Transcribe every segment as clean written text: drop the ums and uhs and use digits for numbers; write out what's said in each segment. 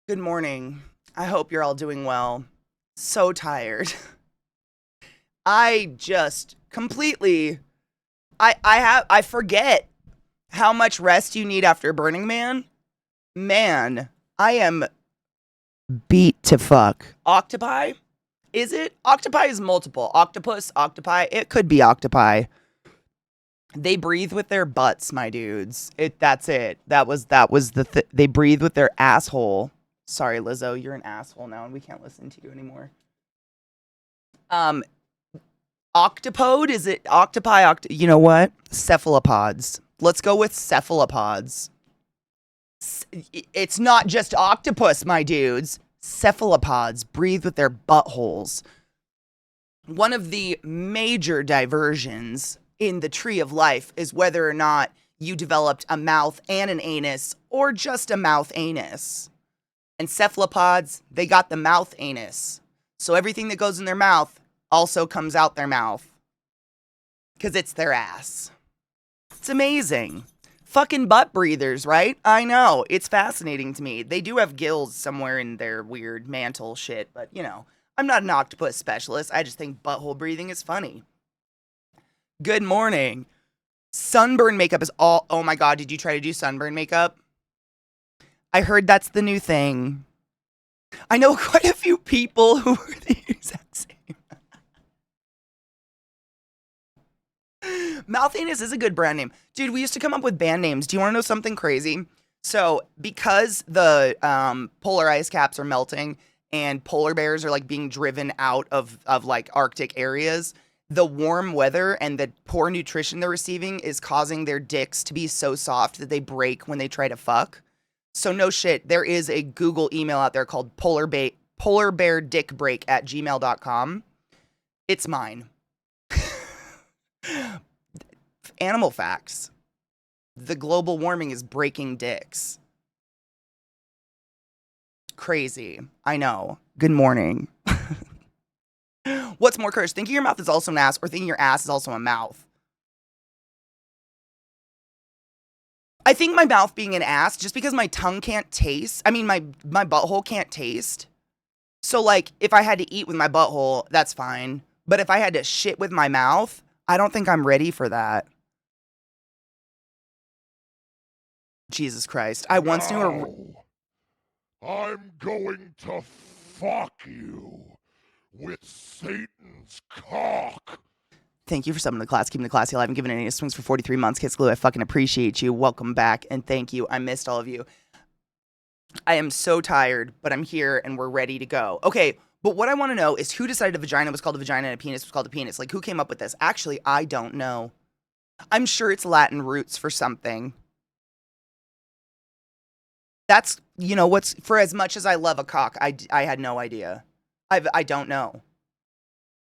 Good morning. I hope you're all doing well. So tired. I just completely I forget how much rest you need after Burning Man. Man, I am beat to fuck. Octopi? Is it? Octopi is multiple. Octopus, octopi. It could be octopi. They breathe with their butts, my dudes. That's it. They breathe with their asshole. Sorry, Lizzo, you're an asshole now and we can't listen to you anymore. Um Octopode, is it octopi? You know what? Cephalopods. Let's go with cephalopods. It's not just octopus, my dudes. Cephalopods breathe with their buttholes. One of the major diversions in the tree of life is whether or not you developed a mouth and an anus or just a mouth anus. And cephalopods, they got the mouth anus. So everything that goes in their mouth also comes out their mouth. Because it's their ass. It's amazing. Fucking butt breathers, right? I know. It's fascinating to me. They do have gills somewhere in their weird mantle shit, but you know, I'm not an octopus specialist. I just think butthole breathing is funny. Good morning. Sunburn makeup is all... Oh my god, did you try to do sunburn makeup? I heard that's the new thing. I know quite a few people who are the exact same. Mouth Anus is a good brand name. Dude, we used to come up with band names. Do you want to know something crazy? So, because the polar ice caps are melting and polar bears are like being driven out of like Arctic areas, the warm weather and the poor nutrition they're receiving is causing their dicks to be so soft that they break when they try to fuck. So no shit, there is a Google email out there called polarbeardickbreak@gmail.com. It's mine. Animal facts. The global warming is breaking dicks. Crazy. I know. Good morning. What's more cursed? Thinking your mouth is also an ass or thinking your ass is also a mouth? I think my mouth being an ass just because my tongue can't taste. I mean, my butthole can't taste. So, like, if I had to eat with my butthole, that's fine. But if I had to shit with my mouth, I don't think I'm ready for that. Jesus Christ. I once knew a... I'm going to fuck you with Satan's cock. Thank you for summoning the class, keeping the classy alive, and giving any swings for 43 months. Kids Glue, I fucking appreciate you. Welcome back, and thank you. I missed all of you. I am so tired, but I'm here, and we're ready to go. Okay, but what I want to know is who decided a vagina was called a vagina and a penis was called a penis? Like, who came up with this? Actually, I don't know. I'm sure it's Latin roots for something. That's, you know, what's... For as much as I love a cock, I had no idea. I don't know.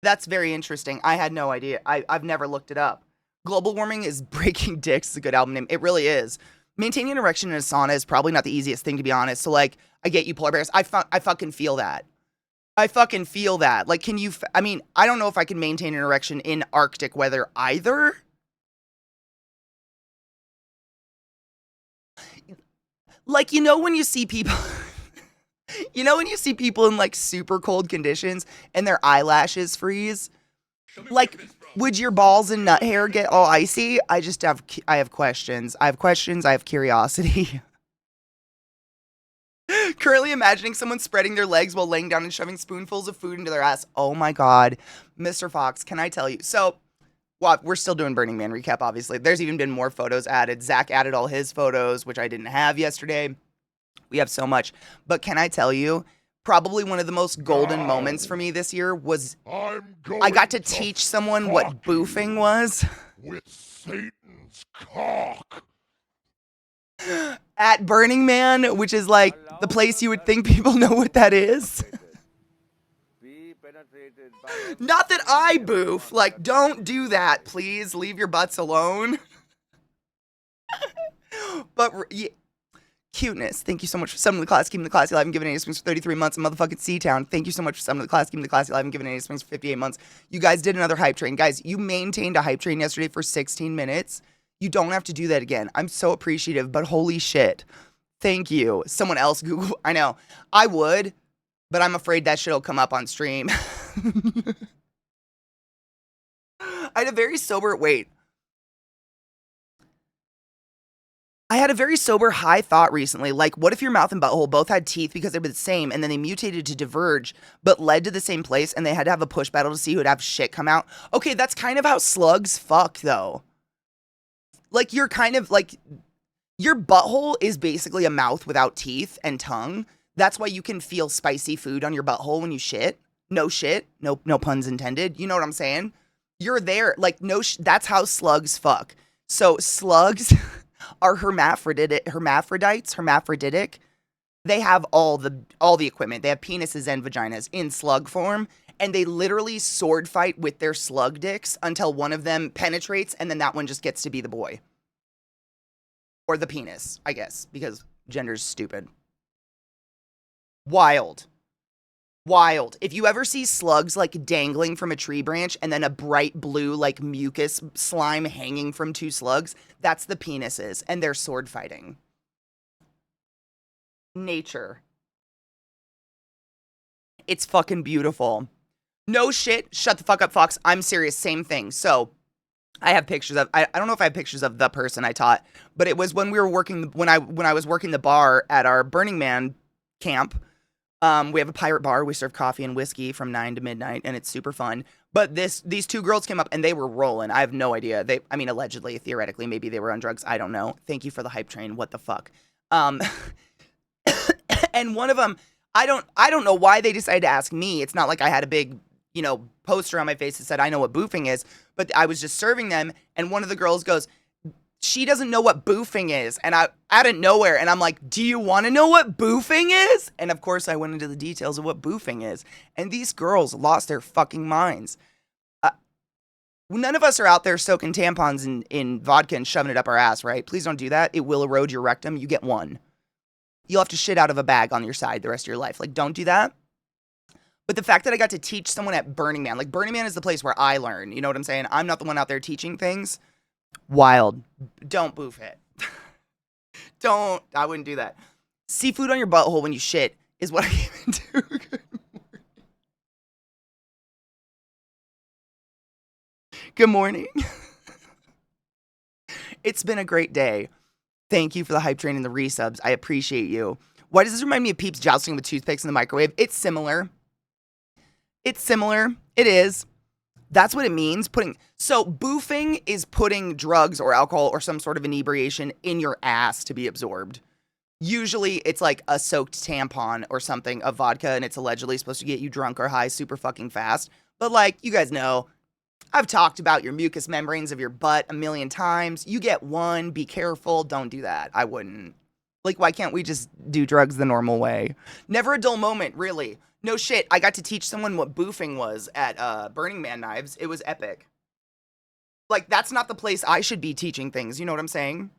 That's very interesting. I had no idea. I've never looked it up. Global Warming is Breaking Dicks is a good album name. It really is. Maintaining an erection in a sauna is probably not the easiest thing, to be honest. So, like, I get you, polar bears. I fucking feel that. I fucking feel that. Like, can you... I mean, I don't know if I can maintain an erection in Arctic weather either. Like, you know when you see people... You know when you see people in, like, super cold conditions and their eyelashes freeze? Like, would your balls and nut hair get all icy? I have questions. I have curiosity. Currently imagining someone spreading their legs while laying down and shoving spoonfuls of food into their ass. Oh my god. Mr. Fox, can I tell you? So, well, we're still doing Burning Man recap, obviously. There's even been more photos added. Zach added all his photos, which I didn't have yesterday. We have so much. But can I tell you, probably one of the most golden moments for me this year was I got to teach someone what boofing was. With Satan's cock. At Burning Man, which is like the place you would think people know what that is. Not that I boof. Like, don't do that, please. Leave your butts alone. But... yeah. Cuteness. Thank you so much for summoning the class, keeping the classy alive, and giving 80 swings for 33 months in motherfucking C-Town. Thank you so much for summoning the class, keeping the classy alive, and giving 80 swings for 58 months. You guys did another hype train. Guys, you maintained a hype train yesterday for 16 minutes. You don't have to do that again. I'm so appreciative, but holy shit. Thank you. Someone else Google. I know. I would, but I'm afraid that shit'll come up on stream. I had a very sober high thought recently. Like, what if your mouth and butthole both had teeth because they were the same, and then they mutated to diverge, but led to the same place, and they had to have a push battle to see who would have shit come out? Okay, that's kind of how slugs fuck, though. Like, you're kind of like, your butthole is basically a mouth without teeth and tongue. That's why you can feel spicy food on your butthole when you shit. No shit. No puns intended. You know what I'm saying? You're there. Like, that's how slugs fuck. So slugs are hermaphroditic. They have all the equipment. They have penises and vaginas in slug form, and they literally sword fight with their slug dicks until one of them penetrates, and then that one just gets to be the boy. Or the penis, I guess, because gender's stupid. Wild. If you ever see slugs like dangling from a tree branch and then a bright blue like mucus slime hanging from two slugs, that's the penises, and they're sword fighting. Nature. It's fucking beautiful. No shit. Shut the fuck up, Fox. I'm serious. Same thing. So I have pictures of, I don't know if I have pictures of the person I taught, but it was when we were working, when I was working the bar at our Burning Man camp. We have a pirate bar. We serve coffee and whiskey from 9 to midnight, and it's super fun. But these two girls came up, and they were rolling. I have no idea. Allegedly, theoretically, maybe they were on drugs. I don't know. Thank you for the hype train. What the fuck? And one of them, I don't know why they decided to ask me. It's not like I had a big, poster on my face that said, I know what boofing is. But I was just serving them, and one of the girls goes, she doesn't know what boofing is. And I, out of nowhere, and I'm like, do you want to know what boofing is? And of course, I went into the details of what boofing is. And these girls lost their fucking minds. None of us are out there soaking tampons in vodka and shoving it up our ass, right? Please don't do that. It will erode your rectum. You get one. You'll have to shit out of a bag on your side the rest of your life. Like, don't do that. But the fact that I got to teach someone at Burning Man, like Burning Man is the place where I learn. You know what I'm saying? I'm not the one out there teaching things. Wild. Don't boof it. I wouldn't do that. Seafood on your butthole when you shit is what I came into. Good morning. Good morning. It's been a great day. Thank you for the hype train and the resubs. I appreciate you. Why does this remind me of Peeps jousting with toothpicks in the microwave? It's similar. It is. That's what it means. So boofing is putting drugs or alcohol or some sort of inebriation in your ass to be absorbed. Usually it's like a soaked tampon or something of vodka, and it's allegedly supposed to get you drunk or high super fucking fast. But like, you guys know, I've talked about your mucous membranes of your butt a million times. You get one, be careful, don't do that. I wouldn't. Like, why can't we just do drugs the normal way? Never a dull moment, really. No shit, I got to teach someone what boofing was at Burning Man Knives. It was epic. Like, that's not the place I should be teaching things, you know what I'm saying?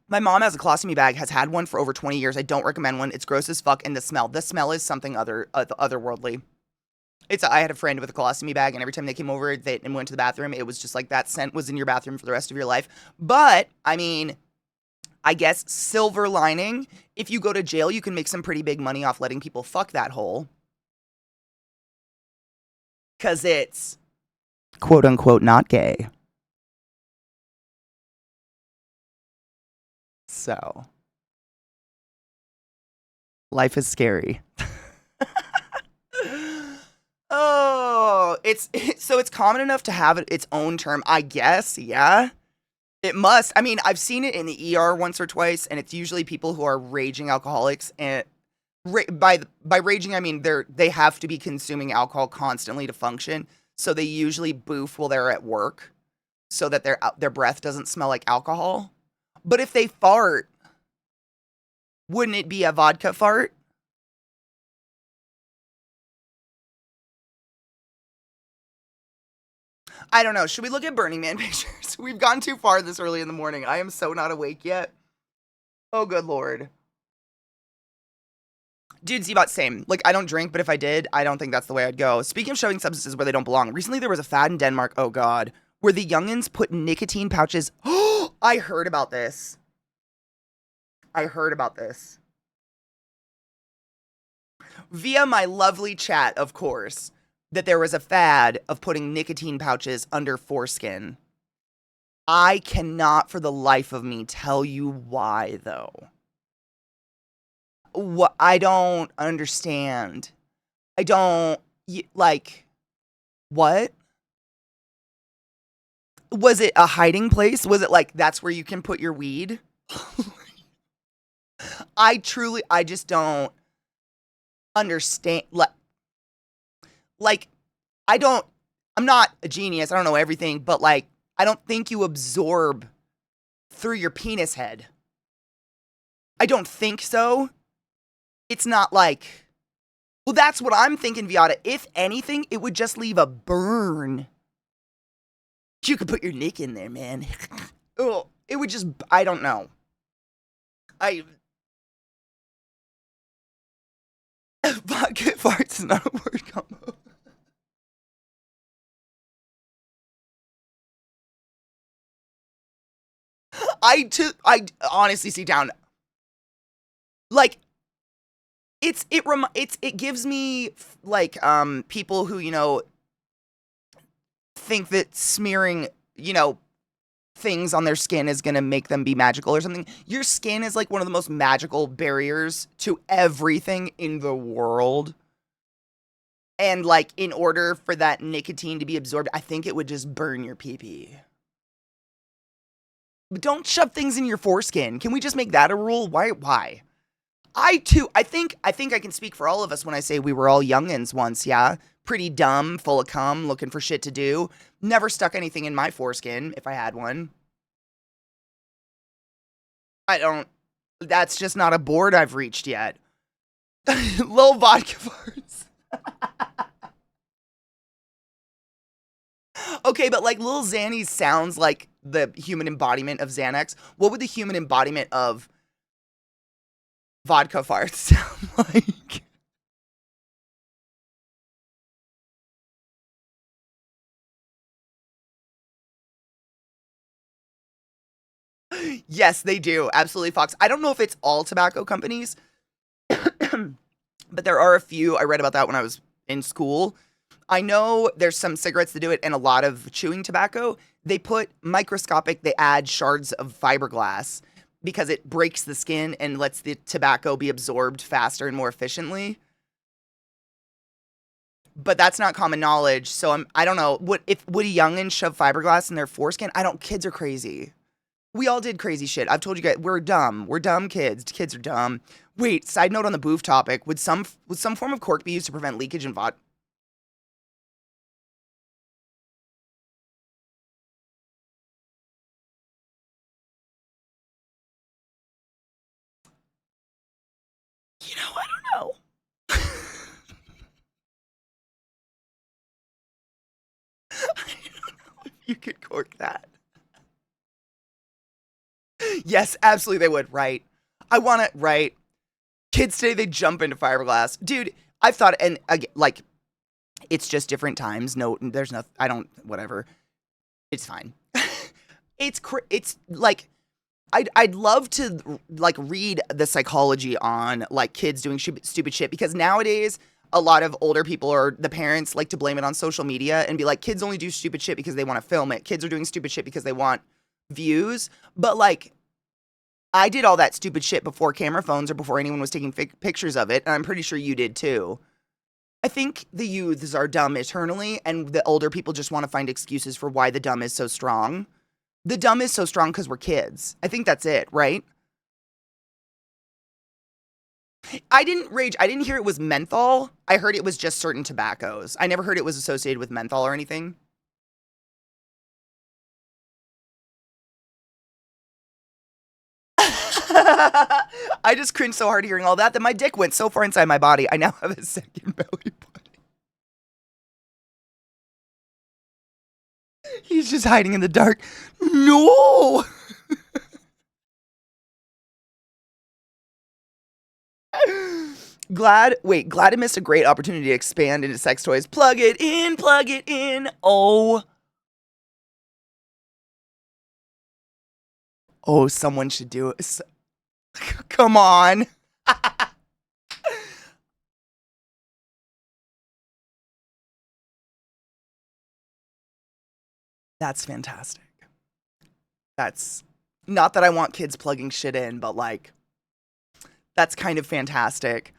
My mom has a colostomy bag, has had one for over 20 years. I don't recommend one. It's gross as fuck, and the smell is something otherworldly. I had a friend with a colostomy bag, and every time they came over and went to the bathroom, it was just like that scent was in your bathroom for the rest of your life. But, I mean, I guess silver lining, if you go to jail, you can make some pretty big money off letting people fuck that hole. Because it's, quote unquote, not gay. So, life is scary. Oh, it's common enough to have its own term, I guess, yeah. It must. I mean, I've seen it in the ER once or twice, and it's usually people who are raging alcoholics. And by raging, I mean they have to be consuming alcohol constantly to function. So they usually boof while they're at work, so that their breath doesn't smell like alcohol. But if they fart, wouldn't it be a vodka fart? I don't know. Should we look at Burning Man pictures? We've gone too far this early in the morning. I am so not awake yet. Oh, good Lord. Dude, Z-Bot, same. Like, I don't drink, but if I did, I don't think that's the way I'd go. Speaking of shoving substances where they don't belong, recently there was a fad in Denmark, oh God, where the youngins put nicotine pouches. Oh, I heard about this. I heard about this via my lovely chat, of course, that there was a fad of putting nicotine pouches under foreskin. I cannot for the life of me tell you why, though. What I don't understand. I don't like what? Was it a hiding place? Was it like that's where you can put your weed? I just don't understand. Like, I don't, I'm not a genius. I don't know everything, but like, I don't think you absorb through your penis head. I don't think so. It's not like, well, that's what I'm thinking, Viata. If anything, it would just leave a burn. You could put your nick in there, man. Oh, it would just, I don't know. Vodka farts is not a word combo. I honestly sit down. Like, it gives me like people who, think that smearing, things on their skin is going to make them be magical or something. Your skin is like one of the most magical barriers to everything in the world. And like in order for that nicotine to be absorbed, I think it would just burn your pee-pee. But don't shove things in your foreskin. Can we just make that a rule? Why? I think I can speak for all of us when I say we were all youngins once, yeah? Pretty dumb, full of cum, looking for shit to do. Never stuck anything in my foreskin if I had one. That's just not a board I've reached yet. Little vodka farts. Okay, but like Lil Xanny sounds like the human embodiment of Xanax. What would the human embodiment of vodka farts sound like? Yes, they do. Absolutely, Fox. I don't know if it's all tobacco companies, but there are a few. I read about that when I was in school. I know there's some cigarettes that do it and a lot of chewing tobacco. They add shards of fiberglass because it breaks the skin and lets the tobacco be absorbed faster and more efficiently. But that's not common knowledge, so I don't know. Would a youngin shove fiberglass in their foreskin? I don't. Kids are crazy. We all did crazy shit. I've told you guys we're dumb. We're dumb kids. Kids are dumb. Wait, side note on the boof topic. Would some form of cork be used to prevent leakage in vodka? I don't know. I don't know if you could cork that. Yes, absolutely they would. Right. I want it. Right. Kids today they jump into fiberglass, dude. I've thought, and again, like it's just different times. No, there's nothing. I don't. Whatever. It's fine. It's like I'd love to like read the psychology on like kids doing stupid shit because nowadays a lot of older people or the parents like to blame it on social media and be like kids only do stupid shit because they want to film it. Kids are doing stupid shit because they want views. But like I did all that stupid shit before camera phones or before anyone was taking pictures of it, and I'm pretty sure you did too. I think the youths are dumb eternally, and the older people just want to find excuses for why the dumb is so strong. The dumb is so strong because we're kids. I think that's it, right? I didn't rage. I didn't hear it was menthol. I heard it was just certain tobaccos. I never heard it was associated with menthol or anything. I just cringed so hard hearing all that my dick went so far inside my body. I now have a second belly button. He's just hiding in the dark. No! Glad I missed a great opportunity to expand into sex toys. Plug it in, plug it in. Oh, someone should do it. Come on. That's fantastic. That's not that I want kids plugging shit in, but like, that's kind of fantastic.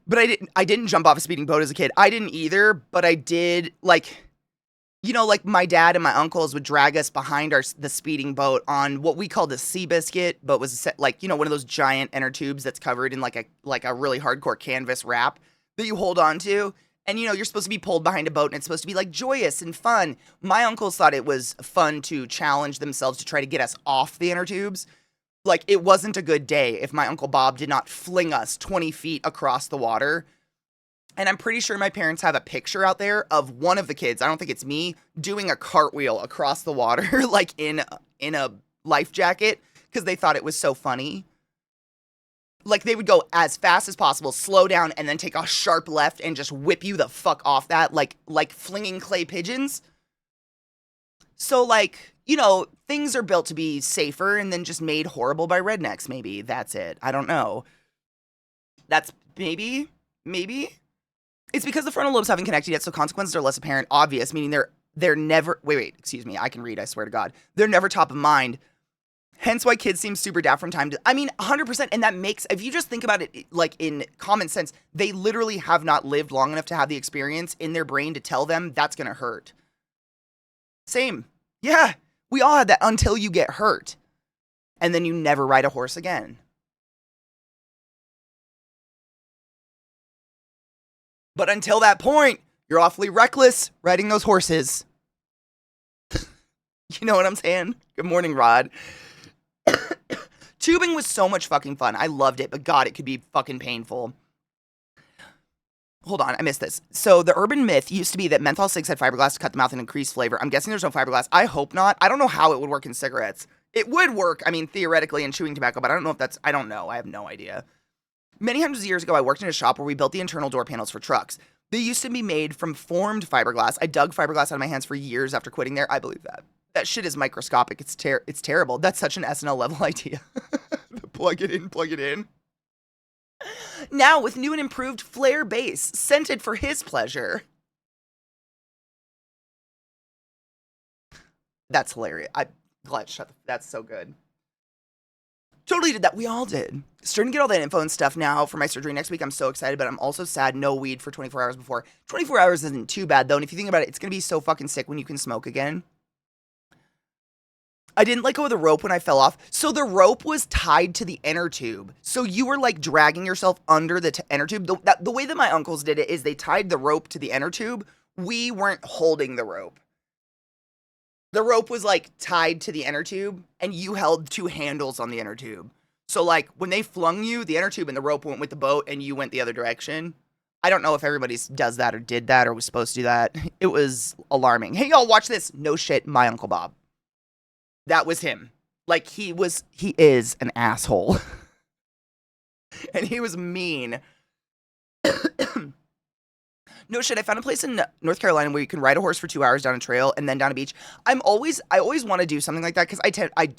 But I didn't jump off a speeding boat as a kid. I didn't either, but I did like, like my dad and my uncles would drag us behind the speeding boat on what we called a sea biscuit, but was like, one of those giant inner tubes that's covered in like a really hardcore canvas wrap that you hold on to. And you're supposed to be pulled behind a boat and it's supposed to be like joyous and fun. My uncles thought it was fun to challenge themselves to try to get us off the inner tubes. Like, it wasn't a good day if my Uncle Bob did not fling us 20 feet across the water. And I'm pretty sure my parents have a picture out there of one of the kids, I don't think it's me, doing a cartwheel across the water, like in a life jacket, because they thought it was so funny. Like, they would go as fast as possible, slow down, and then take a sharp left and just whip you the fuck off that, like flinging clay pigeons. So, like, things are built to be safer and then just made horrible by rednecks, maybe. That's it. I don't know. That's maybe. It's because the frontal lobes haven't connected yet, so consequences are less apparent, obvious, meaning they're never, wait, excuse me, I can read, I swear to God. They're never top of mind. Hence why kids seem super daft from time to, 100%, and that makes, if you just think about it, like, in common sense, they literally have not lived long enough to have the experience in their brain to tell them that's gonna hurt. Same. Yeah, we all had that until you get hurt. And then you never ride a horse again. But until that point, you're awfully reckless riding those horses. You know what I'm saying? Good morning, Rod. Tubing was so much fucking fun. I loved it, but God, it could be fucking painful. Hold on, I missed this. So the urban myth used to be that menthol cigs had fiberglass to cut the mouth and increase flavor. I'm guessing there's no fiberglass. I hope not. I don't know how it would work in cigarettes. It would work, theoretically in chewing tobacco, but I don't know if that's, I don't know. I have no idea. Many hundreds of years ago, I worked in a shop where we built the internal door panels for trucks. They used to be made from formed fiberglass. I dug fiberglass out of my hands for years after quitting there. I believe that. That shit is microscopic. It's terrible. That's such an SNL level idea. Plug it in. Now with new and improved flare base, scented for his pleasure. That's hilarious. That's so good. Totally did that. We all did. Starting to get all that info and stuff now for my surgery next week. I'm so excited, but I'm also sad no weed for 24 hours before. 24 hours isn't too bad, though, and if you think about it, it's going to be so fucking sick when you can smoke again. I didn't let go of the rope when I fell off. So the rope was tied to the inner tube. So you were like dragging yourself under the inner tube. The way that my uncles did it is they tied the rope to the inner tube. We weren't holding the rope. The rope was like tied to the inner tube and you held two handles on the inner tube. So like when they flung you, the inner tube and the rope went with the boat and you went the other direction. I don't know if everybody does that or did that or was supposed to do that. It was alarming. Hey, y'all, watch this. No shit, my Uncle Bob. That was him. Like, he is an asshole. And he was mean. No shit, I found a place in North Carolina where you can ride a horse for 2 hours down a trail and then down a beach. I always want to do something like that because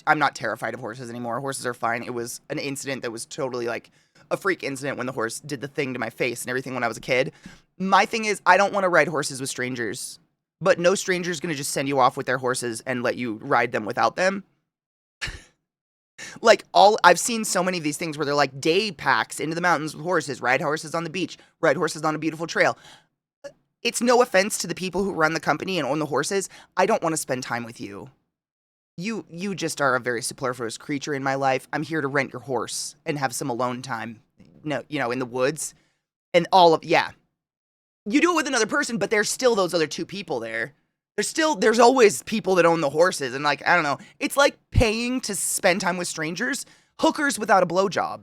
I'm not terrified of horses anymore. Horses are fine. It was an incident that was totally like a freak incident when the horse did the thing to my face and everything when I was a kid. My thing is, I don't want to ride horses with strangers. But no stranger's going to just send you off with their horses and let you ride them without them. Like, I've seen so many of these things where they're like day packs into the mountains with horses, ride horses on the beach, ride horses on a beautiful trail. It's no offense to the people who run the company and own the horses. I don't want to spend time with you. You just are a very superfluous creature in my life. I'm here to rent your horse and have some alone time, in the woods and yeah. You do it with another person, but there's still those other two people there. There's always people that own the horses. And like, I don't know. It's like paying to spend time with strangers, hookers without a blowjob.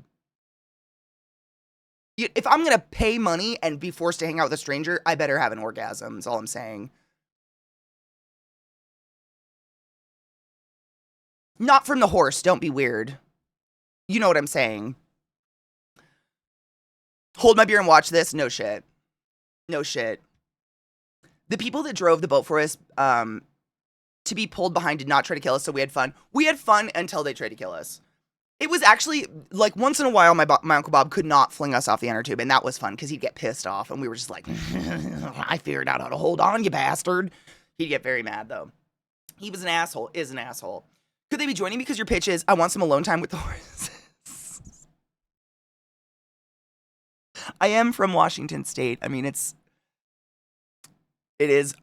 If I'm going to pay money and be forced to hang out with a stranger, I better have an orgasm, is all I'm saying. Not from the horse. Don't be weird. You know what I'm saying. Hold my beer and watch this. No shit. No shit. The people that drove the boat for us, to be pulled behind did not try to kill us, so we had fun. We had fun until they tried to kill us. It was actually, like, once in a while, my Uncle Bob could not fling us off the inner tube, and that was fun, because he'd get pissed off, and we were just like, I figured out how to hold on, you bastard. He'd get very mad, though. He was an asshole, is an asshole. Could they be joining me because your pitch is, I want some alone time with the horses? I am from Washington State. I mean, it is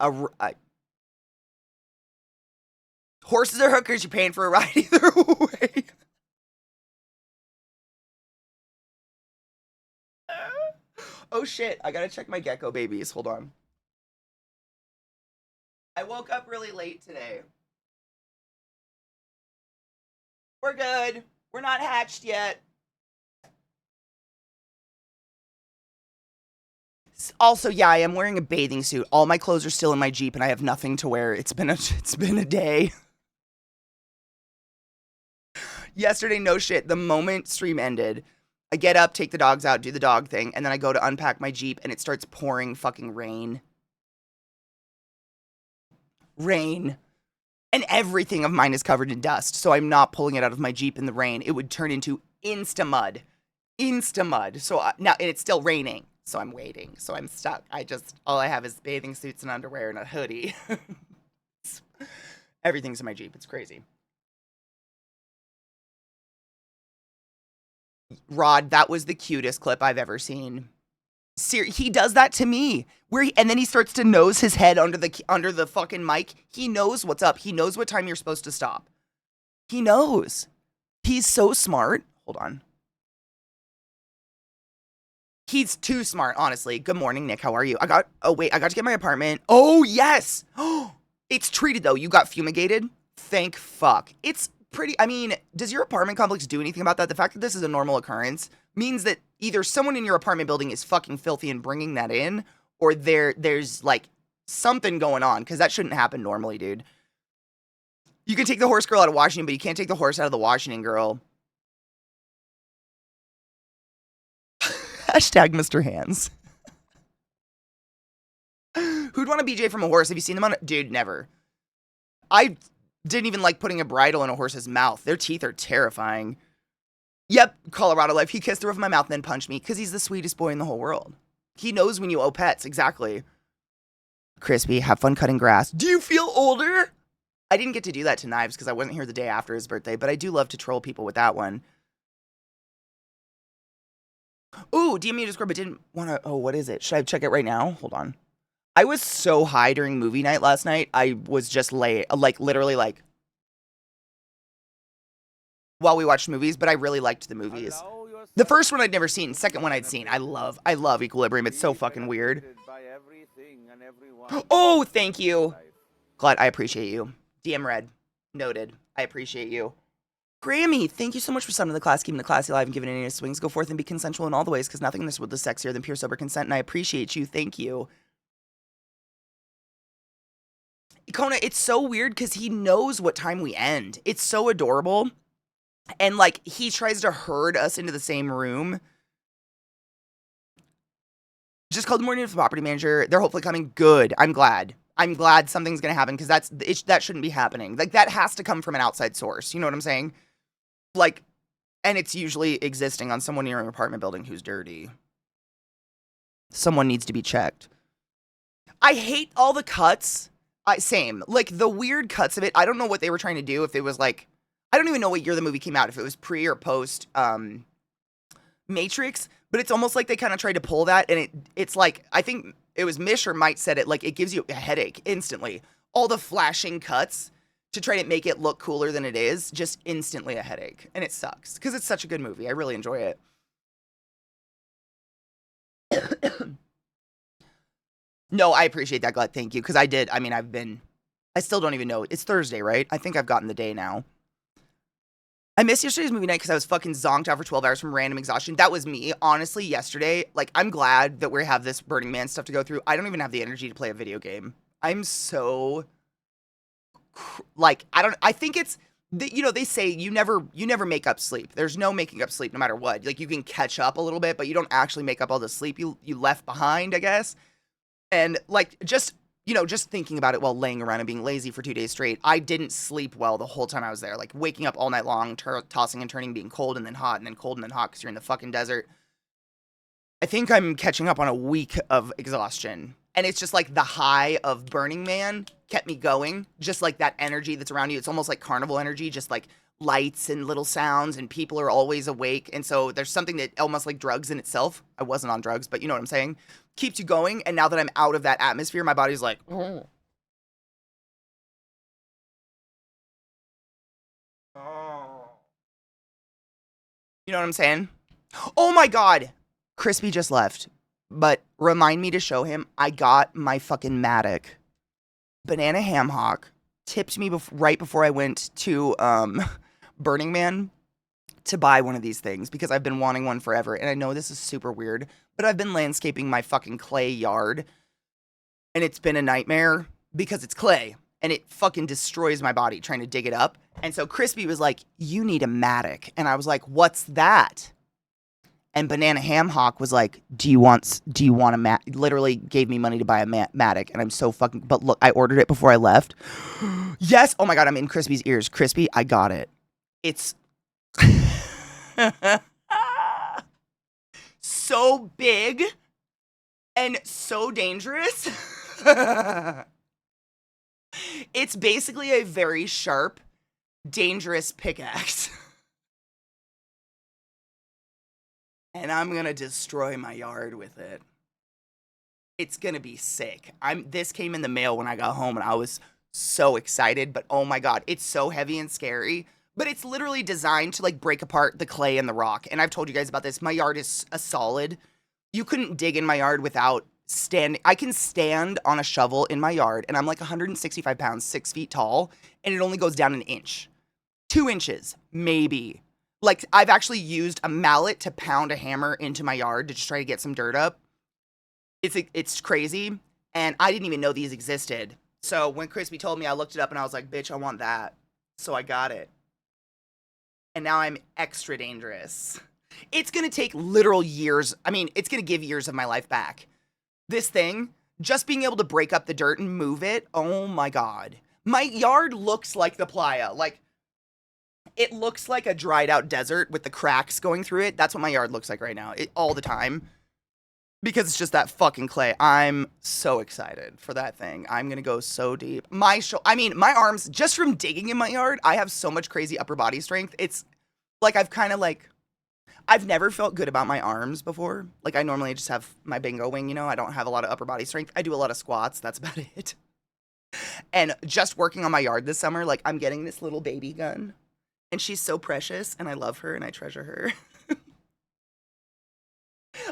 horses are hookers, you're paying for a ride either way. Oh shit, I gotta check my gecko babies. Hold on. I woke up really late today. We're good. We're not hatched yet. Also, yeah, I am wearing a bathing suit. All my clothes are still in my Jeep and I have nothing to wear. It's been a day. Yesterday, no shit. The moment stream ended, I get up, take the dogs out, do the dog thing, and then I go to unpack my Jeep, and it starts pouring fucking rain. Rain. And everything of mine is covered in dust, so I'm not pulling it out of my Jeep in the rain. It would turn into insta-mud. Insta-mud. So now, and it's still raining, so I'm waiting. So I'm stuck. All I have is bathing suits and underwear and a hoodie. Everything's in my Jeep. It's crazy. Rod, that was the cutest clip I've ever seen. He does that to me, and then he starts to nose his head under the fucking mic. He knows what's up. He knows what time you're supposed to stop. He knows. He's so smart. Hold on. He's too smart, honestly. Good morning, Nick. How are you? I got to get my apartment. Oh, yes. It's treated, though. You got fumigated? Thank fuck. It's pretty, I mean, does your apartment complex do anything about that? The fact that this is a normal occurrence means that either someone in your apartment building is fucking filthy and bringing that in, or there's like something going on, because that shouldn't happen normally, dude. You can take the horse girl out of Washington, but you can't take the horse out of the Washington girl. Hashtag Mr. Hands. Who'd want a BJ from a horse? Have you seen them on? Dude, never. I didn't even like putting a bridle in a horse's mouth. Their teeth are terrifying. Yep, Colorado Life. He kissed the roof of my mouth and then punched me because he's the sweetest boy in the whole world. He knows when you owe pets, exactly. Crispy, have fun cutting grass. Do you feel older? I didn't get to do that to Knives because I wasn't here the day after his birthday, but I do love to troll people with that one. Ooh, DM me a Discord, but didn't want to. Oh, what is it? Should I check it right now? Hold on. I was so high during movie night last night. I was just literally while we watched movies, but I really liked the movies. The first one I'd never seen. Second one I'd seen. I love Equilibrium. It's so fucking weird. Oh, thank you. Glad, I appreciate you. DM Red. Noted. I appreciate you. Grammy, thank you so much for summing the class, keeping the classy alive, and giving any swings. Go forth and be consensual in all the ways, because nothing in this world is sexier than pure sober consent, and I appreciate you. Thank you. Kona, it's so weird because he knows what time we end. It's so adorable. And, like, he tries to herd us into the same room. Just called the morning with the property manager. They're hopefully coming. Good. I'm glad. I'm glad something's going to happen because that shouldn't be happening. Like, that has to come from an outside source. You know what I'm saying? Like, and it's usually existing on someone in your apartment building who's dirty. Someone needs to be checked. I hate all the cuts. Same. Like, the weird cuts of it, I don't know what they were trying to do. If it was, like, I don't even know what year the movie came out. If it was pre or post Matrix. But it's almost like they kind of tried to pull that. And it's like, I think it was Mish or Mike said it, like, it gives you a headache instantly. All the flashing cuts to try to make it look cooler than it is, just instantly a headache. And it sucks. Because it's such a good movie. I really enjoy it. No, I appreciate that, Glad. Thank you. Because I did. I mean, I still don't even know. It's Thursday, right? I think I've gotten the day now. I missed yesterday's movie night because I was fucking zonked out for 12 hours from random exhaustion. That was me. Honestly, yesterday, like, I'm glad that we have this Burning Man stuff to go through. I don't even have the energy to play a video game. I'm so, like, I think it's, you know, they say you never make up sleep. There's no making up sleep no matter what. Like, you can catch up a little bit, but you don't actually make up all the sleep you left behind, I guess. And, like, just you know, just thinking about it while laying around and being lazy for 2 days straight, I didn't sleep well the whole time I was there. Like waking up all night long, tossing and turning, being cold and then hot and then cold and then hot because you're in the fucking desert. I think I'm catching up on a week of exhaustion. And it's just like the high of Burning Man kept me going. Just like that energy that's around you. It's almost like carnival energy, just like lights and little sounds, and people are always awake. And so there's something that almost like drugs in itself. I wasn't on drugs, but you know what I'm saying? Keeps you going. And now that I'm out of that atmosphere, my body's like, oh. You know what I'm saying? Oh my God. Crispy just left. But remind me to show him I got my fucking Matic. Banana Ham Hock tipped me right before I went to Burning Man to buy one of these things because I've been wanting one forever. And I know this is super weird, but I've been landscaping my fucking clay yard. And it's been a nightmare because it's clay. And it fucking destroys my body trying to dig it up. And so Crispy was like, you need a Matic. And I was like, what's that? And Banana Ham Hock was like, do you want a Matic? Literally gave me money to buy a Matic. And I'm so fucking, but look, I ordered it before I left. Yes. Oh my God, I'm in Crispy's ears. Crispy, I got it. It's so big and so dangerous. It's basically a very sharp, dangerous pickaxe. And I'm going to destroy my yard with it. It's going to be sick. This came in the mail when I got home and I was so excited, but oh my God, it's so heavy and scary. But it's literally designed to like break apart the clay and the rock. And I've told you guys about this. My yard is a solid. You couldn't dig in my yard without standing. I can stand on a shovel in my yard and I'm like 165 pounds, 6 feet tall, and it only goes down an inch. 2 inches, maybe. Like, I've actually used a mallet to pound a hammer into my yard to just try to get some dirt up. It's crazy, and I didn't even know these existed. So when Crispy told me, I looked it up, and I was like, bitch, I want that. So I got it. And now I'm extra dangerous. It's going to take literal years. I mean, it's going to give years of my life back. This thing, just being able to break up the dirt and move it, oh my God. My yard looks like the playa. Like, it looks like a dried out desert with the cracks going through it. That's what my yard looks like right now, all the time. Because it's just that fucking clay. I'm so excited for that thing. I'm going to go so deep. My arms, just from digging in my yard, I have so much crazy upper body strength. It's like I've never felt good about my arms before. Like, I normally just have my bingo wing, you know? I don't have a lot of upper body strength. I do a lot of squats. That's about it. And just working on my yard this summer, like, I'm getting this little baby gun. And she's so precious, and I love her, and I treasure her.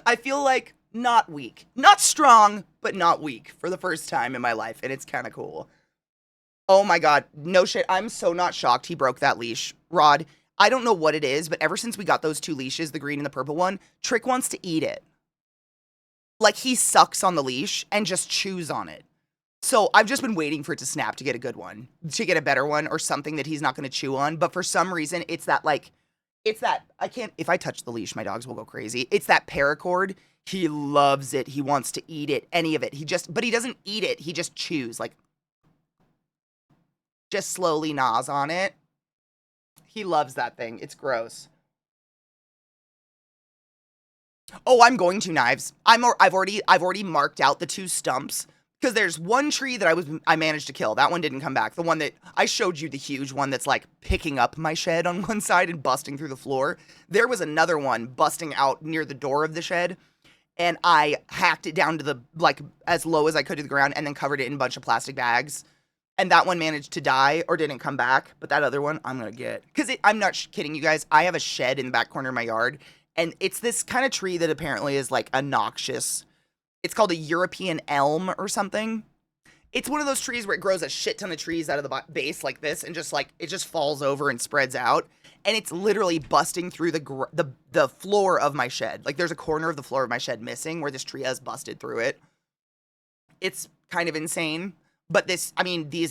I feel like not weak. Not strong, but not weak for the first time in my life, and it's kind of cool. Oh my God, no shit, I'm so not shocked he broke that leash. Rod, I don't know what it is, but ever since we got those 2 leashes, the green and the purple one, Trick wants to eat it. Like, he sucks on the leash and just chews on it. So I've just been waiting for it to snap to get a good one, to get a better one or something that he's not going to chew on. But for some reason, if I touch the leash, my dogs will go crazy. It's that paracord. He loves it. He wants to eat it, any of it. But he doesn't eat it. He just chews, like, just slowly gnaws on it. He loves that thing. It's gross. Oh, I'm going to knives. I've already marked out the 2 stumps. Because there's one tree that I managed to kill. That one didn't come back. The one that I showed you, the huge one that's like picking up my shed on one side and busting through the floor. There was another one busting out near the door of the shed. And I hacked it down to as low as I could to the ground and then covered it in a bunch of plastic bags. And that one managed to die or didn't come back. But that other one I'm going to get. Because I'm not kidding you guys. I have a shed in the back corner of my yard. And it's this kind of tree that apparently is like a noxious. It's called a European elm or something. It's one of those trees where it grows a shit ton of trees out of the base like this and just like it just falls over and spreads out. And it's literally busting through the floor of my shed. Like, there's a corner of the floor of my shed missing where this tree has busted through it. It's kind of insane. But these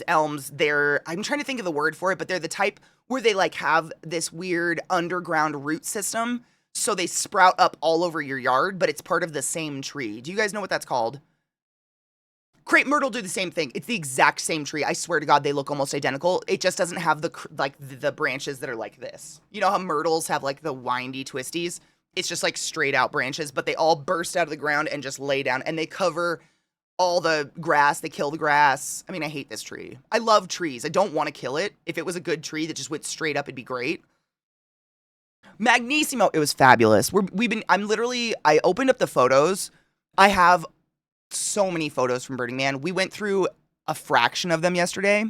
elms, I'm trying to think of the word for it, but they're the type where they like have this weird underground root system. So they sprout up all over your yard, but it's part of the same tree. Do you guys know what that's called? Crepe Myrtle do the same thing. It's the exact same tree. I swear to God, they look almost identical. It just doesn't have the branches that are like this. You know how myrtles have like the windy twisties? It's just like straight out branches, but they all burst out of the ground and just lay down, and they cover all the grass. They kill the grass. I mean, I hate this tree. I love trees. I don't want to kill it. If it was a good tree that just went straight up, it'd be great. Magnissimo, it was fabulous. I opened up the photos. I have so many photos from Burning Man. We went through a fraction of them yesterday,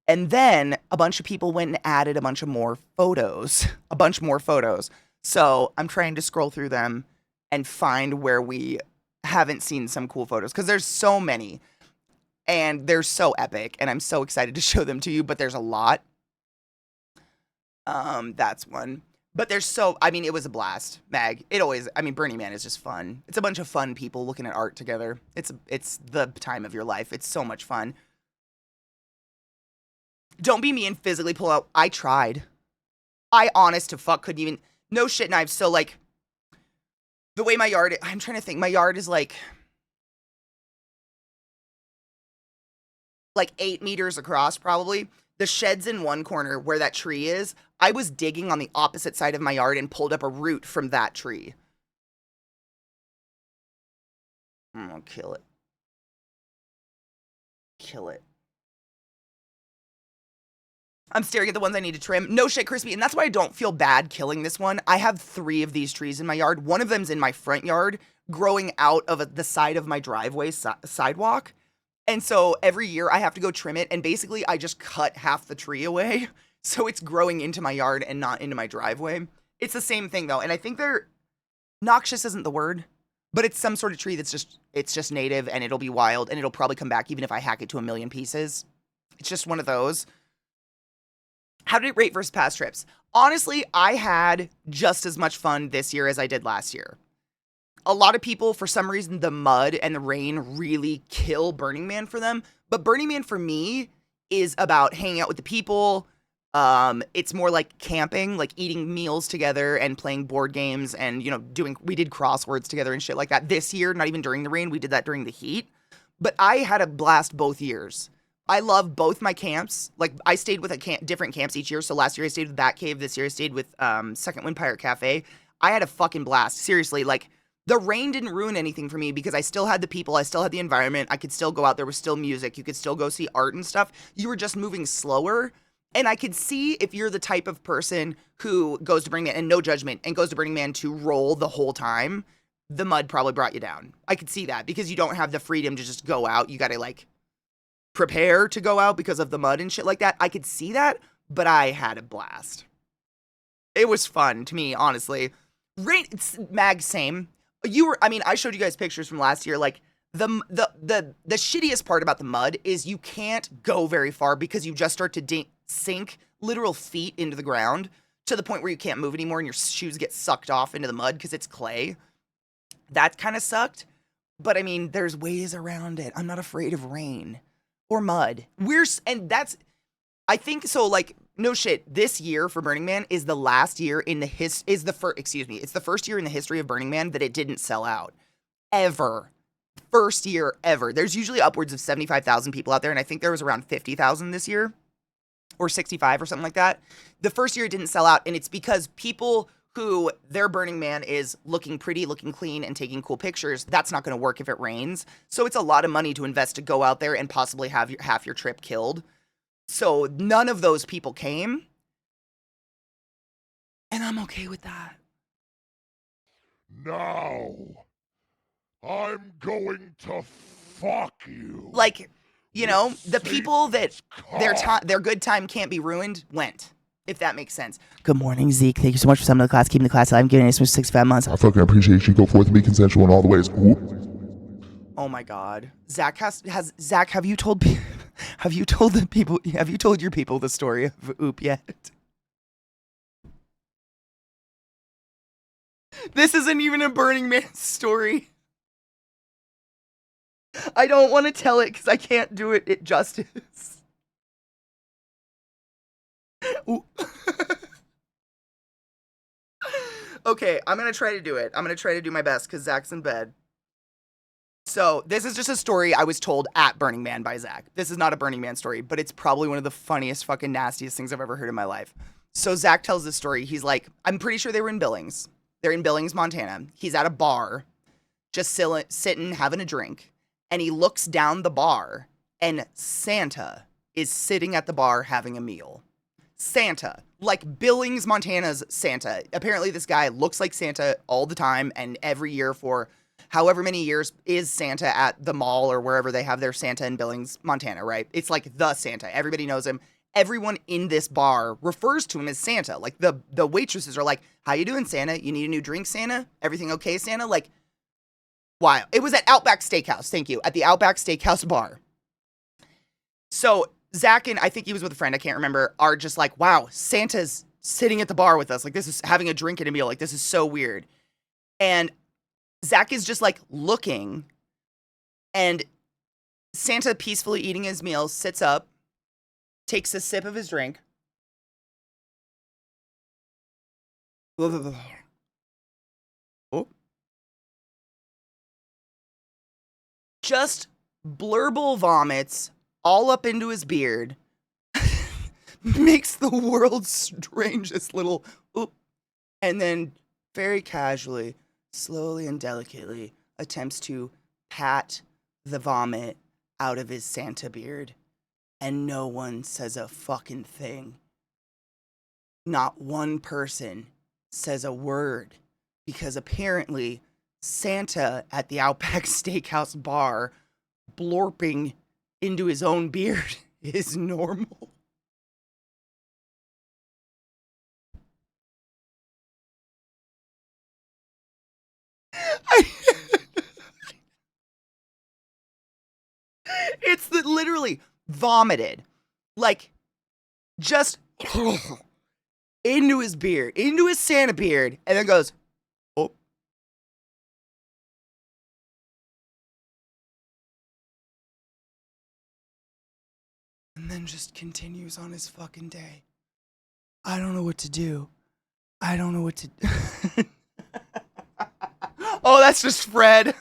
and then a bunch of people went and added a bunch more photos. So I'm trying to scroll through them and find where we haven't seen some cool photos, because there's so many, and they're so epic, and I'm so excited to show them to you, but there's a lot. That's one. But it was a blast, Mag. Burning Man is just fun. It's a bunch of fun people looking at art together. It's the time of your life. It's so much fun. Don't be me and physically pull out. I tried. I honest to fuck couldn't even, no shit knives. So like, the way my yard, I'm trying to think, my yard is like 8 meters across probably. The shed's in one corner where that tree is. I was digging on the opposite side of my yard and pulled up a root from that tree. I'm gonna kill it. Kill it. I'm staring at the ones I need to trim. No shit, Crispy. And that's why I don't feel bad killing this one. I have 3 of these trees in my yard. One of them's in my front yard, growing out of the side of my driveway sidewalk. And so every year I have to go trim it. And basically I just cut half the tree away. So it's growing into my yard and not into my driveway. It's the same thing though. And I think noxious isn't the word, but it's some sort of tree it's just native, and it'll be wild, and it'll probably come back even if I hack it to 1,000,000 pieces. It's just one of those. How did it rate versus past trips? Honestly, I had just as much fun this year as I did last year. A lot of people, for some reason, the mud and the rain really kill Burning Man for them. But Burning Man for me is about hanging out with the people. It's more like camping, like eating meals together and playing board games and, we did crosswords together and shit like that. This year, not even during the rain, we did that during the heat. But I had a blast both years. I love both my camps. Like, I stayed with different camps each year. So last year I stayed with Bat Cave. This year I stayed with Second Wind Pirate Cafe. I had a fucking blast. Seriously, like, the rain didn't ruin anything for me because I still had the people. I still had the environment. I could still go out. There was still music. You could still go see art and stuff. You were just moving slower. And I could see if you're the type of person who goes to Burning Man, and no judgment, and goes to Burning Man to roll the whole time, the mud probably brought you down. I could see that because you don't have the freedom to just go out. You got to, like, prepare to go out because of the mud and shit like that. I could see that, but I had a blast. It was fun to me, honestly. Mag, same. I showed you guys pictures from last year. Like, the shittiest part about the mud is you can't go very far because you just start to sink literal feet into the ground to the point where you can't move anymore and your shoes get sucked off into the mud because it's clay. That kind of sucked. But I mean, there's ways around it. I'm not afraid of rain or mud. I think so, like, no shit, this year for Burning Man is the last year in the it's the first year in the history of Burning Man that it didn't sell out. Ever. First year ever. There's usually upwards of 75,000 people out there, and I think there was around 50,000 this year, or 65 or something like that. The first year it didn't sell out, and it's because people who their Burning Man is looking pretty, looking clean, and taking cool pictures, that's not going to work if it rains. So it's a lot of money to invest to go out there and possibly have half your trip killed. So none of those people came, and I'm okay with that. Now, I'm going to fuck you. Like, the people that their good time can't be ruined went, if that makes sense. Good morning, Zeke. Thank you so much for summoning the class, keeping the class alive, giving us 65 months. I fucking appreciate you. Go forth and be consensual in all the ways. Ooh. Oh my God, Zach Zach, have you told your people the story of Oop yet? This isn't even a Burning Man story. I don't want to tell it because I can't do it justice. Okay, I'm going to try to do it. I'm going to try to do my best because Zach's in bed. So this is just a story I was told at Burning Man by Zach. This is not a Burning Man story, but it's probably one of the funniest, fucking nastiest things I've ever heard in my life. So Zach tells this story. He's like, I'm pretty sure they were in Billings. They're in Billings, Montana. He's at a bar, just sitting, having a drink. And he looks down the bar, and Santa is sitting at the bar having a meal. Santa, like Billings, Montana's Santa. Apparently this guy looks like Santa all the time, and every year for however many years is Santa at the mall or wherever they have their Santa in Billings, Montana, right? It's like the Santa. Everybody knows him. Everyone in this bar refers to him as Santa. Like the waitresses are like, how you doing, Santa? You need a new drink, Santa? Everything okay, Santa? Like, wow. It was at Outback Steakhouse. Thank you. At the Outback Steakhouse bar. So Zach and I think he was with a friend, I can't remember, are just like, wow, Santa's sitting at the bar with us. Like, this is having a drink and a meal. Like, this is so weird. And Zach is just like looking, and Santa peacefully eating his meal, sits up, takes a sip of his drink. Oh. Just blurble vomits all up into his beard. Makes the world's strangest little oop. And then very casually, slowly and delicately attempts to pat the vomit out of his Santa beard. And no one says a fucking thing. Not one person says a word. Because apparently Santa at the Outback Steakhouse bar blorping into his own beard is normal. It's literally vomited, like just into his beard, into his Santa beard, and then goes, oh. And then just continues on his fucking day. I don't know what to do. I don't know what to do. Oh, that's just Fred.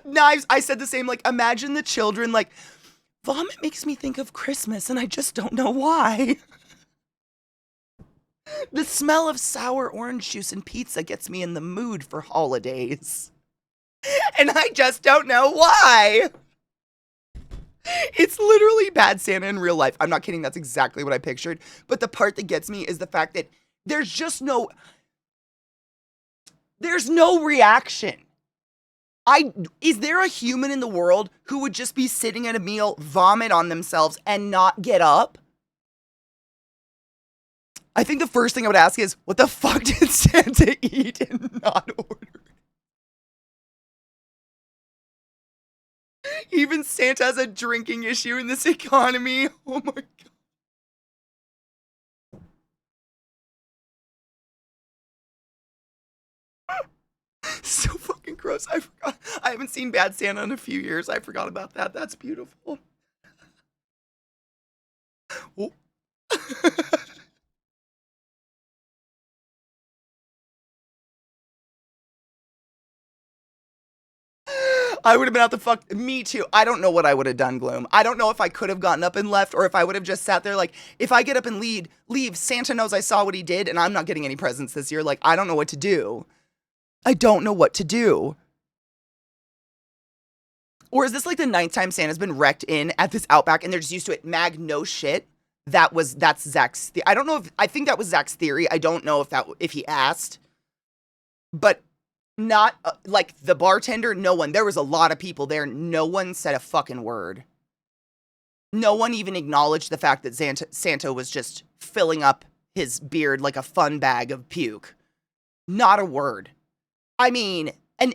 Knives, I said the same, like, imagine the children, like, vomit makes me think of Christmas, and I just don't know why. The smell of sour orange juice and pizza gets me in the mood for holidays. And I just don't know why. It's literally Bad Santa in real life. I'm not kidding, that's exactly what I pictured. But the part that gets me is the fact that there's just there's no reaction. Is there a human in the world who would just be sitting at a meal, vomit on themselves, and not get up? I think the first thing I would ask is, what the fuck did Santa eat and not order? Even Santa has a drinking issue in this economy. Oh my God. So fucking gross. I forgot. I haven't seen Bad Santa in a few years. I forgot about that. That's beautiful. Oh. I would have been out the fuck. Me too. I don't know what I would have done, Gloom. I don't know if I could have gotten up and left, or if I would have just sat there. Like, if I get up and leave, Santa knows I saw what he did, and I'm not getting any presents this year. Like, I don't know what to do. I don't know what to do. Or is this like the ninth time Santa's been wrecked in at this Outback and they're just used to it? Mag, no shit. That's Zach's. I don't know I think that was Zach's theory. I don't know if he asked, but not like the bartender. No one. There was a lot of people there. No one said a fucking word. No one even acknowledged the fact that Santa was just filling up his beard like a fun bag of puke. Not a word. I mean, I'm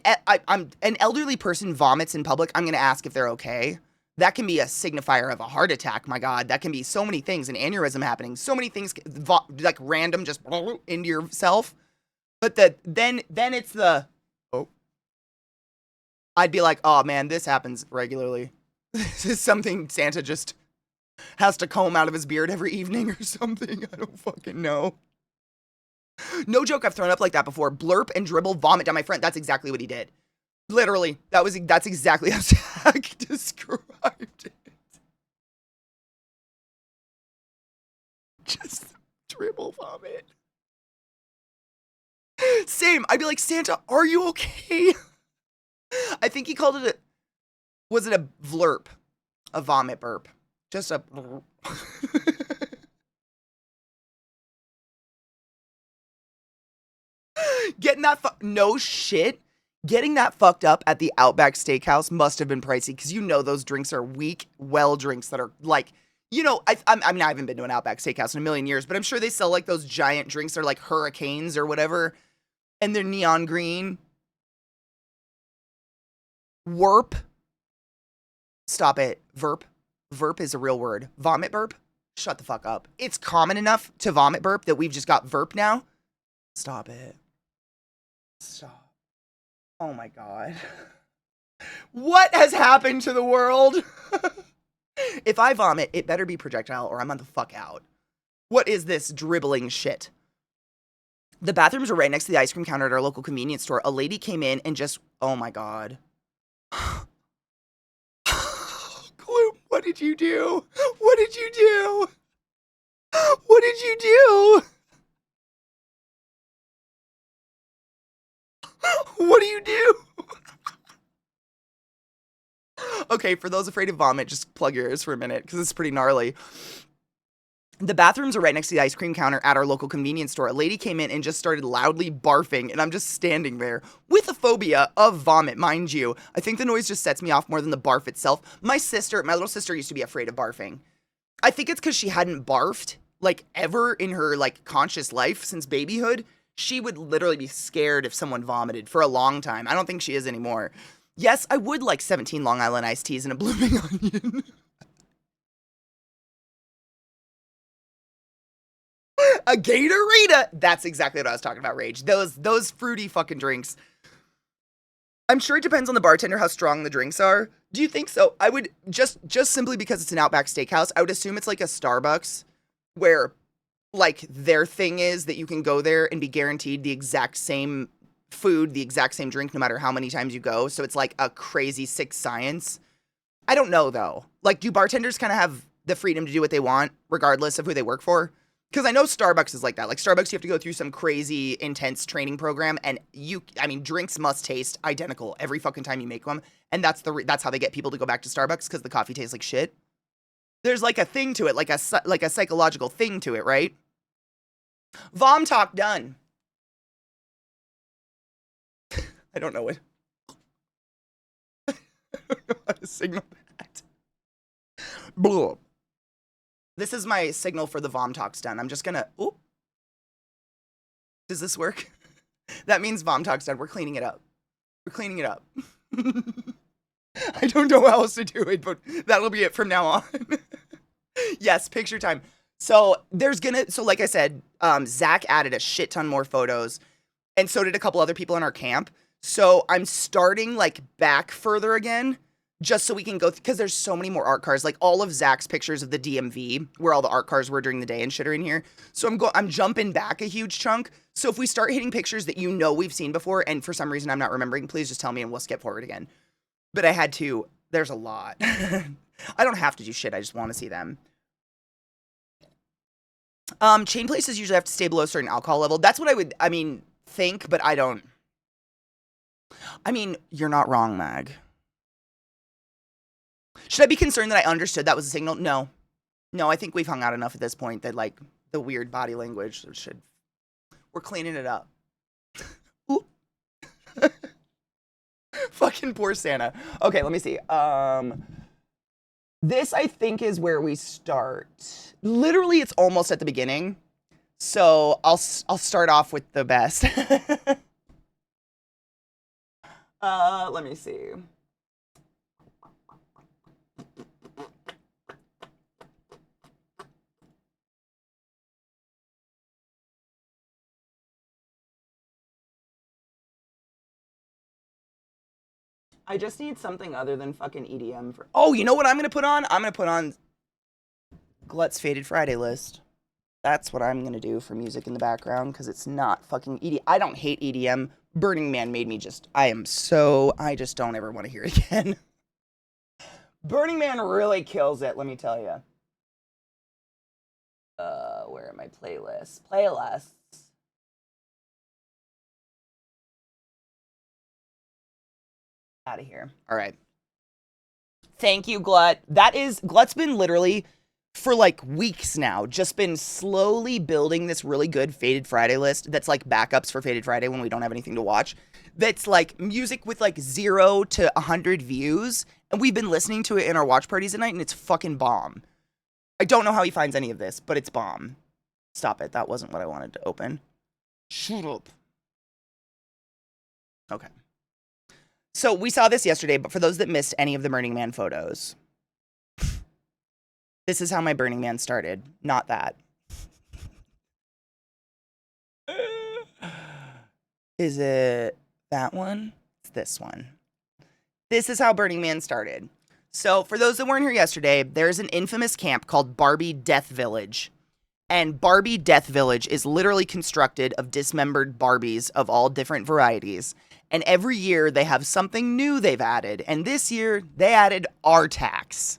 an elderly person vomits in public. I'm going to ask if they're okay. That can be a signifier of a heart attack. My God, that can be so many things, an aneurysm happening. So many things, like random, just into yourself. But then it's the, oh. I'd be like, oh man, this happens regularly. This is something Santa just has to comb out of his beard every evening or something. I don't fucking know. No joke, I've thrown up like that before. Blurp and dribble, vomit down my front. That's exactly what he did. Literally, that's exactly how Zach described it. Just dribble vomit. Same. I'd be like, Santa, are you okay? I think he called it was it a vlurp? A vomit burp. Just a. Getting that no shit. Getting that fucked up at the Outback Steakhouse must have been pricey because you know those drinks are weak well drinks that are like, you know, I mean I haven't been to an Outback Steakhouse in a million years, but I'm sure they sell like those giant drinks that are like hurricanes or whatever, and they're neon green. Werp. Stop it. Verp. Verp is a real word. Vomit burp. Shut the fuck up. It's common enough to vomit burp that we've just got verp now. Stop it. Stop. Oh my God. What has happened to the world? If I vomit, it better be projectile or I'm on the fuck out. What is this dribbling shit? The bathrooms are right next to the ice cream counter at our local convenience store. A lady came in and just, oh my God. Gloom, what did you do? What did you do? What did you do? What do you do? Okay, for those afraid of vomit, just plug your ears for a minute because it's pretty gnarly. The bathrooms are right next to the ice cream counter at our local convenience store. A lady came in and just started loudly barfing, and I'm just standing there with a phobia of vomit, mind you. I think the noise just sets me off more than the barf itself. My little sister used to be afraid of barfing. I think it's because she hadn't barfed, like, ever in her, like, conscious life since babyhood. She would literally be scared if someone vomited for a long time. I don't think she is anymore. Yes, I would like 17 Long Island iced teas and a blooming onion. A Gatorade? That's exactly what I was talking about, Rage. Those fruity fucking drinks. I'm sure it depends on the bartender how strong the drinks are. Do you think so? I would just simply because it's an Outback Steakhouse, I would assume it's like a Starbucks where like their thing is that you can go there and be guaranteed the exact same food, the exact same drink, no matter how many times you go. So it's like a crazy sick science. I don't know though. Like, do bartenders kind of have the freedom to do what they want, regardless of who they work for? Because I know Starbucks is like that. Like Starbucks, you have to go through some crazy intense training program, and drinks must taste identical every fucking time you make them, and that's how they get people to go back to Starbucks because the coffee tastes like shit. There's like a thing to it, like a psychological thing to it, right? Vom talk done. I don't know what. I don't know how to signal that. Blah. This is my signal for the Vom talk's done. I'm just gonna. Oop. Does this work? That means Vom talk's done. We're cleaning it up. We're cleaning it up. I don't know how else to do it, but that'll be it from now on. Yes, picture time. So like I said, Zach added a shit ton more photos, and so did a couple other people in our camp. So I'm starting like back further again, just so we can go, because there's so many more art cars. Like all of Zach's pictures of the DMV, where all the art cars were during the day and shit are in here. So I'm jumping back a huge chunk. So if we start hitting pictures that we've seen before, and for some reason I'm not remembering, please just tell me and we'll skip forward again. But I had to. There's a lot. I don't have to do shit. I just want to see them. Chain places usually have to stay below a certain alcohol level. That's what I would, think, but I don't. You're not wrong, Mag. Should I be concerned that I understood that was a signal? No. No, I think we've hung out enough at this point that, like, the weird body language should... We're cleaning it up. Fucking poor Santa. Okay, let me see. This, I think, is where we start. Literally, it's almost at the beginning. So I'll start off with the best. Let me see. I just need something other than fucking EDM for... Oh, you know what I'm going to put on? I'm going to put on Glut's Faded Friday list. That's what I'm going to do for music in the background, because it's not fucking EDM. I don't hate EDM, Burning Man made me I just don't ever want to hear it again. Burning Man really kills it, let me tell you. Where are my playlists? Playlists. Out of here. All right. Thank you, Glut. Glut's been literally for like weeks now, just been slowly building this really good Faded Friday list that's like backups for Faded Friday when we don't have anything to watch. That's like music with like 0 to 100 views. And we've been listening to it in our watch parties at night, and it's fucking bomb. I don't know how he finds any of this, but it's bomb. Stop it. That wasn't what I wanted to open. Shut up. Okay. So we saw this yesterday, but for those that missed any of the Burning Man photos, this is how my Burning Man started. Not that. Is it that one? It's this one. This is how Burning Man started. So for those that weren't here yesterday, there's an infamous camp called Barbie Death Village. And Barbie Death Village is literally constructed of dismembered Barbies of all different varieties. And every year they have something new they've added. And this year they added R-Tax.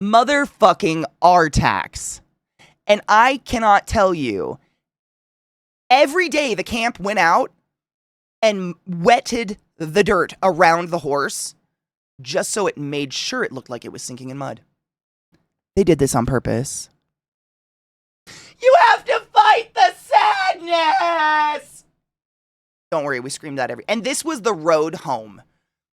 Motherfucking R-Tax. And I cannot tell you, every day the camp went out and wetted the dirt around the horse just so it made sure it looked like it was sinking in mud. They did this on purpose. You have to fight the sadness! Don't worry, we screamed that and this was the road home.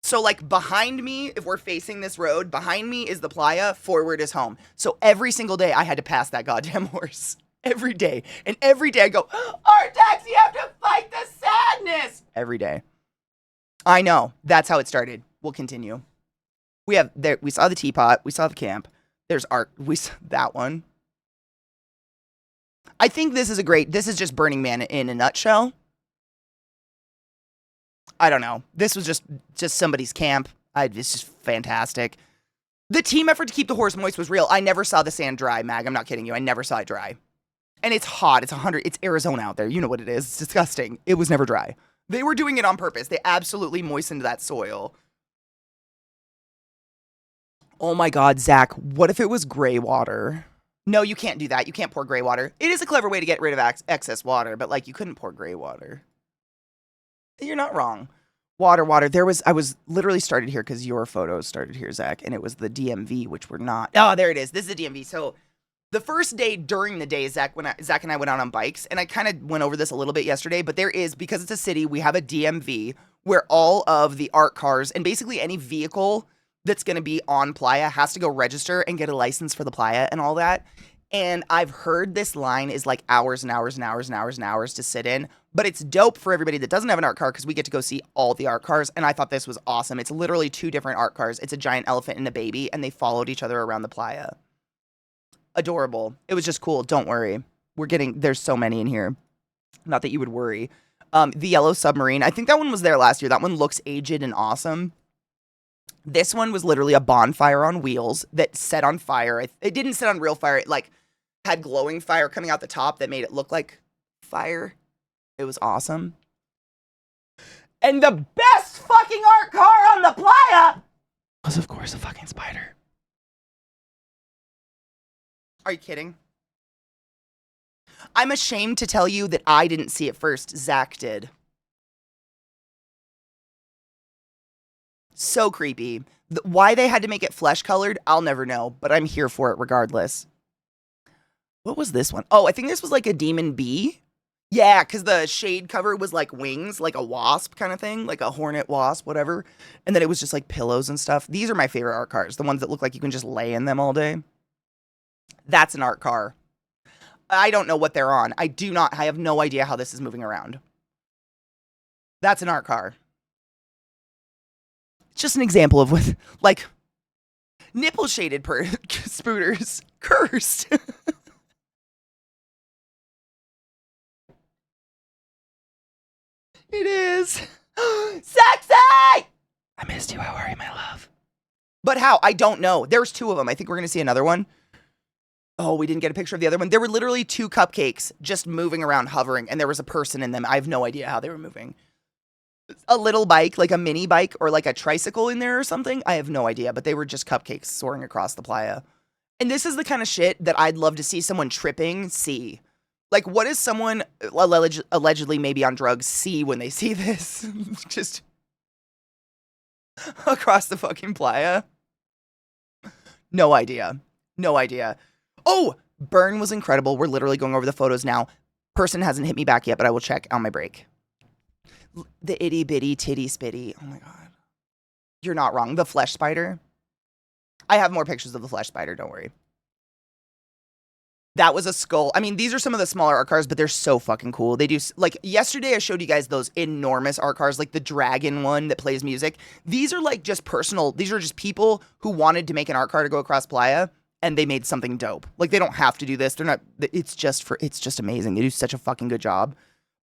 So like behind me, if we're facing this road, behind me is the playa, forward is home. So every single day I had to pass that goddamn horse. Every day. And every day I go, R-Tax, you have to fight the sadness! Every day. I know. That's how it started. We'll continue. We saw the teapot. We saw the camp. There's art. We saw that one. I think this is just Burning Man in a nutshell. I don't know. This was just somebody's camp. It's just fantastic. The team effort to keep the horse moist was real. I never saw the sand dry, Mag. I'm not kidding you. I never saw it dry. And it's hot. It's 100. It's Arizona out there. You know what it is. It's disgusting. It was never dry. They were doing it on purpose. They absolutely moistened that soil. Oh my God, Zach, what if it was gray water? No, you can't do that. You can't pour gray water. It is a clever way to get rid of excess water, but like you couldn't pour gray water. You're not wrong. Water. I was literally started here because your photos started here, Zach, and it was the DMV, which we're not. Oh, there it is. This is the DMV. So the first day during the day, Zach and I went out on bikes, and I kind of went over this a little bit yesterday, but because it's a city, we have a DMV where all of the art cars and basically any vehicle that's going to be on playa has to go register and get a license for the playa and all that. And I've heard this line is like hours and hours and hours and hours and hours to sit in, but it's dope for everybody that doesn't have an art car because we get to go see all the art cars. And I thought this was awesome. It's literally 2 different art cars. It's a giant elephant and a baby, and they followed each other around the playa. Adorable. It was just cool. Don't worry. There's so many in here. Not that you would worry. The Yellow Submarine. I think that one was there last year. That one looks aged and awesome. This one was literally a bonfire on wheels that set on fire. It didn't set on real fire. It like had glowing fire coming out the top that made it look like fire. It was awesome. And the best fucking art car on the playa was, of course, a fucking spider. Are you kidding? I'm ashamed to tell you that I didn't see it first. Zach did. So creepy. Why they had to make it flesh colored, I'll never know, but I'm here for it regardless. What was this one? Oh, I think this was like a demon bee. Yeah, because the shade cover was like wings, like a wasp kind of thing, like a hornet wasp, whatever. And then it was just like pillows and stuff. These are my favorite art cars, the ones that look like you can just lay in them all day. That's an art car. I don't know what they're on. I have no idea how this is moving around. That's an art car. Just an example of what, like, nipple shaded spooters. Cursed. It is. Sexy! I missed you. How are you, my love? But how? I don't know. There's 2 of them. I think we're going to see another one. Oh, we didn't get a picture of the other one. There were literally 2 cupcakes just moving around, hovering, and there was a person in them. I have no idea how they were moving. A little bike, like a mini bike or like a tricycle in there or something. I have no idea, but they were just cupcakes soaring across the playa. And this is the kind of shit that I'd love to see someone tripping see. Like, what does someone allegedly maybe on drugs see when they see this? Just across the fucking playa? No idea. No idea. Oh, Burn was incredible. We're literally going over the photos now. Person hasn't hit me back yet, but I will check on my break. The itty bitty titty spitty. Oh my God. You're not wrong. The flesh spider. I have more pictures of the flesh spider. Don't worry. That was a skull. I mean, these are some of the smaller art cars, but they're so fucking cool. They do, like, yesterday I showed you guys those enormous art cars, like the dragon one that plays music. These are like just personal. These are just people who wanted to make an art car to go across playa, and they made something dope. Like, they don't have to do this. They're not, it's just amazing. They do such a fucking good job.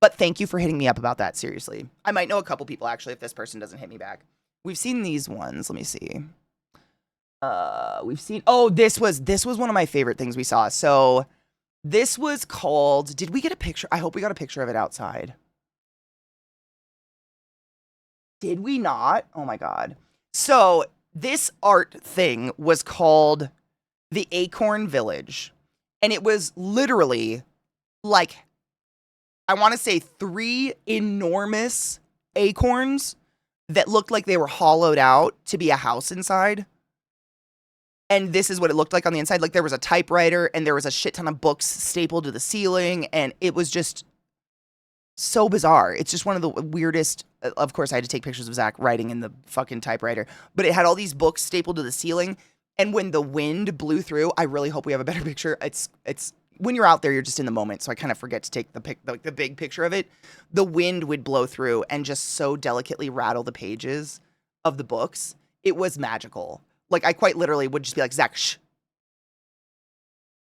But thank you for hitting me up about that, seriously. I might know a couple people, actually, if this person doesn't hit me back. We've seen these ones. Let me see. We've seen, oh, this was one of my favorite things we saw. So this was called, did we get a picture? I hope we got a picture of it outside. Did we not? Oh my God. So this art thing was called the Acorn Village. And it was literally like, I want to say 3 enormous acorns that looked like they were hollowed out to be a house inside. And this is what it looked like on the inside. Like, there was a typewriter and there was a shit ton of books stapled to the ceiling. And it was just so bizarre. It's just one of the weirdest. Of course, I had to take pictures of Zach writing in the fucking typewriter. But it had all these books stapled to the ceiling. And when the wind blew through, I really hope we have a better picture. It's when you're out there, you're just in the moment. So I kind of forget to take the big picture of it. The wind would blow through and just so delicately rattle the pages of the books. It was magical. Like, I quite literally would just be like, Zach, shh.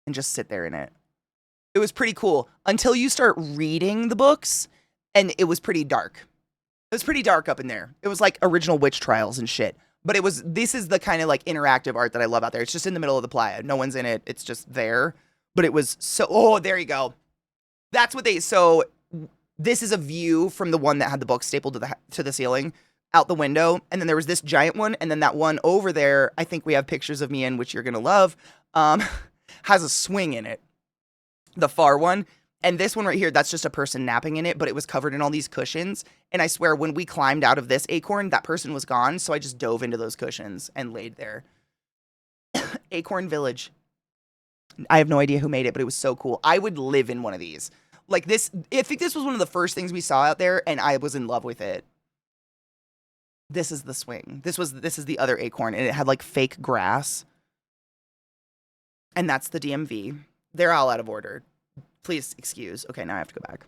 And just sit there in it. It was pretty cool until you start reading the books, and it was pretty dark. It was pretty dark up in there. It was like original witch trials and shit. But this is the kind of like interactive art that I love out there. It's just in the middle of the playa. No one's in it. It's just there. But it was so, oh, there you go. That's what so this is a view from the one that had the book stapled to the ceiling out the window. And then there was this giant one. And then that one over there, I think we have pictures of me in, which you're going to love, has a swing in it. The far one. And this one right here, that's just a person napping in it, but it was covered in all these cushions. And I swear, when we climbed out of this acorn, that person was gone. So I just dove into those cushions and laid there. Acorn Village. I have no idea who made it, but it was so cool. I would live in one of these. Like this, I think this was one of the first things we saw out there, and I was in love with it. This is the swing. This is the other acorn, and it had like fake grass. And that's the DMV. They're all out of order. Please excuse. Okay, now I have to go back.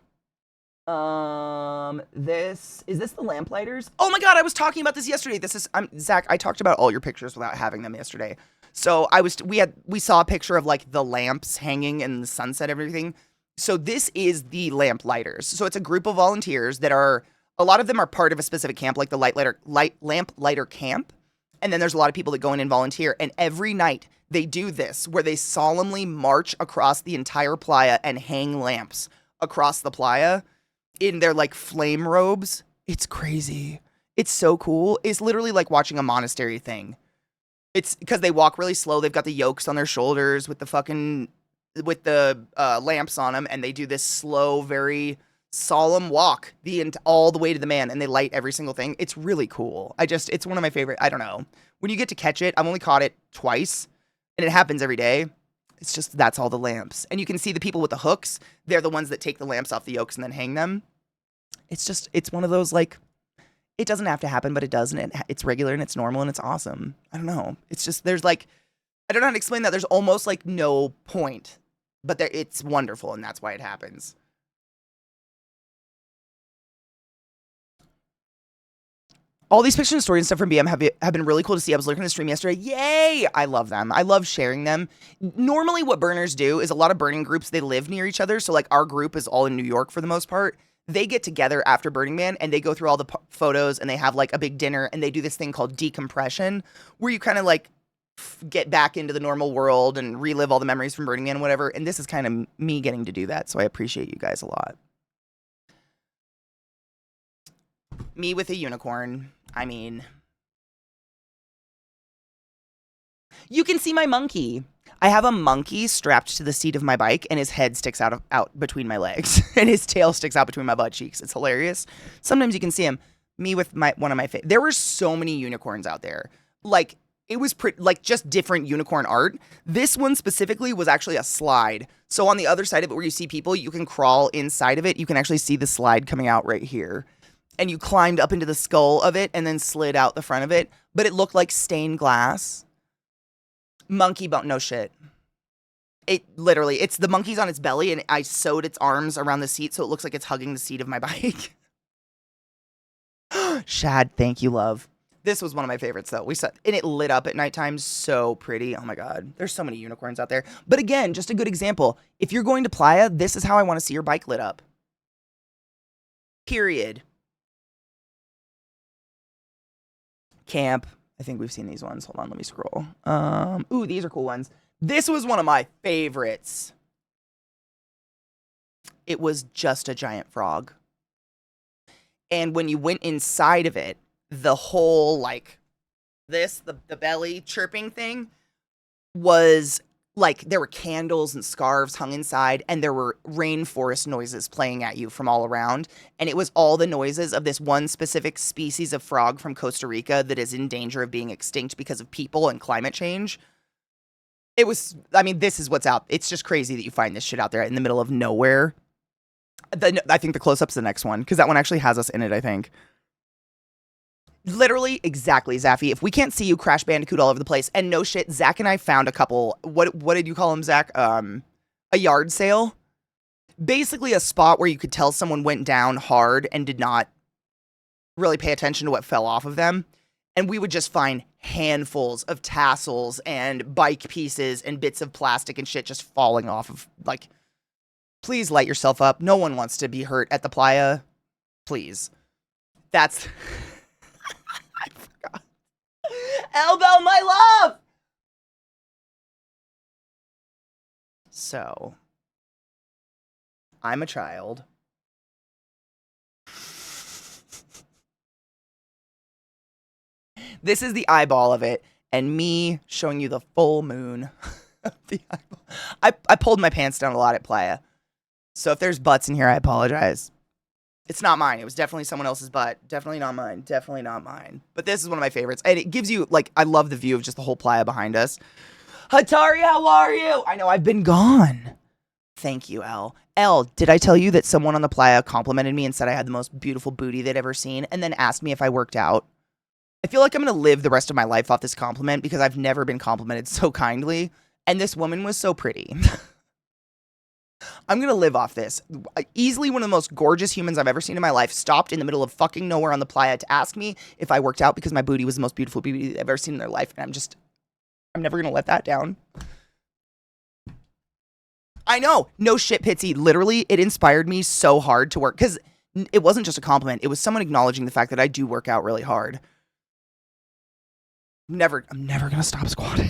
Is this the lamplighters? Oh my God, I was talking about this yesterday. Zach, I talked about all your pictures without having them yesterday. So we saw a picture of like the lamps hanging in the sunset and everything. So this is the lamplighters. So it's a group of volunteers that are, a lot of them are part of a specific camp, like the lamp lighter camp. And then there's a lot of people that go in and volunteer. And every night they do this, where they solemnly march across the entire playa and hang lamps across the playa in their like flame robes. It's crazy. It's so cool. It's literally like watching a monastery thing. It's because they walk really slow. They've got the yokes on their shoulders with the lamps on them. And they do this slow, very solemn walk all the way to the man, and they light every single thing. It's really cool. It's one of my favorite. I don't know. When you get to catch it, I've only caught it twice, and it happens every day. It's just, that's all the lamps. And you can see the people with the hooks. They're the ones that take the lamps off the yokes and then hang them. It's one of those, like, it doesn't have to happen, but it does, and it's regular, and it's normal, and it's awesome. I don't know. It's just, there's like, I don't know how to explain that. There's almost like no point, but it's wonderful, and that's why it happens. All these pictures and stories and stuff from BM have been really cool to see. I was looking at the stream yesterday. Yay! I love them. I love sharing them. Normally what burners do is a lot of burning groups, they live near each other. So like our group is all in New York for the most part. They get together after Burning Man and they go through all the photos and they have like a big dinner and they do this thing called decompression where you kind of like get back into the normal world and relive all the memories from Burning Man and whatever. And this is kind of me getting to do that. So I appreciate you guys a lot. Me with a unicorn. I mean, you can see my monkey. I have a monkey strapped to the seat of my bike, and his head sticks out between my legs, and his tail sticks out between my butt cheeks. It's hilarious. Sometimes you can see him. Me with one of my favorite. There were so many unicorns out there. Like, it was like just different unicorn art. This one specifically was actually a slide. So on the other side of it, where you see people, you can crawl inside of it. You can actually see the slide coming out right here. And you climbed up into the skull of it and then slid out the front of it. But it looked like stained glass. Monkey bone, no shit. It literally, it's the monkey's on its belly, and I sewed its arms around the seat so it looks like it's hugging the seat of my bike. Shad, thank you, love. This was one of my favorites, though. And it lit up at nighttime, so pretty. Oh my god, there's so many unicorns out there. But again, just a good example. If you're going to Playa, this is how I want to see your bike lit up. Period. Camp. I think we've seen these ones. Hold on, let me scroll. Ooh, these are cool ones. This was one of my favorites. It was just a giant frog. And when you went inside of it, the whole, like, the belly chirping thing was, like, there were candles and scarves hung inside, and there were rainforest noises playing at you from all around. And it was all the noises of this one specific species of frog from Costa Rica that is in danger of being extinct because of people and climate change. It was, I mean, this is what's out. It's just crazy that you find this shit out there in the middle of nowhere. I think the close-up's the next one, because that one actually has us in it, I think. Literally, exactly, Zaffy. If we can't see you, Crash Bandicoot all over the place. And no shit, Zach and I found a couple, what did you call them, Zach? A yard sale. Basically a spot where you could tell someone went down hard and did not really pay attention to what fell off of them. And we would just find handfuls of tassels and bike pieces and bits of plastic and shit just falling off of, like, please light yourself up. No one wants to be hurt at the Playa. Please. That's... I forgot. Elbow, my love! So, I'm a child. This is the eyeball of it, and me showing you the full moon of the eyeball. I pulled my pants down a lot at Playa. So if there's butts in here, I apologize. It's not mine. It was definitely someone else's butt. Definitely not mine. Definitely not mine. But this is one of my favorites. And it gives you, like, I love the view of just the whole Playa behind us. Hatari, how are you? I know, I've been gone. Thank you, Elle. Elle, did I tell you that someone on the Playa complimented me and said I had the most beautiful booty they'd ever seen, and then asked me if I worked out? I feel like I'm going to live the rest of my life off this compliment because I've never been complimented so kindly. And this woman was so pretty. I'm going to live off this. Easily one of the most gorgeous humans I've ever seen in my life stopped in the middle of fucking nowhere on the Playa to ask me if I worked out because my booty was the most beautiful booty they've ever seen in their life. And I'm never going to let that down. I know. No shit, Pitsy. Literally, it inspired me so hard to work because it wasn't just a compliment. It was someone acknowledging the fact that I do work out really hard. I'm never going to stop squatting.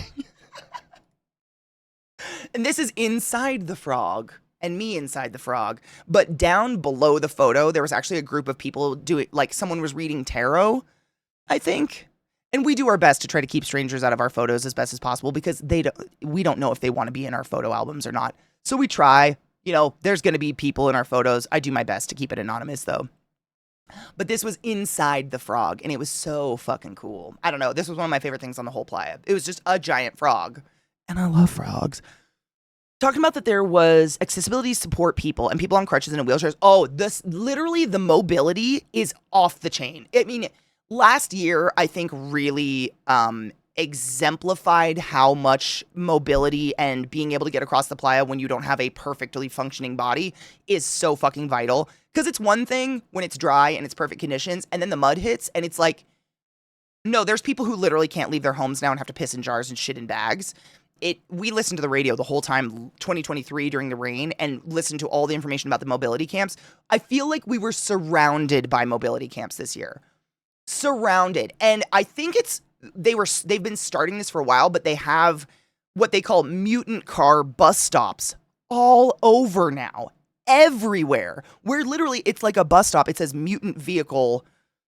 And this is inside the frog, and me inside the frog. But down below the photo, there was actually a group of people doing, like, someone was reading tarot, I think. And we do our best to try to keep strangers out of our photos as best as possible because we don't know if they want to be in our photo albums or not. So we try. You know, there's going to be people in our photos. I do my best to keep it anonymous, though. But this was inside the frog, and it was so fucking cool. I don't know. This was one of my favorite things on the whole Playa. It was just a giant frog. And I love frogs. Talking about that there was accessibility support people and people on crutches and in wheelchairs. Oh, literally the mobility is off the chain. I mean, last year, I think really exemplified how much mobility and being able to get across the Playa when you don't have a perfectly functioning body is so fucking vital. Because it's one thing when it's dry and it's perfect conditions, and then the mud hits, and it's like, no, there's people who literally can't leave their homes now and have to piss in jars and shit in bags. We listened to the radio the whole time, 2023 during the rain, and listened to all the information about the mobility camps. I feel like we were surrounded by mobility camps this year. Surrounded. And I think it's they've been starting this for a while, but they have what they call mutant car bus stops all over now, everywhere. Where literally it's like a bus stop. It says mutant vehicle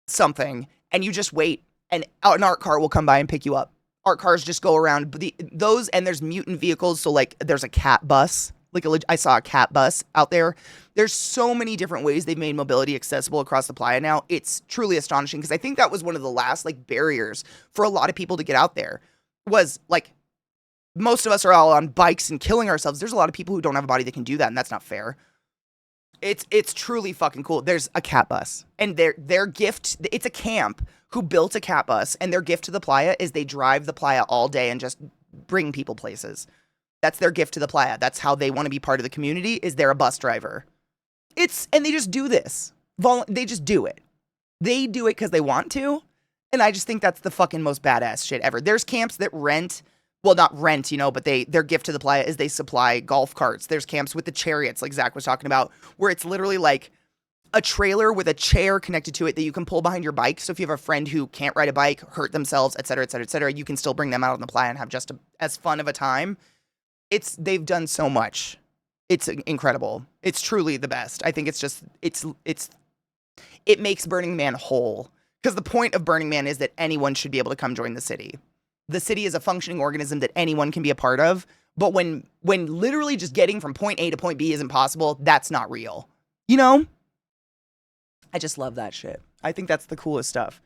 something, and you just wait, and an art car will come by and pick you up. Art cars just go around those, and there's mutant vehicles. So like there's a cat bus. Like I saw a cat bus out there. There's so many different ways they've made mobility accessible across the playa now. It's truly astonishing, because I think that was one of the last like barriers for a lot of people to get out there. Was like, most of us are all on bikes and killing ourselves. There's a lot of people who don't have a body that can do that, and that's not fair. It's truly fucking cool. There's a cat bus, and their gift, it's a camp who built a cat bus, and their gift to the playa is they drive the playa all day and just bring people places. That's their gift to the playa. That's how they want to be part of the community, is they're a bus driver. And they just do this. They just do it. They do it because they want to, and I just think that's the fucking most badass shit ever. There's camps that rent, well, not rent, but their gift to the playa is they supply golf carts. There's camps with the chariots, like Zach was talking about, where it's literally like a trailer with a chair connected to it that you can pull behind your bike. So if you have a friend who can't ride a bike, hurt themselves, et cetera, et cetera, et cetera, you can still bring them out on the playa and have just as fun of a time. They've done so much. It's incredible. It's truly the best. I think it's just, it makes Burning Man whole. Because the point of Burning Man is that anyone should be able to come join the city. The city is a functioning organism that anyone can be a part of. But when literally just getting from point A to point B isn't possible, that's not real. I just love that shit. I think that's the coolest stuff.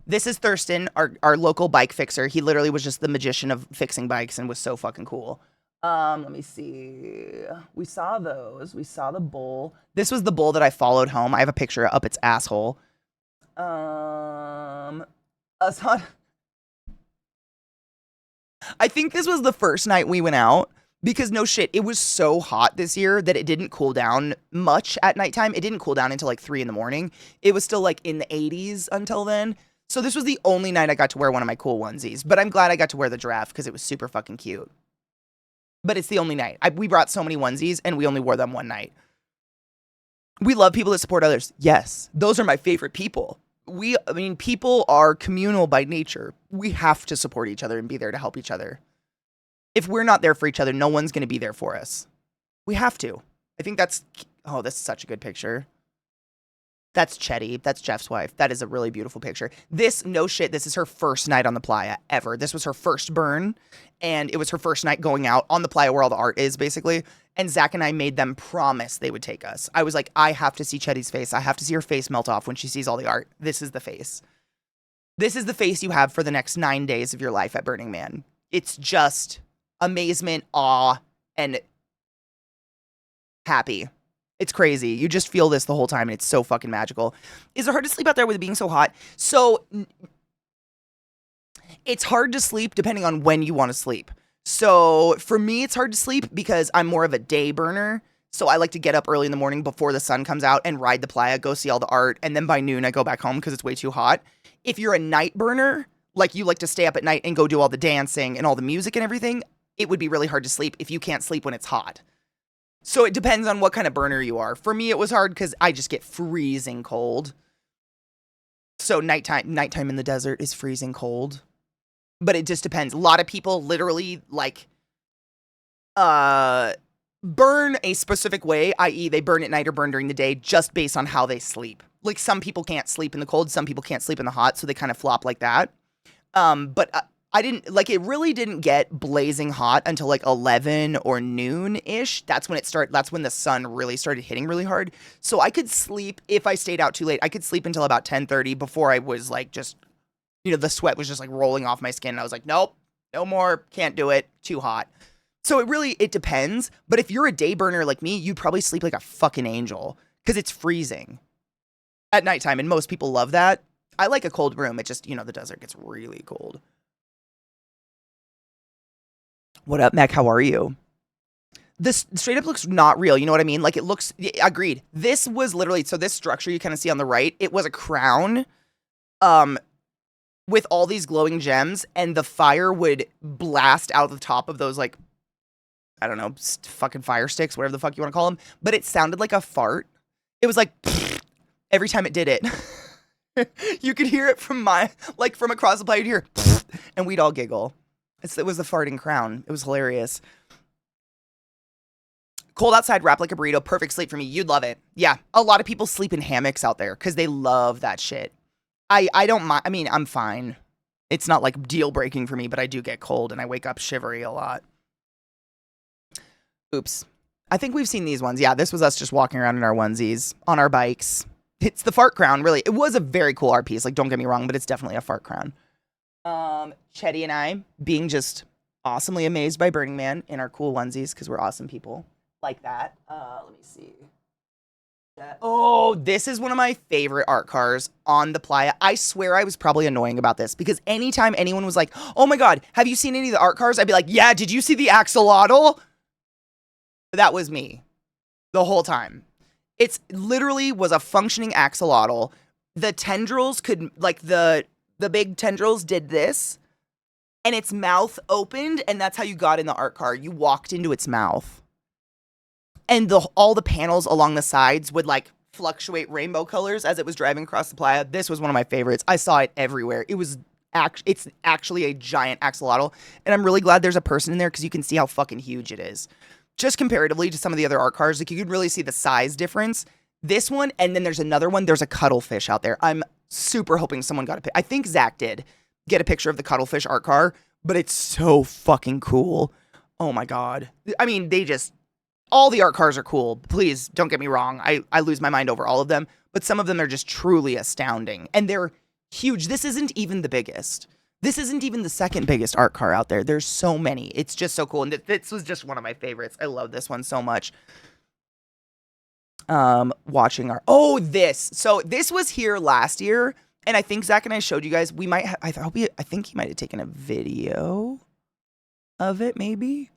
This is Thurston, our local bike fixer. He literally was just the magician of fixing bikes and was so fucking cool. Let me see. We saw those. We saw the bull. This was the bull that I followed home. I have a picture up its asshole. I think this was the first night we went out, because no shit, it was so hot this year that it didn't cool down much at nighttime. It didn't cool down until like 3 a.m. It was still like in the 80s until then. So this was the only night I got to wear one of my cool onesies, but I'm glad I got to wear the giraffe because it was super fucking cute. But it's the only night. We brought so many onesies and we only wore them one night. We love people that support others. Yes, those are my favorite people. People are communal by nature. We have to support each other and be there to help each other. If we're not there for each other, no one's going to be there for us. We have to. I think that's such a good picture. That's Chetty. That's Jeff's wife. That is a really beautiful picture. This is her first night on the playa ever. This was her first burn, and it was her first night going out on the playa where all the art is, basically. And Zach and I made them promise they would take us. I was like, I have to see Chetty's face. I have to see her face melt off when she sees all the art. This is the face. This is the face you have for the next 9 days of your life at Burning Man. It's just amazement, awe, and happy. It's crazy. You just feel this the whole time, and it's so fucking magical. Is it hard to sleep out there with it being so hot? So it's hard to sleep depending on when you want to sleep. So for me, it's hard to sleep because I'm more of a day burner. So I like to get up early in the morning before the sun comes out and ride the playa, go see all the art, and then by noon I go back home because it's way too hot. If you're a night burner, like you like to stay up at night and go do all the dancing and all the music and everything, it would be really hard to sleep if you can't sleep when it's hot. So it depends on what kind of burner you are. For me, it was hard because I just get freezing cold. So nighttime in the desert is freezing cold. But it just depends. A lot of people literally burn a specific way, i.e. they burn at night or burn during the day just based on how they sleep. Like some people can't sleep in the cold, some people can't sleep in the hot, so they kind of flop like that. But I didn't, it really didn't get blazing hot until 11 or noon-ish. That's when the sun really started hitting really hard. So I could sleep, if I stayed out too late, I could sleep until about 10:30 before I was just, the sweat was just rolling off my skin. And I was like, nope, no more, can't do it, too hot. So it depends. But if you're a day burner like me, you'd probably sleep like a fucking angel because it's freezing at nighttime. And most people love that. I like a cold room. It just, the desert gets really cold. What up, Mac? How are you? This straight up looks not real. You know what I mean? It looks, agreed. This was literally, so this structure you kind of see on the right, it was a crown with all these glowing gems, and the fire would blast out the top of those, I don't know, fucking fire sticks, whatever the fuck you want to call them. But it sounded like a fart. It was every time it did it. You could hear it from from across the playa, you'd hear, and we'd all giggle. It was the farting crown. It was hilarious. Cold outside, wrap like a burrito, perfect sleep for me. You'd love it. Yeah, a lot of people sleep in hammocks out there because they love that shit. I don't mind. I mean, I'm fine. It's not like deal breaking for me, but I do get cold and I wake up shivery a lot. Oops. I think we've seen these ones. Yeah, this was us just walking around in our onesies on our bikes. It's the fart crown, really. It was a very cool art piece. Like, don't get me wrong, but it's definitely a fart crown. Chetty and I being just awesomely amazed by Burning Man in our cool onesies because we're awesome people like that. Let me see. Oh, this is one of my favorite art cars on the playa. I swear I was probably annoying about this because anytime anyone was like, oh my God, have you seen any of the art cars? I'd be like, yeah, did you see the axolotl? That was me the whole time. It's literally was a functioning axolotl. The tendrils could, like the big tendrils did this and its mouth opened and that's how you got in the art car. You walked into its mouth. And all the panels along the sides would like fluctuate rainbow colors as it was driving across the playa. This was one of my favorites. I saw it everywhere. It's actually a giant axolotl. And I'm really glad there's a person in there because you can see how fucking huge it is. Just comparatively to some of the other art cars, like you can really see the size difference. This one, and then there's another one. There's a cuttlefish out there. I'm super hoping someone got a picture. I think Zach did get a picture of the cuttlefish art car, but it's so fucking cool. Oh my God. I mean, all the art cars are cool. Please don't get me wrong. I lose my mind over all of them, but some of them are just truly astounding and they're huge. This isn't even the biggest. This isn't even the second biggest art car out there. There's so many. It's just so cool. And this was just one of my favorites. I love this one so much. So this was here last year. And I think Zach and I showed you guys, I think he might have taken a video of it maybe.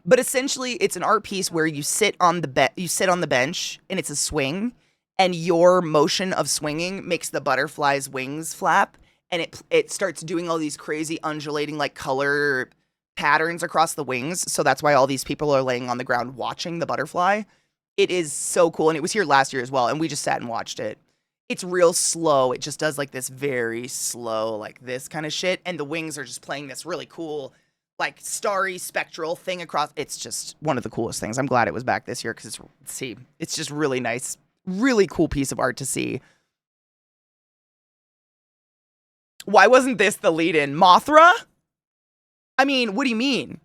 But essentially, it's an art piece where you sit on the bench, and it's a swing, and your motion of swinging makes the butterfly's wings flap, and it starts doing all these crazy undulating like color patterns across the wings. So that's why all these people are laying on the ground watching the butterfly. It is so cool, and it was here last year as well, and we just sat and watched it. It's real slow. It just does like this very slow, like this kind of shit, and the wings are just playing this really cool like starry spectral thing across. It's just one of the coolest things. I'm glad it was back this year because it's just really nice, really cool piece of art to see. Why wasn't this the lead-in? Mothra? I mean, what do you mean?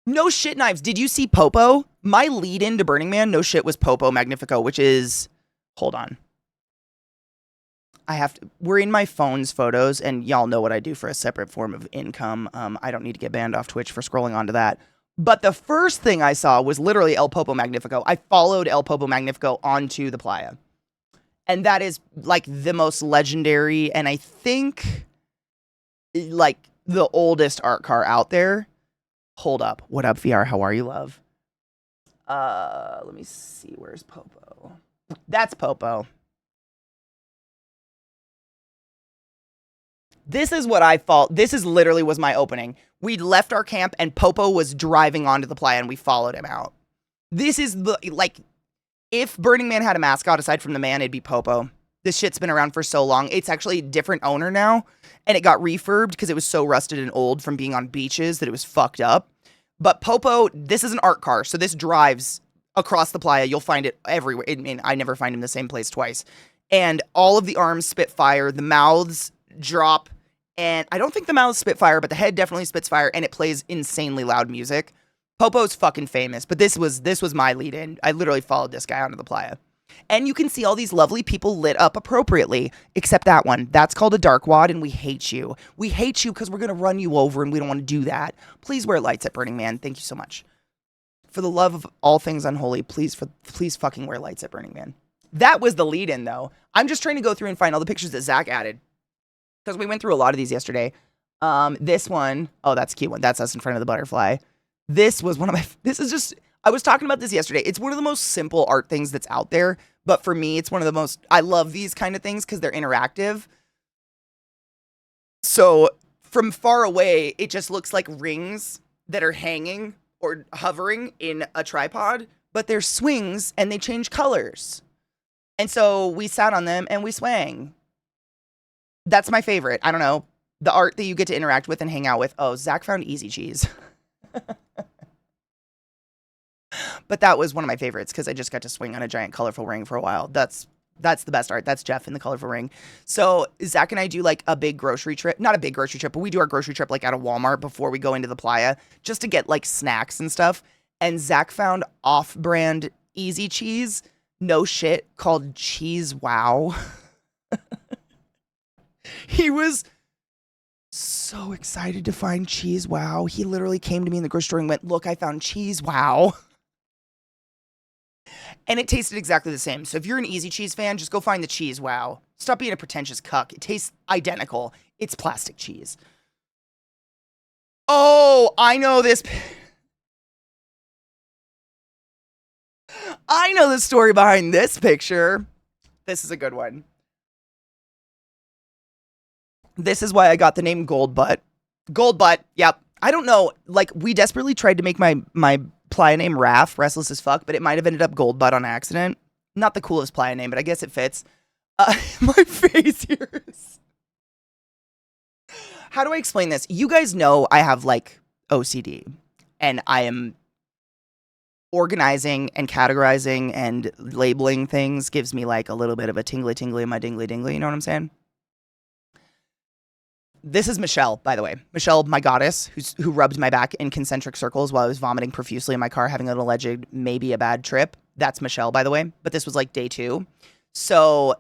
No shit knives. Did you see Popo? My lead-in to Burning Man, no shit, was Popo Magnifico, which is, hold on. We're in my phone's photos, and y'all know what I do for a separate form of income. I don't need to get banned off Twitch for scrolling onto that. But the first thing I saw was literally El Popo Magnifico. I followed El Popo Magnifico onto the playa. And that is like the most legendary, and I think like the oldest art car out there. Hold up. What up, VR? How are you, love? Let me see. Where's Popo? That's Popo. This is what I thought. This is literally was my opening. We left our camp and Popo was driving onto the playa and we followed him out. This is like, if Burning Man had a mascot aside from the man, it'd be Popo. This shit's been around for so long. It's actually a different owner now, and it got refurbed because it was so rusted and old from being on beaches that it was fucked up. But Popo, this is an art car, so this drives across the playa. You'll find it everywhere. I mean, I never find him the same place twice. And all of the arms spit fire, the mouths drop, and I don't think the mouths spit fire, but the head definitely spits fire, and it plays insanely loud music. Popo's fucking famous, but this was my lead-in. I literally followed this guy onto the playa. And you can see all these lovely people lit up appropriately, except that one. That's called a dark wad, and we hate you. We hate you because we're going to run you over, and we don't want to do that. Please wear lights at Burning Man. Thank you so much. For the love of all things unholy, please fucking wear lights at Burning Man. That was the lead-in, though. I'm just trying to go through and find all the pictures that Zach added, because we went through a lot of these yesterday. This one, oh, that's a cute one. That's us in front of the butterfly. This was one of my, I was talking about this yesterday. It's one of the most simple art things that's out there, but for me, it's one of the most, I love these kind of things because they're interactive. So from far away, it just looks like rings that are hanging or hovering in a tripod, but they're swings and they change colors. And so we sat on them and we swang. That's my favorite. I don't know. The art that you get to interact with and hang out with. Oh, Zach found Easy Cheese. But that was one of my favorites because I just got to swing on a giant colorful ring for a while. That's the best art. That's Jeff in the colorful ring. So Zach and I do like a big grocery trip. Not a big grocery trip, but we do our grocery trip like at a Walmart before we go into the playa just to get like snacks and stuff. And Zach found off-brand Easy Cheese, no shit, called Cheese Wow. He was so excited to find Cheese Wow. He literally came to me in the grocery store and went, look, I found Cheese Wow. And it tasted exactly the same. So if you're an Easy Cheese fan, just go find the Cheese Wow. Stop being a pretentious cuck. It tastes identical. It's plastic cheese. Oh, I know this. I know the story behind this picture. This is a good one. This is why I got the name Gold Butt. Gold Butt, yep. I don't know, like, we desperately tried to make my playa name Raph, Restless as Fuck, but it might have ended up Gold Butt on accident. Not the coolest playa name, but I guess it fits. My face here is... How do I explain this? You guys know I have, like, OCD, and I am organizing and categorizing and labeling things gives me, like, a little bit of a tingly in my dingly, you know what I'm saying? This is Michelle, by the way. Michelle, my goddess, who rubbed my back in concentric circles while I was vomiting profusely in my car, having an alleged, maybe a bad trip. That's Michelle, by the way. But this was like day 2. So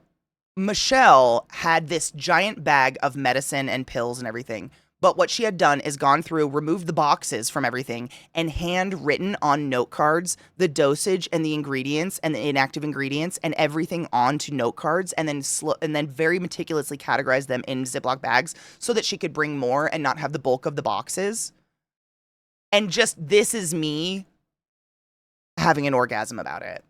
Michelle had this giant bag of medicine and pills and everything. But what she had done is gone through, removed the boxes from everything, and handwritten on note cards the dosage and the ingredients and the inactive ingredients and everything onto note cards, and then very meticulously categorized them in Ziploc bags so that she could bring more and not have the bulk of the boxes. And just, this is me having an orgasm about it.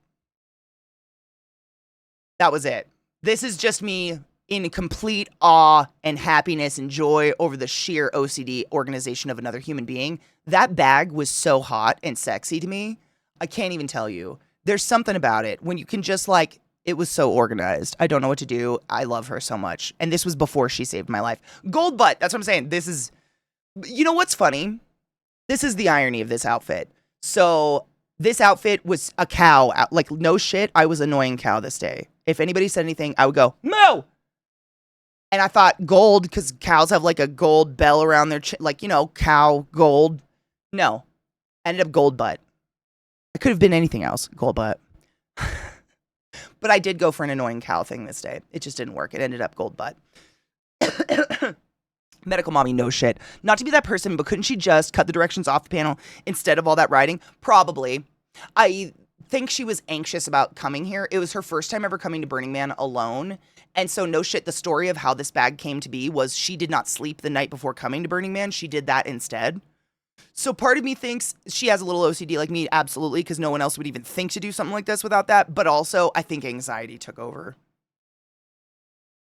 That was it. This is just me in complete awe and happiness and joy over the sheer OCD organization of another human being. That bag was so hot and sexy to me. I can't even tell you. There's something about it when you can just like, it was so organized. I don't know what to do. I love her so much. And this was before she saved my life. Gold Butt. That's what I'm saying. This is, you know what's funny? This is the irony of this outfit. So this outfit was a cow. Like, no shit. I was annoying cow this day. If anybody said anything, I would go, "Moo!" And I thought gold, because cows have like a gold bell around their chin, like, you know, cow gold. No, ended up Gold Butt. It could have been anything else, Gold Butt. But I did go for an annoying cow thing this day. It just didn't work. It ended up Gold Butt. Medical mommy, no shit. Not to be that person, but couldn't she just cut the directions off the panel instead of all that writing? Probably. I think she was anxious about coming here. It was her first time ever coming to Burning Man alone. And so no shit, the story of how this bag came to be was she did not sleep the night before coming to Burning Man. She did that instead. So part of me thinks she has a little OCD like me, absolutely, because no one else would even think to do something like this without that. But also, I think anxiety took over.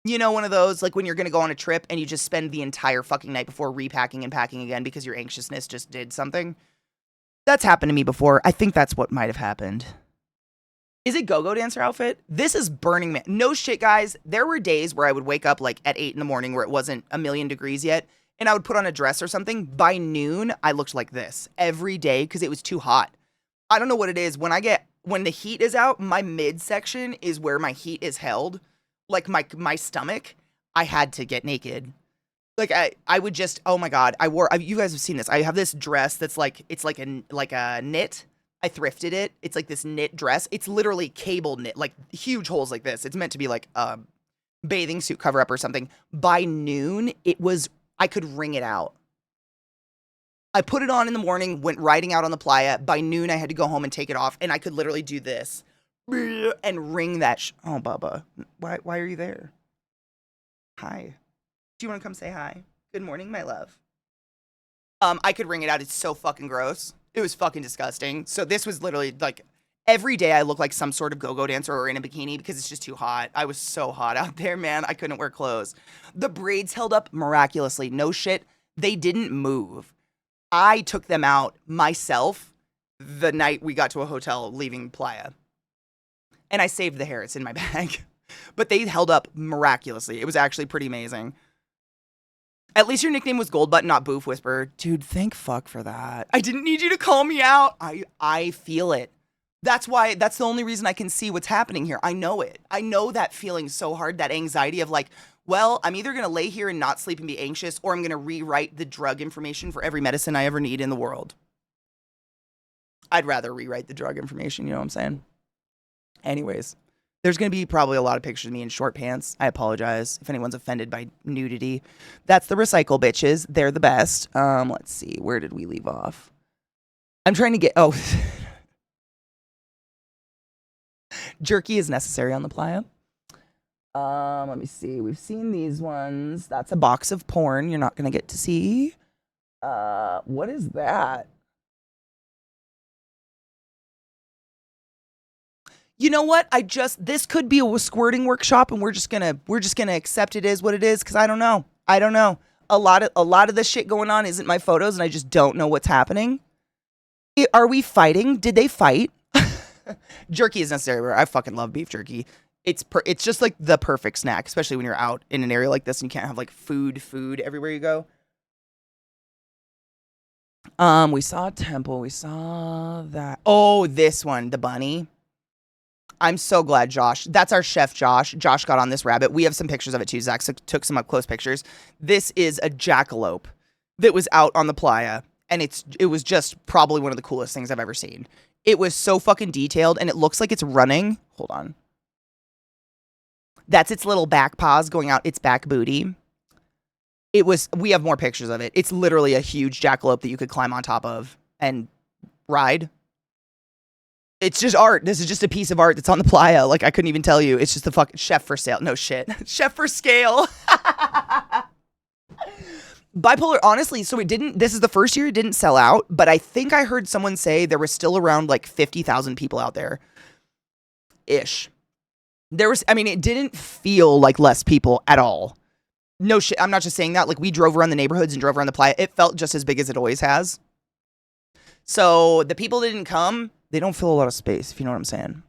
You know, one of those, like when you're going to go on a trip and you just spend the entire fucking night before repacking and packing again because your anxiousness just did something. That's happened to me before. I think that's what might have happened. Is it go-go dancer outfit? This is Burning Man. No shit, guys. There were days where I would wake up like at 8 in the morning where it wasn't a million degrees yet, and I would put on a dress or something. By noon, I looked like this every day because it was too hot. I don't know what it is. When the heat is out, my midsection is where my heat is held. Like my stomach, I had to get naked. Like I would just, oh my God, you guys have seen this. I have this dress that's like, it's like a knit. I thrifted it. It's like this knit dress. It's literally cable knit, like huge holes like this. It's meant to be like a bathing suit cover up or something. By noon, I could wring it out. I put it on in the morning, went riding out on the playa. By noon, I had to go home and take it off, and I could literally do this and wring that. Oh, Bubba, why are you there? Hi. Do you want to come say hi? Good morning, my love. I could wring it out. It's so fucking gross. It was fucking disgusting. So this was literally like every day I look like some sort of go-go dancer or in a bikini because it's just too hot. I was so hot out there, man. I couldn't wear clothes. The braids held up miraculously. No shit. They didn't move. I took them out myself the night we got to a hotel leaving Playa. And I saved the hair. It's in my bag. But they held up miraculously. It was actually pretty amazing. At least your nickname was Gold Button, not Boof Whisperer. Dude, thank fuck for that. I didn't need you to call me out. I feel it. That's the only reason I can see what's happening here. I know it. I know that feeling so hard, that anxiety of like, well, I'm either going to lay here and not sleep and be anxious, or I'm going to rewrite the drug information for every medicine I ever need in the world. I'd rather rewrite the drug information, you know what I'm saying? Anyways, there's going to be probably a lot of pictures of me in short pants. I apologize if anyone's offended by nudity. That's the Recycle bitches. They're the best. Let's see. Where did we leave off? I'm trying to get... Oh... Jerky is necessary on the playa. Let me see. We've seen these ones. That's a box of porn you're not going to get to see. What is that? You know what? This could be a squirting workshop, and we're just gonna accept it is what it is, because I don't know. A lot of the shit going on isn't my photos, and I just don't know what's happening. Are we fighting? Did they fight? Jerky is necessary. I fucking love beef jerky. It's just like the perfect snack, especially when you're out in an area like this and you can't have like food everywhere you go. We saw a temple. We saw that. Oh, this one, the bunny. I'm so glad Josh. That's our chef, Josh. Josh got on this rabbit. We have some pictures of it too. Zach took some up close pictures. This is a jackalope that was out on the playa, and it was just probably one of the coolest things I've ever seen. It was so fucking detailed, and it looks like it's running. Hold on. That's its little back paws going out its back booty. We have more pictures of it. It's literally a huge jackalope that you could climb on top of and ride. It's just art. This is just a piece of art that's on the playa. Like, I couldn't even tell you. It's just the fucking chef for sale. No shit. Chef for scale. Bipolar, honestly, so this is the first year it didn't sell out, but I think I heard someone say there was still around like 50,000 people out there. Ish. It didn't feel like less people at all. No shit, I'm not just saying that. Like, we drove around the neighborhoods and drove around the playa. It felt just as big as it always has. So the people that didn't come, they don't fill a lot of space, if you know what I'm saying.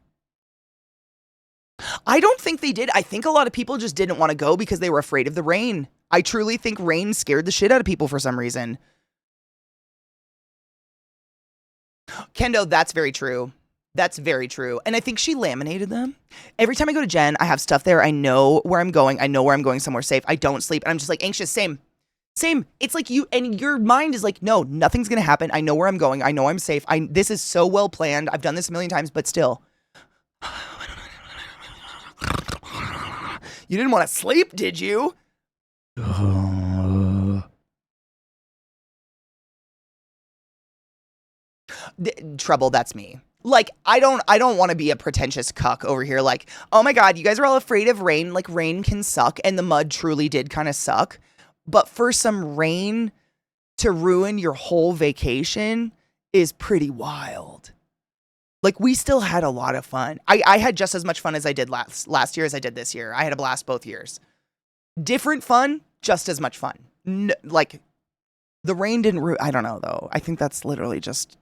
I don't think they did. I think a lot of people just didn't want to go because they were afraid of the rain. I truly think rain scared the shit out of people for some reason. Kendo, that's very true. That's very true. And I think she laminated them. Every time I go to Jen, I have stuff there. I know where I'm going. I know where I'm going somewhere safe. I don't sleep. And I'm just like anxious. Same. It's like your mind is like, no, nothing's going to happen. I know where I'm going. I know I'm safe. This is so well planned. I've done this a million times, but still. You didn't want to sleep, did you? Trouble, that's me. Like, I don't want to be a pretentious cuck over here. Like, oh my God, you guys are all afraid of rain. Like, rain can suck, and the mud truly did kind of suck. But for some rain to ruin your whole vacation is pretty wild. Like, we still had a lot of fun. I had just as much fun as I did last year as I did this year. I had a blast both years. Different fun, just as much fun. Like, the rain didn't I don't know, though. I think that's literally just...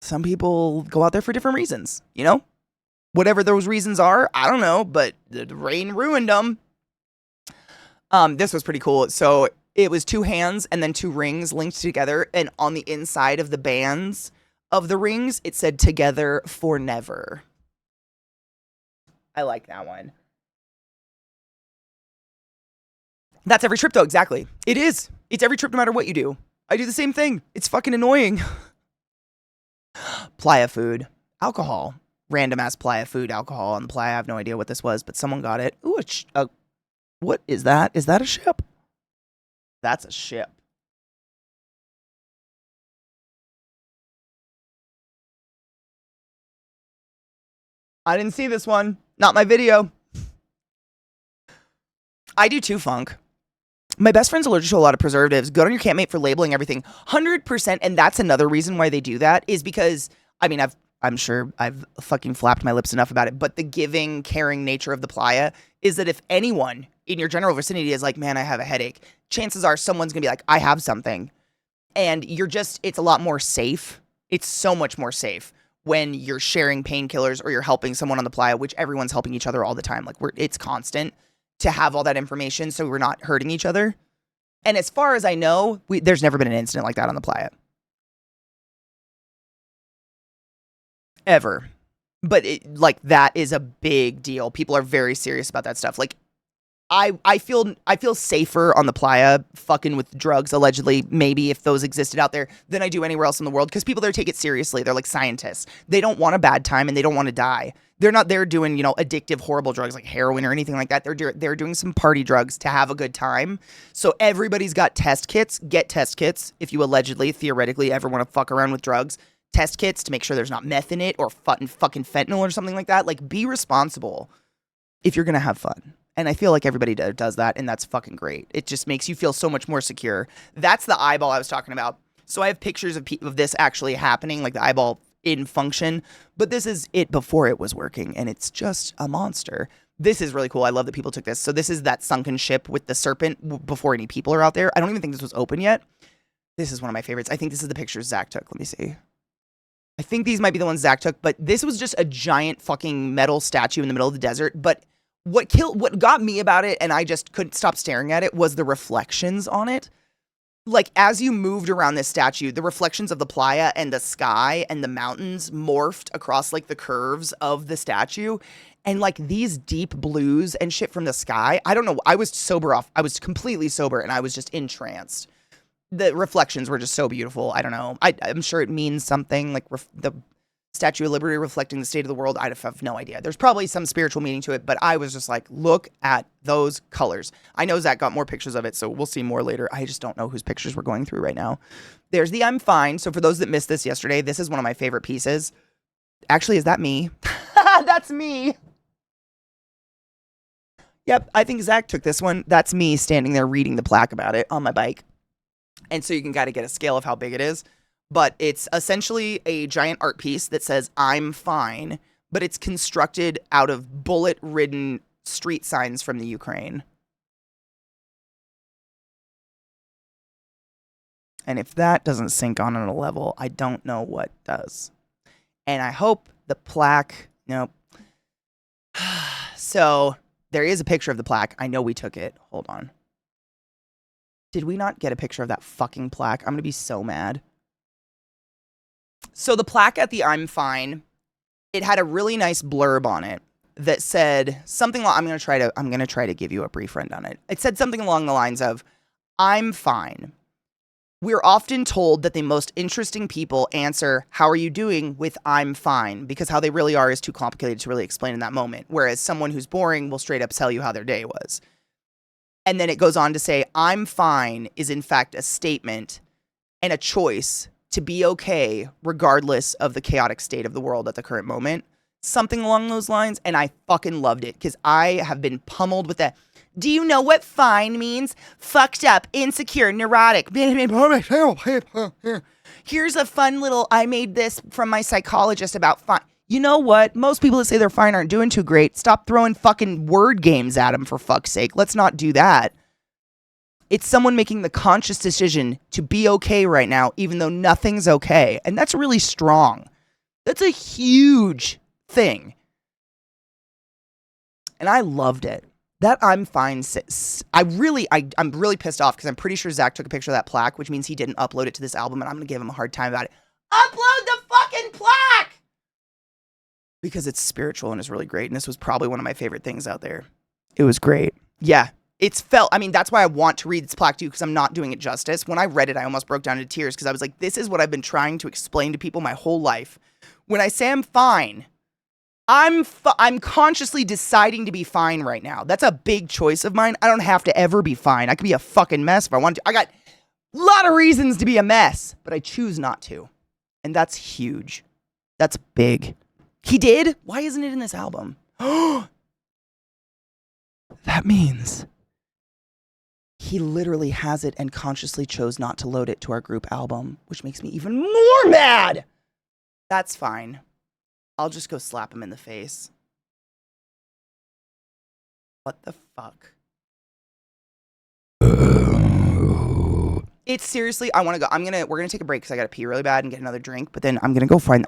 Some people go out there for different reasons, you know? Whatever those reasons are, I don't know, but the rain ruined them. This was pretty cool. So it was 2 hands and then 2 rings linked together, and on the inside of the bands of the rings, it said "Together for Never." I like that one. That's every trip, though. Exactly. It is. It's every trip no matter what you do. I do the same thing. It's fucking annoying. Playa food. Alcohol. Random ass playa food. Alcohol on the playa. I have no idea what this was, but someone got it. Ooh, what is that? Is that a ship? That's a ship. I didn't see this one. Not my video. I do too, Funk. My best friend's allergic to a lot of preservatives. Good on your campmate for labeling everything. 100%. And that's another reason why they do that is because, I mean, I'm sure I've fucking flapped my lips enough about it, but the giving, caring nature of the playa is that if anyone in your general vicinity is like, man, I have a headache, chances are someone's going to be like, I have something. And it's a lot more safe. It's so much more safe when you're sharing painkillers or you're helping someone on the playa, which everyone's helping each other all the time. Like it's constant to have all that information so we're not hurting each other. And as far as I know, there's never been an incident like that on the playa. Ever. But like that is a big deal. People are very serious about that stuff. Like I feel safer on the playa fucking with drugs, allegedly, maybe if those existed out there, than I do anywhere else in the world, because people there take it seriously. They're like scientists. They don't want a bad time and they don't want to die. They're not there doing, addictive, horrible drugs like heroin or anything like that. They're doing some party drugs to have a good time. So everybody's got test kits. Get test kits if you allegedly, theoretically, ever want to fuck around with drugs. Test kits to make sure there's not meth in it or fucking fentanyl or something like that. Like, be responsible if you're going to have fun. And I feel like everybody does that, and that's fucking great. It just makes you feel so much more secure. That's the eyeball I was talking about. So I have pictures of this actually happening, like the eyeball in function. But this is it before it was working, and it's just a monster. This is really cool. I love that people took this. So this is that sunken ship with the serpent before any people are out there. I don't even think this was open yet. This is one of my favorites. I think this is the pictures Zach took. Let me see. I think these might be the ones Zach took, but this was just a giant fucking metal statue in the middle of the desert. But what got me about it, and I just couldn't stop staring at it, was the reflections on it. Like, as you moved around this statue, the reflections of the playa and the sky and the mountains morphed across, like, the curves of the statue. And, like, these deep blues and shit from the sky, I don't know, I was completely sober, and I was just entranced. The reflections were just so beautiful. I don't know. I'm sure it means something, like the Statue of Liberty reflecting the state of the world. I have no idea. There's probably some spiritual meaning to it, but I was just like, look at those colors. I know Zach got more pictures of it, so we'll see more later. I just don't know whose pictures we're going through right now. There's the I'm Fine. So for those that missed this yesterday, this is one of my favorite pieces. Actually, is that me? That's me. Yep, I think Zach took this one. That's me standing there reading the plaque about it on my bike. And so you can kind of get a scale of how big it is. But it's essentially a giant art piece that says, I'm fine, but it's constructed out of bullet-ridden street signs from the Ukraine. And if that doesn't sink on a level, I don't know what does. And I hope the plaque, nope. So there is a picture of the plaque. I know we took it. Hold on. Did we not get a picture of that fucking plaque? I'm going to be so mad. So the plaque at the I'm Fine, it had a really nice blurb on it that said something I'm going to try to give you a brief rundown on it. It said something along the lines of, I'm fine. We're often told that the most interesting people answer, how are you doing, with I'm fine, because how they really are is too complicated to really explain in that moment. Whereas someone who's boring will straight up tell you how their day was. And then it goes on to say, I'm fine is in fact a statement and a choice to be okay regardless of the chaotic state of the world at the current moment. Something along those lines. And I fucking loved it because I have been pummeled with that. Do you know what fine means? Fucked up, insecure, neurotic. Here's a fun little, I made this from my psychologist about fine. You know what? Most people that say they're fine aren't doing too great. Stop throwing fucking word games at them, for fuck's sake. Let's not do that. It's someone making the conscious decision to be okay right now, even though nothing's okay. And that's really strong. That's a huge thing. And I loved it. That I'm fine. I'm really pissed off because I'm pretty sure Zach took a picture of that plaque, which means he didn't upload it to this album, and I'm going to give him a hard time about it. Upload the fucking plaque! Because it's spiritual and it's really great, and this was probably one of my favorite things out there. It was great. Yeah. That's why I want to read this plaque too, because I'm not doing it justice. When I read it, I almost broke down into tears because I was like, this is what I've been trying to explain to people my whole life. When I say I'm fine, I'm consciously deciding to be fine right now. That's a big choice of mine. I don't have to ever be fine. I could be a fucking mess if I want to. I got a lot of reasons to be a mess, but I choose not to. And that's huge. That's big. He did? Why isn't it in this album? That means he literally has it and consciously chose not to load it to our group album, which makes me even more mad. That's fine. I'll just go slap him in the face. What the fuck? It's seriously, I want to go. We're gonna take a break because I gotta pee really bad and get another drink. But then I'm gonna go find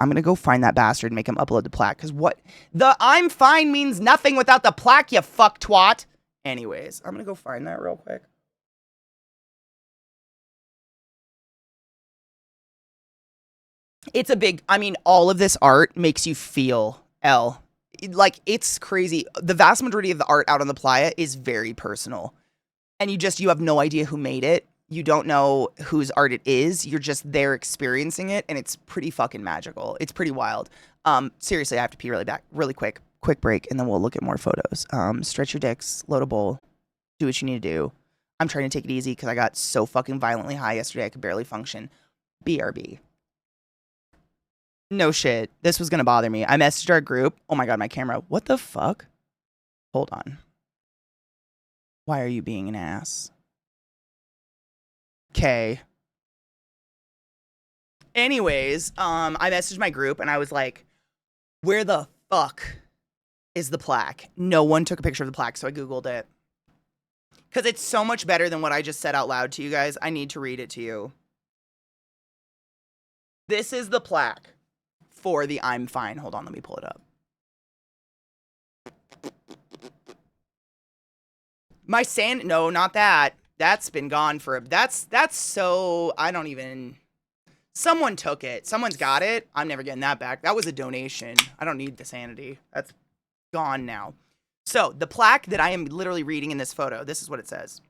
that bastard and make him upload the plaque. Because what the I'm fine means nothing without the plaque, you fuck twat. Anyways, I'm gonna go find that real quick. It's a big, I mean, all of this art makes you feel like it's crazy. The vast majority of the art out on the playa is very personal. And you have no idea who made it. You don't know whose art it is. You're just there experiencing it, and it's pretty fucking magical. It's pretty wild. Seriously, I have to pee really quick. Quick break, and then we'll look at more photos. Stretch your dicks, load a bowl, do what you need to do. I'm trying to take it easy because I got so fucking violently high yesterday I could barely function. BRB. No shit. This was gonna bother me. I messaged our group. Oh my god, my camera. What the fuck? Hold on. Why are you being an ass? Okay. Anyways, I messaged my group and I was like, where the fuck is the plaque? No one took a picture of the plaque, so I Googled it. Because it's so much better than what I just said out loud to you guys. I need to read it to you. This is the plaque for the I'm Fine. Hold on, let me pull it up. My sand, no, not that. That's been gone for that's so, I don't even, someone took it. Someone's got it. I'm never getting that back. That was a donation. I don't need the sanity. That's gone now. So the plaque that I am literally reading in this photo, this is what it says.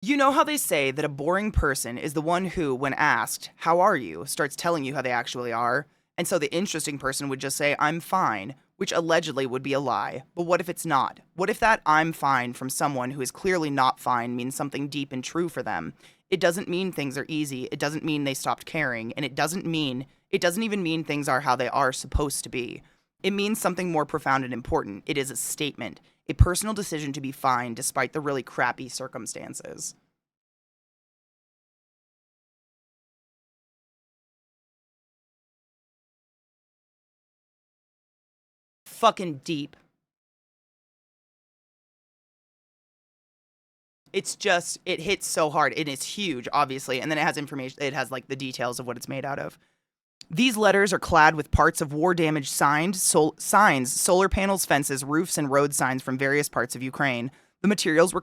You know how they say that a boring person is the one who, when asked, how are you, starts telling you how they actually are? And so the interesting person would just say, I'm fine, which allegedly would be a lie. But what if it's not? What if that I'm fine from someone who is clearly not fine means something deep and true for them? It doesn't mean things are easy. It doesn't mean they stopped caring. And it doesn't even mean things are how they are supposed to be. It means something more profound and important. It is a statement, a personal decision to be fine despite the really crappy circumstances. Fucking deep. It's just, it hits so hard. It is huge, obviously. And then it has information, it has like the details of what it's made out of. These letters are clad with parts of war-damaged signs, solar panels, fences, roofs, and road signs from various parts of Ukraine. The materials were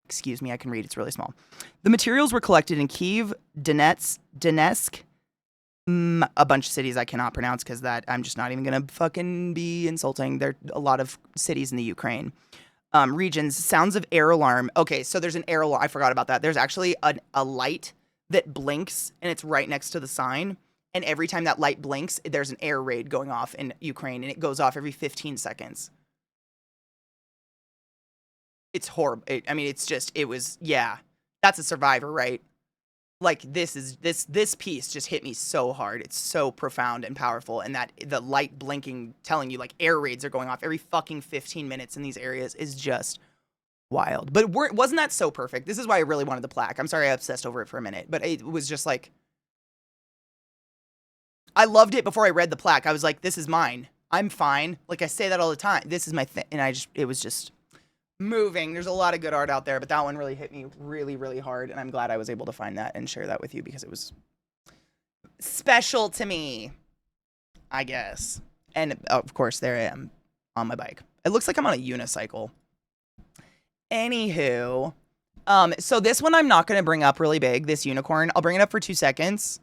excuse me, I can read, it's really small. The materials were collected in Kyiv, Donetsk, a bunch of cities I cannot pronounce because that I'm just not even gonna fucking be insulting. There are a lot of cities in the Ukraine. Regions, sounds of air alarm. Okay, so there's an air alarm. I forgot about that. There's actually a light that blinks, and it's right next to the sign. And every time that light blinks, there's an air raid going off in Ukraine, and it goes off every 15 seconds. It's horrible. That's a survivor, right? Like, this piece just hit me so hard. It's so profound and powerful. And that the light blinking, telling you like air raids are going off every fucking 15 minutes in these areas is just wild. But wasn't that so perfect? This is why I really wanted the plaque. I'm sorry I obsessed over it for a minute, but it was just like, I loved it before I read the plaque. I was like, this is mine. I'm fine. Like, I say that all the time. This is my thing. And it was just moving. There's a lot of good art out there, but that one really hit me really, really hard. And I'm glad I was able to find that and share that with you because it was special to me, I guess. And of course, there I am on my bike. It looks like I'm on a unicycle. Anywho, so this one I'm not going to bring up really big, this unicorn. I'll bring it up for 2 seconds.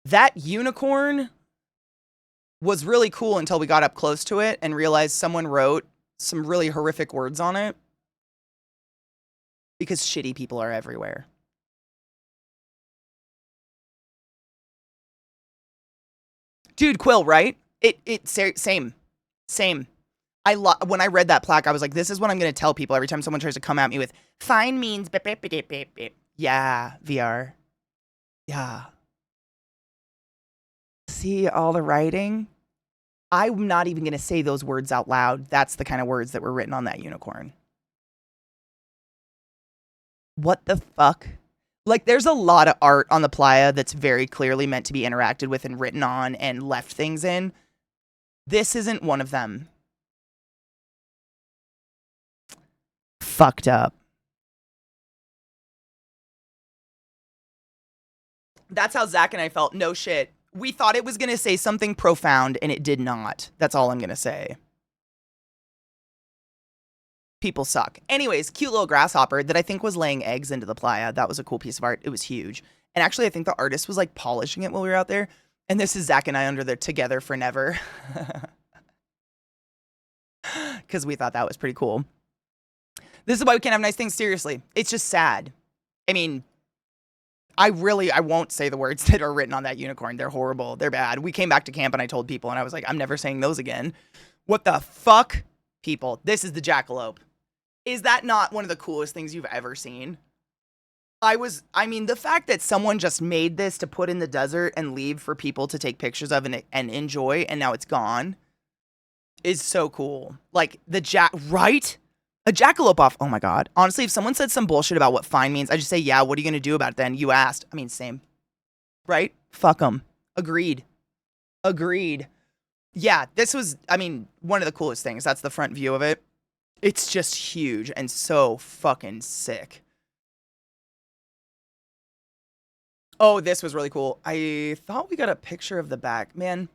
That unicorn was really cool until we got up close to it and realized someone wrote some really horrific words on it. Because shitty people are everywhere. Dude, Quill, right? Same. When I read that plaque, I was like, this is what I'm going to tell people every time someone tries to come at me with, fine means beep, beep, beep, beep, beep. Yeah, VR. Yeah. See all the writing? I'm not even going to say those words out loud. That's the kind of words that were written on that unicorn. What the fuck? Like, there's a lot of art on the playa that's very clearly meant to be interacted with and written on and left things in. This isn't one of them. Fucked up. That's how Zach and I felt. No shit. We thought it was going to say something profound, and it did not. That's all I'm going to say. People suck. Anyways, cute little grasshopper that I think was laying eggs into the playa. That was a cool piece of art. It was huge. And actually, I think the artist was like polishing it while we were out there. And this is Zach and I under the Together for Never. Because we thought that was pretty cool. This is why we can't have nice things. Seriously. It's just sad. I mean, I won't say the words that are written on that unicorn. They're horrible. They're bad. We came back to camp and I told people and I was like, I'm never saying those again. What the fuck? People, this is the jackalope. Is that not one of the coolest things you've ever seen? I mean, the fact that someone just made this to put in the desert and leave for people to take pictures of and enjoy, and now it's gone, is so cool. Like, right? A jackalope off. Oh my God. Honestly, if someone said some bullshit about what fine means, I just say, yeah, what are you going to do about it then? You asked. I mean, same. Right? Fuck them. Agreed. Yeah, this was, I mean, one of the coolest things. That's the front view of it. It's just huge and so fucking sick. Oh, this was really cool. I thought we got a picture of the back. Man,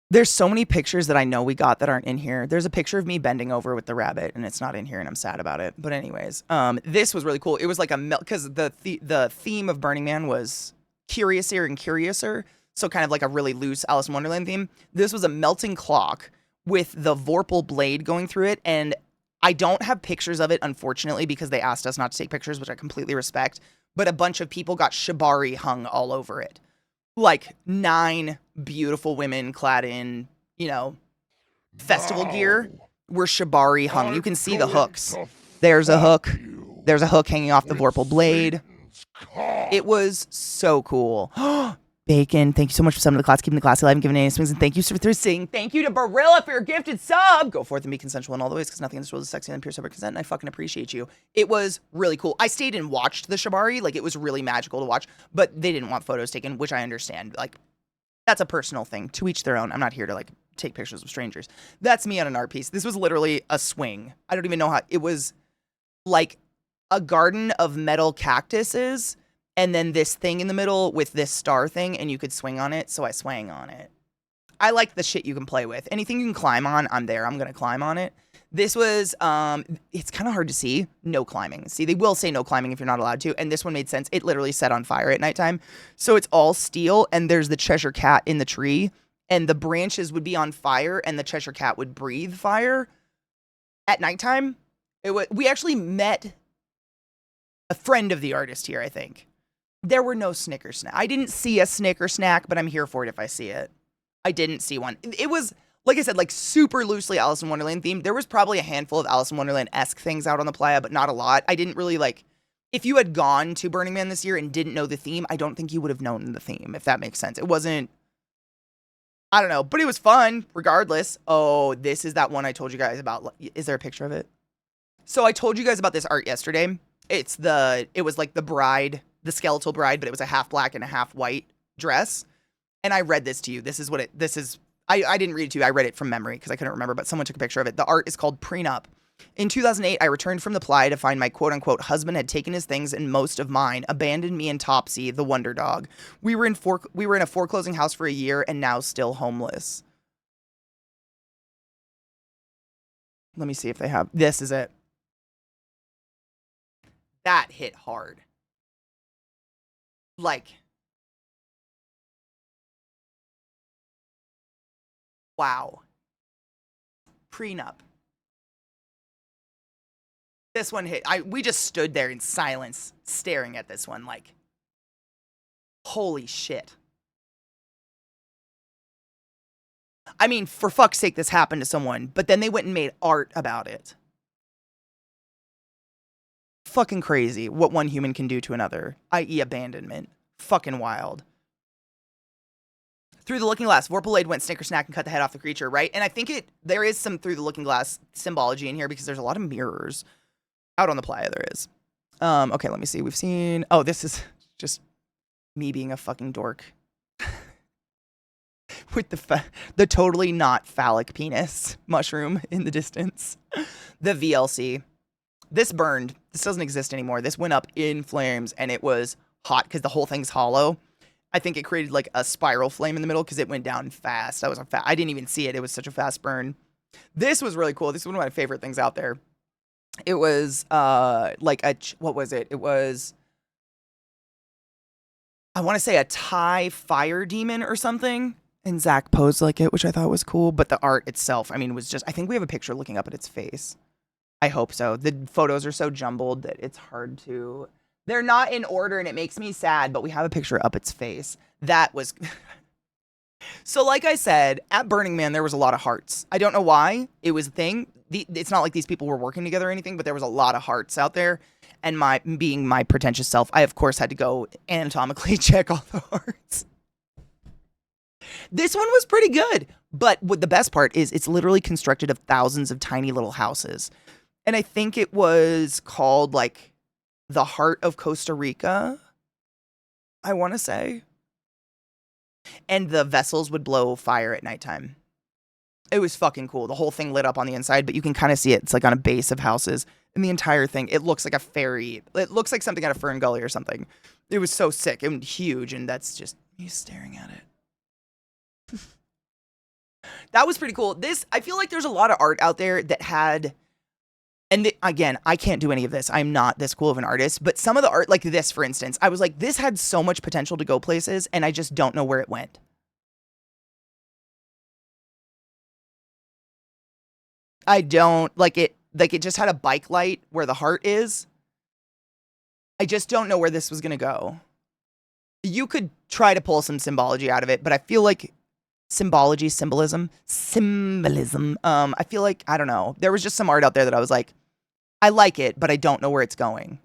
there's so many pictures that I know we got that aren't in here. There's a picture of me bending over with the rabbit, and it's not in here, and I'm sad about it. But anyways, this was really cool. It was like because the theme of Burning Man was curiouser and curiouser, so kind of like a really loose Alice in Wonderland theme. This was a melting clock with the Vorpal blade going through it, and I don't have pictures of it, unfortunately, because they asked us not to take pictures, which I completely respect, but a bunch of people got shibari hung all over it. Like 9 beautiful women clad in, festival gear were shibari hung. You can see the hooks. There's a hook. There's a hook hanging off the Vorpal blade. It was so cool. Bacon, thank you so much for summing the class, keeping the class alive and giving any swings, and thank you for saying thank you to Barilla for your gifted sub. Go forth and be consensual in all the ways, because nothing in this world is sexier than pure sober consent, and I fucking appreciate you. It was really cool. I stayed and watched the shibari, like it was really magical to watch, but they didn't want photos taken, which I understand. Like, that's a personal thing. To each their own. I'm not here to like take pictures of strangers. That's me on an art piece. This was literally a swing. I don't even know how. It was like a garden of metal cactuses, and then this thing in the middle with this star thing, and you could swing on it, so I swang on it. I like the shit you can play with. Anything you can climb on, I'm there. I'm going to climb on it. This was, it's kind of hard to see. No climbing. See, they will say no climbing if you're not allowed to, and this one made sense. It literally set on fire at nighttime. So it's all steel, and there's the Cheshire Cat in the tree, and the branches would be on fire, and the Cheshire Cat would breathe fire at nighttime. We actually met a friend of the artist here, I think. There were no Snicker snack. I didn't see a Snicker snack, but I'm here for it if I see it. I didn't see one. It was, like I said, like super loosely Alice in Wonderland themed. There was probably a handful of Alice in Wonderland-esque things out on the playa, but not a lot. I didn't really like, if you had gone to Burning Man this year and didn't know the theme, I don't think you would have known the theme, if that makes sense. It wasn't, I don't know, but it was fun regardless. Oh, this is that one I told you guys about. Is there a picture of it? So I told you guys about this art yesterday. It was like the bride, the skeletal bride, but it was a half black and a half white dress. And I read this to you. I didn't read it to you. I read it from memory because I couldn't remember, but someone took a picture of it. The art is called Prenup. In 2008, I returned from the playa to find my quote-unquote husband had taken his things and most of mine, abandoned me and Topsy, the wonder dog. We were in a foreclosing house for a year and now still homeless. Let me see if they have. This is it. That hit hard. Like, wow. Prenup. This one hit. We just stood there in silence, staring at this one like, holy shit. I mean, for fuck's sake, this happened to someone, but then they went and made art about it. Fucking crazy what one human can do to another, i.e. abandonment. Fucking wild. Through the looking glass, Vorpal went Snicker snack and cut the head off the creature, right? And I think there is some through the looking glass symbology in here because there's a lot of mirrors. Out on the playa there is. Okay, let me see. We've seen, this is just me being a fucking dork. with the totally not phallic penis mushroom in the distance. The VLC. This burned. This doesn't exist anymore. This went up in flames, and it was hot because the whole thing's hollow. I think it created like a spiral flame in the middle because it went down fast. I didn't even see it. It was such a fast burn. This was really cool. This is one of my favorite things out there. It was like what was it? It was, I want to say, a Thai fire demon or something. And Zach posed like it, which I thought was cool. But the art itself, I mean, was just, I think we have a picture looking up at its face. I hope so. The photos are so jumbled that it's hard to, they're not in order and it makes me sad, but we have a picture up its face. That was, so like I said, at Burning Man, there was a lot of hearts. I don't know why. It was a thing. It's not like these people were working together or anything, but there was a lot of hearts out there. And being my pretentious self, I of course had to go anatomically check all the hearts. This one was pretty good, but what the best part is it's literally constructed of thousands of tiny little houses. And I think it was called like the Heart of Costa Rica, I want to say. And the vessels would blow fire at nighttime. It was fucking cool. The whole thing lit up on the inside, but you can kind of see it. It's like on a base of houses. And the entire thing, it looks like a fairy. It looks like something out of Fern Gully or something. It was so sick and huge, and that's just me staring at it. That was pretty cool. I feel like there's a lot of art out there that had, and again, I can't do any of this. I'm not this cool of an artist, but some of the art, like this, for instance, I was like, this had so much potential to go places, and I just don't know where it went. I don't, like it just had a bike light where the heart is. I just don't know where this was going to go. You could try to pull some symbology out of it, but I feel like symbolism. I feel like, I don't know. There was just some art out there that I was like, I like it, but I don't know where it's going.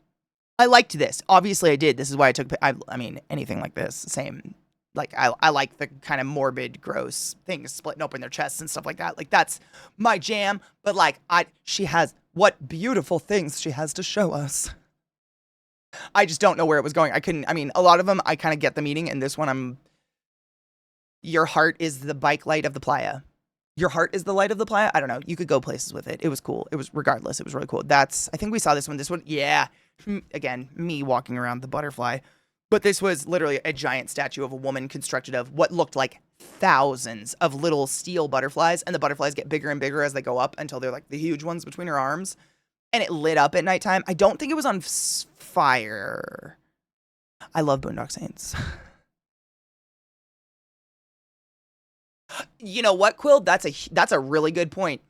I liked this. Obviously I did. This is why I took, I mean, anything like this, same. Like, I like the kind of morbid, gross things splitting open their chests and stuff like that. Like, that's my jam. But, like, she has, what beautiful things she has to show us. I just don't know where it was going. A lot of them, I kind of get the meaning. And this one, your heart is the bike light of the playa. Your heart is the light of the playa? I don't know. You could go places with it. It was cool. It was, regardless, it was really cool. I think we saw this one. This one, yeah. Again, me walking around the butterfly. But this was literally a giant statue of a woman constructed of what looked like thousands of little steel butterflies. And the butterflies get bigger and bigger as they go up until they're like the huge ones between her arms. And it lit up at nighttime. I don't think it was on fire. I love Boondock Saints. You know what, Quill? That's a really good point.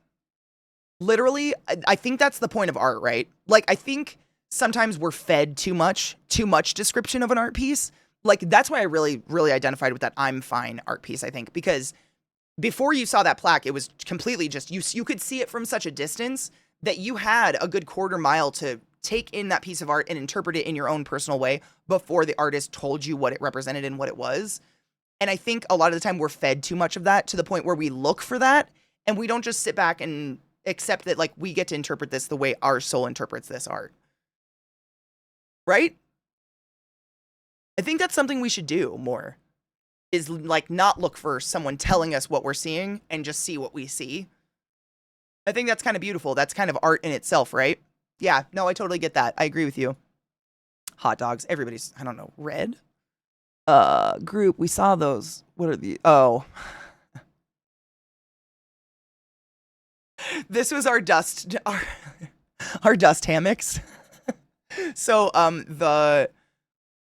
Literally, I think that's the point of art, right? Like, I think sometimes we're fed too much description of an art piece. Like, that's why I really, really identified with that I'm fine art piece, I think, because before you saw that plaque, it was completely just, you could see it from such a distance that you had a good quarter mile to take in that piece of art and interpret it in your own personal way before the artist told you what it represented and what it was. And I think a lot of the time we're fed too much of that to the point where we look for that and we don't just sit back and accept that, like, we get to interpret this the way our soul interprets this art. Right? I think that's something we should do more, is like not look for someone telling us what we're seeing and just see what we see. I think that's kind of beautiful. That's kind of art in itself, right? Yeah, no, I totally get that. I agree with you. Hot dogs. Everybody's, I don't know, red? Group, we saw those. What are the, oh. This was our dust hammocks. So,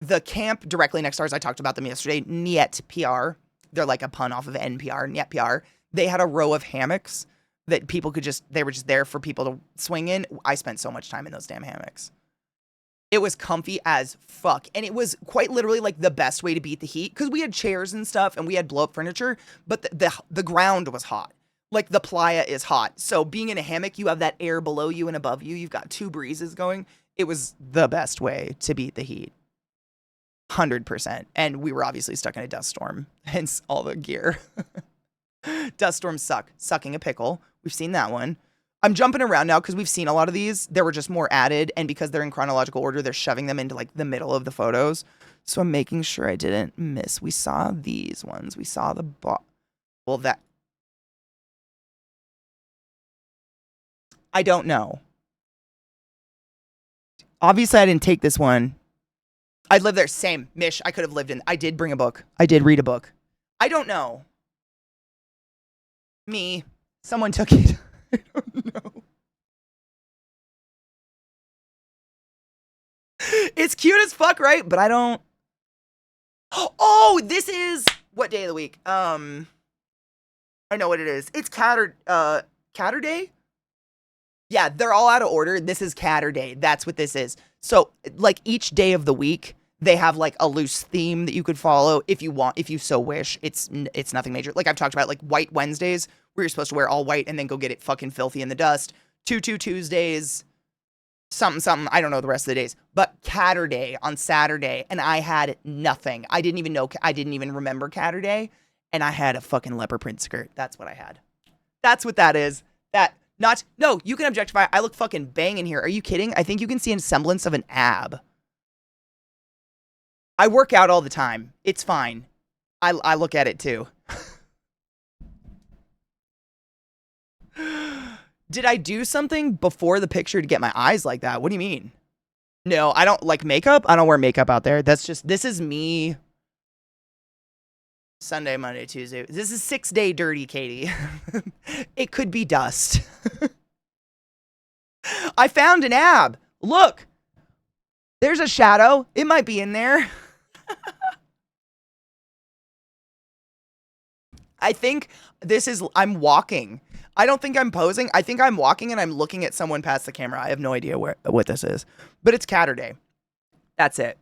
the camp directly next to ours, I talked about them yesterday, Niet PR. They're like a pun off of NPR, Niet PR. They had a row of hammocks that people could they were just there for people to swing in. I spent so much time in those damn hammocks. It was comfy as fuck. And it was quite literally like the best way to beat the heat, because we had chairs and stuff and we had blow up furniture, but the ground was hot. Like, the playa is hot. So being in a hammock, you have that air below you and above you. You've got two breezes going. It was the best way to beat the heat. 100%. And we were obviously stuck in a dust storm, hence all the gear. Dust storms suck. Sucking a pickle. We've seen that one. I'm jumping around now because we've seen a lot of these. There were just more added, and because they're in chronological order, they're shoving them into like the middle of the photos. So I'm making sure I didn't miss. We saw these ones. We saw Well, that I don't know. Obviously, I didn't take this one. I lived there. Same. Mish, I could have lived in. I did bring a book. I did read a book. I don't know. Me. Someone took it. I don't know. It's cute as fuck, right? But I don't. Oh, this is what day of the week? I know what it is. It's Catter Day? Yeah, they're all out of order. This is Catter Day. That's what this is. So, like, each day of the week, they have like a loose theme that you could follow if you want, if you so wish. It's nothing major. Like I've talked about, like White Wednesdays, where you're supposed to wear all white and then go get it fucking filthy in the dust. Tutu Tuesdays, something. I don't know the rest of the days. But Catter Day on Saturday, and I had nothing. I didn't even remember Catter Day, and I had a fucking leopard print skirt. That's what I had. That's what that is. No, you can objectify. I look fucking banging here. Are you kidding? I think you can see a semblance of an ab. I work out all the time. It's fine. I look at it too. Did I do something before the picture to get my eyes like that? What do you mean? No, I don't like makeup. I don't wear makeup out there. This is me. Sunday, Monday, Tuesday. This is 6-day dirty, Katie. It could be dust. I found an ab. Look. There's a shadow. It might be in there. I think I'm walking. I don't think I'm posing. I think I'm walking and I'm looking at someone past the camera. I have no idea what this is. But it's Catter Day. That's it.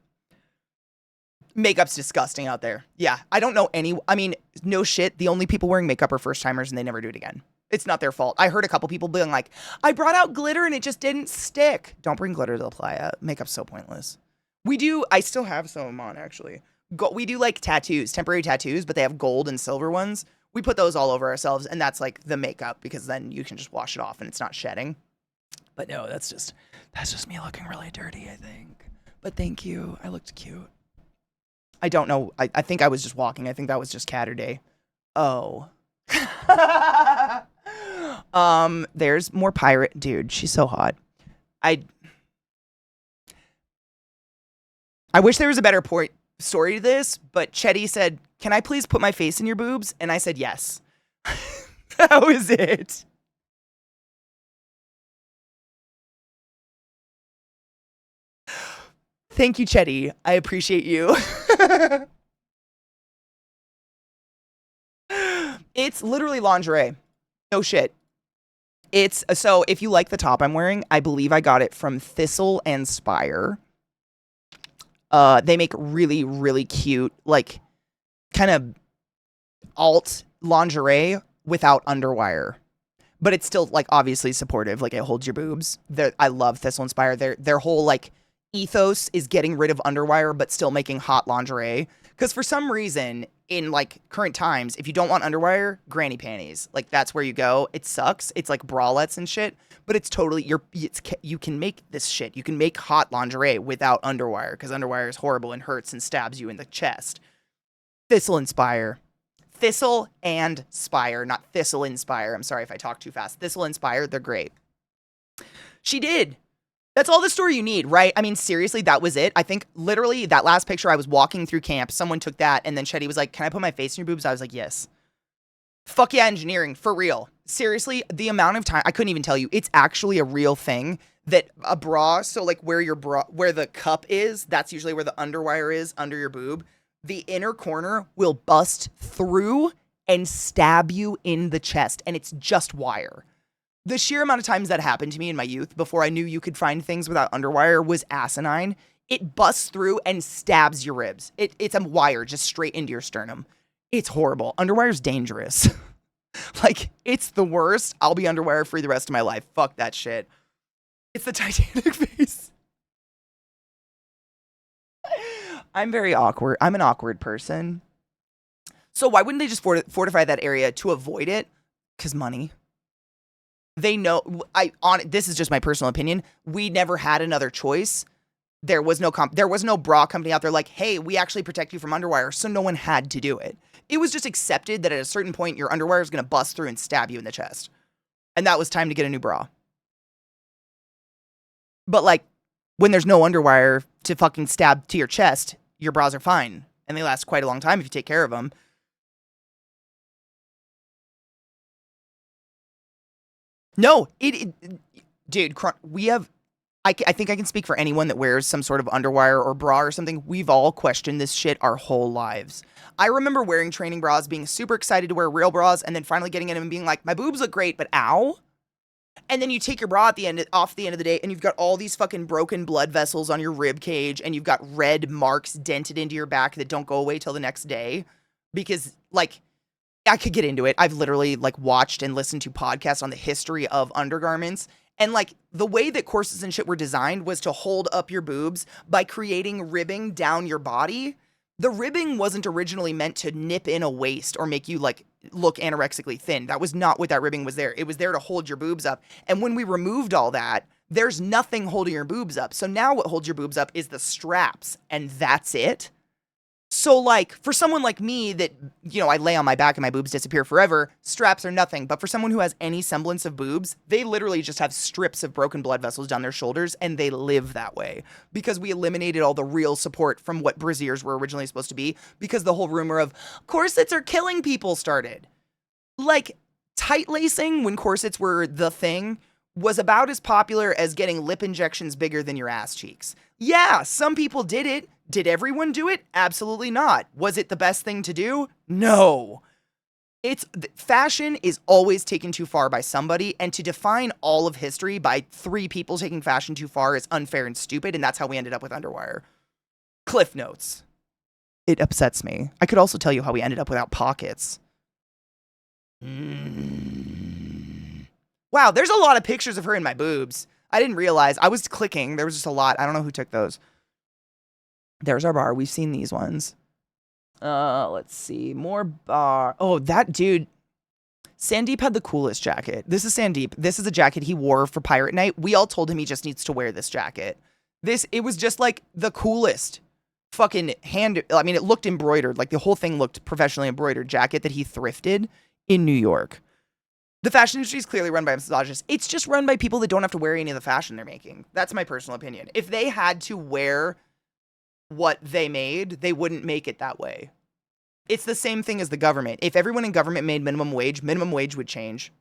Makeup's disgusting out there. Yeah, I don't know no shit. The only people wearing makeup are first timers and they never do it again. It's not their fault. I heard a couple people being like, I brought out glitter and it just didn't stick. Don't bring glitter to the playa. Makeup's so pointless. I still have some of them on actually. We do like tattoos, temporary tattoos, but they have gold and silver ones. We put those all over ourselves and that's like the makeup because then you can just wash it off and it's not shedding. But no, that's just me looking really dirty, I think. But thank you. I looked cute. I don't know. I think I was just walking. I think that was just Catter Day. Oh. There's more pirate. Dude, she's so hot. I wish there was a better story to this, but Chetty said, can I please put my face in your boobs? And I said, yes. That was it. Thank you, Chetty. I appreciate you. It's literally lingerie. No shit. So if you like the top I'm wearing, I believe I got it from Thistle and Spire. They make really, really cute, like kind of alt lingerie without underwire. But it's still like obviously supportive. Like it holds your boobs. I love Thistle and Spire. Their whole like ethos is getting rid of underwire, but still making hot lingerie. Because for some reason, in like current times, if you don't want underwire, granny panties. Like that's where you go. It sucks. It's like bralettes and shit. But it's totally you can make this shit. You can make hot lingerie without underwire because underwire is horrible and hurts and stabs you in the chest. Thistle and Spire. Thistle and Spire, not Thistle and Spire. I'm sorry if I talk too fast. Thistle and Spire, they're great. She did. That's all the story you need, right? I mean, seriously, that was it. I think literally that last picture, I was walking through camp. Someone took that, and then Chetty was like, can I put my face in your boobs? I was like, yes. Fuck yeah, engineering, for real. Seriously, the amount of time, I couldn't even tell you. It's actually a real thing that a bra, so like where the cup is, that's usually where the underwire is, under your boob. The inner corner will bust through and stab you in the chest, and it's just wire. The sheer amount of times that happened to me in my youth before I knew you could find things without underwire was asinine. It busts through and stabs your ribs. It's a wire just straight into your sternum. It's horrible. Underwire's dangerous. Like, it's the worst. I'll be underwire free the rest of my life. Fuck that shit. It's the Titanic face. I'm very awkward. I'm an awkward person. So why wouldn't they just fortify that area to avoid it? Because money. They know, this is just my personal opinion. We never had another choice. there was no bra company out there like, hey, we actually protect you from underwire, so no one had to do it. It was just accepted that at a certain point your underwire is going to bust through and stab you in the chest. And that was time to get a new bra. But like, when there's no underwire to fucking stab to your chest, your bras are fine. And they last quite a long time if you take care of them. No, dude, we have, I think I can speak for anyone that wears some sort of underwire or bra or something. We've all questioned this shit our whole lives. I remember wearing training bras, being super excited to wear real bras, and then finally getting in them and being like, my boobs look great, but ow. And then you take your bra off the end of the day, and you've got all these fucking broken blood vessels on your rib cage, and you've got red marks dented into your back that don't go away till the next day. Because, like, I could get into it. I've literally, like, watched and listened to podcasts on the history of undergarments. And, like, the way that corsets and shit were designed was to hold up your boobs by creating ribbing down your body. The ribbing wasn't originally meant to nip in a waist or make you, like, look anorexically thin. That was not what that ribbing was there. It was there to hold your boobs up. And when we removed all that, there's nothing holding your boobs up. So now what holds your boobs up is the straps, and that's it. So, like, for someone like me that, you know, I lay on my back and my boobs disappear forever, straps are nothing. But for someone who has any semblance of boobs, they literally just have strips of broken blood vessels down their shoulders, and they live that way. Because we eliminated all the real support from what brassieres were originally supposed to be, because the whole rumor of corsets are killing people started. Like, tight lacing, when corsets were the thing, was about as popular as getting lip injections bigger than your ass cheeks. Yeah, some people did it. Did everyone do it? Absolutely not. Was it the best thing to do? No. Fashion is always taken too far by somebody, and to define all of history by 3 people taking fashion too far is unfair and stupid, and that's how we ended up with underwire. Cliff notes. It upsets me. I could also tell you how we ended up without pockets. Wow, there's a lot of pictures of her in my boobs. I didn't realize. I was clicking. There was just a lot. I don't know who took those. There's our bar. We've seen these ones. Let's see. More bar. Oh, that dude. Sandeep had the coolest jacket. This is Sandeep. This is a jacket he wore for Pirate Night. We all told him he just needs to wear this jacket. It was just like the coolest fucking it looked embroidered. Like the whole thing looked professionally embroidered jacket that he thrifted in New York. The fashion industry is clearly run by misogynists. It's just run by people that don't have to wear any of the fashion they're making. That's my personal opinion. If they had to wear what they made, they wouldn't make it that way. It's the same thing as the government. If everyone in government made minimum wage would change.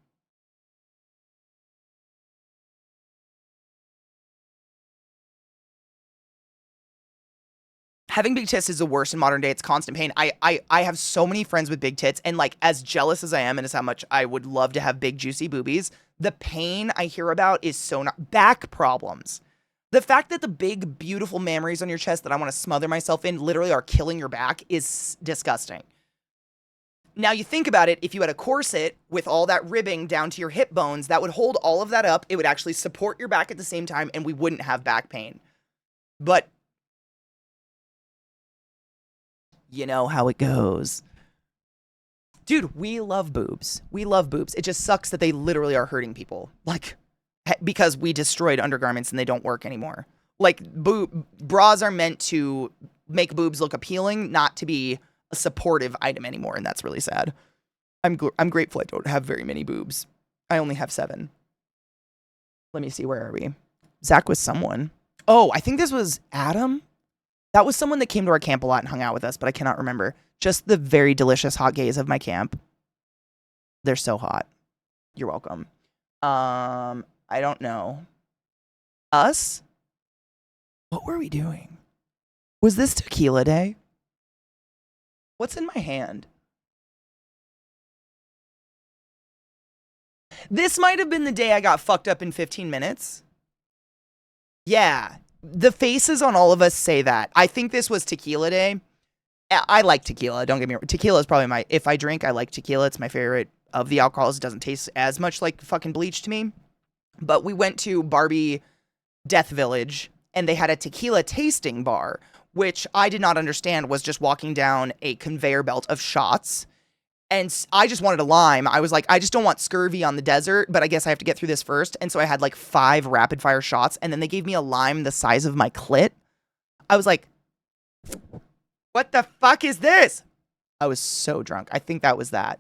Having big tits is the worst in modern day. It's constant pain. I have so many friends with big tits, and like, as jealous as I am and as how much I would love to have big juicy boobies, the pain I hear about is so not back problems. The fact that the big, beautiful mammaries on your chest that I want to smother myself in literally are killing your back is disgusting. Now, you think about it, if you had a corset with all that ribbing down to your hip bones, that would hold all of that up. It would actually support your back at the same time, and we wouldn't have back pain. But you know how it goes. Dude, we love boobs. We love boobs. It just sucks that they literally are hurting people. Like, because we destroyed undergarments and they don't work anymore. Like, bras are meant to make boobs look appealing, not to be a supportive item anymore, and that's really sad. I'm grateful I don't have very many boobs. I only have 7. Let me see, where are we? Zach was someone. Oh, I think this was Adam. That was someone that came to our camp a lot and hung out with us, but I cannot remember. Just the very delicious hot gays of my camp. They're so hot. You're welcome. I don't know. Us? What were we doing? Was this tequila day? What's in my hand? This might have been the day I got fucked up in 15 minutes. Yeah. The faces on all of us say that. I think this was tequila day. I like tequila. Don't get me wrong. Tequila is probably if I drink, I like tequila. It's my favorite of the alcohols. It doesn't taste as much like fucking bleach to me. But we went to Barbie Death Village, and they had a tequila tasting bar, which I did not understand was just walking down a conveyor belt of shots. And I just wanted a lime. I was like, I just don't want scurvy on the desert, but I guess I have to get through this first. And so I had like 5 rapid fire shots, and then they gave me a lime the size of my clit. I was like, what the fuck is this? I was so drunk. I think that was that.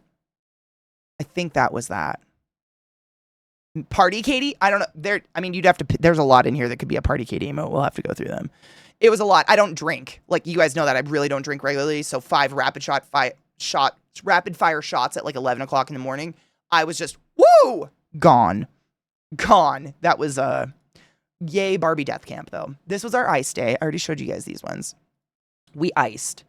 Party Katie? I don't know. You'd have to, there's a lot in here that could be a Party Katie emote. We'll have to go through them. It was a lot. I don't drink. Like, you guys know that I really don't drink regularly. So 5 rapid fire shots at like 11 o'clock in the morning. I was just, woo! Gone. That was, yay Barbie Death Camp, though. This was our ice day. I already showed you guys these ones. We iced.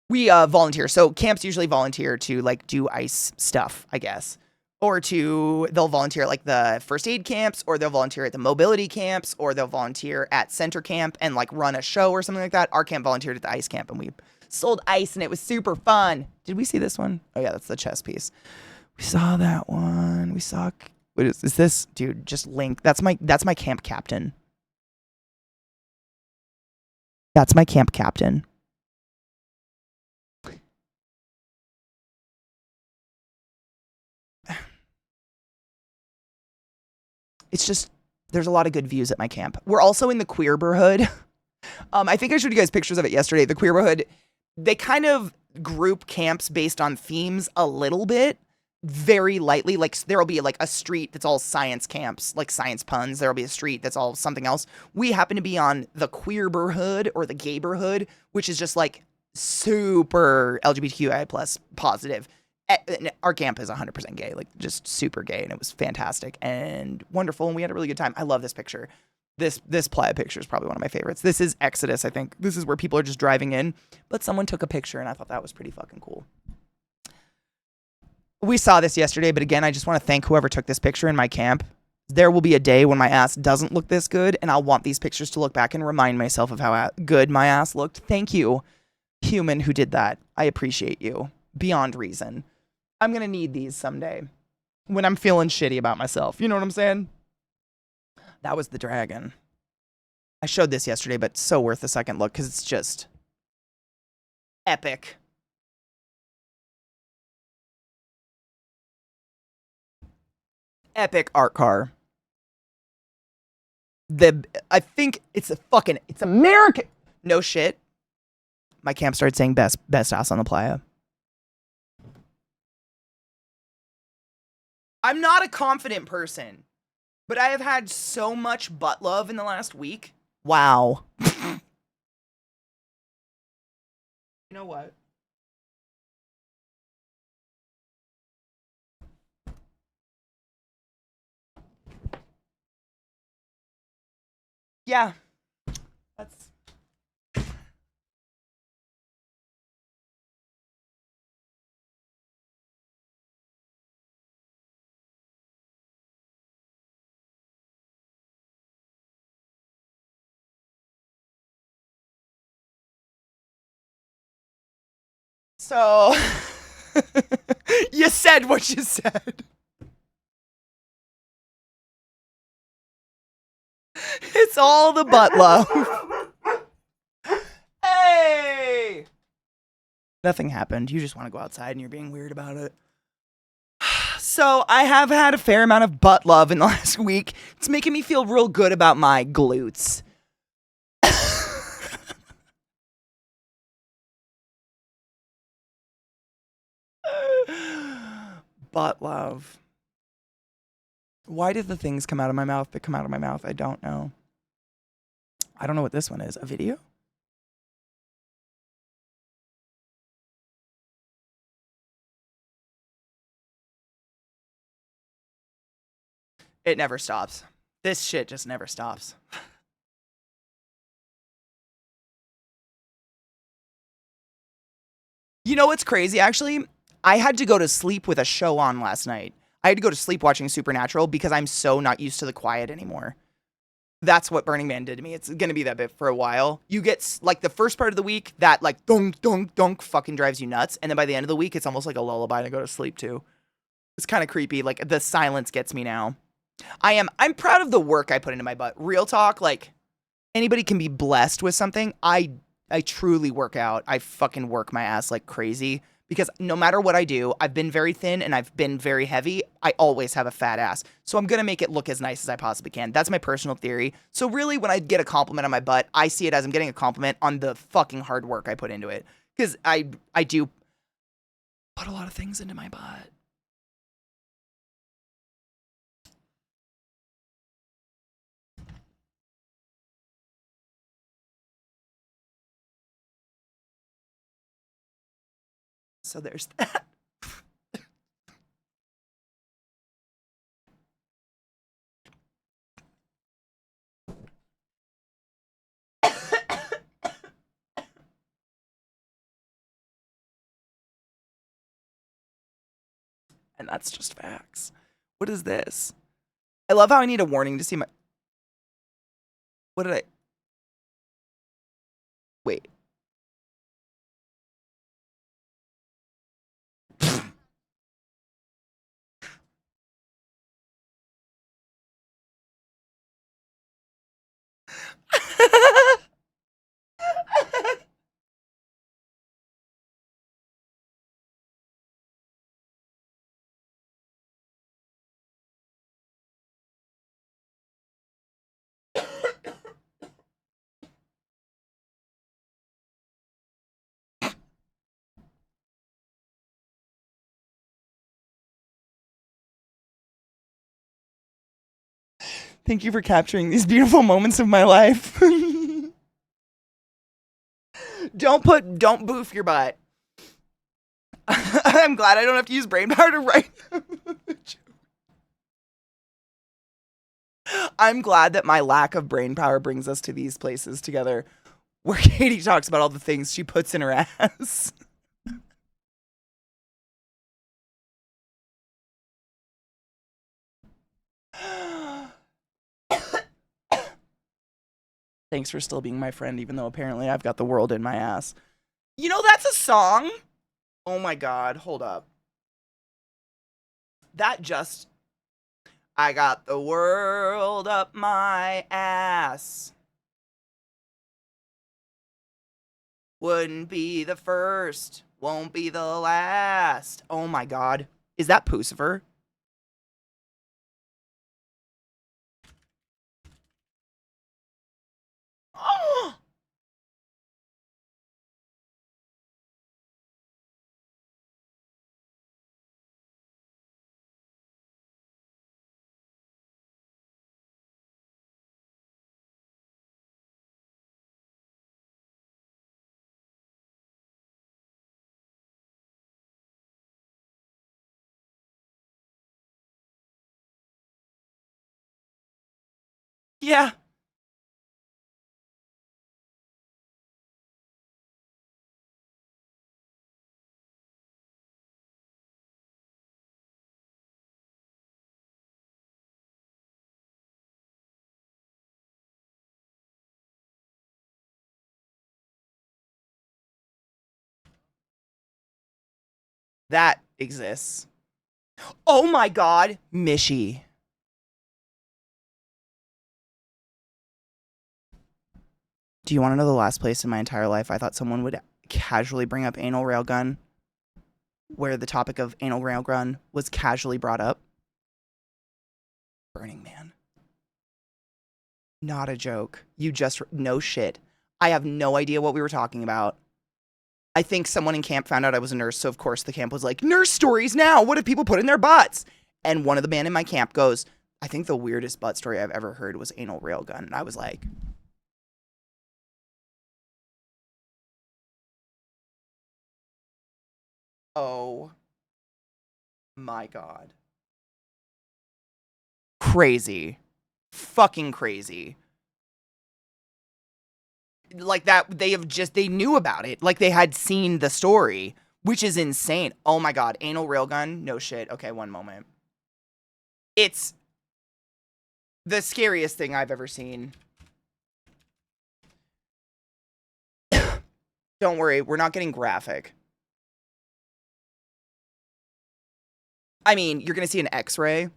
We volunteer. So camps usually volunteer to like do ice stuff, I guess. Or they'll volunteer at like the first aid camps, or they'll volunteer at the mobility camps, or they'll volunteer at center camp and like run a show or something like that. Our camp volunteered at the ice camp and we sold ice and it was super fun. Did we see this one? Oh yeah, that's the chess piece. We saw that one. We saw, what is this? Dude, just link. That's my camp captain. That's my camp captain. It's just, there's a lot of good views at my camp. We're also in the queerborhood. I think I showed you guys pictures of it yesterday. The queerborhood, they kind of group camps based on themes a little bit, very lightly. Like, there'll be like a street that's all science camps, like science puns. There'll be a street that's all something else. We happen to be on the queerborhood or the gayborhood, which is just like super LGBTQI plus positive. Our camp is 100% gay, like just super gay, and it was fantastic and wonderful, and we had a really good time. I love this picture. This playa picture is probably one of my favorites. This is Exodus, I think. This is where people are just driving in, but someone took a picture, and I thought that was pretty fucking cool. We saw this yesterday, but again, I just want to thank whoever took this picture in my camp. There will be a day when my ass doesn't look this good, and I'll want these pictures to look back and remind myself of how good my ass looked. Thank you, human who did that. I appreciate you beyond reason. I'm going to need these someday when I'm feeling shitty about myself. You know what I'm saying? That was the dragon. I showed this yesterday, but so worth a second look because it's just epic. Epic art car. I think it's American. No shit. My camp started saying best ass on the playa. I'm not a confident person, but I have had so much butt love in the last week. Wow. You know what? Yeah. That's... So, you said what you said. It's all the butt love. Hey! Nothing happened. You just want to go outside and you're being weird about it. So, I have had a fair amount of butt love in the last week. It's making me feel real good about my glutes. Butt love. Why did the things come out of my mouth that come out of my mouth? I don't know. I don't know what this one is. A video? It never stops. This shit just never stops. You know what's crazy, actually? I had to go to sleep with a show on last night. I had to go to sleep watching Supernatural because I'm so not used to the quiet anymore. That's what Burning Man did to me. It's going to be that bit for a while. You get, like, the first part of the week, that, like, dunk, dunk, dunk fucking drives you nuts. And then by the end of the week, it's almost like a lullaby to go to sleep to. It's kind of creepy. Like, the silence gets me now. I'm proud of the work I put into my butt. Real talk, like, anybody can be blessed with something. I truly work out. I fucking work my ass like crazy. because no matter what I do, I've been very thin and I've been very heavy. I always have a fat ass. So I'm going to make it look as nice as I possibly can. That's my personal theory. So really, when I get a compliment on my butt, I see it as I'm getting a compliment on the fucking hard work I put into it. Because I do put a lot of things into my butt. So there's that. And that's just facts. What is this? I love how I need a warning to see my... What did I... Wait. Thank you for capturing these beautiful moments of my life. Don't boof your butt. I'm glad I don't have to use brain power to write. I'm glad that my lack of brain power brings us to these places together where Katie talks about all the things she puts in her ass. Thanks for still being my friend, even though apparently I've got the world in my ass. You know, that's a song. Oh my God, hold up. I got the world up my ass. Wouldn't be the first, won't be the last. Oh my God. Is that Pucifer? Oh! Yeah. That exists. Oh my God, Mishy. Do you want to know the last place in my entire life I thought someone would casually bring up anal railgun? Where the topic of anal railgun was casually brought up? Burning Man. Not a joke. No shit. I have no idea what we were talking about. I think someone in camp found out I was a nurse, so of course the camp was like, nurse stories now! What do people put in their butts? And one of the men in my camp goes, I think the weirdest butt story I've ever heard was anal railgun. And I was like... Oh my God. Crazy. Fucking crazy. Like that, they knew about it. Like they had seen the story, which is insane. Oh my God. Anal railgun? No shit. Okay, one moment. It's the scariest thing I've ever seen. Don't worry, we're not getting graphic. I mean, you're going to see an x-ray.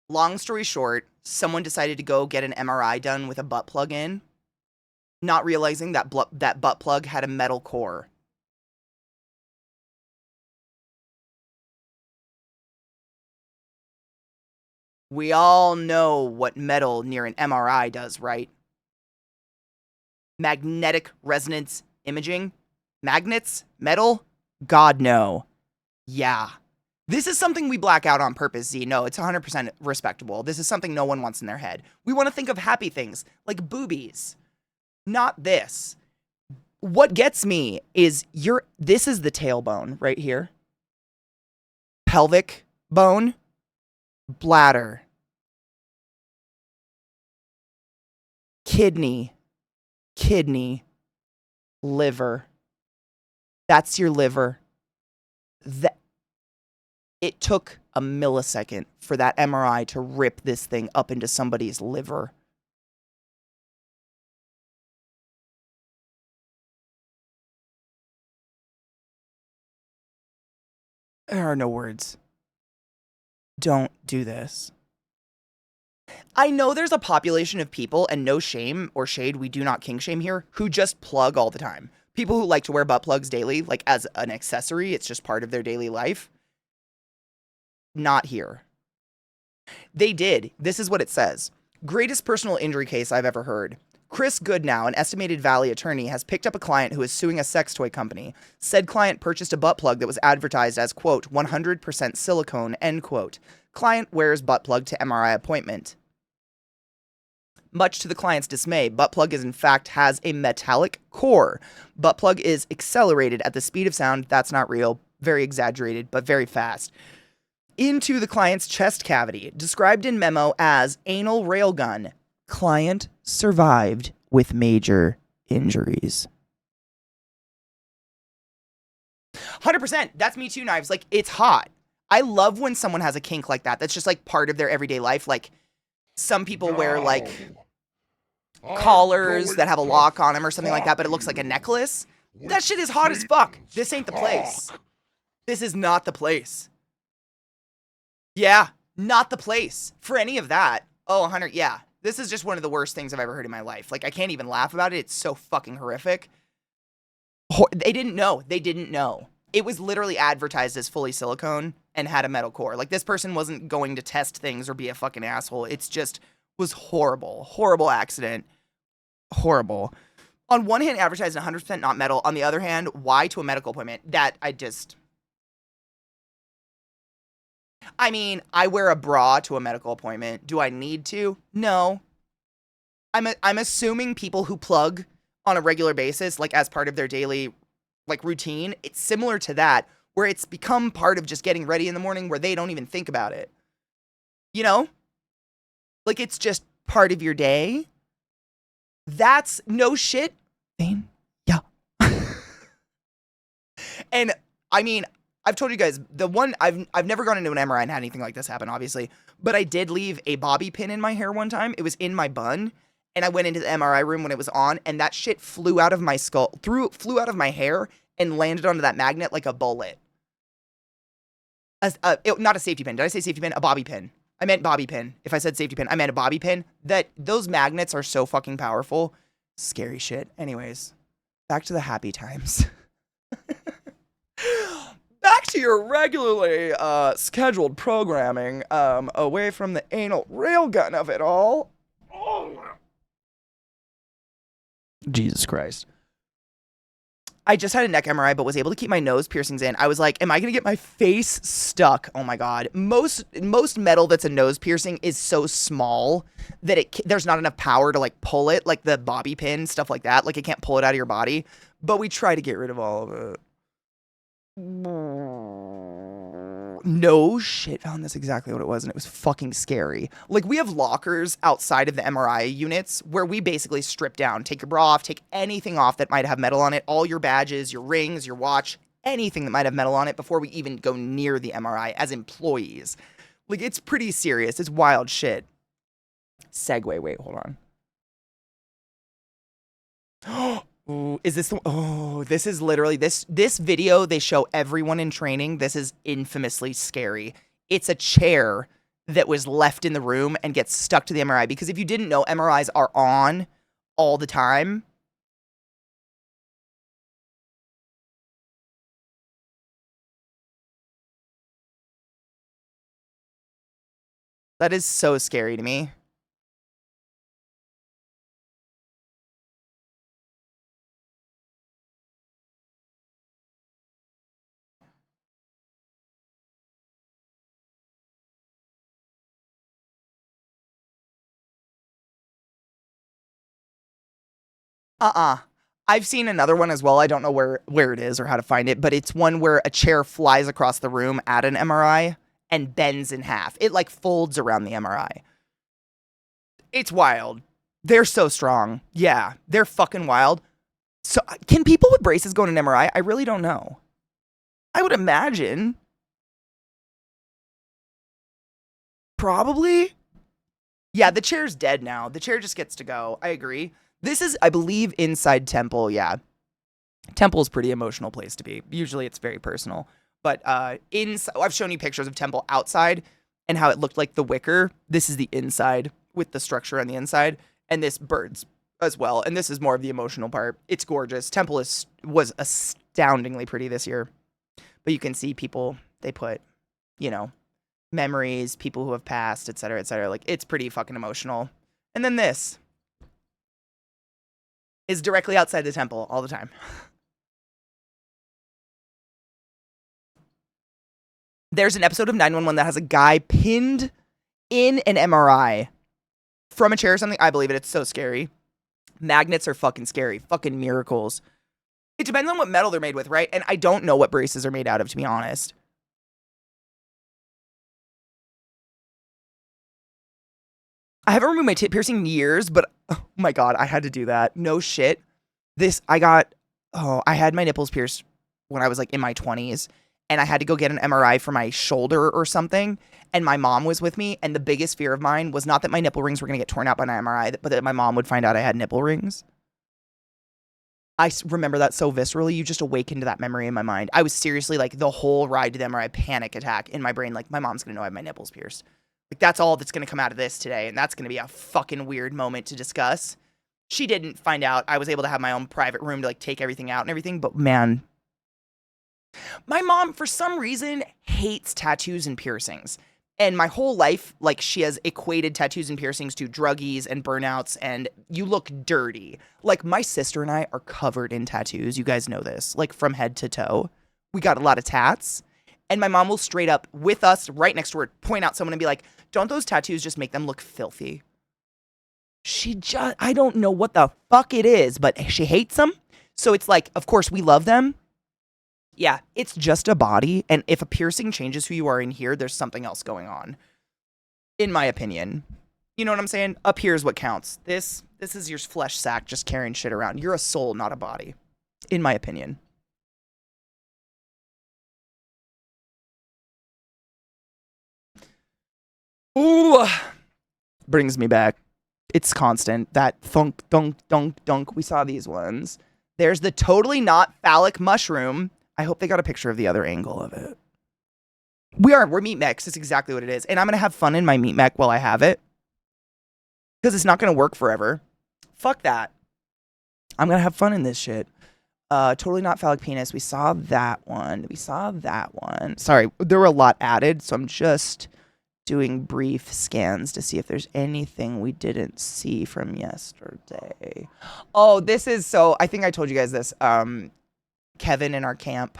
Long story short, someone decided to go get an MRI done with a butt plug in. not realizing that that butt plug had a metal core. We all know what metal near an MRI does, right? Magnetic resonance imaging? Magnets? Metal? God, no. Yeah. This is something we black out on purpose, Z. No, it's 100% respectable. This is something no one wants in their head. We want to think of happy things, like boobies. Not this. What gets me is this is the tailbone right here. Pelvic bone, bladder, kidney, liver. That's your liver. It took a millisecond for that MRI to rip this thing up into somebody's liver. There are no words. Don't do this. I know there's a population of people, and no shame or shade, we do not king shame here, who just plug all the time. People who like to wear butt plugs daily, like as an accessory, it's just part of their daily life. Not here. They did. This is what it says. Greatest personal injury case I've ever heard. Chris Goodnow, an estimated Valley attorney, has picked up a client who is suing a sex toy company. Said client purchased a butt plug that was advertised as, quote, 100% silicone, end quote. Client wears butt plug to MRI appointment. Much to the client's dismay, butt plug in fact has a metallic core. Butt plug is accelerated at the speed of sound. That's not real. Very exaggerated, but very fast. Into the client's chest cavity, described in memo as anal railgun. Client survived with major injuries. 100%. That's me too, Knives. Like, it's hot. I love when someone has a kink like that. That's just like part of their everyday life. Like, some people wear like collars that have a lock on them or something like that, but it looks like a necklace. That shit is hot as fuck. This ain't the place. This is not the place. Yeah, not the place for any of that. Oh, 100. Yeah, this is just one of the worst things I've ever heard in my life. Like, I can't even laugh about it. It's so fucking horrific. They didn't know. They didn't know. It was literally advertised as fully silicone and had a metal core. Like, this person wasn't going to test things or be a fucking asshole. It's just was horrible. Horrible accident. Horrible. On one hand, advertised 100% not metal. On the other hand, why to a medical appointment? That I mean, I wear a bra to a medical appointment. Do I need to? No. I'm assuming people who plug on a regular basis, like as part of their daily like routine, it's similar to that, where it's become part of just getting ready in the morning where they don't even think about it. You know? Like, it's just part of your day. That's no shit. Yeah. And I mean, I've told you guys, the one, I've never gone into an MRI and had anything like this happen, obviously, but I did leave a bobby pin in my hair one time. It was in my bun, and I went into the MRI room when it was on, and that shit flew out of my skull, flew out of my hair, and landed onto that magnet like a bullet. Not a safety pin. Did I say safety pin? A bobby pin. I meant bobby pin. If I said safety pin, I meant a bobby pin. Those magnets are so fucking powerful. Scary shit. Anyways, back to the happy times. Back to your regularly scheduled programming, away from the anal railgun of it all. Oh. Jesus Christ. I just had a neck MRI, but was able to keep my nose piercings in. I was like, am I going to get my face stuck? Oh my God. Most metal that's a nose piercing is so small that there's not enough power to like pull it, like the bobby pin, stuff like that. Like, it can't pull it out of your body, but we try to get rid of all of it. No shit, found that's exactly what it was, and it was fucking scary. Like, we have lockers outside of the MRI units where we basically strip down, take your bra off, take anything off that might have metal on it, all your badges, your rings, your watch, anything that might have metal on it before we even go near the MRI as employees. Like, it's pretty serious. It's wild shit. Segue, wait, hold on. Ooh, is this this is literally this video they show everyone in training. This is infamously scary. It's a chair that was left in the room and gets stuck to the MRI, because if you didn't know, MRIs are on all the time. That is so scary to me. I've seen another one as well. I don't know where it is or how to find it, but it's one where a chair flies across the room at an MRI and bends in half. It like folds around the MRI. It's wild. They're so strong. Yeah, they're fucking wild. So can people with braces go to an MRI? I really don't know. I would imagine. Probably. Yeah, the chair's dead now. The chair just gets to go. I agree. This is, I believe, inside Temple. Yeah. Temple's a pretty emotional place to be. Usually it's very personal. But inside, I've shown you pictures of Temple outside and how it looked like the wicker. This is the inside with the structure on the inside. And this birds as well. And this is more of the emotional part. It's gorgeous. Temple was astoundingly pretty this year. But you can see people, they put, you know, memories, people who have passed, et cetera, et cetera. Like, it's pretty fucking emotional. And then this is directly outside the temple all the time. There's an episode of 911 that has a guy pinned in an MRI from a chair or something. I believe it. It's so scary. Magnets are fucking scary. Fucking miracles. It depends on what metal they're made with, right? And I don't know what braces are made out of, to be honest. I haven't removed my tip piercing in years, but oh my God, I had to do that. No shit. I had my nipples pierced when I was like in my 20s, and I had to go get an MRI for my shoulder or something. And my mom was with me, and the biggest fear of mine was not that my nipple rings were going to get torn out by an MRI, but that my mom would find out I had nipple rings. I remember that so viscerally. You just awakened that memory in my mind. I was seriously like the whole ride to the MRI panic attack in my brain. Like, my mom's going to know I have my nipples pierced. Like, that's all that's going to come out of this today. And that's going to be a fucking weird moment to discuss. She didn't find out. I was able to have my own private room to like take everything out and everything. But man, my mom, for some reason, hates tattoos and piercings. And my whole life, like, she has equated tattoos and piercings to druggies and burnouts, and you look dirty. Like, my sister and I are covered in tattoos. You guys know this, like, from head to toe. We got a lot of tats. And my mom will straight up, with us, right next to her, point out someone and be like, don't those tattoos just make them look filthy? I don't know what the fuck it is, but she hates them. So it's like, of course, we love them. Yeah, it's just a body, and if a piercing changes who you are in here, there's something else going on, in my opinion. You know what I'm saying? Up here is what counts. This is your flesh sack just carrying shit around. You're a soul, not a body, in my opinion. Ooh, brings me back. It's constant. That thunk, dunk, dunk, dunk. We saw these ones. There's the totally not phallic mushroom. I hope they got a picture of the other angle of it. We're meat mechs. That's exactly what it is. And I'm going to have fun in my meat mech while I have it. Because it's not going to work forever. Fuck that. I'm going to have fun in this shit. Totally not phallic penis. We saw that one. Sorry, there were a lot added. So I'm just doing brief scans to see if there's anything we didn't see from yesterday. Oh, this is so... I think I told you guys this. Kevin in our camp,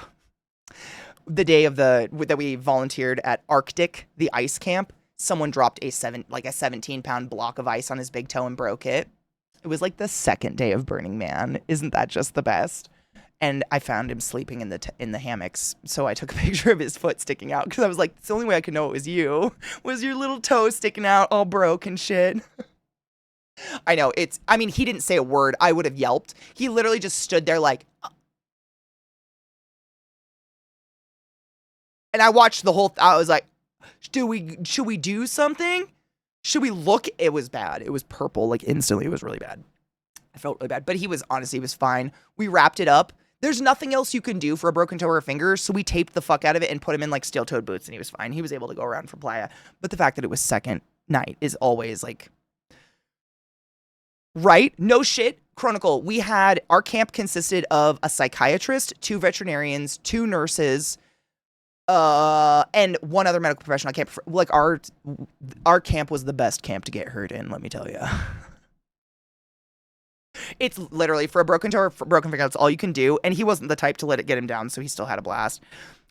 the day of that we volunteered at Arctic, the ice camp, someone dropped a 17-pound block of ice on his big toe and broke it. It was like the second day of Burning Man. Isn't that just the best? And I found him sleeping in the hammocks, so I took a picture of his foot sticking out because I was like, it's the only way I could know it was you. Was your little toe sticking out all broke and shit. I know, he didn't say a word. I would have yelped. He literally just stood there like... And I watched the whole... I was like, should we do something? Should we look? It was bad. It was purple, like instantly. It was really bad. I felt really bad. But he was fine. We wrapped it up. There's nothing else you can do for a broken toe or a finger, so we taped the fuck out of it and put him in like steel-toed boots, and he was fine. He was able to go around for playa. But the fact that it was second night is always like... Right? No shit. Chronicle. Our camp consisted of a psychiatrist, 2 veterinarians, 2 nurses, And one other medical professional. I can't, like, our camp was the best camp to get hurt in, let me tell you. It's literally for a broken toe or broken finger, that's all you can do. And he wasn't the type to let it get him down, so he still had a blast.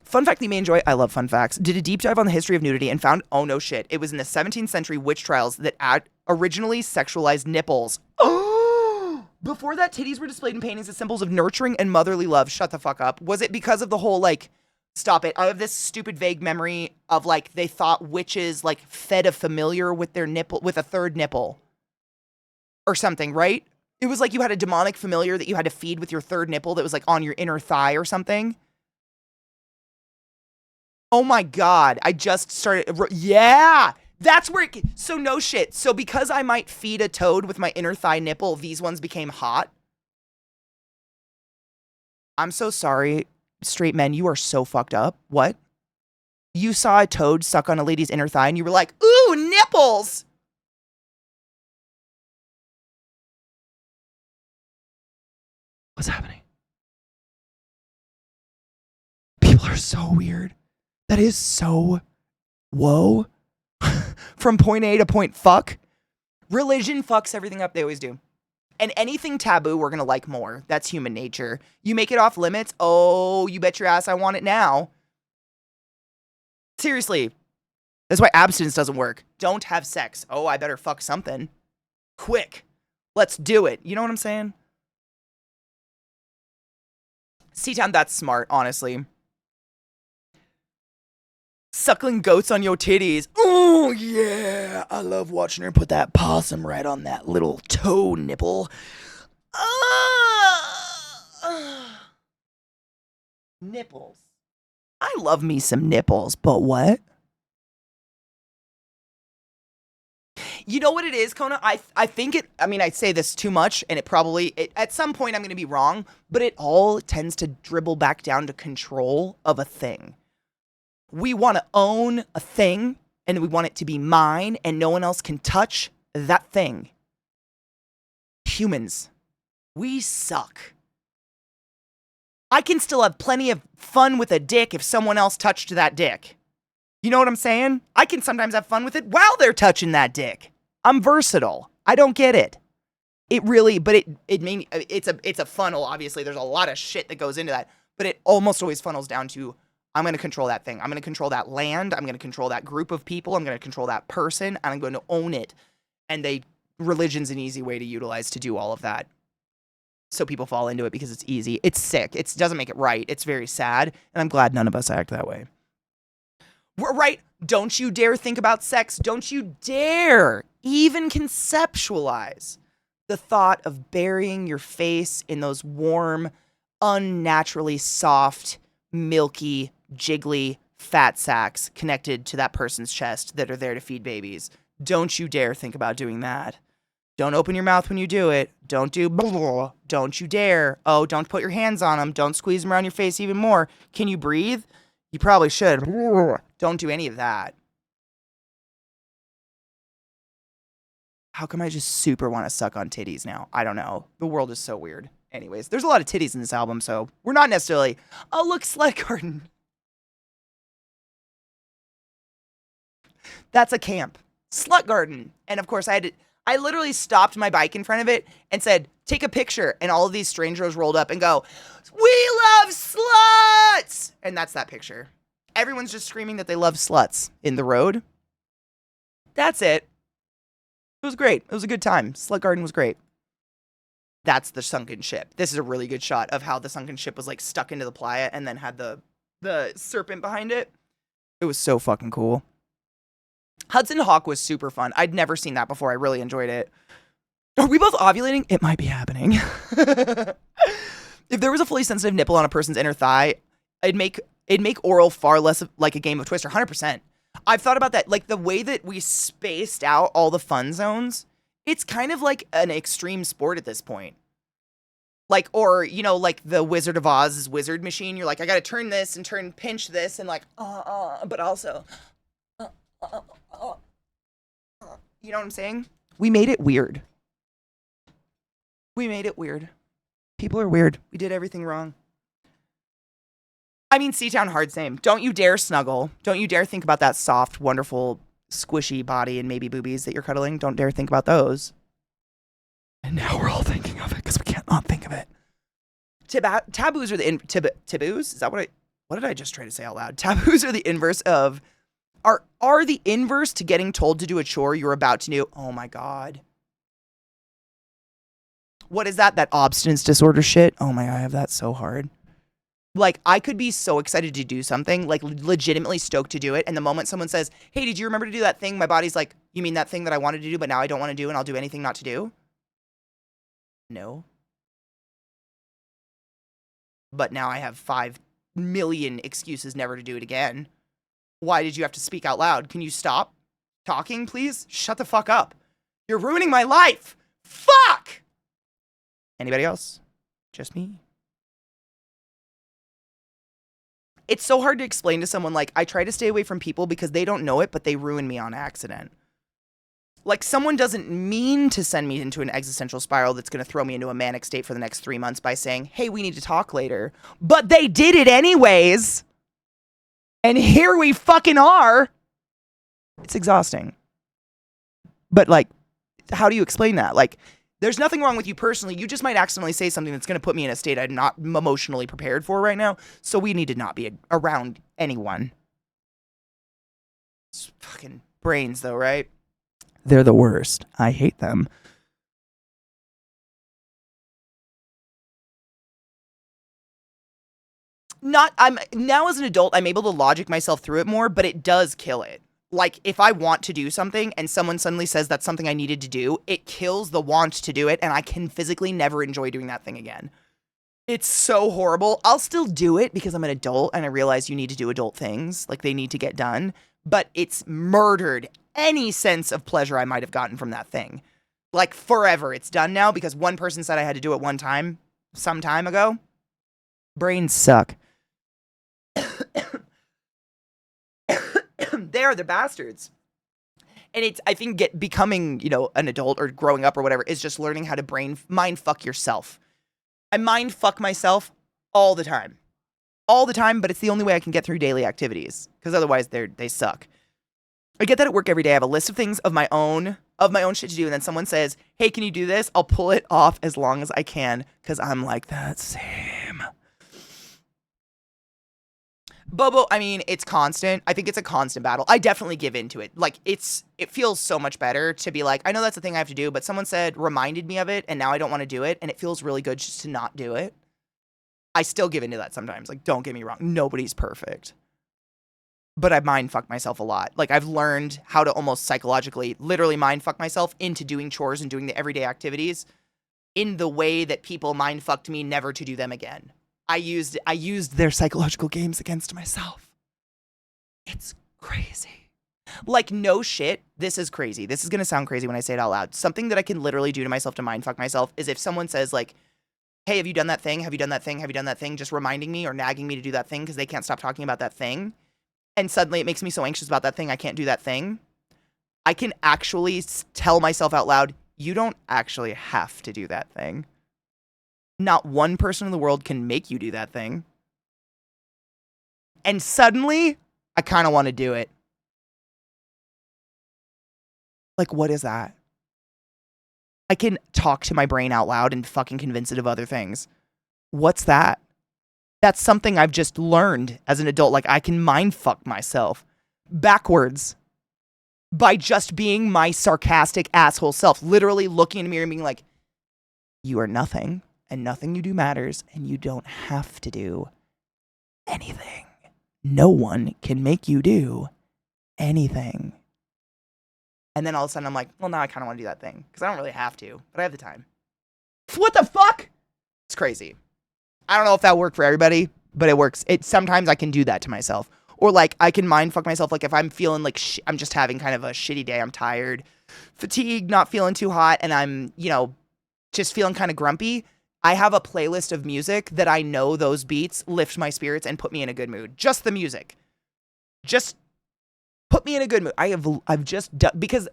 Fun fact that you may enjoy, I love fun facts, did a deep dive on the history of nudity and found, oh no shit, it was in the 17th century witch trials that originally sexualized nipples. Oh! Before that, titties were displayed in paintings as symbols of nurturing and motherly love. Shut the fuck up. Was it because of the whole, like, stop it. I have this stupid vague memory of, like, they thought witches, like, fed a familiar with their nipple, with a third nipple. Or something, right? It was like you had a demonic familiar that you had to feed with your third nipple that was, like, on your inner thigh or something. Oh my God. I just started. Yeah. That's where so no shit. So because I might feed a toad with my inner thigh nipple, these ones became hot. I'm so sorry, straight men. You are so fucked up. What? You saw a toad suck on a lady's inner thigh and you were like, ooh, nipples. What's happening? People are so weird. That is so whoa. From point A to point fuck. Religion fucks everything up. They always do. And anything taboo, we're going to like more. That's human nature. You make it off limits. Oh, you bet your ass I want it now. Seriously. That's why abstinence doesn't work. Don't have sex. Oh, I better fuck something. Quick. Let's do it. You know what I'm saying? C-Town, that's smart, honestly. Suckling goats on your titties. Oh, yeah. I love watching her put that possum right on that little toe nipple. Nipples. I love me some nipples, but what? You know what it is, Kona? I think it, I mean, I say this too much, and at some point I'm going to be wrong, but it all tends to dribble back down to control of a thing. We want to own a thing, and we want it to be mine, and no one else can touch that thing. Humans, we suck. I can still have plenty of fun with a dick if someone else touched that dick. You know what I'm saying? I can sometimes have fun with it while they're touching that dick. I'm versatile. I don't get it. It really, but it's a funnel, obviously. There's a lot of shit that goes into that, but it almost always funnels down to, I'm going to control that thing. I'm going to control that land. I'm going to control that group of people. I'm going to control that person, and I'm going to own it. And religion's an easy way to utilize to do all of that. So people fall into it because it's easy. It's sick. It doesn't make it right. It's very sad, and I'm glad none of us act that way. We're right. Don't you dare think about sex. Don't you dare even conceptualize the thought of burying your face in those warm, unnaturally soft, milky, jiggly fat sacks connected to that person's chest that are there to feed babies. Don't you dare think about doing that. Don't open your mouth when you do it. Don't do blah. Don't you dare. Oh, don't put your hands on them. Don't squeeze them around your face even more. Can you breathe? You probably should. Don't do any of that. How come I just super want to suck on titties now? I don't know. The world is so weird. Anyways, there's a lot of titties in this album, so we're not necessarily, oh, look, Slut Garden. That's a camp. Slut Garden. And of course, I literally stopped my bike in front of it and said, take a picture. And all of these strangers rolled up and go, we love sluts. And that's that picture. Everyone's just screaming that they love sluts in the road. That's it. It was great. It was a good time. Slut Garden was great. That's the sunken ship. This is a really good shot of how the sunken ship was like stuck into the playa and then had the serpent behind it. It was so fucking cool. Hudson Hawk was super fun. I'd never seen that before. I really enjoyed it. Are we both ovulating? It might be happening. If there was a fully sensitive nipple on a person's inner thigh, it'd make oral far less like a game of Twister. 100%. I've thought about that. Like the way that we spaced out all the fun zones, it's kind of like an extreme sport at this point. Like, or, you know, like the Wizard of Oz's wizard machine. You're like, I got to turn this and pinch this and like, but also, you know what I'm saying? We made it weird. We made it weird. People are weird. We did everything wrong. I mean, C-Town, hard same. Don't you dare snuggle. Don't you dare think about that soft, wonderful, squishy body and maybe boobies that you're cuddling. Don't dare think about those. And now we're all thinking of it because we can't not think of it. Taboos are the taboos? Is that what did I just try to say out loud? Taboos are the inverse of are the inverse to getting told to do a chore you're about to do. Oh my God. What is that? That obstinance disorder shit? Oh my God, I have that so hard. Like, I could be so excited to do something, like legitimately stoked to do it. And the moment someone says, hey, did you remember to do that thing? My body's like, you mean that thing that I wanted to do, but now I don't want to do, and I'll do anything not to do? No. But now I have 5 million excuses never to do it again. Why did you have to speak out loud? Can you stop talking, please? Shut the fuck up. You're ruining my life. Fuck! Anybody else? Just me? It's so hard to explain to someone, like, I try to stay away from people because they don't know it, but they ruin me on accident. Like, someone doesn't mean to send me into an existential spiral that's going to throw me into a manic state for the next 3 months by saying, hey, we need to talk later. But they did it anyways. And here we fucking are. It's exhausting. But, like, how do you explain that? Like, there's nothing wrong with you personally. You just might accidentally say something that's going to put me in a state I'm not emotionally prepared for right now. So we need to not be around anyone. It's fucking brains, though, right? They're the worst. I hate them. I'm now as an adult, I'm able to logic myself through it more, but it does kill it. Like, if I want to do something and someone suddenly says that's something I needed to do, it kills the want to do it, and I can physically never enjoy doing that thing again. It's so horrible. I'll still do it because I'm an adult and I realize you need to do adult things. Like, they need to get done. But it's murdered any sense of pleasure I might have gotten from that thing. Like, forever. It's done now because one person said I had to do it one time, some time ago. Brains suck. They are the bastards. And it's, I think, becoming, an adult or growing up or whatever is just learning how to mind fuck yourself. I mind fuck myself all the time. All the time, but it's the only way I can get through daily activities. Because otherwise, they suck. I get that at work every day. I have a list of things of my own shit to do. And then someone says, hey, can you do this? I'll pull it off as long as I can. Because I'm like, that same. Bobo, I mean, it's constant. I think it's a constant battle. I definitely give into it. Like, it feels so much better to be like, I know that's the thing I have to do, but someone reminded me of it, and now I don't want to do it, and it feels really good just to not do it. I still give into that sometimes. Like, don't get me wrong. Nobody's perfect. But I mind fuck myself a lot. Like, I've learned how to almost psychologically, literally mind fuck myself into doing chores and doing the everyday activities in the way that people mind fucked me never to do them again. I used their psychological games against myself. It's crazy. Like, no shit, this is crazy. This is going to sound crazy when I say it out loud. Something that I can literally do to myself to mindfuck myself is if someone says, like, hey, have you done that thing? Have you done that thing? Have you done that thing? Just reminding me or nagging me to do that thing because they can't stop talking about that thing. And suddenly it makes me so anxious about that thing, I can't do that thing. I can actually tell myself out loud, you don't actually have to do that thing. Not one person in the world can make you do that thing. And suddenly, I kind of want to do it. Like, what is that? I can talk to my brain out loud and fucking convince it of other things. What's that? That's something I've just learned as an adult. Like, I can mind fuck myself backwards by just being my sarcastic asshole self. Literally looking in the mirror and being like, you are nothing. And nothing you do matters, and you don't have to do anything. No one can make you do anything. And then all of a sudden I'm like, well, now I kind of want to do that thing. Because I don't really have to, but I have the time. What the fuck? It's crazy. I don't know if that worked for everybody, but it works. Sometimes I can do that to myself. Or like, I can mind fuck myself. Like, if I'm feeling like I'm just having kind of a shitty day. I'm tired, fatigued, not feeling too hot, and I'm, just feeling kind of grumpy. I have a playlist of music that I know those beats lift my spirits and put me in a good mood. Just the music. Just put me in a good mood. I've just done, because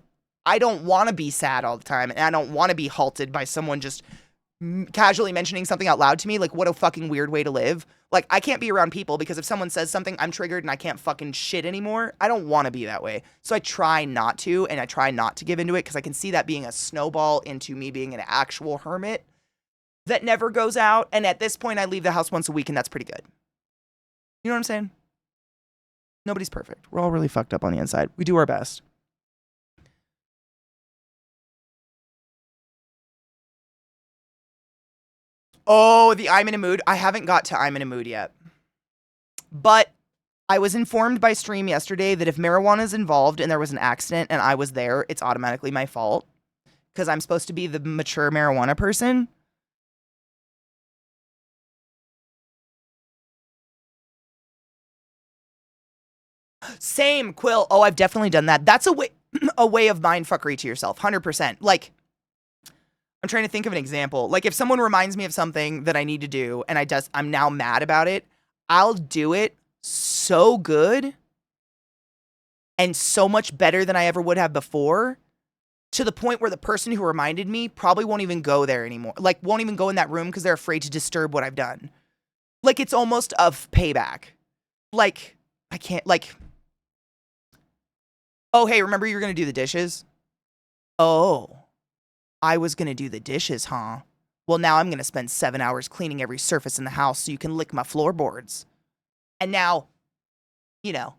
I don't want to be sad all the time, and I don't want to be halted by someone just casually mentioning something out loud to me, like, what a fucking weird way to live. Like, I can't be around people because if someone says something, I'm triggered and I can't fucking shit anymore. I don't want to be that way. So I try not to, and I try not to give into it because I can see that being a snowball into me being an actual hermit that never goes out. And at this point, I leave the house once a week, and that's pretty good. You know what I'm saying? Nobody's perfect. We're all really fucked up on the inside. We do our best. Oh, the I'm in a mood. I haven't got to I'm in a mood yet. But I was informed by stream yesterday that if marijuana is involved and there was an accident and I was there, it's automatically my fault. Because I'm supposed to be the mature marijuana person. Same, Quill. Oh, I've definitely done that. That's a way of mindfuckery to yourself. 100%. Like, I'm trying to think of an example. Like, if someone reminds me of something that I need to do and I'm now mad about it, I'll do it so good and so much better than I ever would have before, to the point where the person who reminded me probably won't even go there anymore. Like, won't even go in that room because they're afraid to disturb what I've done. Like, it's almost of payback. Like, I can't, like, oh, hey, remember you were going to do the dishes? Oh, I was going to do the dishes, huh? Well, now I'm going to spend 7 hours cleaning every surface in the house so you can lick my floorboards. And now, you know,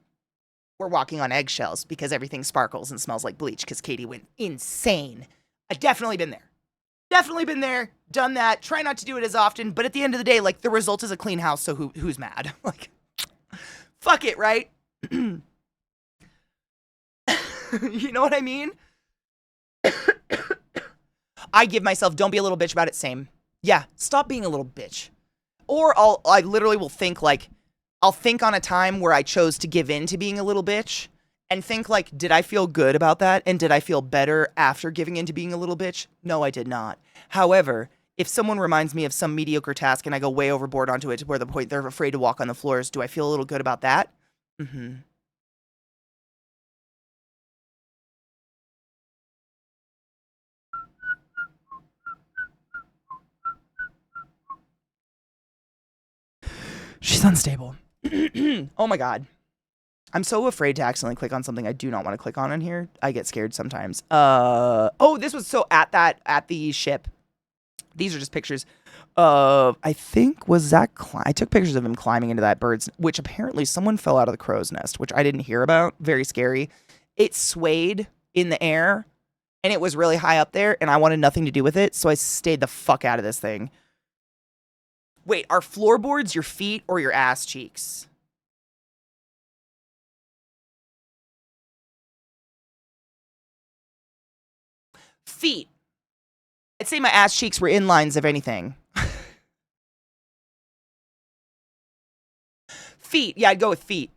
we're walking on eggshells because everything sparkles and smells like bleach because Katie went insane. I've definitely been there. Definitely been there, done that. Try not to do it as often, but at the end of the day, like, the result is a clean house, so who's mad? Like, fuck it, right? You know what I mean? I give myself, don't be a little bitch about it, same. Yeah, stop being a little bitch. Or I literally will think, like, I'll think on a time where I chose to give in to being a little bitch and think, like, did I feel good about that? And did I feel better after giving in to being a little bitch? No, I did not. However, if someone reminds me of some mediocre task and I go way overboard onto it to where the point they're afraid to walk on the floors, do I feel a little good about that? Mm-hmm. She's unstable. Oh my God. I'm so afraid to accidentally click on something I do not want to click on in here. I get scared sometimes. Oh, this was so at the ship. These are just pictures of, I think, was Zach, I took pictures of him climbing into that bird's, which apparently someone fell out of the crow's nest, which I didn't hear about. Very scary. It swayed in the air and it was really high up there and I wanted nothing to do with it. So I stayed the fuck out of this thing. Wait, are floorboards your feet or your ass cheeks? Feet. I'd say my ass cheeks were inlines, if anything. Feet. Yeah, I'd go with feet.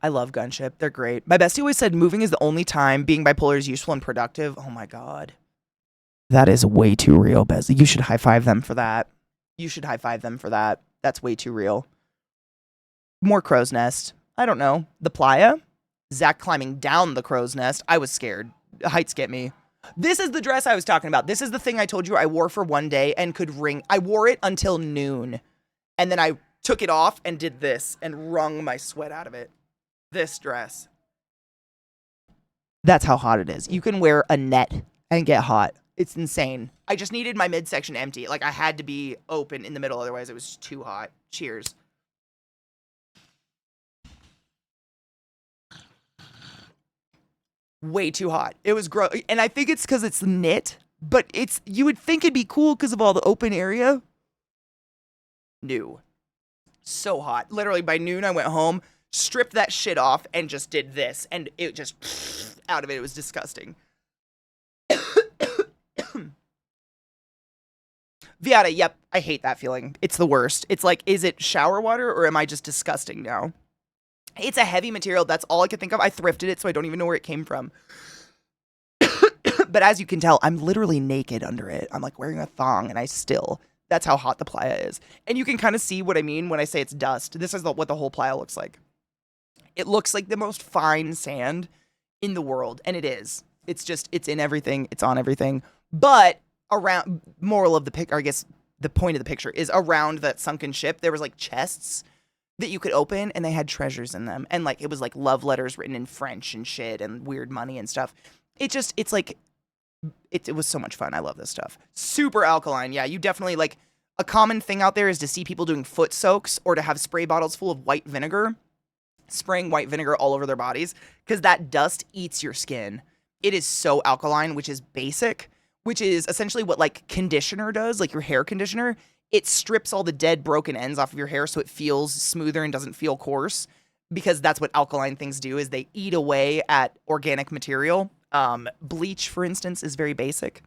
I love Gunship. They're great. My bestie always said moving is the only time being bipolar is useful and productive. Oh my God. That is way too real, Bez. You should high five them for that. You should high five them for that. That's way too real. More crow's nest. I don't know. The playa? Zach climbing down the crow's nest. I was scared. Heights get me. This is the dress I was talking about. This is the thing I told you I wore for one day and could wring. I wore it until noon. And then I took it off and did this and wrung my sweat out of it. This dress. That's how hot it is. You can wear a net and get hot. It's insane. I just needed my midsection empty. Like, I had to be open in the middle, otherwise it was too hot. Cheers. Way too hot. It was gross. And I think it's because it's knit, but you would think it'd be cool because of all the open area. No. So hot. Literally by noon I went home, stripped that shit off, and just did this. And it just out of it. It was disgusting. Viata, yep, I hate that feeling. It's the worst. It's like, is it shower water or am I just disgusting now? It's a heavy material. That's all I could think of. I thrifted it, so I don't even know where it came from. But as you can tell, I'm literally naked under it. I'm like wearing a thong, and that's how hot the playa is. And you can kind of see what I mean when I say it's dust. This is what the whole playa looks like. It looks like the most fine sand in the world, and it is. It's in everything. It's on everything. But around, moral of the picture, I guess the point of the picture is around that sunken ship, there was like chests that you could open and they had treasures in them. And like, it was like love letters written in French and shit and weird money and stuff. It's like, it was so much fun. I love this stuff. Super alkaline. Yeah, you definitely like, a common thing out there is to see people doing foot soaks or to have spray bottles full of white vinegar, spraying white vinegar all over their bodies because that dust eats your skin. It is so alkaline, which is basic, which is essentially what like conditioner does, like your hair conditioner. It strips all the dead broken ends off of your hair so it feels smoother and doesn't feel coarse, because that's what alkaline things do, is they eat away at organic material. Bleach, for instance, is very basic.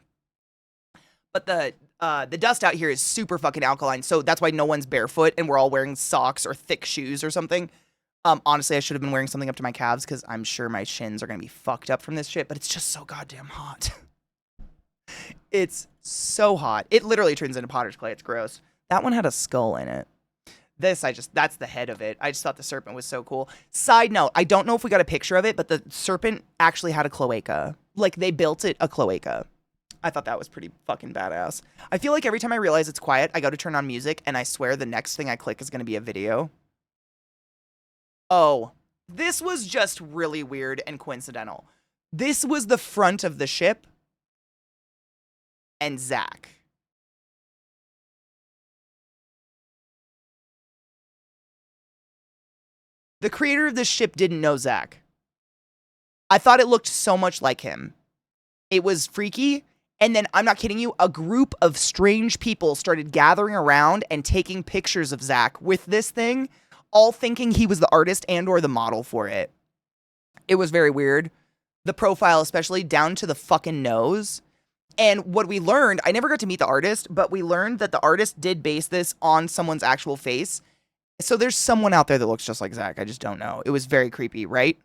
But the dust out here is super fucking alkaline, so that's why no one's barefoot and we're all wearing socks or thick shoes or something. Honestly, I should have been wearing something up to my calves because I'm sure my shins are going to be fucked up from this shit, but it's just so goddamn hot. It's so hot. It literally turns into potter's clay. It's gross. That one had a skull in it. This, that's the head of it. I just thought the serpent was so cool. Side note, I don't know if we got a picture of it, but the serpent actually had a cloaca. Like, they built it a cloaca. I thought that was pretty fucking badass. I feel like every time I realize it's quiet, I go to turn on music, and I swear the next thing I click is going to be a video. Oh, this was just really weird and coincidental. This was the front of the ship, and Zach. The creator of this ship didn't know Zach. I thought it looked so much like him. It was freaky. And then, I'm not kidding you, a group of strange people started gathering around and taking pictures of Zach with this thing, all thinking he was the artist and or the model for it. It was very weird. The profile especially, down to the fucking nose. And what we learned, I never got to meet the artist, but we learned that the artist did base this on someone's actual face. So there's someone out there that looks just like Zach. I just don't know. It was very creepy, right?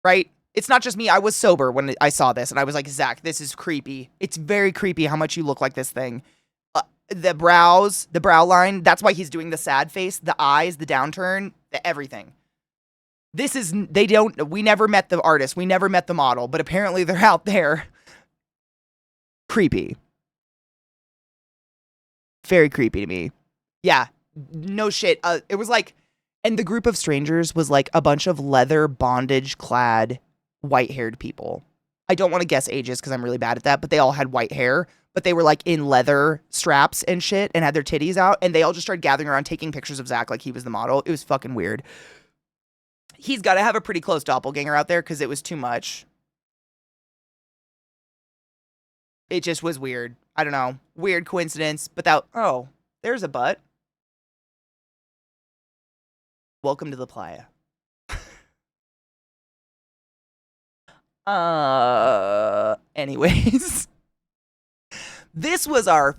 Right? It's not just me. I was sober when I saw this, and I was like, Zach, this is creepy. It's very creepy how much you look like this thing. The brows, the brow line, that's why he's doing the sad face, the eyes, the downturn, everything. We never met the artist. We never met the model, but apparently they're out there. Creepy. Very creepy to me. Yeah, no shit. It was like, and the group of strangers was like a bunch of leather bondage-clad white-haired people. I don't want to guess ages because I'm really bad at that, but they all had white hair, but they were like in leather straps and shit and had their titties out, and they all just started gathering around taking pictures of Zach like he was the model. It was fucking weird. He's got to have a pretty close doppelganger out there because it was too much. It just was weird. I don't know. Weird coincidence, but oh, there's a butt. Welcome to the playa. Anyways. This was our,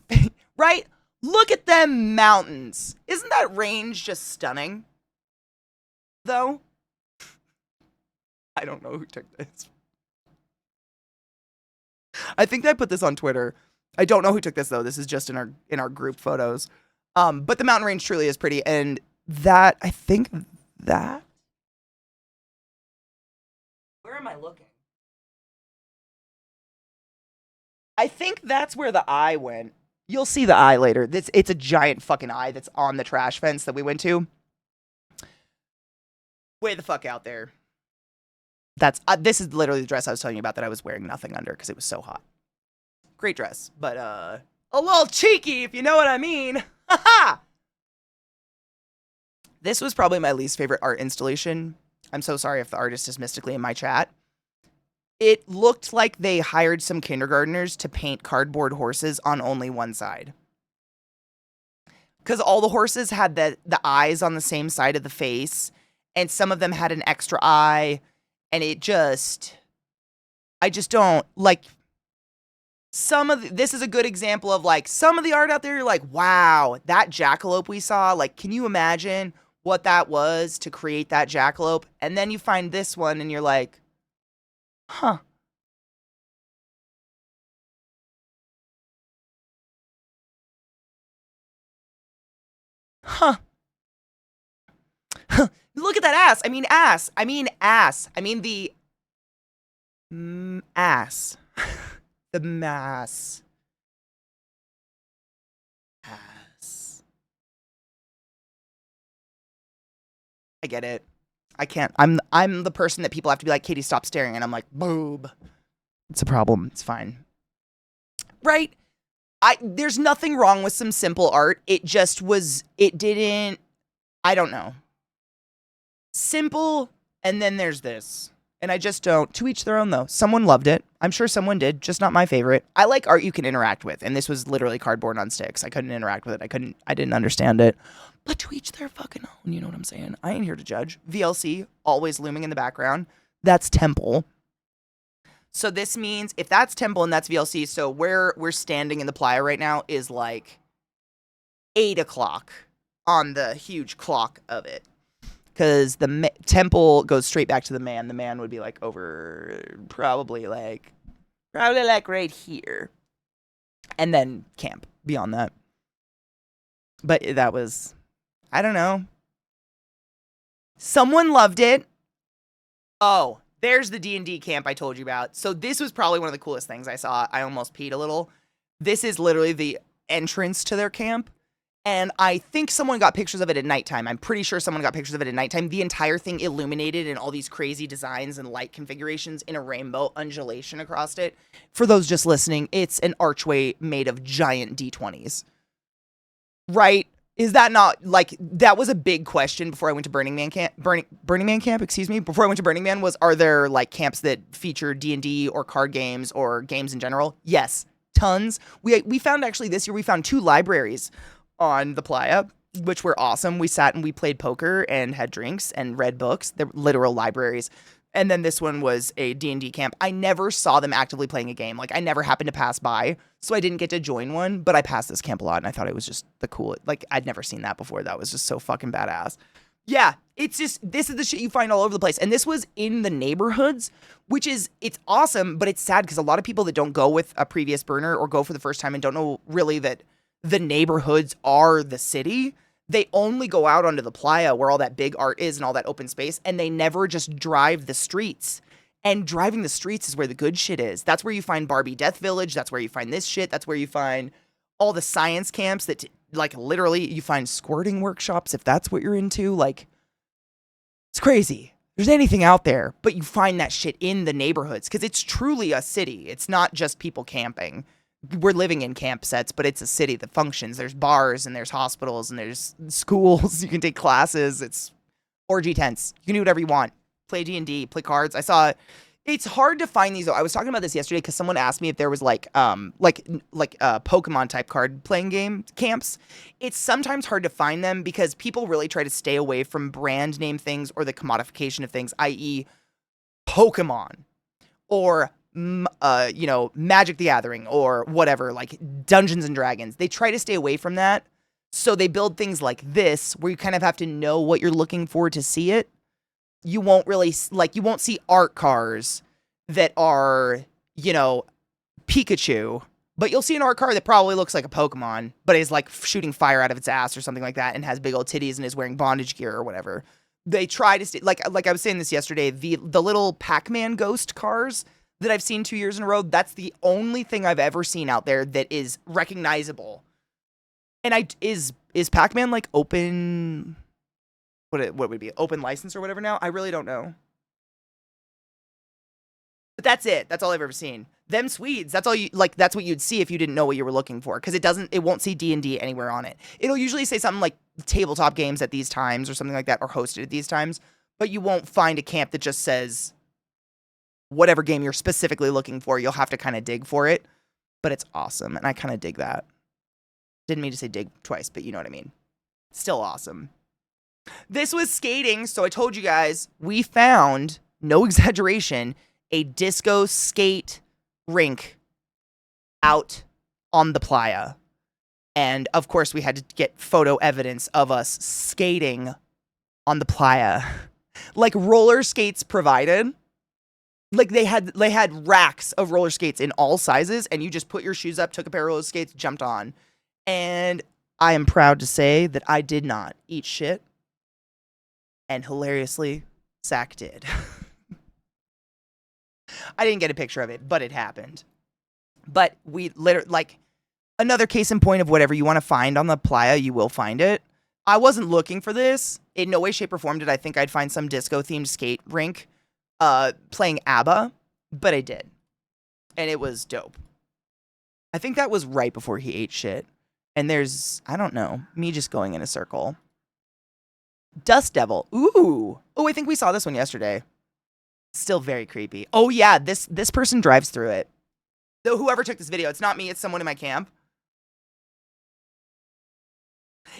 right? Look at them mountains. Isn't that range just stunning? Though? I don't know who took this. I think I put this on Twitter. I don't know who took this though. This is just in our group photos. But the mountain range truly is pretty, and that, I think that, where am I looking? I think that's where the eye went. You'll see the eye later. It's a giant fucking eye that's on the trash fence that we went to. Way the fuck out there. This is literally the dress I was telling you about that I was wearing nothing under because it was so hot. Great dress, but a little cheeky, if you know what I mean. Haha! This was probably my least favorite art installation. I'm so sorry if the artist is mystically in my chat. It looked like they hired some kindergartners to paint cardboard horses on only one side. Because all the horses had the eyes on the same side of the face, and some of them had an extra eye, and I just don't, like, this is a good example of, like, some of the art out there, you're like, wow, that jackalope we saw, like, can you imagine what that was to create that jackalope? And then you find this one, and you're like, huh. Huh. Look at that ass. I mean ass. I mean ass. I mean the ass. The mass. I get it. I can't. I'm the person that people have to be like, Katie, stop staring. And I'm like, boob. It's a problem. It's fine. Right? There's nothing wrong with some simple art. It just was, it didn't, I don't know. Simple, and then there's this. And I just don't. To each their own, though. Someone loved it. I'm sure someone did, just not my favorite. I like art you can interact with, and this was literally cardboard on sticks. I couldn't interact with it. I didn't understand it. But to each their fucking own, you know what I'm saying? I ain't here to judge. VLC, always looming in the background. That's Temple. So this means, if that's Temple and that's VLC, so where we're standing in the playa right now is like 8 o'clock on the huge clock of it. Because the Temple goes straight back to the man. The man would be like over, probably like right here. And then camp beyond that. But that was, I don't know. Someone loved it. Oh, there's the D&D camp I told you about. So this was probably one of the coolest things I saw. I almost peed a little. This is literally the entrance to their camp. And I think someone got pictures of it at nighttime. I'm pretty sure someone got pictures of it at nighttime. The entire thing illuminated in all these crazy designs and light configurations in a rainbow undulation across it. For those just listening, it's an archway made of giant D20s. Right? Is that not, like, that was a big question before I went to Burning Man Camp, before I went to Burning Man was, are there, like, camps that feature D&D or card games or games in general? Yes, tons. We found, actually, this year, we found 2 libraries on the playa, which were awesome. We sat and we played poker and had drinks and read books. They're literal libraries. And then this one was a D&D camp. I never saw them actively playing a game. Like, I never happened to pass by, so I didn't get to join one, but I passed this camp a lot, and I thought it was just the coolest. Like, I'd never seen that before. That was just so fucking badass. Yeah, it's just, this is the shit you find all over the place. And this was in the neighborhoods, which is, it's awesome, but it's sad because a lot of people that don't go with a previous burner or go for the first time and don't know really that the neighborhoods are the city, they only go out onto the playa where all that big art is and all that open space, and they never just drive the streets. And driving the streets is where the good shit is. That's where you find Barbie Death Village. That's where you find this shit. That's where you find all the science camps that, like, literally you find squirting workshops if that's what you're into. Like, it's crazy. There's anything out there, but you find that shit in the neighborhoods because it's truly a city. It's not just people camping. We're living in camp sets, but it's a city that functions. There's bars and there's hospitals and there's schools. You can take classes. It's orgy tents. You can do whatever you want. Play D&D, play cards. I saw, it's hard to find these. I was talking about this yesterday because someone asked me if there was like Pokemon type card playing game camps. It's sometimes hard to find them because people really try to stay away from brand name things or the commodification of things, i.e. Pokemon or Magic the Gathering or whatever, like Dungeons and Dragons. They try to stay away from that. So they build things like this where you kind of have to know what you're looking for to see it. You won't really, like, you won't see art cars that are, Pikachu, but you'll see an art car that probably looks like a Pokemon, but is like shooting fire out of its ass or something like that and has big old titties and is wearing bondage gear or whatever. They try to stay, like I was saying this yesterday, the little Pac-Man ghost cars that I've seen 2 years in a row, that's the only thing I've ever seen out there that is recognizable. And is Pac-Man like open, what would it be, open license or whatever now? I really don't know. But that's it. That's all I've ever seen. Them Swedes, that's all you, like, that's what you'd see if you didn't know what you were looking for. Because it won't see D&D anywhere on it. It'll usually say something like tabletop games at these times or something like that, or hosted at these times. But you won't find a camp that just says whatever game you're specifically looking for. You'll have to kind of dig for it. But it's awesome, and I kind of dig that. Didn't mean to say dig twice, but you know what I mean. Still awesome. This was skating, so I told you guys, we found, no exaggeration, a disco skate rink out on the playa. And, of course, we had to get photo evidence of us skating on the playa. Like, roller skates provided. Like, they had racks of roller skates in all sizes, and you just put your shoes up, took a pair of roller skates, jumped on. And I am proud to say that I did not eat shit. And hilariously, Zach did. I didn't get a picture of it, but it happened. But we literally, like, another case in point of whatever you want to find on the playa, you will find it. I wasn't looking for this. In no way, shape, or form did I think I'd find some disco-themed skate rink playing ABBA, but I did. And it was dope. I think that was right before he ate shit. And there's, I don't know, me just going in a circle. Dust Devil. Ooh. Oh, I think we saw this one yesterday. Still very creepy. Oh, yeah, this person drives through it. Though whoever took this video, it's not me, it's someone in my camp.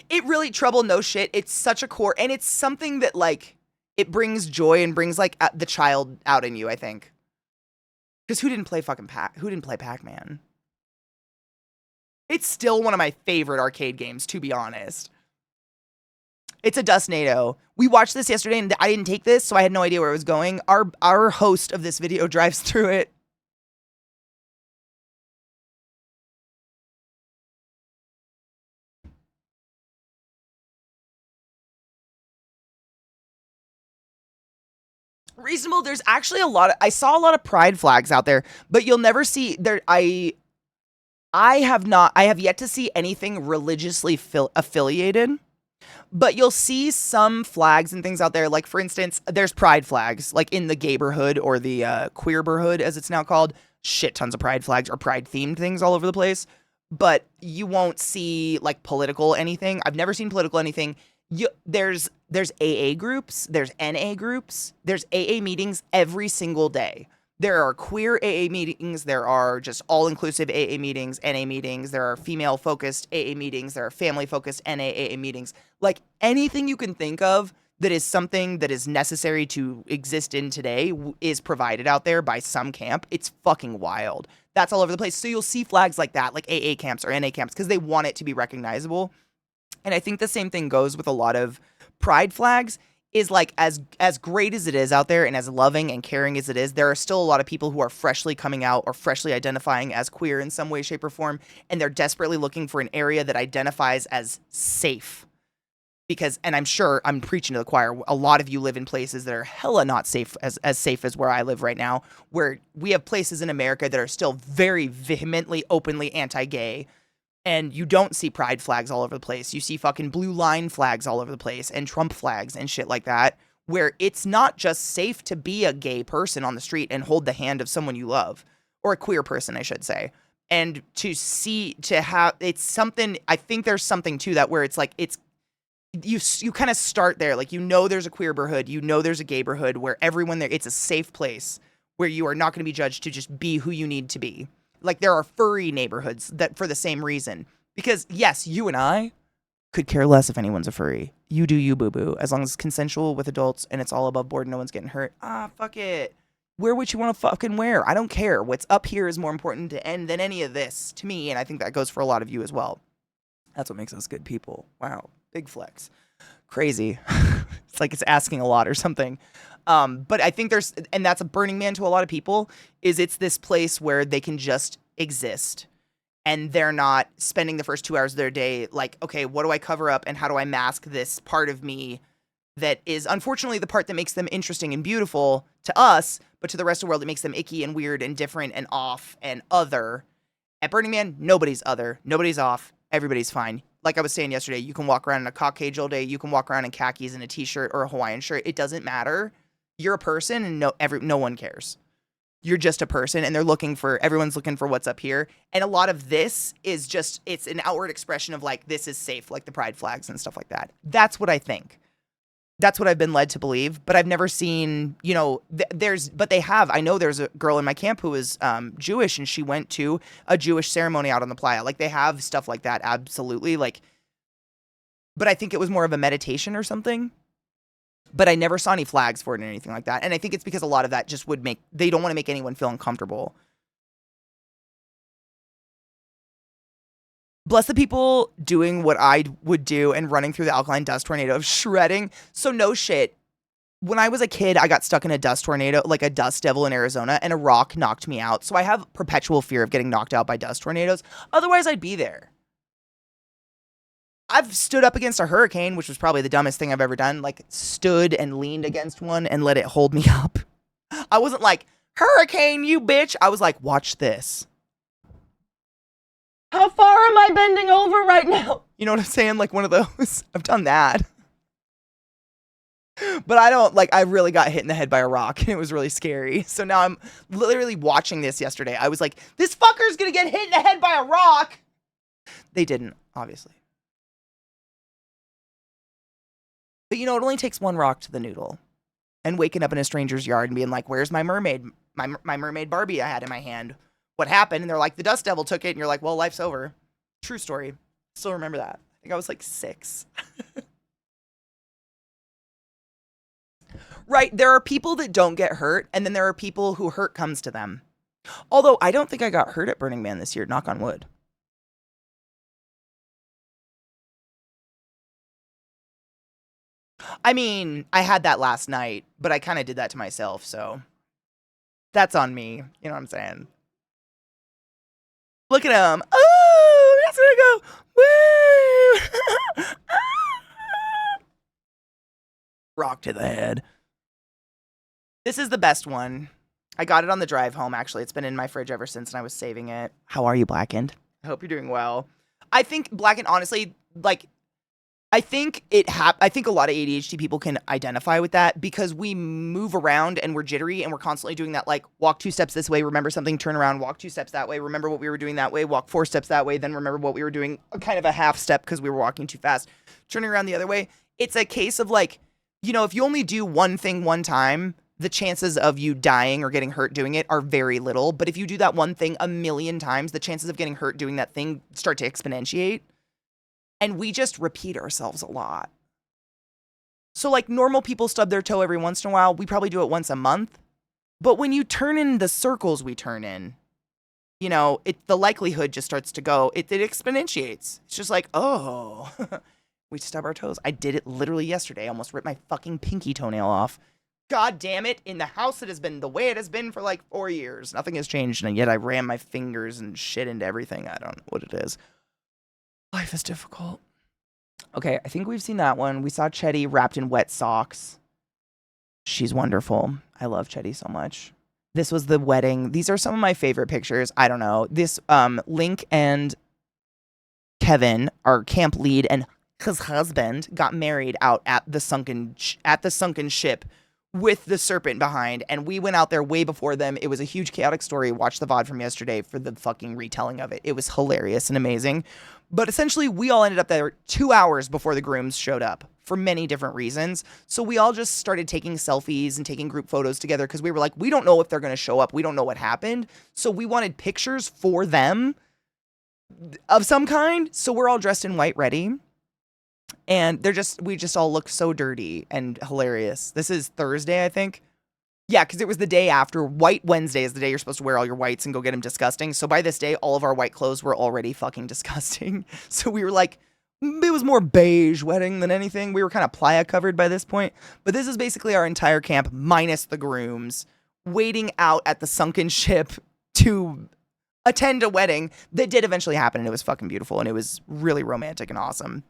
It really, trouble, no shit. It's such a core, and it's something that, like, it brings joy and brings, like, the child out in you, I think. Because who didn't play Pac-Man? It's still one of my favorite arcade games, to be honest. It's a Dustnado. We watched this yesterday, and I didn't take this, so I had no idea where it was going. Our host of this video drives through it. Reasonable. There's actually I saw a lot of pride flags out there, but you'll never see there. I have yet to see anything religiously affiliated, but you'll see some flags and things out there. Like, for instance, there's pride flags, like in the gayborhood or the queerborhood, as it's now called. Shit tons of pride flags or pride themed things all over the place, but you won't see like political anything. I've never seen political anything. There's AA groups, there's NA groups, there's AA meetings every single day. There are queer AA meetings, there are just all-inclusive AA meetings, NA meetings, there are female-focused AA meetings, there are family-focused NA AA meetings. Like, anything you can think of that is something that is necessary to exist in today is provided out there by some camp. It's fucking wild. That's all over the place. So you'll see flags like that, like AA camps or NA camps, because they want it to be recognizable. And I think the same thing goes with a lot of pride flags. Is like, as great as it is out there and as loving and caring as it is, there are still a lot of people who are freshly coming out or freshly identifying as queer in some way, shape, or form, and they're desperately looking for an area that identifies as safe. Because, and I'm sure I'm preaching to the choir, a lot of you live in places that are hella not safe, as safe as where I live right now, where we have places in America that are still very vehemently, openly anti-gay. And you don't see pride flags all over the place. You see fucking blue line flags all over the place and Trump flags and shit like that, where it's not just safe to be a gay person on the street and hold the hand of someone you love, or a queer person, I should say. And it's something, I think there's something to that where it's like, you kind of start there. Like, there's a queerborhood, there's a gayborhood where everyone there, it's a safe place where you are not going to be judged to just be who you need to be. Like, there are furry neighborhoods that for the same reason. Because, yes, you and I could care less if anyone's a furry. You do you, boo-boo. As long as it's consensual with adults and it's all above board and no one's getting hurt. Fuck it. Wear what you want to fucking wear. I don't care. What's up here is more important than any of this to me, and I think that goes for a lot of you as well. That's what makes us good people. Wow. Big flex. Crazy. It's like it's asking a lot or something. But I think and that's a Burning Man to a lot of people, it's this place where they can just exist and they're not spending the first 2 hours of their day like, okay, what do I cover up and how do I mask this part of me that is unfortunately the part that makes them interesting and beautiful to us, but to the rest of the world it makes them icky and weird and different and off and other. At Burning Man, nobody's other, nobody's off, everybody's fine. Like I was saying yesterday, you can walk around in a cock cage all day, you can walk around in khakis and a t-shirt or a Hawaiian shirt, it doesn't matter. You're a person and no one cares. You're just a person and everyone's looking for what's up here. And a lot of this is just, it's an outward expression of like, this is safe, like the pride flags and stuff like that. That's what I think. That's what I've been led to believe, but I've never seen, I know there's a girl in my camp who is Jewish and she went to a Jewish ceremony out on the playa. Like, they have stuff like that. Absolutely. Like, but I think it was more of a meditation or something. But I never saw any flags for it or anything like that. And I think it's because a lot of that just they don't want to make anyone feel uncomfortable. Bless the people doing what I would do and running through the alkaline dust tornado of shredding. So no shit. When I was a kid, I got stuck in a dust tornado, like a dust devil in Arizona, and a rock knocked me out. So I have perpetual fear of getting knocked out by dust tornadoes. Otherwise, I'd be there. I've stood up against a hurricane, which was probably the dumbest thing I've ever done. Like, stood and leaned against one and let it hold me up. I wasn't like, hurricane, you bitch. I was like, watch this. How far am I bending over right now? You know what I'm saying? Like one of those. I've done that. But I don't, like, I really got hit in the head by a rock and it was really scary. So now I'm literally watching this yesterday. I was like, this fucker's gonna get hit in the head by a rock. They didn't, obviously. But you know, it only takes one rock to the noodle. And waking up in a stranger's yard and being like, where's my mermaid? My mermaid Barbie I had in my hand. What happened? And they're like, the dust devil took it. And you're like, well, life's over. True story. Still remember that. I think I was like 6. Right. There are people that don't get hurt. And then there are people who hurt comes to them. Although I don't think I got hurt at Burning Man this year. Knock on wood. I mean, I had that last night, but I kind of did that to myself. So that's on me. You know what I'm saying? Look at him. Oh, that's gonna go. Woo! Rock to the head. This is the best one. I got it on the drive home, actually. It's been in my fridge ever since, and I was saving it. How are you, Blackened? I hope you're doing well. I think Blackened, honestly, like, I think I think a lot of ADHD people can identify with that because we move around and we're jittery and we're constantly doing that, like, walk 2 steps this way, remember something, turn around, walk 2 steps that way, remember what we were doing that way, walk 4 steps that way, then remember what we were doing, kind of a half step because we were walking too fast, turning around the other way. It's a case of, like, you know, if you only do one thing one time, the chances of you dying or getting hurt doing it are very little. But if you do that one thing a million times, the chances of getting hurt doing that thing start to exponentiate. And we just repeat ourselves a lot. So, like, normal people stub their toe every once in a while. We probably do it once a month. But when you turn in the circles we turn in, you know, the likelihood just starts to go. It exponentiates. It's just like, oh, we stub our toes. I did it literally yesterday. I almost ripped my fucking pinky toenail off. God damn it. In the house, it has been the way it has been for like 4 years. Nothing has changed. And yet I ran my fingers and shit into everything. I don't know what it is. Life is difficult. Okay, I think we've seen that one. We saw Chetty wrapped in wet socks. She's wonderful. I love Chetty so much. This was the wedding. These are some of my favorite pictures. I don't know. This Link and Kevin, our camp lead, and his husband got married out at the sunken ship with the serpent behind, and we went out there way before them. It was a huge chaotic story. Watch the VOD from yesterday for the fucking retelling of it. It was hilarious and amazing. But essentially, we all ended up there 2 hours before the grooms showed up for many different reasons. So we all just started taking selfies and taking group photos together because we were like, we don't know if they're going to show up. We don't know what happened. So we wanted pictures for them of some kind. So we're all dressed in white ready. And we just all look so dirty and hilarious. This is Thursday, I think. Yeah, because it was the day after. White Wednesday is the day you're supposed to wear all your whites and go get them disgusting. So by this day, all of our white clothes were already fucking disgusting. So we were like, it was more beige wedding than anything. We were kind of playa covered by this point. But this is basically our entire camp, minus the grooms, waiting out at the sunken ship to attend a wedding that did eventually happen. And it was fucking beautiful. And it was really romantic and awesome.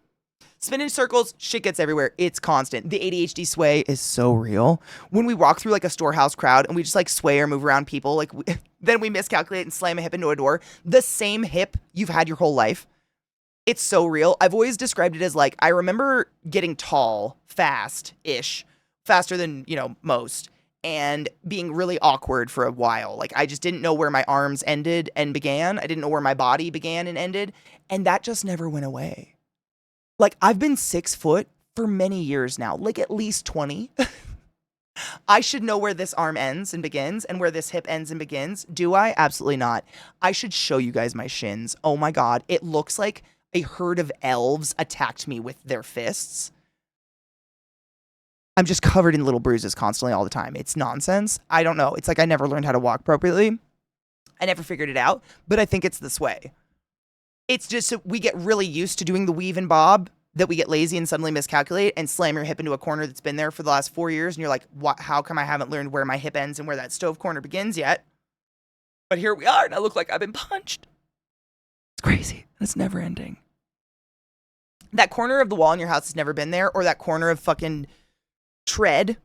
Spin in circles, shit gets everywhere. It's constant. The ADHD sway is so real. When we walk through like a storehouse crowd and we just like sway or move around people, like then we miscalculate and slam a hip into a door. The same hip you've had your whole life. It's so real. I've always described it as like, I remember getting tall fast-ish, faster than, you know, most, and being really awkward for a while. Like I just didn't know where my arms ended and began. I didn't know where my body began and ended. And that just never went away. Like, I've been 6 foot for many years now, like at least 20. I should know where this arm ends and begins and where this hip ends and begins. Do I? Absolutely not. I should show you guys my shins. Oh my God. It looks like a herd of elves attacked me with their fists. I'm just covered in little bruises constantly all the time. It's nonsense. I don't know. It's like I never learned how to walk appropriately. I never figured it out, but I think it's this way. It's just we get really used to doing the weave and bob that we get lazy and suddenly miscalculate and slam your hip into a corner that's been there for the last 4 years. And you're like, what? How come I haven't learned where my hip ends and where that stove corner begins yet? But here we are, and I look like I've been punched. It's crazy. It's never ending. That corner of the wall in your house has never been there, or that corner of fucking tread.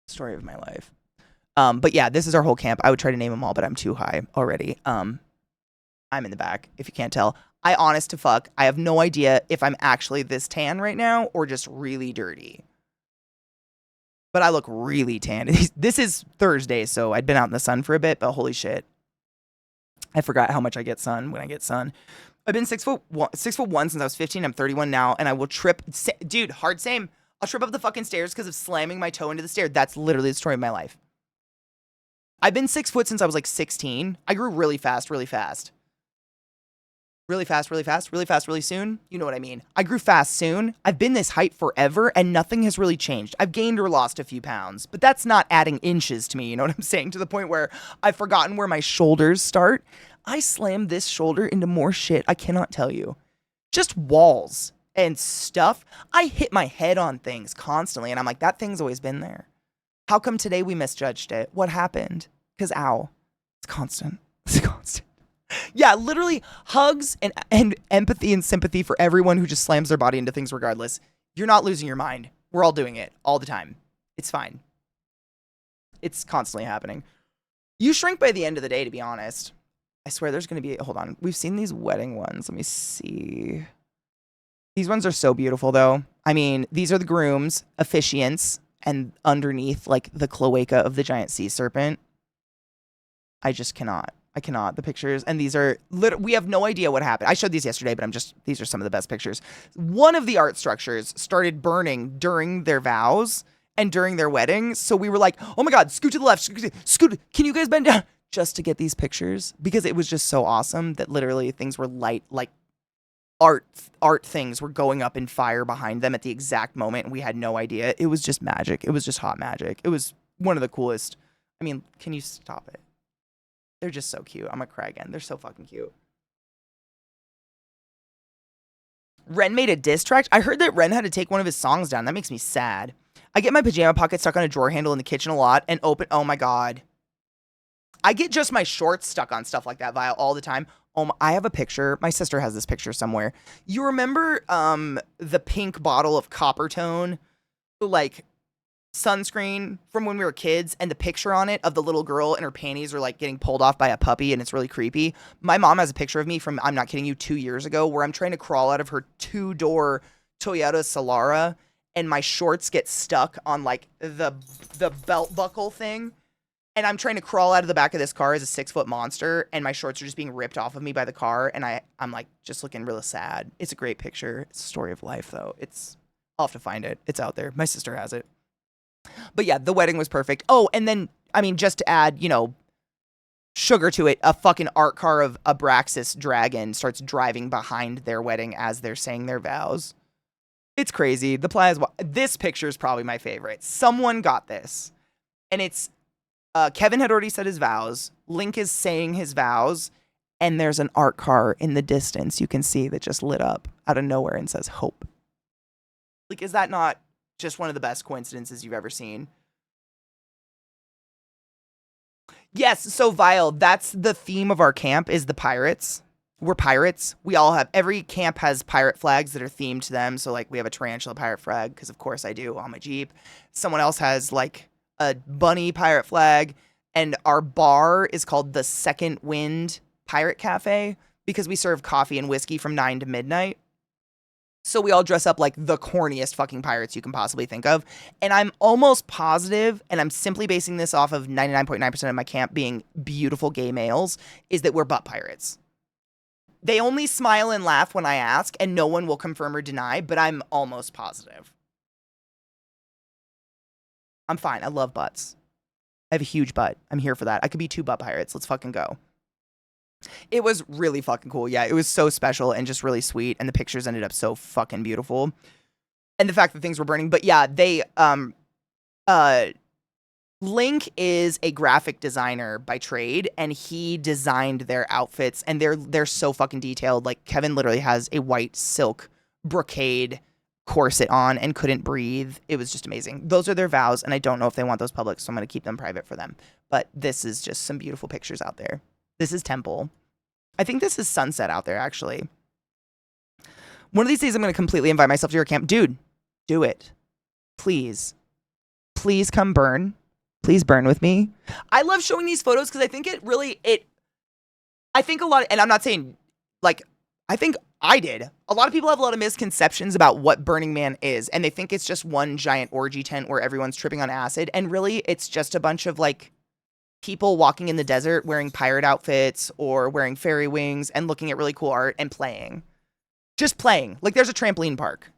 Story of my life. But yeah, this is our whole camp. I would try to name them all, but I'm too high already. I'm in the back, if you can't tell. I honest to fuck, I have no idea if I'm actually this tan right now or just really dirty. But I look really tan. This is Thursday, so I'd been out in the sun for a bit, but holy shit. I forgot how much I get sun when I get sun. I've been 6'1" since I was 15. I'm 31 now, and I will trip. Dude, hard same. I'll trip up the fucking stairs because of slamming my toe into the stair. That's literally the story of my life. I've been 6 foot since I was like 16. I grew really fast, really fast. Really fast, really fast, really fast, really soon. You know what I mean. I grew fast soon. I've been this height forever, and nothing has really changed. I've gained or lost a few pounds, but that's not adding inches to me. You know what I'm saying? To the point where I've forgotten where my shoulders start. I slammed this shoulder into more shit. I cannot tell you. Just walls and stuff. I hit my head on things constantly, and I'm like, that thing's always been there. How come today we misjudged it? What happened? Because ow. It's constant. It's constant. Yeah, literally hugs and empathy and sympathy for everyone who just slams their body into things regardless. You're not losing your mind. We're all doing it all the time. It's fine. It's constantly happening. You shrink by the end of the day, to be honest. I swear there's going to be... Hold on. We've seen these wedding ones. Let me see. These ones are so beautiful, though. I mean, these are the grooms, officiants, and underneath, like, the cloaca of the giant sea serpent. I just cannot. I cannot. The pictures, and these are we have no idea what happened. I showed these yesterday, but these are some of the best pictures. One of the art structures started burning during their vows and during their wedding. So we were like, oh my God, scoot to the left, scoot. Can you guys bend down? Just to get these pictures, because it was just so awesome that literally things were light, like art things were going up in fire behind them at the exact moment. And we had no idea. It was just magic. It was just hot magic. It was one of the coolest. I mean, can you stop it? They're just so cute. I'm gonna cry again. They're so fucking cute. Ren made a diss track. I heard that Ren had to take one of his songs down. That makes me sad. I get my pajama pocket stuck on a drawer handle in the kitchen a lot and open. Oh my God. I get just my shorts stuck on stuff like that, Vile, all the time. I have a picture. My sister has this picture somewhere. You remember the pink bottle of Coppertone, like sunscreen from when we were kids, and the picture on it of the little girl and her panties are like getting pulled off by a puppy, and it's really creepy. My mom has a picture of me from, I'm not kidding you, 2 years ago, where I'm trying to crawl out of her 2-door Toyota Solara, and my shorts get stuck on like the belt buckle thing. And I'm trying to crawl out of the back of this car as a 6-foot monster, and my shorts are just being ripped off of me by the car, and I'm like just looking really sad. It's a great picture. It's a story of life, though. I'll have to find it. It's out there. My sister has it. But yeah, the wedding was perfect. Oh, and then, I mean, just to add, sugar to it, a fucking art car of Abraxas dragon starts driving behind their wedding as they're saying their vows. It's crazy. The plaza. This picture is probably my favorite. Someone got this, and it's Kevin had already said his vows. Link is saying his vows, and there's an art car in the distance you can see that just lit up out of nowhere and says hope. Like, is that not just one of the best coincidences you've ever seen? Yes, so Vile, that's the theme of our camp, is the pirates. We're pirates. Every camp has pirate flags that are themed to them. So, like, we have a tarantula pirate flag, because of course I do, on my Jeep. Someone else has, like, a bunny pirate flag, and our bar is called the Second Wind Pirate Cafe, because we serve coffee and whiskey from 9 to midnight. So we all dress up like the corniest fucking pirates you can possibly think of. And I'm almost positive, and I'm simply basing this off of 99.9% of my camp being beautiful gay males, is that we're butt pirates. They only smile and laugh when I ask, and no one will confirm or deny, but I'm almost positive. I'm fine. I love butts. I have a huge butt. I'm here for that. I could be 2 butt pirates. Let's fucking go. It was really fucking cool. Yeah, it was so special and just really sweet. And the pictures ended up so fucking beautiful. And the fact that things were burning. But yeah, Link is a graphic designer by trade, and he designed their outfits, and they're so fucking detailed. Like, Kevin literally has a white silk brocade corset on and couldn't breathe. It was just amazing. Those are their vows, and I don't know if they want those public, so I'm going to keep them private for them. But this is just some beautiful pictures out there. This is Temple. I think this is sunset out there, actually. One of these days, I'm going to completely invite myself to your camp. Dude, do it. Please. Please come burn. Please burn with me. I love showing these photos because I think I think a lot, and I'm not saying, like, I think I did. A lot of people have a lot of misconceptions about what Burning Man is, and they think it's just one giant orgy tent where everyone's tripping on acid, and really, it's just a bunch of, like, people walking in the desert wearing pirate outfits or wearing fairy wings and looking at really cool art and playing. Just playing. Like, there's a trampoline park.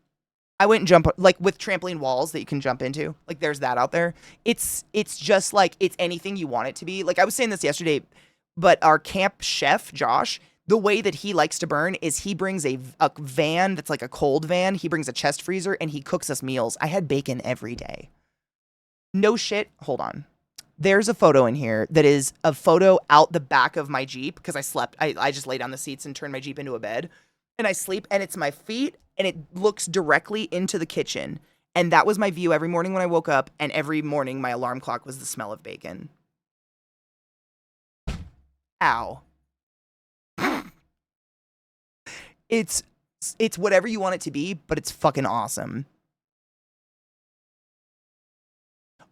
I went and jump, like, with trampoline walls that you can jump into. Like, there's that out there. It's just, like, it's anything you want it to be. Like, I was saying this yesterday, but our camp chef, Josh, the way that he likes to burn is he brings a van that's like a cold van. He brings a chest freezer, and he cooks us meals. I had bacon every day. No shit. Hold on. There's a photo in here that is a photo out the back of my Jeep because I slept. I just lay down the seats and turned my Jeep into a bed. And I sleep, and it's my feet, and it looks directly into the kitchen. And that was my view every morning when I woke up, and every morning my alarm clock was the smell of bacon. Ow. It's whatever you want it to be, but it's fucking awesome.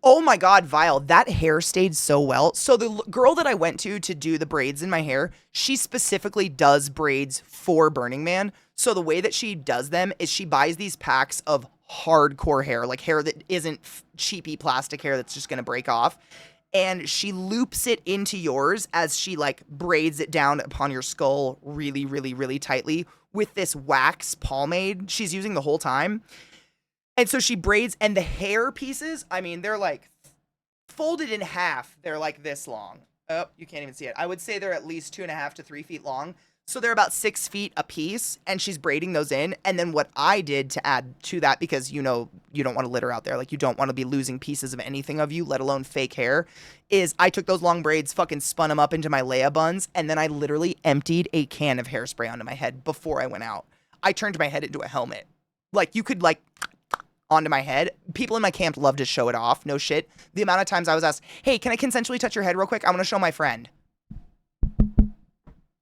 Oh my God, Vile, that hair stayed so well. So the girl that I went to do the braids in my hair, she specifically does braids for Burning Man. So the way that she does them is she buys these packs of hardcore hair, like hair that isn't cheapy plastic hair that's just going to break off. And she loops it into yours as she like braids it down upon your skull really, really, really tightly with this wax pomade she's using the whole time. And so she braids, and the hair pieces, I mean, they're like folded in half. They're like this long. Oh, you can't even see it. I would say they're at least 2.5 to 3 feet long. So they're about 6 feet a piece, and she's braiding those in. And then what I did to add to that, because you know you don't want to litter out there, like you don't want to be losing pieces of anything of you, let alone fake hair, is I took those long braids, fucking spun them up into my Leia buns, and then I literally emptied a can of hairspray onto my head before I went out. I turned my head into a helmet. Like you could like onto my head. People in my camp love to show it off. No shit. The amount of times I was asked, hey, can I consensually touch your head real quick? I want to show my friend.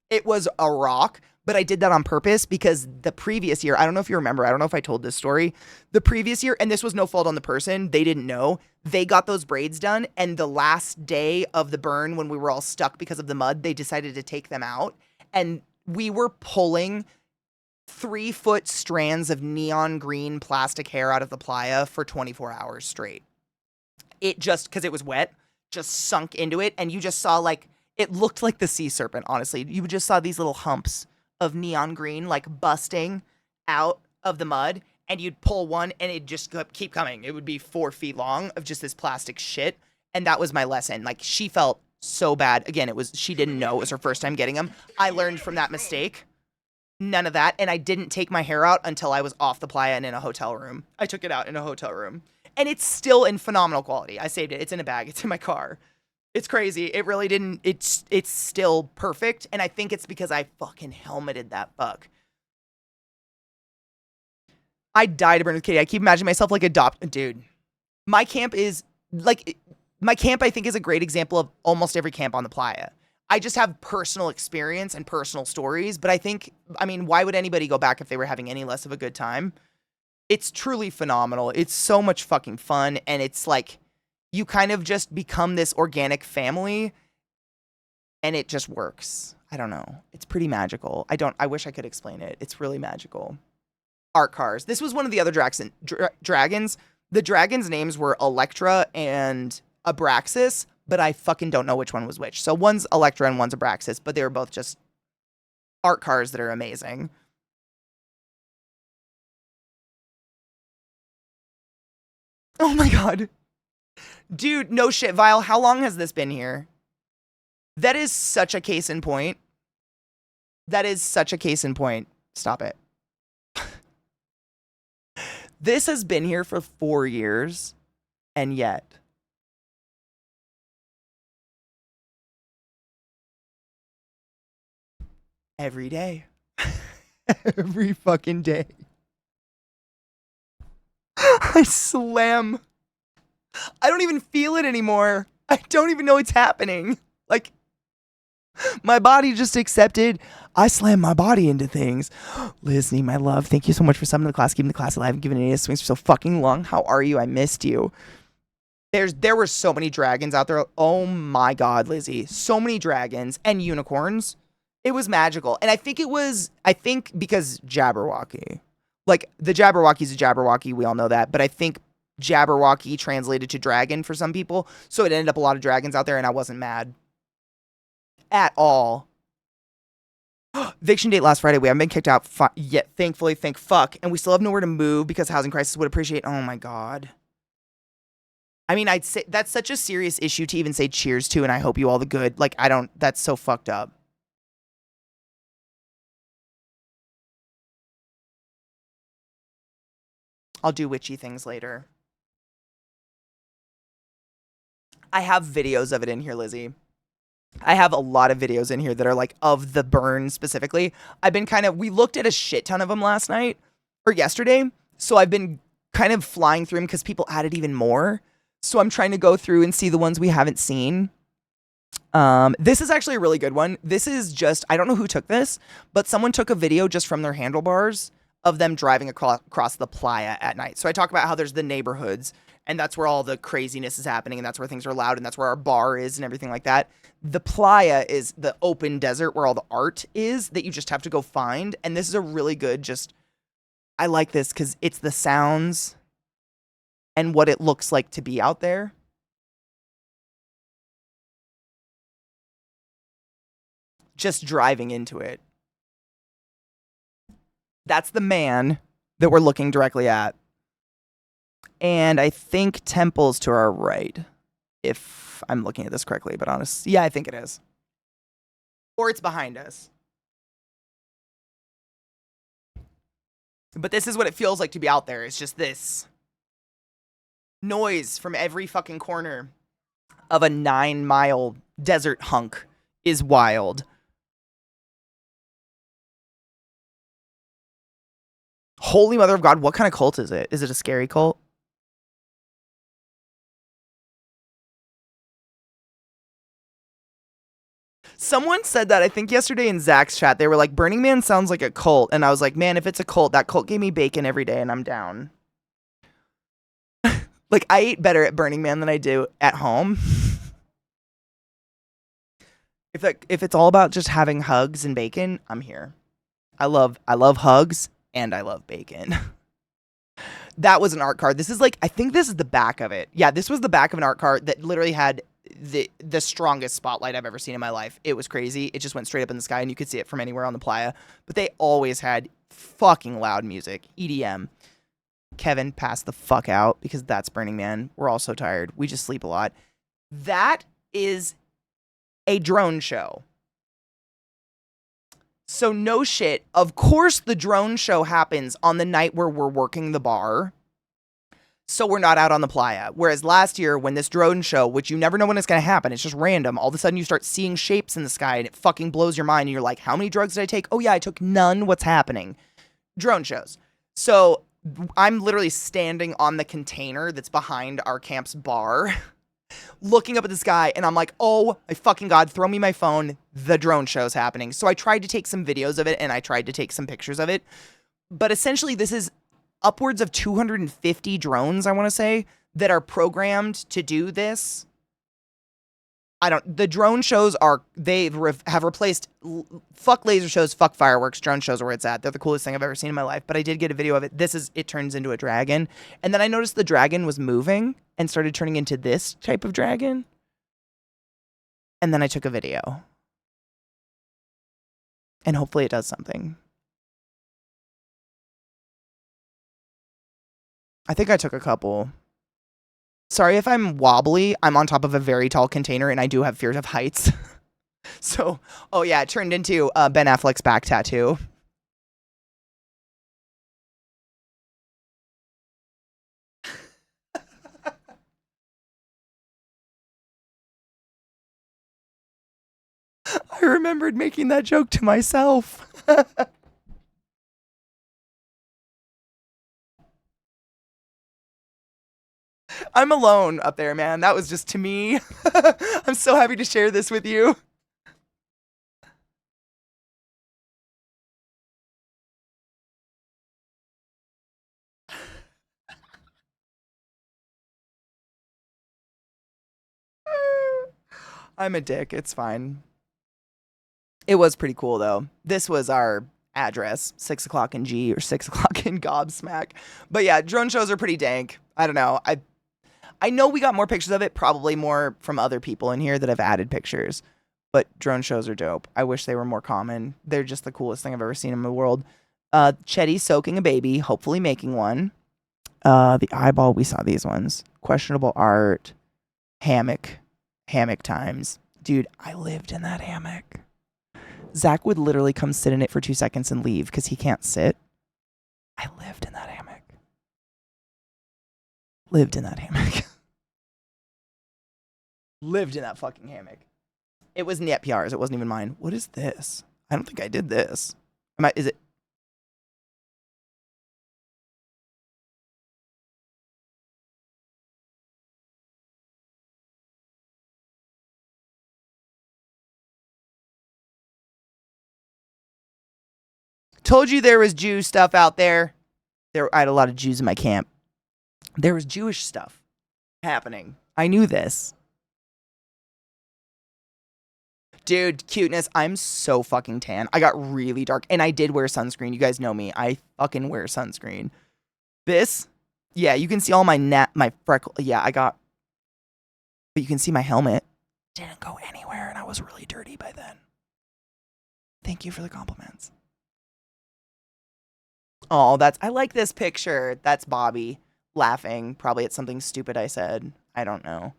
It was a rock, but I did that on purpose because the previous year, I don't know if you remember, I don't know if I told this story. The previous year, and this was no fault on the person, they didn't know, they got those braids done, and the last day of the burn when we were all stuck because of the mud, they decided to take them out, and we were pulling 3-foot strands of neon green plastic hair out of the playa for 24 hours straight. It just, because it was wet, just sunk into it, and you just saw like, it looked like the sea serpent, honestly. You just saw these little humps of neon green like busting out of the mud, and you'd pull one and it'd just keep coming. It would be 4 feet long of just this plastic shit, and that was my lesson. Like, she felt so bad. Again, she didn't know it was her first time getting them. I learned from that mistake. None of that. And I didn't take my hair out until I was off the playa and in a hotel room. I took it out in a hotel room. And it's still in phenomenal quality. I saved it. It's in a bag. It's in my car. It's crazy. It really didn't. It's still perfect. And I think it's because I fucking helmeted that fuck. I died to burn with Katie. I keep imagining myself like dude. My camp is like, my camp I think is a great example of almost every camp on the playa. I just have personal experience and personal stories, but I mean, why would anybody go back if they were having any less of a good time? It's truly phenomenal. It's so much fucking fun, and it's like, you kind of just become this organic family, and it just works. I don't know. It's pretty magical. I wish I could explain it. It's really magical. Art cars. This was one of the other dragons. The dragons' names were Electra and Abraxas, but I fucking don't know which one was which. So one's Electra and one's Abraxas, but they were both just art cars that are amazing. Oh my God. Dude, no shit, Vile. How long has this been here? That is such a case in point. That is such a case in point. Stop it. This has been here for 4 years, and yet every day. Every fucking day. I slam. I don't even feel it anymore. I don't even know it's happening. Like, my body just accepted. I slam my body into things. Lizzie, my love, thank you so much for summoning the class, keeping the class alive, and giving it swings for so fucking long. How are you? I missed you. There were so many dragons out there. Oh my God, Lizzie. So many dragons and unicorns. It was magical. And I think because Jabberwocky. Like, the Jabberwocky's a Jabberwocky, we all know that. But I think Jabberwocky translated to dragon for some people. So it ended up a lot of dragons out there, and I wasn't mad. At all. Eviction date last Friday. We haven't been kicked out yet, thankfully, thank fuck. And we still have nowhere to move because housing crisis would appreciate. Oh my God. I mean, I'd say that's such a serious issue to even say cheers to, and I hope you all the good. Like, that's so fucked up. I'll do witchy things later. I have videos of it in here, Lizzie. I have a lot of videos in here that are like of the burn specifically. We looked at a shit ton of them last night or yesterday. So I've been kind of flying through them because people added even more. So I'm trying to go through and see the ones we haven't seen. This is actually a really good one. This is just, I don't know who took this, but someone took a video just from their handlebars of them driving across the playa at night. So I talk about how there's the neighborhoods, and that's where all the craziness is happening, and that's where things are loud, and that's where our bar is and everything like that. The playa is the open desert where all the art is that you just have to go find. And this is a really good, I like this because it's the sounds and what it looks like to be out there. Just driving into it. That's the man that we're looking directly at. And I think Temple's to our right, if I'm looking at this correctly, but honestly, yeah, I think it is. Or it's behind us. But this is what it feels like to be out there. It's just this noise from every fucking corner of a 9-mile desert hunk is wild. Holy Mother of God, what kind of cult is it? Is it a scary cult? Someone said that, I think yesterday in Zach's chat, they were like, Burning Man sounds like a cult. And I was like, man, if it's a cult, that cult gave me bacon every day and I'm down. Like, I eat better at Burning Man than I do at home. If it's all about just having hugs and bacon, I'm here. I love hugs and I love bacon. That was an art card. This is like, I think this is the back of it. Yeah, this was the back of an art card that literally had the strongest spotlight I've ever seen in my life. It was crazy. It just went straight up in the sky and you could see it from anywhere on the playa. But they always had fucking loud music. EDM. Kevin, pass the fuck out because that's Burning Man. We're all so tired. We just sleep a lot. That is a drone show. So no shit. Of course the drone show happens on the night where we're working the bar. So we're not out on the playa. Whereas last year when this drone show, which you never know when it's going to happen, it's just random. All of a sudden you start seeing shapes in the sky and it fucking blows your mind. And you're like, how many drugs did I take? Oh yeah, I took none. What's happening? Drone shows. So I'm literally standing on the container that's behind our camp's bar, looking up at the sky, and I'm like, oh my fucking God, throw me my phone. The drone show's happening. So I tried to take some videos of it and I tried to take some pictures of it. But essentially this is upwards of 250 drones, I want to say, that are programmed to do this. The drone shows have replaced, fuck laser shows, fuck fireworks, drone shows are where it's at. They're the coolest thing I've ever seen in my life, but I did get a video of it. It turns into a dragon. And then I noticed the dragon was moving and started turning into this type of dragon. And then I took a video. And hopefully it does something. I think I took a couple. Sorry if I'm wobbly. I'm on top of a very tall container and I do have fears of heights. So, oh yeah, it turned into Ben Affleck's back tattoo. I remembered making that joke to myself. I'm alone up there, man. That was just to me. I'm so happy to share this with you. I'm a dick. It's fine. It was pretty cool though. This was our address, 6 o'clock in G or 6 o'clock in Gobsmack. But yeah, drone shows are pretty dank. I don't know. I know we got more pictures of it, probably more from other people in here that have added pictures. But drone shows are dope. I wish they were more common. They're just the coolest thing I've ever seen in the world. Chetty soaking a baby, hopefully making one. The eyeball, we saw these ones. Questionable art. Hammock times. Dude, I lived in that hammock. Zach would literally come sit in it for 2 seconds and leave because he can't sit. I lived in that hammock. Lived in that hammock. Lived in that fucking hammock. It was NetPR's. It wasn't even mine. What is this? I don't think I did this. Is it? Told you there was Jew stuff out there. I had a lot of Jews in my camp. There was Jewish stuff happening. I knew this. Dude, cuteness. I'm so fucking tan. I got really dark. And I did wear sunscreen. You guys know me. I fucking wear sunscreen. This? Yeah, you can see all my freckle. Yeah, I got... But you can see my helmet. Didn't go anywhere and I was really dirty by then. Thank you for the compliments. Oh, I like this picture. That's Bobby laughing. Probably at something stupid I said. I don't know.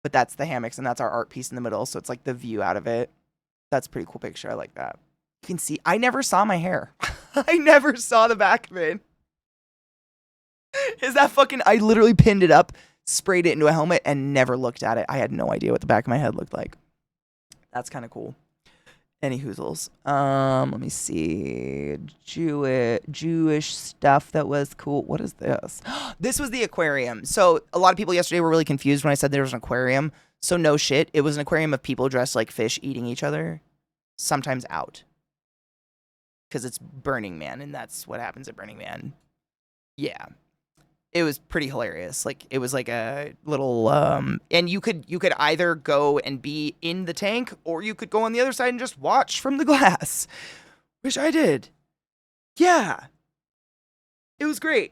But that's the hammocks, and that's our art piece in the middle, so it's like the view out of it. That's a pretty cool picture. I like that. You can see, I never saw my hair. I never saw the back of it. Is that fucking, I literally pinned it up, sprayed it into a helmet, and never looked at it. I had no idea what the back of my head looked like. That's kind of cool. Any hoozles. Let me see. Jewish stuff that was cool. What is this? This was the aquarium. So a lot of people yesterday were really confused when I said there was an aquarium. So no shit. It was an aquarium of people dressed like fish eating each other. Sometimes out. Because it's Burning Man, and that's what happens at Burning Man. Yeah. It was pretty hilarious. Like, it was like a little, and you could either go and be in the tank, or you could go on the other side and just watch from the glass, which I did. Yeah. It was great.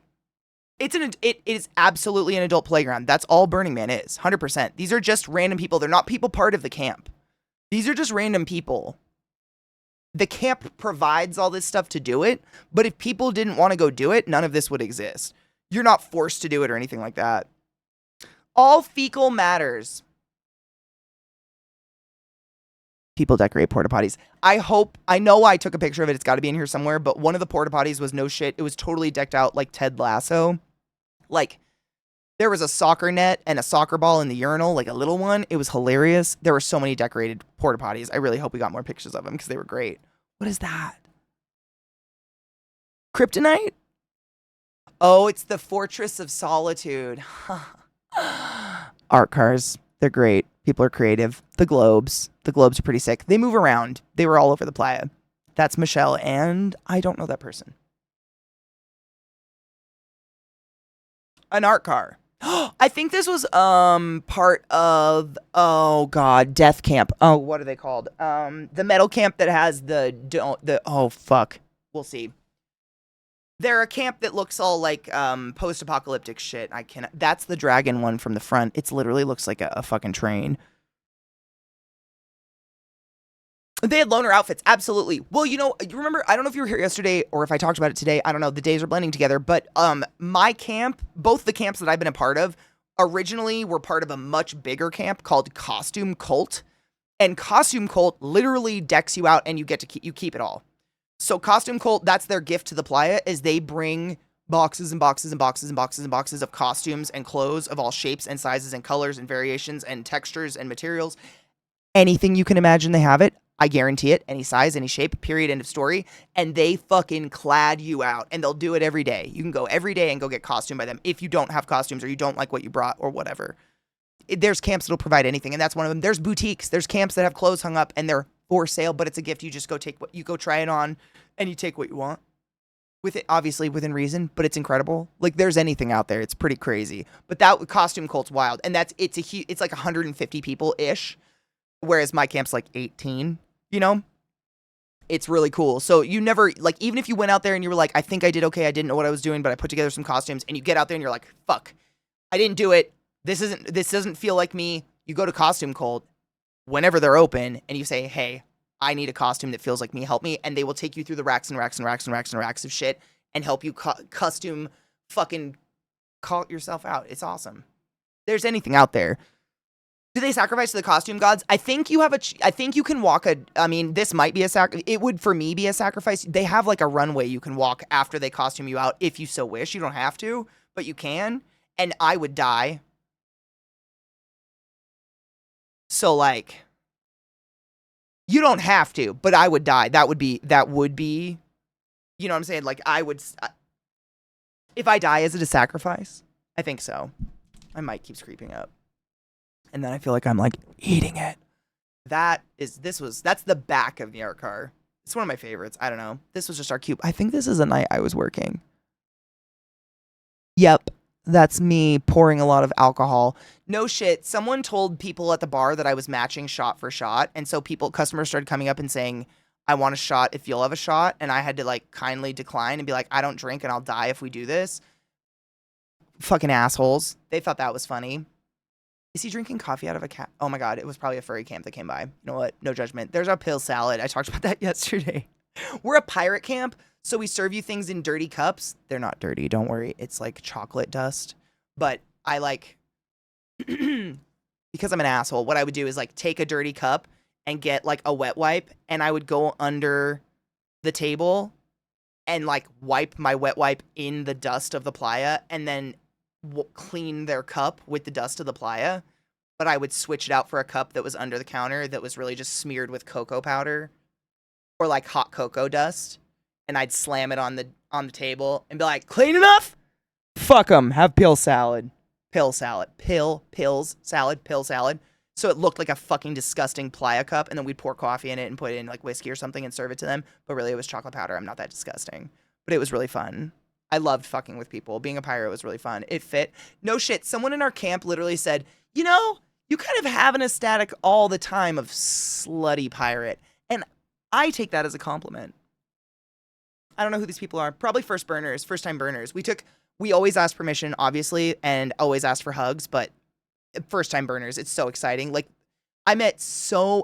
It is absolutely an adult playground. That's all Burning Man is, 100%. These are just random people. They're not people part of the camp. These are just random people. The camp provides all this stuff to do it, but if people didn't want to go do it, none of this would exist. You're not forced to do it or anything like that. All fecal matters. People decorate porta potties. I know I took a picture of it. It's got to be in here somewhere, but one of the porta potties was no shit. It was totally decked out like Ted Lasso. Like, there was a soccer net and a soccer ball in the urinal, like a little one. It was hilarious. There were so many decorated porta potties. I really hope we got more pictures of them because they were great. What is that? Kryptonite? Oh, it's the Fortress of Solitude. Art cars. They're great. People are creative. The globes. The globes are pretty sick. They move around. They were all over the playa. That's Michelle, and I don't know that person. An art car. I think this was part of, oh god, death camp. Oh, what are they called? The metal camp that has oh fuck. We'll see. They're a camp that looks all like post-apocalyptic shit. That's the dragon one from the front. It literally looks like a fucking train. They had loner outfits, absolutely. Well, you remember, I don't know if you were here yesterday or if I talked about it today. I don't know. The days are blending together. But my camp, both the camps that I've been a part of, originally were part of a much bigger camp called Costume Cult. And Costume Cult literally decks you out and you keep it all. So Costume Cult, that's their gift to the playa, is they bring boxes and boxes and boxes and boxes and boxes of costumes and clothes of all shapes and sizes and colors and variations and textures and materials. Anything you can imagine, they have it. I guarantee it. Any size, any shape, period, end of story. And they fucking clad you out. And they'll do it every day. You can go every day and go get costumed by them if you don't have costumes or you don't like what you brought or whatever. There's camps that'll provide anything, and that's one of them. There's boutiques. There's camps that have clothes hung up and they're for sale, but it's a gift. You just go take you go try it on and you take what you want. With it, obviously within reason, but it's incredible. Like, there's anything out there. It's pretty crazy. But that Costume Cult's wild. And it's like 150 people-ish, whereas my camp's like 18. you know? It's really cool. So you never, like, even if you went out there and you were like, I think I did okay, I didn't know what I was doing, but I put together some costumes, and you get out there and you're like, fuck, I didn't do it. This doesn't feel like me. You go to Costume Cult whenever they're open and you say, hey, I need a costume that feels like me, help me. And they will take you through the racks and racks and racks and racks and racks of shit and help you costume fucking call yourself out. It's awesome. There's anything out there. Do they sacrifice to the costume gods? I think you have I think you can walk I mean, this might be it would for me be a sacrifice. They have like a runway you can walk after they costume you out if you so wish. You don't have to, but you can. And I would die. So like, you don't have to, but I would die. That would be, you know what I'm saying? Like if I die, is it a sacrifice? I think so. My mic keeps creeping up. And then I feel like I'm like eating it. That's the back of the art car. It's one of my favorites. I don't know. This was just our cube. I think this is a night I was working. Yep. That's me pouring a lot of alcohol. No shit. Someone told people at the bar that I was matching shot for shot. And so customers started coming up and saying, I want a shot if you'll have a shot. And I had to like kindly decline and be like, I don't drink and I'll die if we do this. Fucking assholes. They thought that was funny. Is he drinking coffee out of a cat? Oh my God, it was probably a furry camp that came by. You know what? No judgment. There's our pill salad. I talked about that yesterday. We're a pirate camp, so we serve you things in dirty cups. They're not dirty, don't worry. It's like chocolate dust. But I like, because I'm an asshole, what I would do is like take a dirty cup and get like a wet wipe, and I would go under the table and like wipe my wet wipe in the dust of the playa, and then clean their cup with the dust of the playa, but I would switch it out for a cup that was under the counter that was really just smeared with cocoa powder or like hot cocoa dust, and I'd slam it on the table and be like, clean enough? Fuck them. Have pill salad. Pill salad. Pills salad. Pill salad. So it looked like a fucking disgusting playa cup, and then we'd pour coffee in it and put it in like whiskey or something and serve it to them, but really it was chocolate powder. I'm not that disgusting, but it was really fun. I loved fucking with people. Being a pirate was really fun. It fit. No shit. Someone in our camp literally said, you know, you kind of have an aesthetic all the time of slutty pirate. And I take that as a compliment. I don't know who these people are. Probably first-time burners. We always ask permission, obviously, and always ask for hugs, but first-time burners, it's so exciting. Like, I met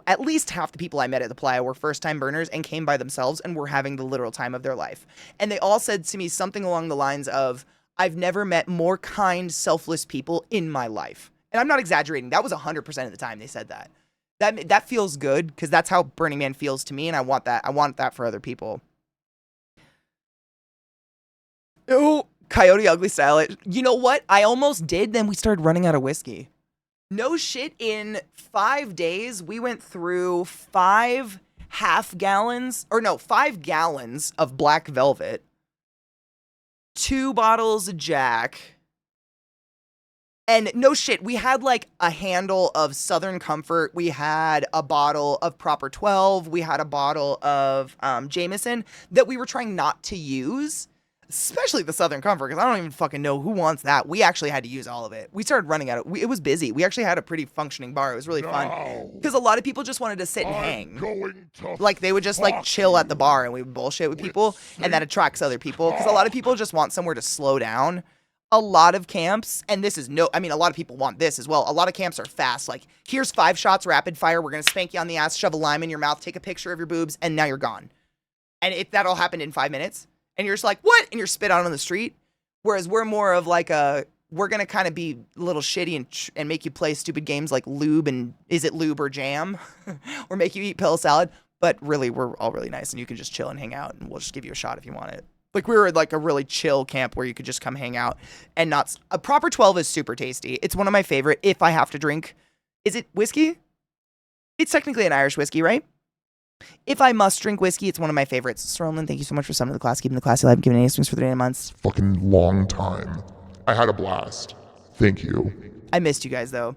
at least half the people I met at the playa were first-time burners and came by themselves and were having the literal time of their life. And they all said to me something along the lines of, I've never met more kind, selfless people in my life. And I'm not exaggerating. That was 100% of the time they said that. That feels good because that's how Burning Man feels to me, and I want that. I want that for other people. Oh, Coyote Ugly style. You know what? I almost did, then we started running out of whiskey. No shit, in 5 days, we went through 5 gallons of Black Velvet, 2 bottles of Jack, and no shit, we had like a handle of Southern Comfort, we had a bottle of Proper 12, we had a bottle of Jameson that we were trying not to use. Especially the Southern Comfort, because I don't even fucking know who wants that. We actually had to use all of it. We started running out of it. It was busy. We actually had a pretty functioning bar. It was really fun. Because a lot of people just wanted to sit and hang. Like, they would just, like, chill at the bar, and we would bullshit with people, and that attracts other people. Because a lot of people just want somewhere to slow down. A lot of camps, and a lot of people want this as well. A lot of camps are fast. Like, here's 5 shots, rapid fire. We're going to spank you on the ass, shove a lime in your mouth, take a picture of your boobs, and now you're gone. And that all happened in 5 minutes. And you're just like, what? And you're spit out on the street. Whereas we're more of like we're going to kind of be a little shitty and make you play stupid games like lube and is it lube or jam? Or make you eat pill salad. But really, we're all really nice and you can just chill and hang out and we'll just give you a shot if you want it. Like, we were like a really chill camp where you could just come hang out and not. A Proper 12 is super tasty. It's one of my favorite if I have to drink. Is it whiskey? It's technically an Irish whiskey, right? If I must drink whiskey, it's one of my favorites. Sterling, thank you so much for summoning the class, keeping the classy alive, and giving A-strings for 3 months. Fucking long time. I had a blast. Thank you. I missed you guys, though.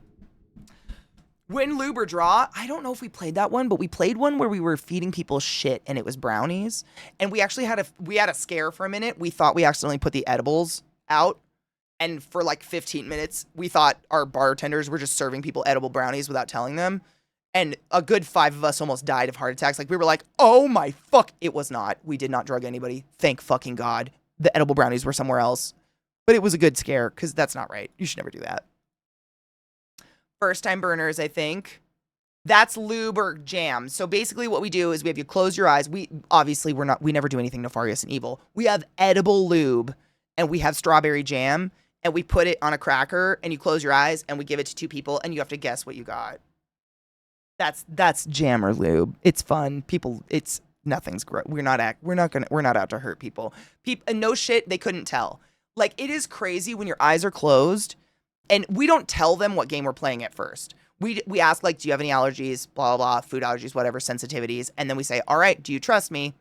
Win, lube, or draw. I don't know if we played that one, but we played one where we were feeding people shit, and it was brownies. And we actually had a scare for a minute. We thought we accidentally put the edibles out. And for like 15 minutes, we thought our bartenders were just serving people edible brownies without telling them. And a good 5 of us almost died of heart attacks. Like, we were like, oh my fuck. It was not. We did not drug anybody. Thank fucking God. The edible brownies were somewhere else. But it was a good scare, because that's not right. You should never do that. First time burners, I think. That's lube or jam. So basically what we do is we have you close your eyes. We never do anything nefarious and evil. We have edible lube and we have strawberry jam and we put it on a cracker and you close your eyes and we give it to 2 people and you have to guess what you got. That's jam or lube. It's fun. Nothing's gross. We're not out to hurt people. And no shit, they couldn't tell. Like, it is crazy when your eyes are closed and we don't tell them what game we're playing at first. We ask, like, do you have any allergies, blah, blah, blah, food allergies, whatever, sensitivities. And then we say, all right, do you trust me?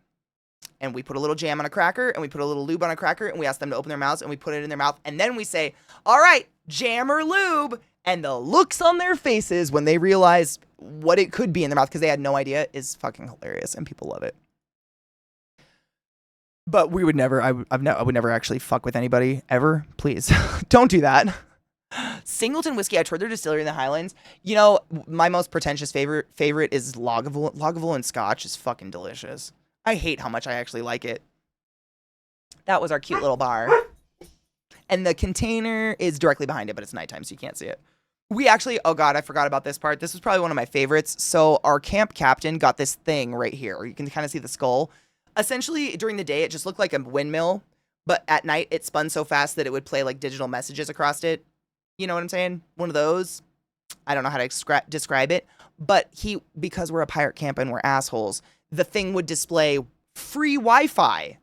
And we put a little jam on a cracker and we put a little lube on a cracker and we ask them to open their mouths and we put it in their mouth. And then we say, all right, jam or lube. And the looks on their faces when they realize what it could be in their mouth because they had no idea is fucking hilarious and people love it. But we would never, I would never actually fuck with anybody ever. Please don't do that. Singleton whiskey. I toured their distillery in the Highlands. You know, my most pretentious favorite is Lagavulin Scotch is fucking delicious. I hate how much I actually like it. That was our cute little bar. And the container is directly behind it, but it's nighttime, so you can't see it. We actually, oh God, I forgot about this part. This was probably one of my favorites. So our camp captain got this thing right here. You can kind of see the skull. Essentially, during the day, it just looked like a windmill. But at night, it spun so fast that it would play like digital messages across it. You know what I'm saying? One of those. I don't know how to describe it. But because we're a pirate camp and we're assholes, the thing would display free Wi-Fi.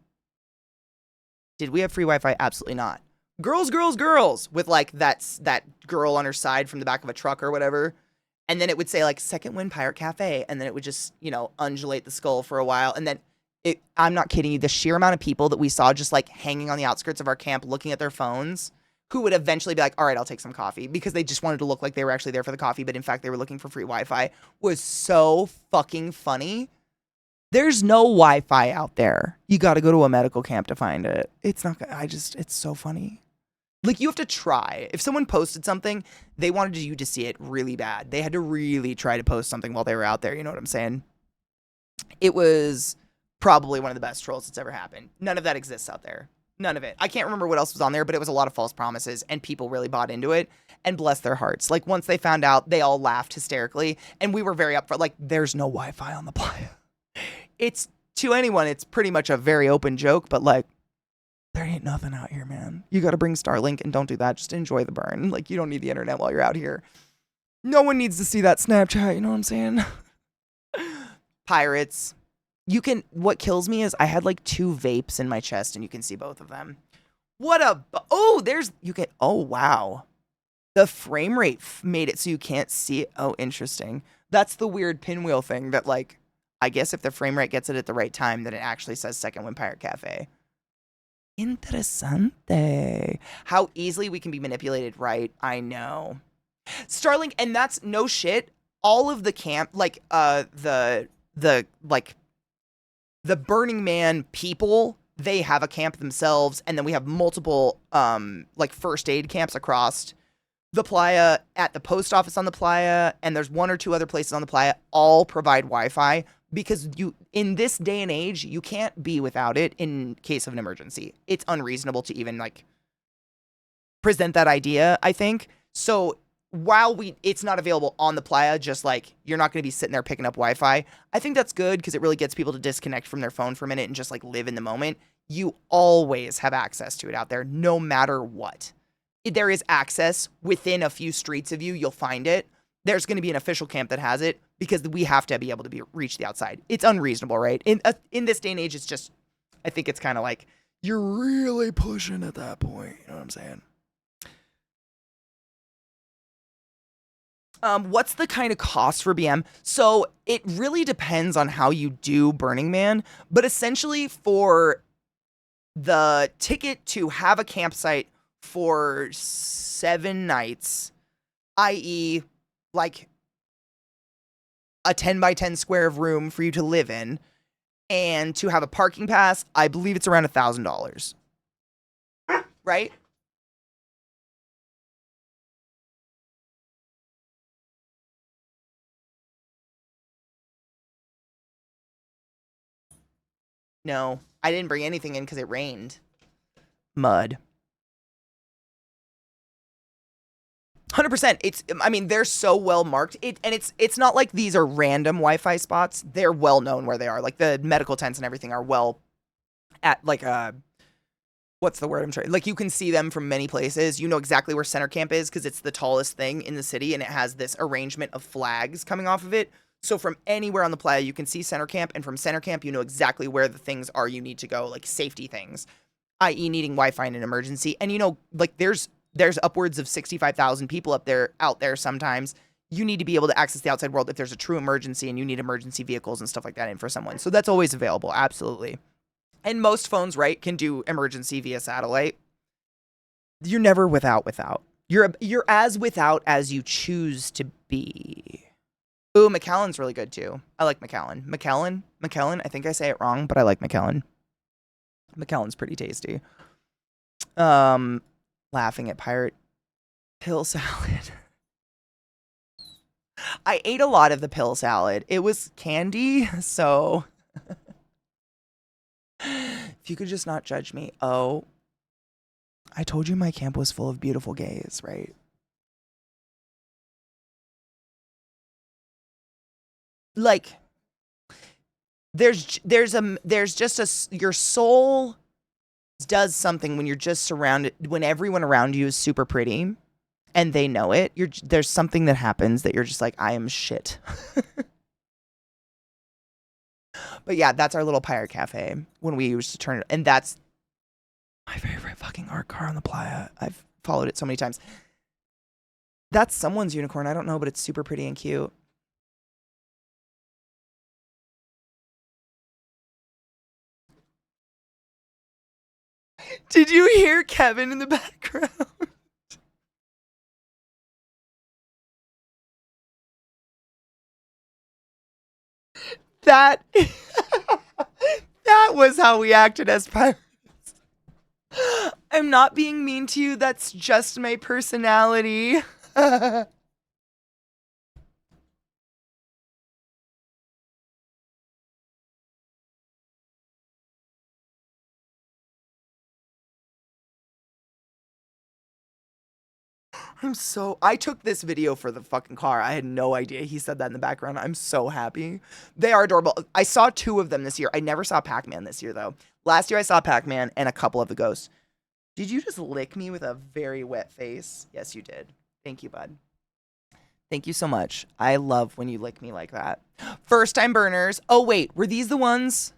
Did we have free Wi-Fi? Absolutely not. Girls, girls, girls, with like that girl on her side from the back of a truck or whatever. And then it would say like Second Wind Pirate Cafe. And then it would just, undulate the skull for a while. And then I'm not kidding you. The sheer amount of people that we saw just like hanging on the outskirts of our camp looking at their phones who would eventually be like, all right, I'll take some coffee because they just wanted to look like they were actually there for the coffee. But in fact, they were looking for free Wi-Fi was so fucking funny. There's no Wi-Fi out there. You got to go to a medical camp to find it. It's so funny. Like, you have to try. If someone posted something, they wanted you to see it really bad. They had to really try to post something while they were out there. You know what I'm saying? It was probably one of the best trolls that's ever happened. None of that exists out there. None of it. I can't remember what else was on there, but it was a lot of false promises, and people really bought into it, and bless their hearts. Like, once they found out, they all laughed hysterically, and we were very upfront. Like, there's no Wi-Fi on the playa. It's, to anyone, it's pretty much a very open joke, but, like, there ain't nothing out here, man. You got to bring Starlink, and don't do that. Just enjoy the burn. Like, you don't need the internet while you're out here. No one needs to see that Snapchat, you know what I'm saying? Pirates. What kills me is I had like 2 vapes in my chest and you can see both of them. Oh, wow. The frame rate made it so you can't see it. Oh, interesting. That's the weird pinwheel thing that, like, I guess if the frame rate gets it at the right time, then it actually says Second Wind Pirate Cafe. Interessante. How easily we can be manipulated, right? I know. Starlink, and that's no shit. All of the camp, like, the Burning Man people, they have a camp themselves, and then we have multiple, like, first aid camps across the playa, at the post office on the playa, and there's 1 or 2 other places on the playa, all provide Wi-Fi, because in this day and age, you can't be without it in case of an emergency. It's unreasonable to even, like, present that idea, I think. So while it's not available on the playa, just like you're not going to be sitting there picking up Wi-Fi, I think that's good because it really gets people to disconnect from their phone for a minute and just like live in the moment. You always have access to it out there, no matter what. There is access within a few streets of you. You'll find it. There's going to be an official camp that has it because we have to be able to reach the outside. It's unreasonable, right? In this day and age, it's just, I think it's kind of like you're really pushing at that point. You know what I'm saying? What's the kind of cost for BM? So it really depends on how you do Burning Man, but essentially for the ticket to have a campsite for 7 nights, i.e. like a 10 by 10 square of room for you to live in, and to have a parking pass, I believe it's around $1,000. Right? No, I didn't bring anything in because it rained. Mud. 100%. They're so well marked. It's not like these are random Wi-Fi spots. They're well known where they are. Like the medical tents and everything are well at like what's the word I'm trying? Like you can see them from many places. You know exactly where Center Camp is because it's the tallest thing in the city and it has this arrangement of flags coming off of it. So from anywhere on the playa, you can see Center Camp, and from Center Camp, you know exactly where the things are you need to go, like safety things, i.e. needing Wi-Fi in an emergency. And like there's upwards of 65,000 people out there sometimes. You need to be able to access the outside world if there's a true emergency and you need emergency vehicles and stuff like that in for someone. So that's always available, absolutely. And most phones, right, can do emergency via satellite. You're never without. You're as without as you choose to be. Ooh, McAllen's really good too. I like McAllen. McAllen, I think I say it wrong, but I like McAllen. McAllen's pretty tasty. Laughing at pirate pill salad. I ate a lot of the pill salad. It was candy, so if you could just not judge me. Oh, I told you my camp was full of beautiful gays, right? Like, there's just your soul does something when you're just surrounded, when everyone around you is super pretty and they know it. There's something that happens that you're just like, I am shit. But yeah, that's our little pirate cafe when we used to turn it. And that's my favorite fucking art car on the playa. I've followed it so many times. That's someone's unicorn. I don't know, but it's super pretty and cute. Did you hear Kevin in the background? That was how we acted as pirates. I'm not being mean to you. That's just my personality. I took this video for the fucking car. I had no idea he said that in the background. I'm so happy. They are adorable. I saw 2 of them this year. I never saw Pac-Man this year, though. Last year I saw Pac-Man and a couple of the ghosts. Did you just lick me with a very wet face? Yes, you did. Thank you, bud. Thank you so much. I love when you lick me like that. First time burners. Oh, wait. Were these the ones?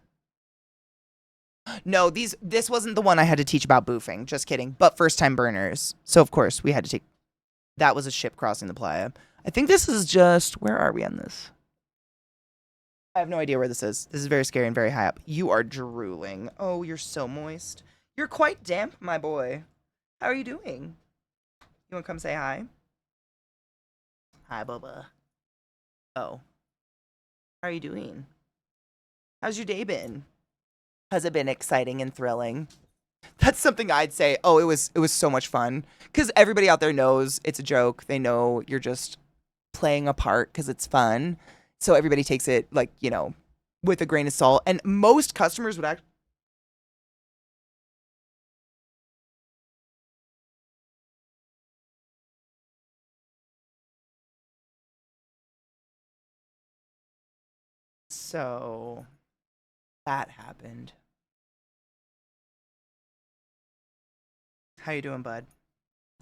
No, this wasn't the one I had to teach about boofing. Just kidding. But first time burners. So, of course, we had to take... That was a ship crossing the playa. I think this is just... Where are we on this? I have no idea where this is. This is very scary and very high up. You are drooling. Oh, you're so moist. You're quite damp, my boy. How are you doing? You want to come say hi? Hi, Bubba. Oh. How are you doing? How's your day been? Has it been exciting and thrilling? That's something I'd say. Oh, it was so much fun. Because everybody out there knows it's a joke. They know you're just playing a part because it's fun. So everybody takes it, like, with a grain of salt. And most customers would actually... So that happened. How you doing, bud?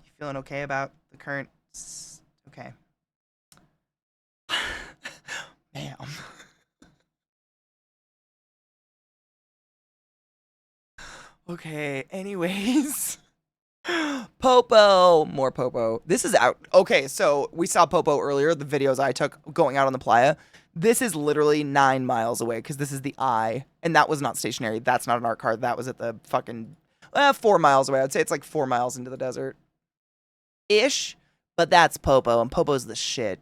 You feeling okay about the current... Okay. Ma'am. Okay, anyways. Popo. More Popo. This is out. Okay, so we saw Popo earlier, the videos I took going out on the playa. This is literally 9 miles away because this is the eye. And that was not stationary. That's not an art car. That was at the fucking 4 miles away. I'd say it's like 4 miles into the desert. Ish. But that's Popo. And Popo's the shit.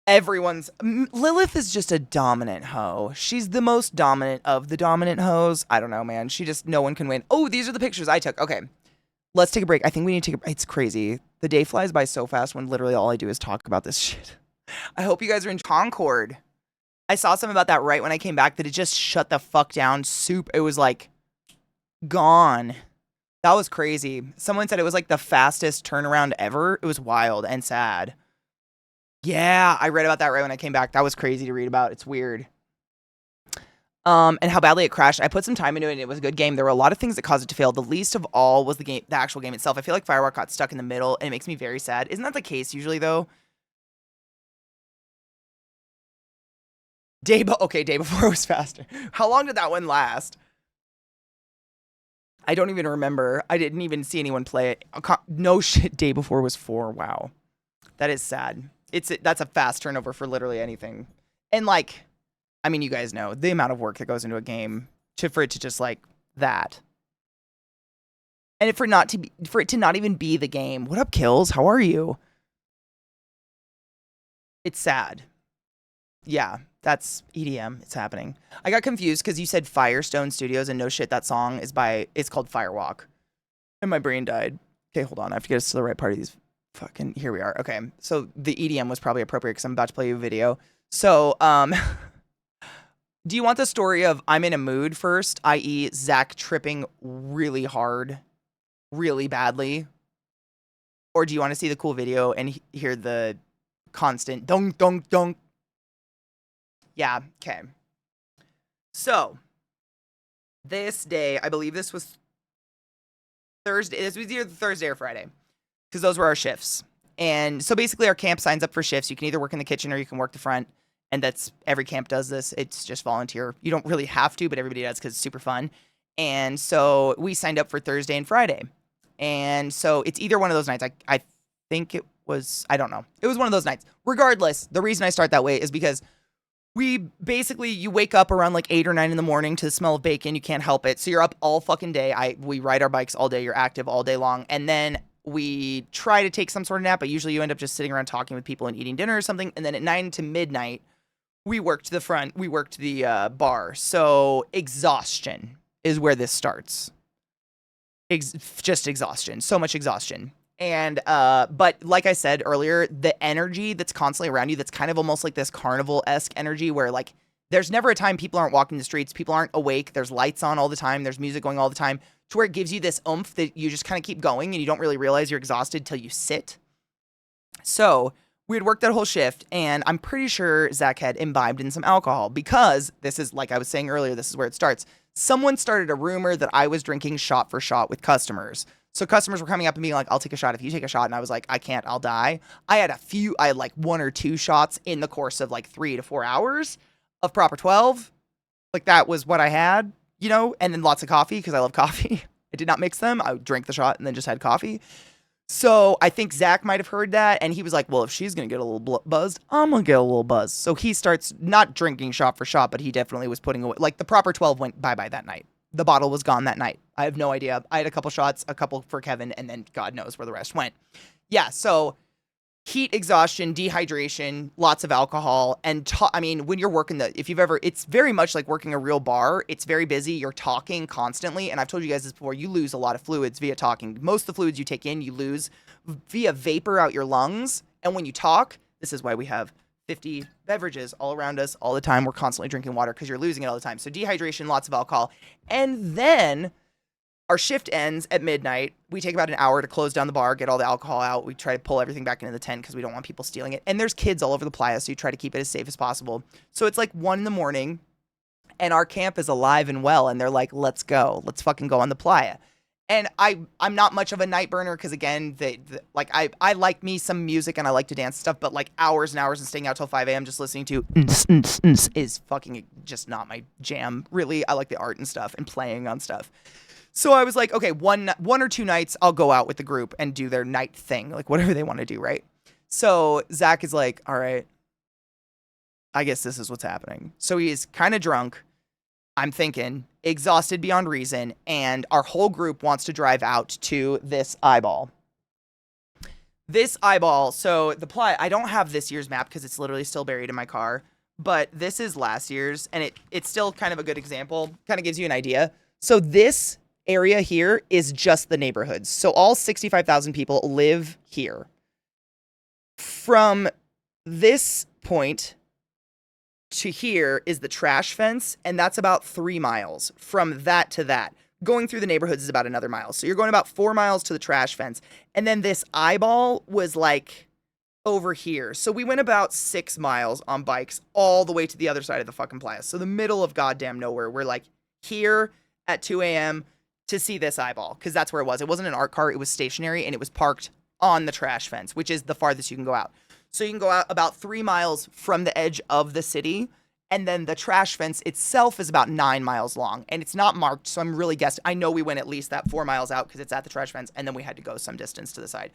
Lilith is just a dominant hoe. She's the most dominant of the dominant hoes. I don't know, man. No one can win. Oh, these are the pictures I took. Okay. Let's take a break. I think we need to take a break. It's crazy. The day flies by so fast when literally all I do is talk about this shit. I hope you guys are in Concord. I saw something about that right when I came back that it just shut the fuck down. It was like gone. That was crazy. Someone said it was like the fastest turnaround ever. It was wild and sad. Yeah, I read about that right when I came back. That was crazy to read about. It's weird. And how badly it crashed. I put some time into it and it was a good game. There were a lot of things that caused it to fail. The least of all was the actual game itself. I feel like Firewalk got stuck in the middle and it makes me very sad. Isn't that the case usually though? Day before was faster. How long did that one last? I don't even remember. I didn't even see anyone play it. No shit, day before was 4. Wow. That is sad. That's a fast turnover for literally anything. And like, I mean, you guys know the amount of work that goes into a game for it to just like that. And for it to not even be the game. What up, Kills? How are you? It's sad. Yeah, that's EDM. It's happening. I got confused because you said Firestone Studios and no shit, that song it's called Firewalk. And my brain died. Okay, hold on. I have to get us to the right part of these fucking, here we are. Okay, so the EDM was probably appropriate because I'm about to play you a video. So, do you want the story of I'm in a mood first, i.e. Zach tripping really hard, really badly? Or do you want to see the cool video and hear the constant dunk, dunk, dunk? Yeah, okay. So, this day, I believe this was Thursday. This was either Thursday or Friday, because those were our shifts. And so basically our camp signs up for shifts. You can either work in the kitchen or you can work the front. And that's, every camp does this. It's just volunteer. You don't really have to, but everybody does because it's super fun. And so we signed up for Thursday and Friday. And so it's either one of those nights. I think it was, I don't know. It was one of those nights. Regardless, the reason I start that way is because you wake up around like 8 or 9 in the morning to the smell of bacon. You can't help it. So you're up all fucking day. We ride our bikes all day. You're active all day long. And then we try to take some sort of nap, but usually you end up just sitting around talking with people and eating dinner or something. And then at 9 to midnight, we worked the front. We worked the bar. So exhaustion is where this starts. Just exhaustion. So much exhaustion. And, but like I said earlier, the energy that's constantly around you, that's kind of almost like this carnival-esque energy where like, there's never a time people aren't walking the streets, people aren't awake, there's lights on all the time, there's music going all the time, to where it gives you this oomph that you just kind of keep going and you don't really realize you're exhausted till you sit. So we had worked that whole shift and I'm pretty sure Zach had imbibed in some alcohol because this is, like I was saying earlier, this is where it starts. Someone started a rumor that I was drinking shot for shot with customers. So customers were coming up and being like, I'll take a shot if you take a shot. And I was like, I can't, I'll die. I had like 1 or 2 shots in the course of like 3 to 4 hours of proper 12. Like that was what I had, you know, and then lots of coffee because I love coffee. I did not mix them. I drank the shot and then just had coffee. So I think Zach might have heard that. And he was like, well, if she's going to get a little buzzed, I'm going to get a little buzzed. So he starts not drinking shot for shot, but he definitely was putting away, like the proper 12 went bye-bye that night. The bottle was gone that night. I have no idea. I had a couple shots, a couple for Kevin, and then God knows where the rest went. Yeah, so heat, exhaustion, dehydration, lots of alcohol, and I mean, when you're working it's very much like working a real bar. It's very busy. You're talking constantly, and I've told you guys this before. You lose a lot of fluids via talking. Most of the fluids you take in, you lose via vapor out your lungs, and when you talk, this is why we have 50 beverages all around us all the time. We're constantly drinking water because you're losing it all the time. So dehydration, lots of alcohol. And then our shift ends at midnight. We take about an hour to close down the bar, get all the alcohol out. We try to pull everything back into the tent because we don't want people stealing it. And there's kids all over the playa, so you try to keep it as safe as possible. So it's like 1 in the morning and our camp is alive and well. And they're like, let's go. Let's fucking go on the playa. And I'm not much of a night burner because, again, I like me some music and I like to dance and stuff, but like hours and hours and staying out till 5 a.m. just listening to is fucking just not my jam. Really, I like the art and stuff and playing on stuff. So I was like, okay, one or 2 nights I'll go out with the group and do their night thing, like whatever they want to do, right? So Zach is like, all right, I guess this is what's happening. So he is kind of drunk. I'm thinking exhausted beyond reason, and our whole group wants to drive out to this eyeball. So the plot, I don't have this year's map because it's literally still buried in my car, but this is last year's, and it's still kind of a good example, kind of gives you an idea. So this area here is just the neighborhoods. So all 65,000 people live here. From this point to here is the trash fence, and that's about 3 miles. From that to that. Going through the neighborhoods is about another mile. So you're going about 4 miles to the trash fence. And then this eyeball was like over here. So we went about 6 miles on bikes all the way to the other side of the fucking playa. So the middle of goddamn nowhere. We're like here at 2 a.m. to see this eyeball, because that's where it was. It wasn't an art car. It was stationary, and it was parked on the trash fence, which is the farthest you can go out. So you can go out about 3 miles from the edge of the city. And then the trash fence itself is about 9 miles long, and it's not marked. So I'm really guessing. I know we went at least that 4 miles out because it's at the trash fence, and then we had to go some distance to the side.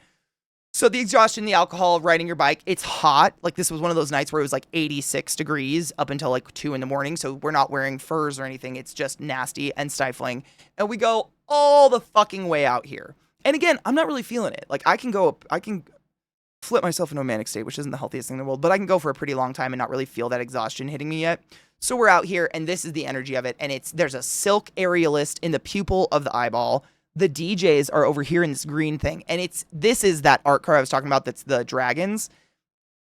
So the exhaustion, the alcohol, riding your bike, it's hot. Like, this was one of those nights where it was like 86 degrees up until like 2 in the morning. So we're not wearing furs or anything. It's just nasty and stifling. And we go all the fucking way out here. And again, I'm not really feeling it. Like, I can flip myself into a manic state, which isn't the healthiest thing in the world, but I can go for a pretty long time and not really feel that exhaustion hitting me yet. So we're out here, and this is the energy of it. And there's a silk aerialist in the pupil of the eyeball. The DJs are over here in this green thing. And this is that art car I was talking about that's the dragons.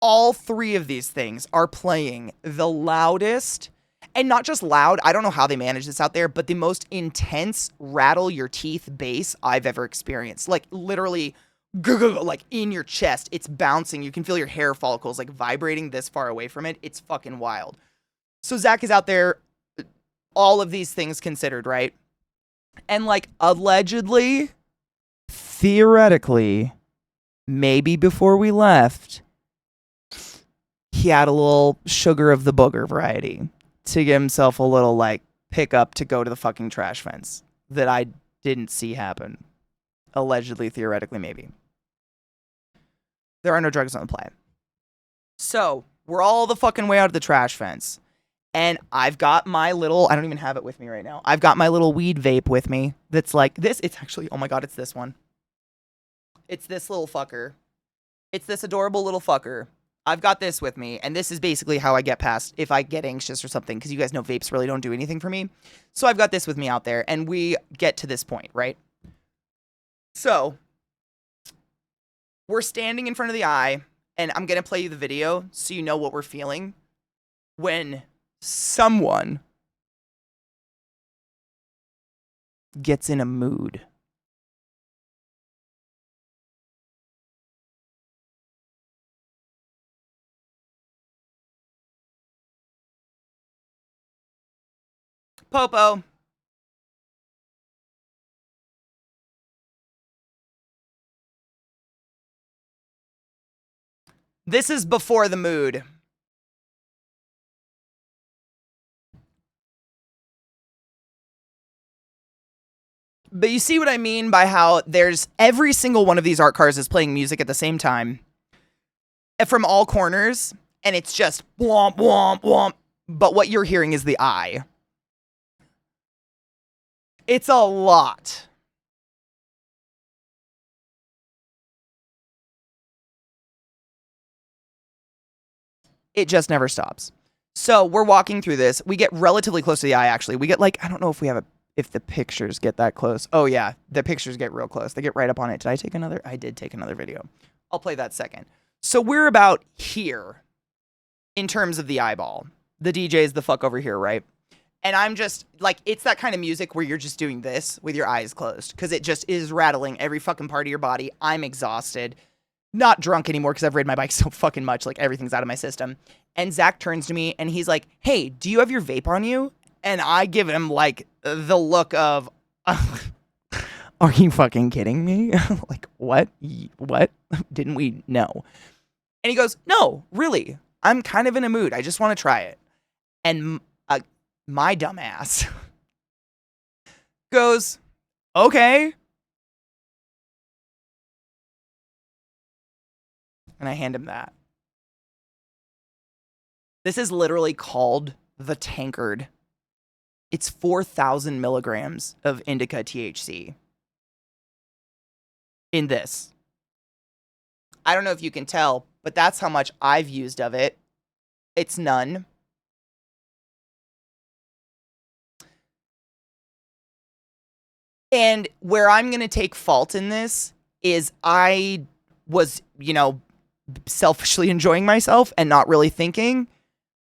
All 3 of these things are playing the loudest, and not just loud, I don't know how they manage this out there, but the most intense rattle your teeth bass I've ever experienced. Like, literally, like in your chest, it's bouncing. You can feel your hair follicles like vibrating this far away from it. It's fucking wild. So Zach is out there, all of these things considered, right? And like, allegedly, theoretically, maybe before we left, he had a little sugar of the booger variety to give himself a little like pickup to go to the fucking trash fence that I didn't see happen. Allegedly, theoretically, maybe. There are no drugs on the play. So, we're all the fucking way out of the trash fence. And I've got my little, I don't even have it with me right now. I've got my little weed vape with me that's like this. It's actually, oh my God, it's this one. It's this little fucker. It's this adorable little fucker. I've got this with me, and this is basically how I get past if I get anxious or something, because you guys know vapes really don't do anything for me. So I've got this with me out there, and we get to this point, right? So, we're standing in front of the eye, and I'm going to play you the video so you know what we're feeling when someone gets in a mood. Popo. This is before the mood. But you see what I mean by how there's every single one of these art cars is playing music at the same time from all corners, and it's just womp, womp, womp. But what you're hearing is the eye. It's a lot. It just never stops. So we're walking through this. We get relatively close to the eye, actually. We get like, I don't know if the pictures get that close. Oh yeah, the pictures get real close. They get right up on it. Did I take another? I did take another video. I'll play that second. So we're about here in terms of the eyeball. The DJ's the fuck over here, right? And I'm just like, it's that kind of music where you're just doing this with your eyes closed because it just is rattling every fucking part of your body. I'm exhausted. Not drunk anymore because I've ridden my bike so fucking much. Like, everything's out of my system. And Zach turns to me and he's like, hey, do you have your vape on you? And I give him like the look of, are you fucking kidding me? Like, what? What? Didn't we know? And he goes, no, really. I'm kind of in a mood. I just want to try it. And my dumb ass goes, okay. And I hand him that. This is literally called the Tankard. It's 4,000 milligrams of indica THC in this. I don't know if you can tell, but that's how much I've used of it. It's none. And where I'm going to take fault in this is I was, selfishly enjoying myself and not really thinking.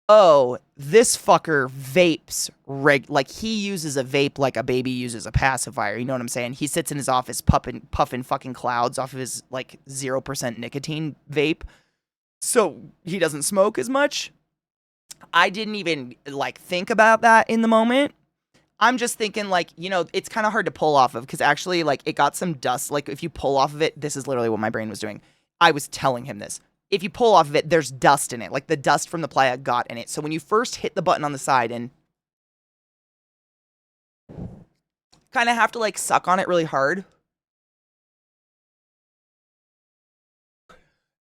oh, this fucker vapes like he uses a vape like a baby uses a pacifier. You know what I'm saying? He sits in his office puffing fucking clouds off of his like 0% nicotine vape. So he doesn't smoke as much. I didn't even like think about that in the moment. I'm just thinking like, it's kind of hard to pull off of because actually like it got some dust. Like if you pull off of it, this is literally what my brain was doing. I was telling him this. If you pull off of it, there's dust in it. Like the dust from the playa got in it. So when you first hit the button on the side and kind of have to like suck on it really hard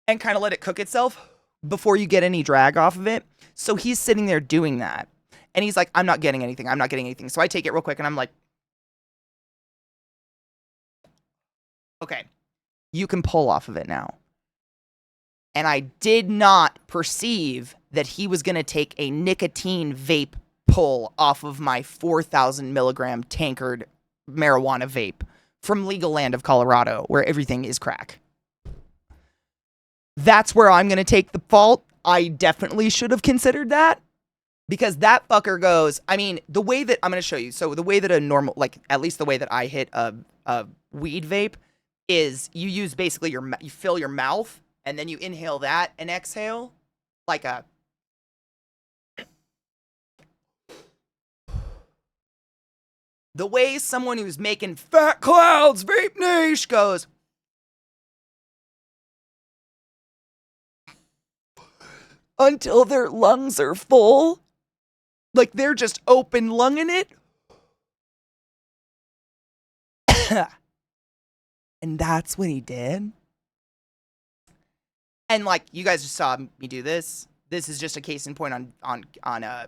and kind of let it cook itself before you get any drag off of it. So he's sitting there doing that. And he's like, I'm not getting anything. I'm not getting anything. So I take it real quick and I'm like, okay, you can pull off of it now. And I did not perceive that he was going to take a nicotine vape pull off of my 4,000 milligram tankard marijuana vape from legal land of Colorado, where everything is crack. That's where I'm going to take the fault. I definitely should have considered that. Because that fucker goes, I mean, the way that I'm going to show you. So the way that a normal, like at least the way that I hit a weed vape is you use basically you fill your mouth and then you inhale that and exhale like a. The way someone who's making fat clouds vape niche goes. Until their lungs are full. Like they're just open lunging it. And that's what he did. And like you guys just saw me do this. This is just a case in point on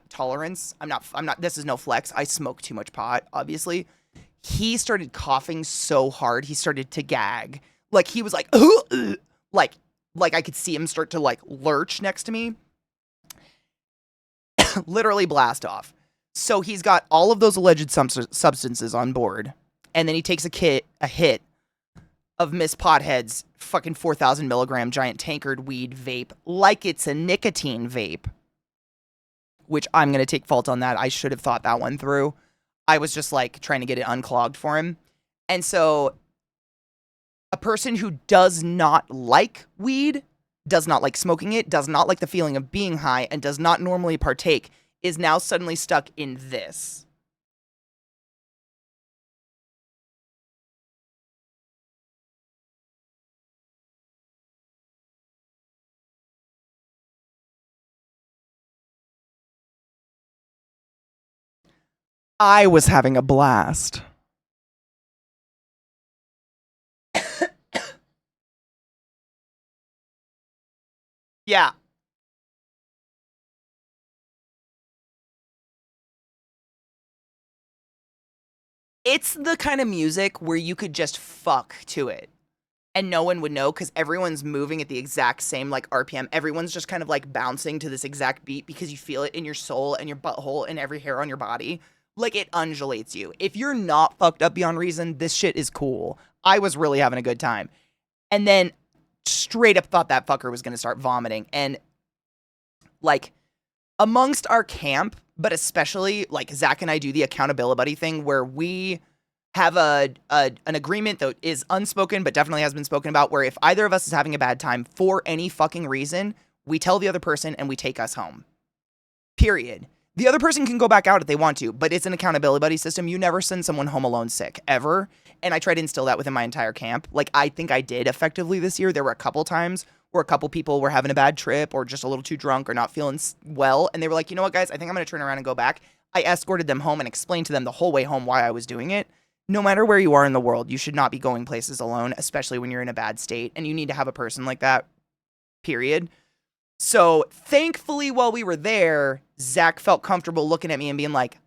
tolerance. I'm not this is no flex. I smoke too much pot, obviously. He started coughing so hard, he started to gag. Like he was like like I could see him start to like lurch next to me. Literally blast off. So he's got all of those alleged substances on board, and then he takes a hit of Miss Pothead's fucking 4,000 milligram giant tankard weed vape like it's a nicotine vape, which I'm going to take fault on that. I should have thought that one through. I was just like trying to get it unclogged for him. And so a person who does not like weed, does not like smoking it, does not like the feeling of being high, and does not normally partake, is now suddenly stuck in this. I was having a blast. Yeah. It's the kind of music where you could just fuck to it and no one would know because everyone's moving at the exact same like RPM. Everyone's just kind of like bouncing to this exact beat because you feel it in your soul and your butthole and every hair on your body. Like it undulates you. If you're not fucked up beyond reason, this shit is cool. I was really having a good time. And then straight up thought that fucker was going to start vomiting. And like amongst our camp, but especially like Zach and I do the accountability buddy thing where we have an agreement that is unspoken but definitely has been spoken about where if either of us is having a bad time for any fucking reason, we tell the other person and we take us home. Period. The other person can go back out if they want to, but it's an accountability buddy system. You never send someone home alone sick, ever. And I try to instill that within my entire camp. Like, I think I did effectively this year. There were a couple times where a couple people were having a bad trip or just a little too drunk or not feeling well. And they were like, you know what, guys? I think I'm going to turn around and go back. I escorted them home and explained to them the whole way home why I was doing it. No matter where you are in the world, you should not be going places alone, especially when you're in a bad state. And you need to have a person like that, period. So thankfully, while we were there, Zach felt comfortable looking at me and being like,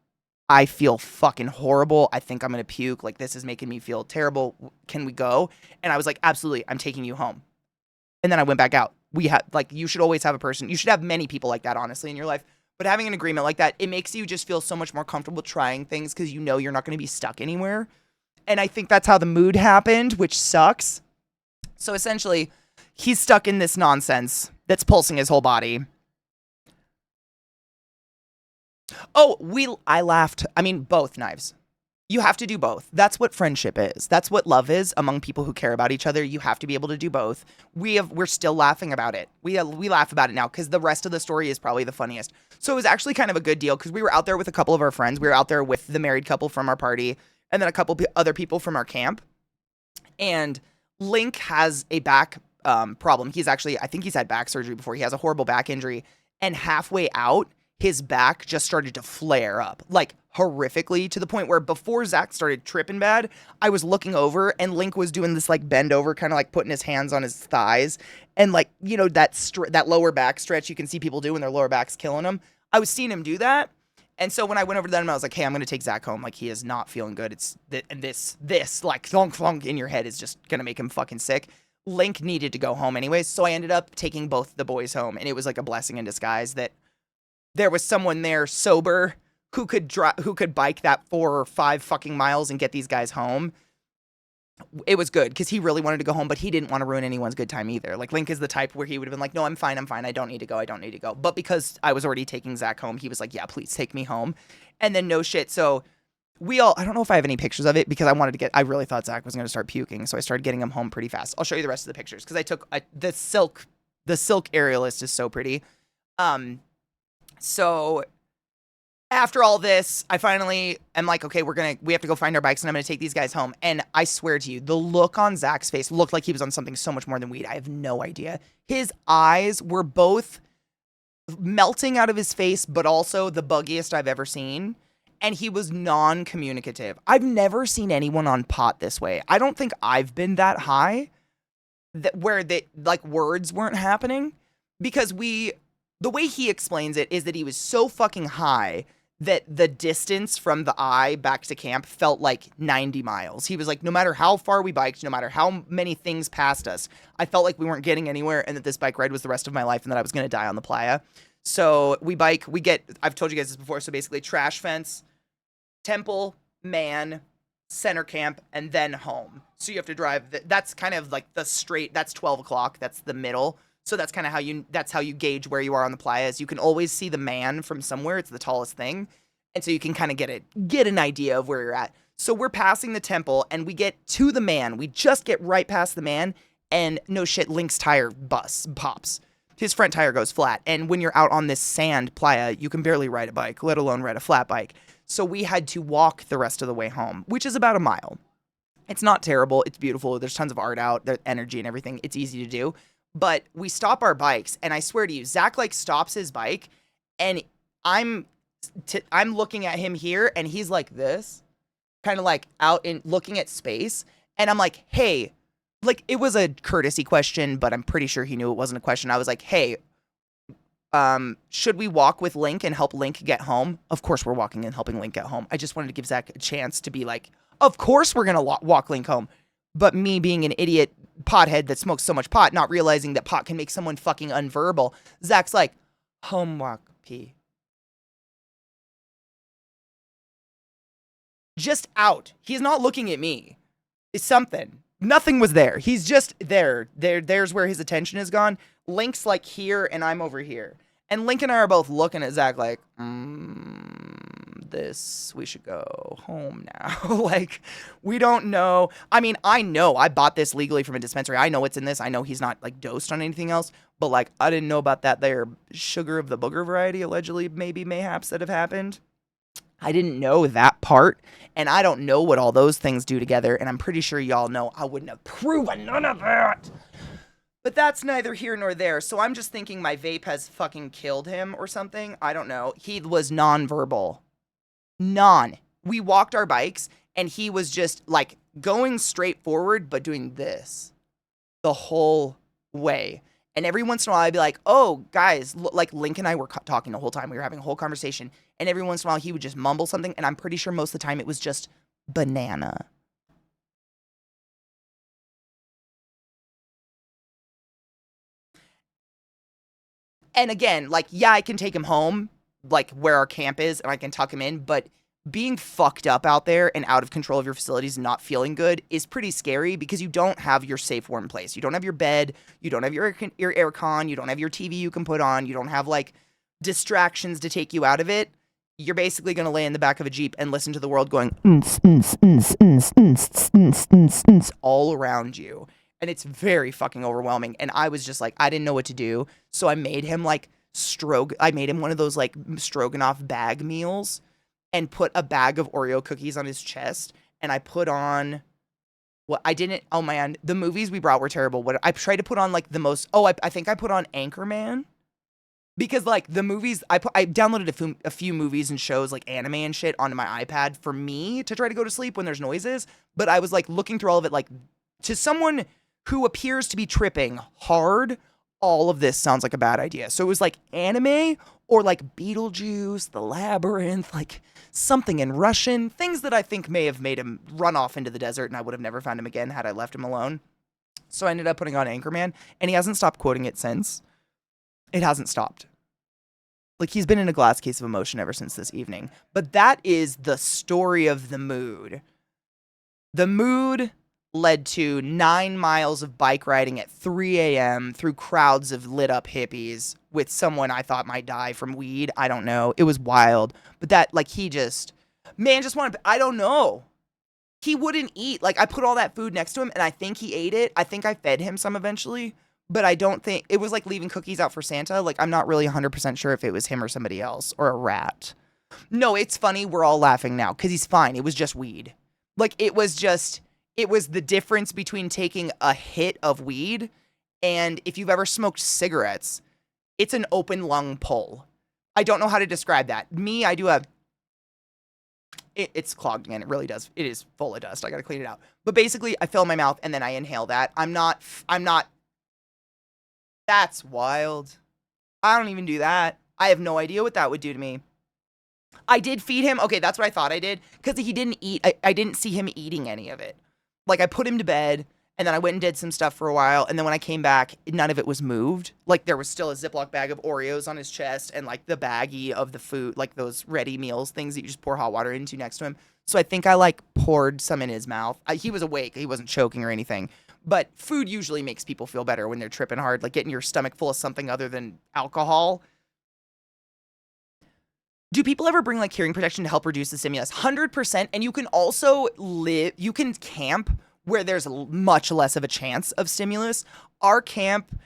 I feel fucking horrible. I think I'm going to puke. Like, this is making me feel terrible. Can we go? And I was like, absolutely. I'm taking you home. And then I went back out. We had, like, you should always have a person. You should have many people like that, honestly, in your life. But having an agreement like that, it makes you just feel so much more comfortable trying things because you know you're not going to be stuck anywhere. And I think that's how the mood happened, which sucks. So essentially, he's stuck in this nonsense that's pulsing his whole body. Oh, I laughed. I mean, both knives. You have to do both. That's what friendship is. That's what love is among people who care about each other. You have to be able to do both. We're still laughing about it. We laugh about it now because the rest of the story is probably the funniest. So it was actually kind of a good deal because we were out there with a couple of our friends. We were out there with the married couple from our party and then a couple other people from our camp. And Link has a back problem. I think he's had back surgery before. He has a horrible back injury. And halfway out, his back just started to flare up, like horrifically, to the point where before Zach started tripping bad, I was looking over and Link was doing this like bend over, kind of like putting his hands on his thighs. And like, you know, that lower back stretch you can see people do when their lower back's killing them. I was seeing him do that. And so when I went over to them, I was like, hey, I'm going to take Zach home. Like, he is not feeling good. And this, like, thunk, thunk in your head is just going to make him fucking sick. Link needed to go home anyways. So I ended up taking both the boys home. And it was like a blessing in disguise that there was someone there sober who could bike that 4 or 5 fucking miles and get these guys home. It was good because he really wanted to go home, but he didn't want to ruin anyone's good time either. Like, Link is the type where he would have been like, no, I'm fine. I don't need to go. But because I was already taking Zach home, he was like, yeah, please take me home. And then no shit. So I don't know if I have any pictures of it because I really thought Zach was going to start puking. So I started getting him home pretty fast. I'll show you the rest of the pictures because I took the silk aerialist is so pretty. So after all this, I finally am like, okay, we have to go find our bikes and I'm going to take these guys home. And I swear to you, the look on Zach's face looked like he was on something so much more than weed. I have no idea. His eyes were both melting out of his face, but also the buggiest I've ever seen. And he was non-communicative. I've never seen anyone on pot this way. I don't think I've been that high where words weren't happening because the way he explains it is that he was so fucking high that the distance from the eye back to camp felt like 90 miles. He was like, no matter how far we biked, no matter how many things passed us, I felt like we weren't getting anywhere and that this bike ride was the rest of my life and that I was going to die on the playa. So I've told you guys this before, so basically trash fence, temple, man, center camp, and then home. So you have to drive, that's kind of like that's 12 o'clock, that's the middle. So that's kind of how you gauge where you are on the playa. Is you can always see the man from somewhere. It's the tallest thing. And so you can kind of get an idea of where you're at. So we're passing the temple and we get to the man. We just get right past the man and no shit, Link's tire pops. His front tire goes flat. And when you're out on this sand playa, you can barely ride a bike, let alone ride a flat bike. So we had to walk the rest of the way home, which is about a mile. It's not terrible. It's beautiful. There's tons of art out, there's energy and everything. It's easy to do. But we stop our bikes, and I swear to you, Zach like stops his bike, and I'm looking at him here, and he's like this, kind of like out in looking at space, and I'm like, hey, like it was a courtesy question, but I'm pretty sure he knew it wasn't a question. I was like, hey, should we walk with Link and help Link get home? Of course we're walking and helping Link get home. I just wanted to give Zach a chance to be like, of course we're gonna walk Link home. But me being an idiot pothead that smokes so much pot, not realizing that pot can make someone fucking unverbal, Zach's like, homework, P. Just out. He's not looking at me. It's something. Nothing was there. He's just there. There's where his attention is gone. Link's like here and I'm over here. And Link and I are both looking at Zach like, we should go home now. Like, we don't know. I mean, I know I bought this legally from a dispensary. I know what's in this. I know he's not like dosed on anything else. But like, I didn't know about that there sugar of the booger variety, allegedly, mayhaps that have happened. I didn't know that part. And I don't know what all those things do together. And I'm pretty sure y'all know I wouldn't have proven none of that. But that's neither here nor there. So I'm just thinking my vape has fucking killed him or something. I don't know. He was nonverbal. We walked our bikes and he was just like going straight forward, but doing this the whole way. And every once in a while I'd be like, oh, guys, like Link and I were talking the whole time. We were having a whole conversation. And every once in a while he would just mumble something. And I'm pretty sure most of the time it was just banana. And again, like, yeah, I can take him home, like where our camp is, and I can tuck him in, but being fucked up out there and out of control of your facilities and not feeling good is pretty scary because you don't have your safe, warm place. You don't have your bed, you don't have your aircon, you don't have your TV you can put on, you don't have, like, distractions to take you out of it. you're basically going to lay in the back of a Jeep and listen to the world going all around you. And it's very fucking overwhelming. And I was just like, I didn't know what to do. So I made him like I made him one of those like stroganoff bag meals and put a bag of Oreo cookies on his chest. And I put on oh man, the movies we brought were terrible. What I tried to put on like the most, I think I put on Anchorman. Because, like, the movies, I downloaded a few movies and shows, like, anime and shit onto my iPad for me to try to go to sleep when there's noises. But I was, like, looking through all of it, like, to someone who appears to be tripping hard, all of this sounds like a bad idea. So it was, like, anime or, like, Beetlejuice, The Labyrinth, like, something in Russian. Things that I think may have made him run off into the desert and I would have never found him again had I left him alone. So I ended up putting on Anchorman, and he hasn't stopped quoting it since. It hasn't stopped. Like, he's been in a glass case of emotion ever since this evening. But that is the story of the mood. The mood led to 9 miles of bike riding at 3 a.m. through crowds of lit up hippies with someone I thought might die from weed. I don't know. It was wild. But that, like, just wanted, I don't know. He wouldn't eat. Like, I put all that food next to him, and I think he ate it. I think I fed him some eventually. But I don't think, it was like leaving cookies out for Santa. Like, I'm not really 100% sure if it was him or somebody else, or a rat. No, it's funny, we're all laughing now, because he's fine. It was just weed. Like, it was the difference between taking a hit of weed, and if you've ever smoked cigarettes, it's an open lung pull. I don't know how to describe that. I do it's clogged again, it really does. It is full of dust, I gotta clean it out. But basically, I fill my mouth, and then I inhale that. I'm not, that's wild. I don't even do that. I have no idea what that would do to me. I did feed him. Okay, that's what I thought I did. Because he didn't eat. I didn't see him eating any of it. Like, I put him to bed, and then I went and did some stuff for a while. And then when I came back, none of it was moved. Like, there was still a Ziploc bag of Oreos on his chest and, like, the baggie of the food, like those ready meals things that you just pour hot water into next to him. So I think I, like, poured some in his mouth. He was awake. He wasn't choking or anything. But food usually makes people feel better when they're tripping hard, like getting your stomach full of something other than alcohol. Do people ever bring, like, hearing protection to help reduce the stimulus? 100%. And you can also you can camp where there's much less of a chance of stimulus. Our camp,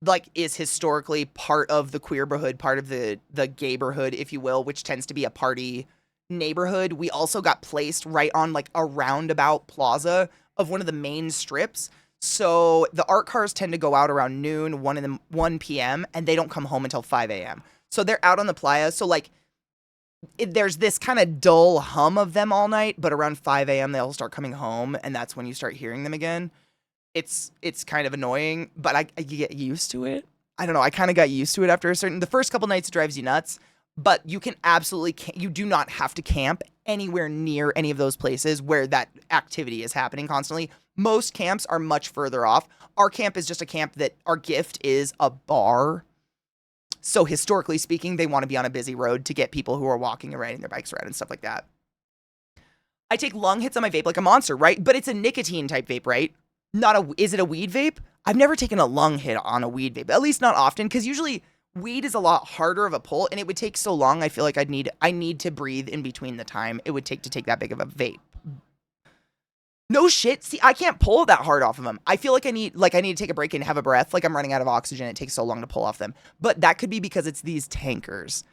like, is historically part of the queerborhood, part of the gayborhood, if you will, which tends to be a party neighborhood. We also got placed right on, like, a roundabout plaza of one of the main strips. So the art cars tend to go out around noon, 1 p.m., and they don't come home until 5 a.m. So they're out on the playa. So, like, there's this kind of dull hum of them all night, but around 5 a.m. they'll start coming home, and that's when you start hearing them again. It's kind of annoying, but you get used to it. I don't know. I kind of got used to it after the first couple nights it drives you nuts, but you can absolutely, you do not have to camp anywhere near any of those places where that activity is happening constantly. Most camps are much further off. Our camp is just a camp that our gift is a bar. So historically speaking, they want to be on a busy road to get people who are walking and riding their bikes around and stuff like that. I take lung hits on my vape like a monster, right? But it's a nicotine type vape, right? Is it a weed vape? I've never taken a lung hit on a weed vape, at least not often, because usually weed is a lot harder of a pull, and it would take so long. I feel like I need to breathe in between the time it would take to take that big of a vape. No shit. See, I can't pull that hard off of them. I feel like I need to take a break and have a breath. Like, I'm running out of oxygen. It takes so long to pull off them. But that could be because it's these tankers.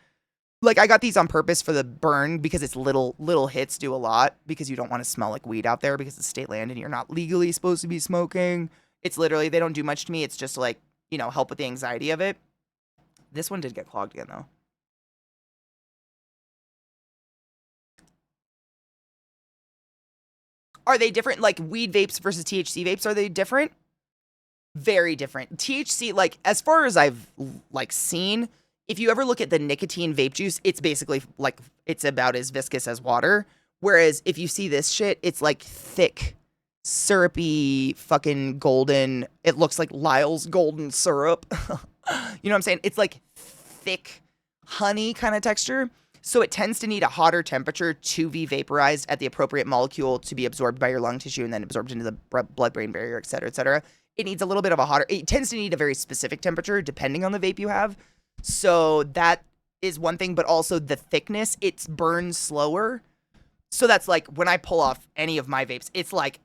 Like, I got these on purpose for the burn because it's little hits do a lot, because you don't want to smell like weed out there because it's state land and you're not legally supposed to be smoking. It's literally, they don't do much to me. It's just like, help with the anxiety of it. This one did get clogged again, though. Are they different? Like, weed vapes versus THC vapes, are they different? Very different. THC, like, as far as I've, like, seen, if you ever look at the nicotine vape juice, it's basically, like, it's about as viscous as water. Whereas if you see this shit, it's, like, thick, syrupy, fucking golden. It looks like Lyle's golden syrup. You know what I'm saying? It's, like, thick honey kind of texture. So it tends to need a hotter temperature to be vaporized at the appropriate molecule to be absorbed by your lung tissue and then absorbed into the blood-brain barrier, et cetera, et cetera. It needs a little bit of it tends to need a very specific temperature depending on the vape you have. So that is one thing, but also the thickness. It burns slower. So that's like when I pull off any of my vapes, it's like,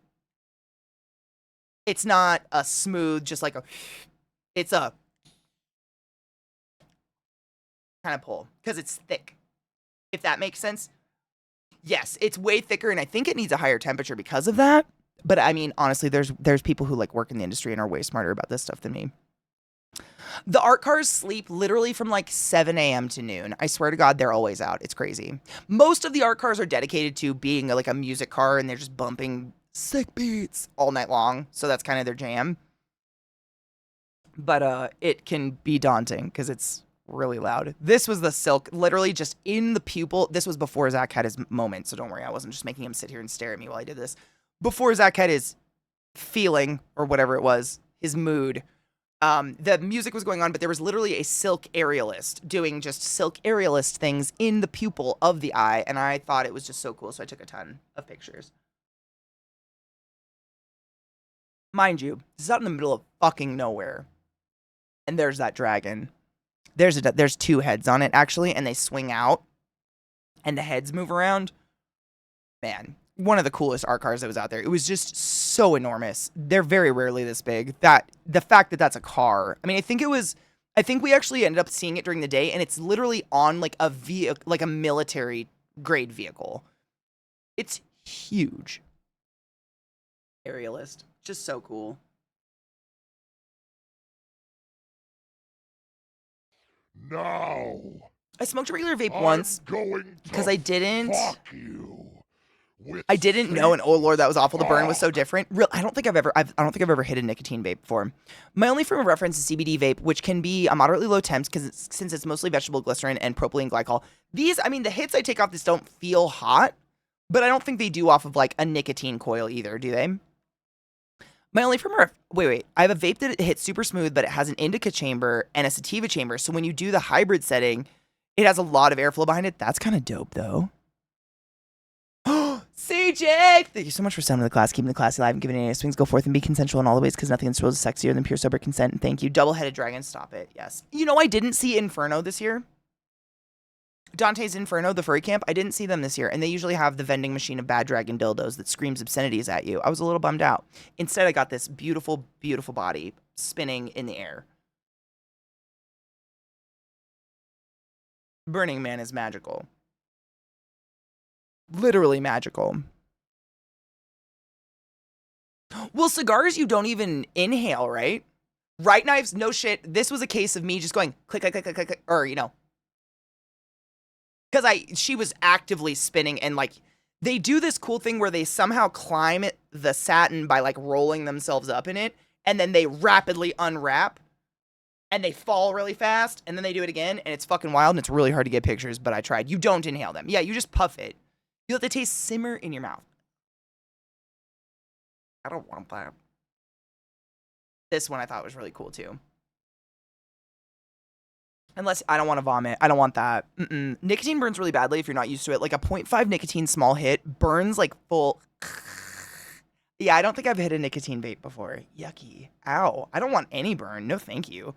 it's not a smooth, just like it's a kind of pull because it's thick, if that makes sense. Yes, it's way thicker, and I think it needs a higher temperature because of that. But I mean, honestly, there's people who like work in the industry and are way smarter about this stuff than me. The art cars sleep literally from like 7 a.m. to noon. I swear to God, they're always out. It's crazy. Most of the art cars are dedicated to being like a music car, and they're just bumping sick beats all night long. So that's kind of their jam. But it can be daunting because it's really loud. This was the silk, literally just in the pupil. This was before Zach had his moment, so don't worry. I wasn't just making him sit here and stare at me while I did this. Before Zach had his feeling, or whatever it was, his mood, the music was going on, but there was literally a silk aerialist doing just silk aerialist things in the pupil of the eye, and I thought it was just so cool, so I took a ton of pictures. Mind you, this is out in the middle of fucking nowhere. And there's that dragon. There's two heads on it, actually, and they swing out, and the heads move around. Man, one of the coolest art cars that was out there. It was just so enormous. They're very rarely this big. That the fact that that's a car. I mean, I think we actually ended up seeing it during the day, and it's literally on like a military grade vehicle. It's huge. Aerialist, just so cool. Now, I smoked a regular vape I'm once going because to I didn't. fuck you with I didn't know, and oh lord, that was awful. The burn was so cock. different. I don't think I've ever hit a nicotine vape before. My only frame of reference is CBD vape, which can be a moderately low temps since it's mostly vegetable glycerin and propylene glycol. These, I mean, the hits I take off this don't feel hot, but I don't think they do off of like a nicotine coil either, do they? My only frame of wait, I have a vape that hits super smooth, but it has an indica chamber and a sativa chamber. So when you do the hybrid setting, it has a lot of airflow behind it. That's kind of dope, though. CJ! Thank you so much for sending the class, keeping the class alive, and giving any swings. Go forth and be consensual in all the ways, because nothing in this world is sexier than pure sober consent. And thank you. Double-headed dragon, stop it. Yes. You know, I didn't see Inferno this year. Dante's Inferno, the furry camp, I didn't see them this year. And they usually have the vending machine of bad dragon dildos that screams obscenities at you. I was a little bummed out. Instead, I got this beautiful, beautiful body spinning in the air. Burning Man is magical. Literally magical. Well, cigars you don't even inhale, right? Right knives, no shit. This was a case of me just going click, click, click, click, click, or, you know. Because she was actively spinning, and like, they do this cool thing where they somehow climb the satin by like rolling themselves up in it, and then they rapidly unwrap, and they fall really fast, and then they do it again, and it's fucking wild, and it's really hard to get pictures, but I tried. You don't inhale them. Yeah, you just puff it. You let the taste simmer in your mouth. I don't want that. This one I thought was really cool too. Unless I don't want to vomit. I don't want that. Nicotine burns really badly if you're not used to it. Like a 0.5 nicotine small hit burns like full. Yeah, I don't think I've hit a nicotine vape before. Yucky. Ow. I don't want any burn. No, thank you.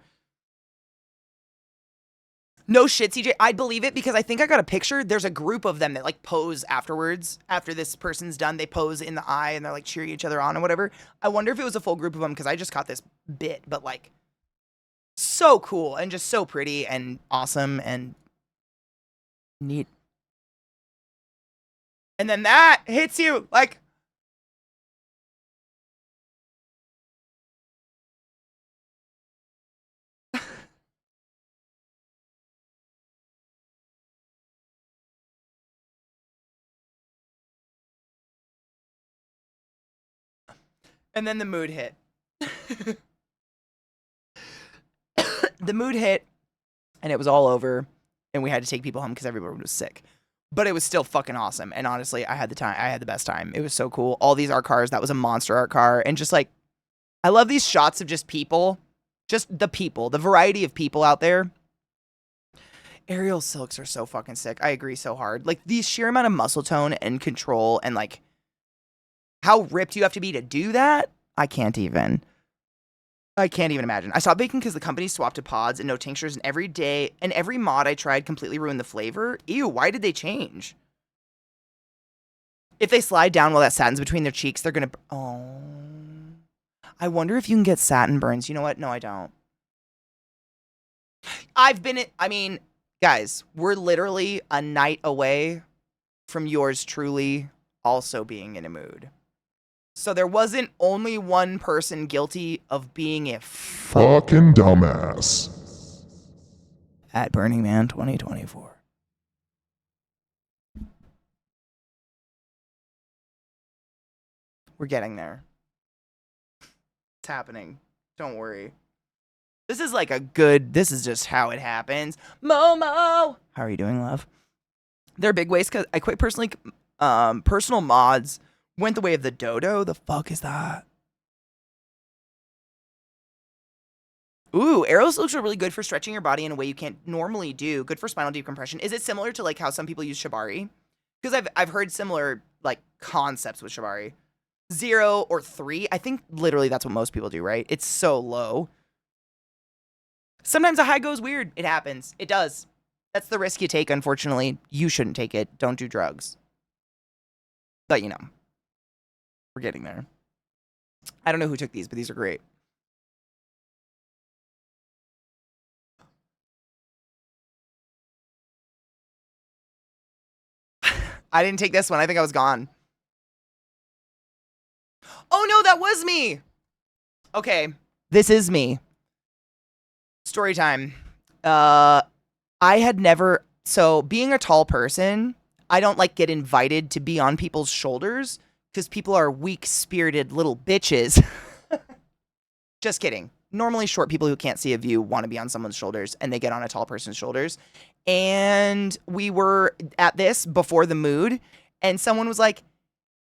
No shit, CJ. I'd believe it because I think I got a picture. There's a group of them that like pose afterwards. After this person's done, they pose in the eye and they're like cheering each other on and whatever. I wonder if it was a full group of them because I just caught this bit, but like so cool and just so pretty and awesome and neat. And then that hits you like. And then the mood hit. The mood hit, and it was all over, and we had to take people home because everyone was sick. But it was still fucking awesome, and honestly, I had the best time. It was so cool. All these art cars, that was a monster art car, and just like, I love these shots of just people, the variety of people out there. Aerial silks are so fucking sick. I agree so hard. Like, the sheer amount of muscle tone and control, and like, how ripped you have to be to do that, I can't even. I can't even imagine. I stopped baking because the company swapped to pods and no tinctures, and every day and every mod I tried completely ruined the flavor. Ew, why did they change? If they slide down while that satin's between their cheeks, they're gonna. Oh. I wonder if you can get satin burns. You know what? No, I don't. I mean, guys, we're literally a night away from yours truly also being in a mood. So there wasn't only one person guilty of being a Fucking dumbass. at Burning Man 2024. We're getting there. It's happening. Don't worry. This is like this is just how it happens. Momo! How are you doing, love? They're big ways because I quit personally. Personal mods went the way of the dodo. The fuck is that? Ooh, aerosols are really good for stretching your body in a way you can't normally do. Good for spinal decompression. Is it similar to like how some people use shibari? Because I've heard similar like concepts with shibari. 0 or 3. I think literally that's what most people do, right? It's so low. Sometimes a high goes weird. It happens. It does. That's the risk you take, unfortunately. You shouldn't take it. Don't do drugs. But, you know, we're getting there. I don't know who took these, but these are great. I didn't take this one. I think I was gone. Oh, no, that was me. Okay, this is me. Story time. I had never... So, being a tall person, I don't, like, get invited to be on people's shoulders because people are weak-spirited little bitches. Just kidding. Normally, short people who can't see a view want to be on someone's shoulders, and they get on a tall person's shoulders. And we were at this before the mood, and someone was like,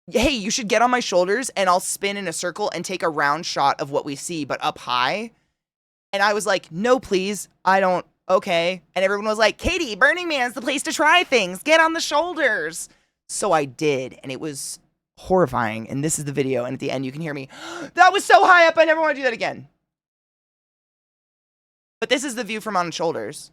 hey, you should get on my shoulders, and I'll spin in a circle and take a round shot of what we see, but up high. And I was like, no, please. I don't. Okay. And everyone was like, Katie, Burning Man's the place to try things. Get on the shoulders. So I did, and it was horrifying. And this is the video, and at the end you can hear me. That was so high up, I never want to do that again. But this is the view from on shoulders.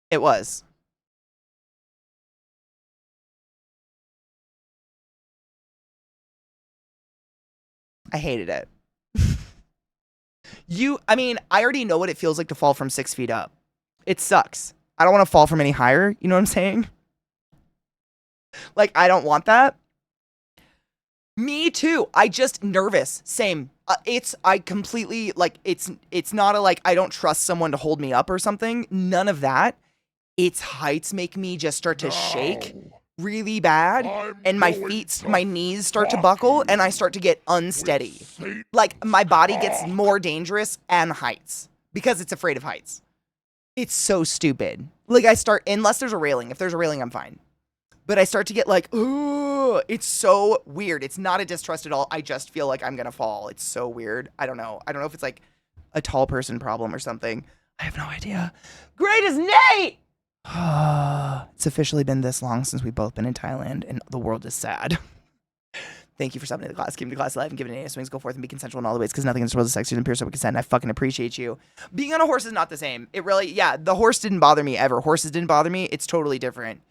It was. I hated it. I mean, I already know what it feels like to fall from 6 feet up. It sucks. I don't want to fall from any higher. You know what I'm saying? Like, I don't want that. Me too. I just nervous. Same. I completely, like, it's not a, like, I don't trust someone to hold me up or something. None of that. Its heights make me just start to shake really bad, and my knees start to buckle, and I start to get unsteady. Like, my body gets more dangerous and heights because it's afraid of heights. It's so stupid. Like, unless there's a railing. If there's a railing, I'm fine. But I start to get like, ooh, it's so weird. It's not a distrust at all. I just feel like I'm gonna fall. It's so weird. I don't know. I don't know if it's like a tall person problem or something. I have no idea. Great as Nate! It's officially been this long since we've both been in Thailand, and the world is sad. Thank you for stopping to the class, keeping the class alive, and giving it a swings. Go forth and be consensual in all the ways, because nothing in this world is sexier than pure sober consent, and I fucking appreciate you. Being on a horse is not the same. It really, yeah, the horse didn't bother me ever. Horses didn't bother me. It's totally different.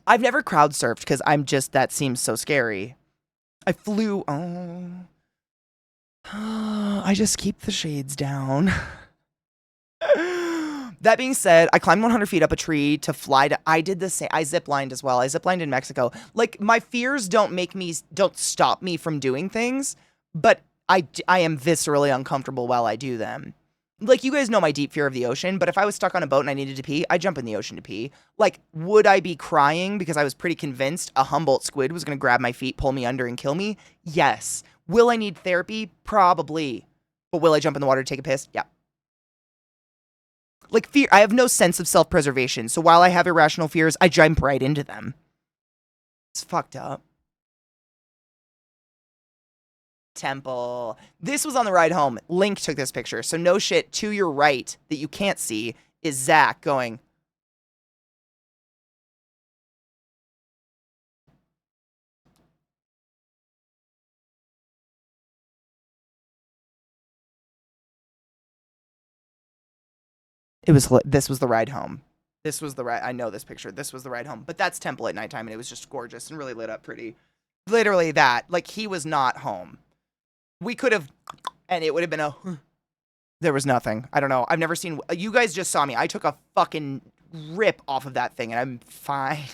I've never crowd surfed, because that seems so scary. I flew, I just keep the shades down. That being said, I climbed 100 feet up a tree to fly to. I did the same. I ziplined as well. I ziplined in Mexico. Like, my fears don't stop me from doing things, but I am viscerally uncomfortable while I do them. Like, you guys know my deep fear of the ocean, but if I was stuck on a boat and I needed to pee, I'd jump in the ocean to pee. Like, would I be crying because I was pretty convinced a Humboldt squid was going to grab my feet, pull me under, and kill me? Yes. Will I need therapy? Probably. But will I jump in the water to take a piss? Yeah. Like, fear, I have no sense of self-preservation, so while I have irrational fears, I jump right into them. It's fucked up. Temple. This was on the ride home. Link took this picture, so no shit, to your right, that you can't see, is Zach going... This was the ride home. This was the ride. I know this picture. This was the ride home. But that's Temple at nighttime, and it was just gorgeous and really lit up pretty. Literally that. Like, he was not home. We could have, and it would have been a, there was nothing. I don't know. I've never seen, you guys just saw me. I took a fucking rip off of that thing, and I'm fine.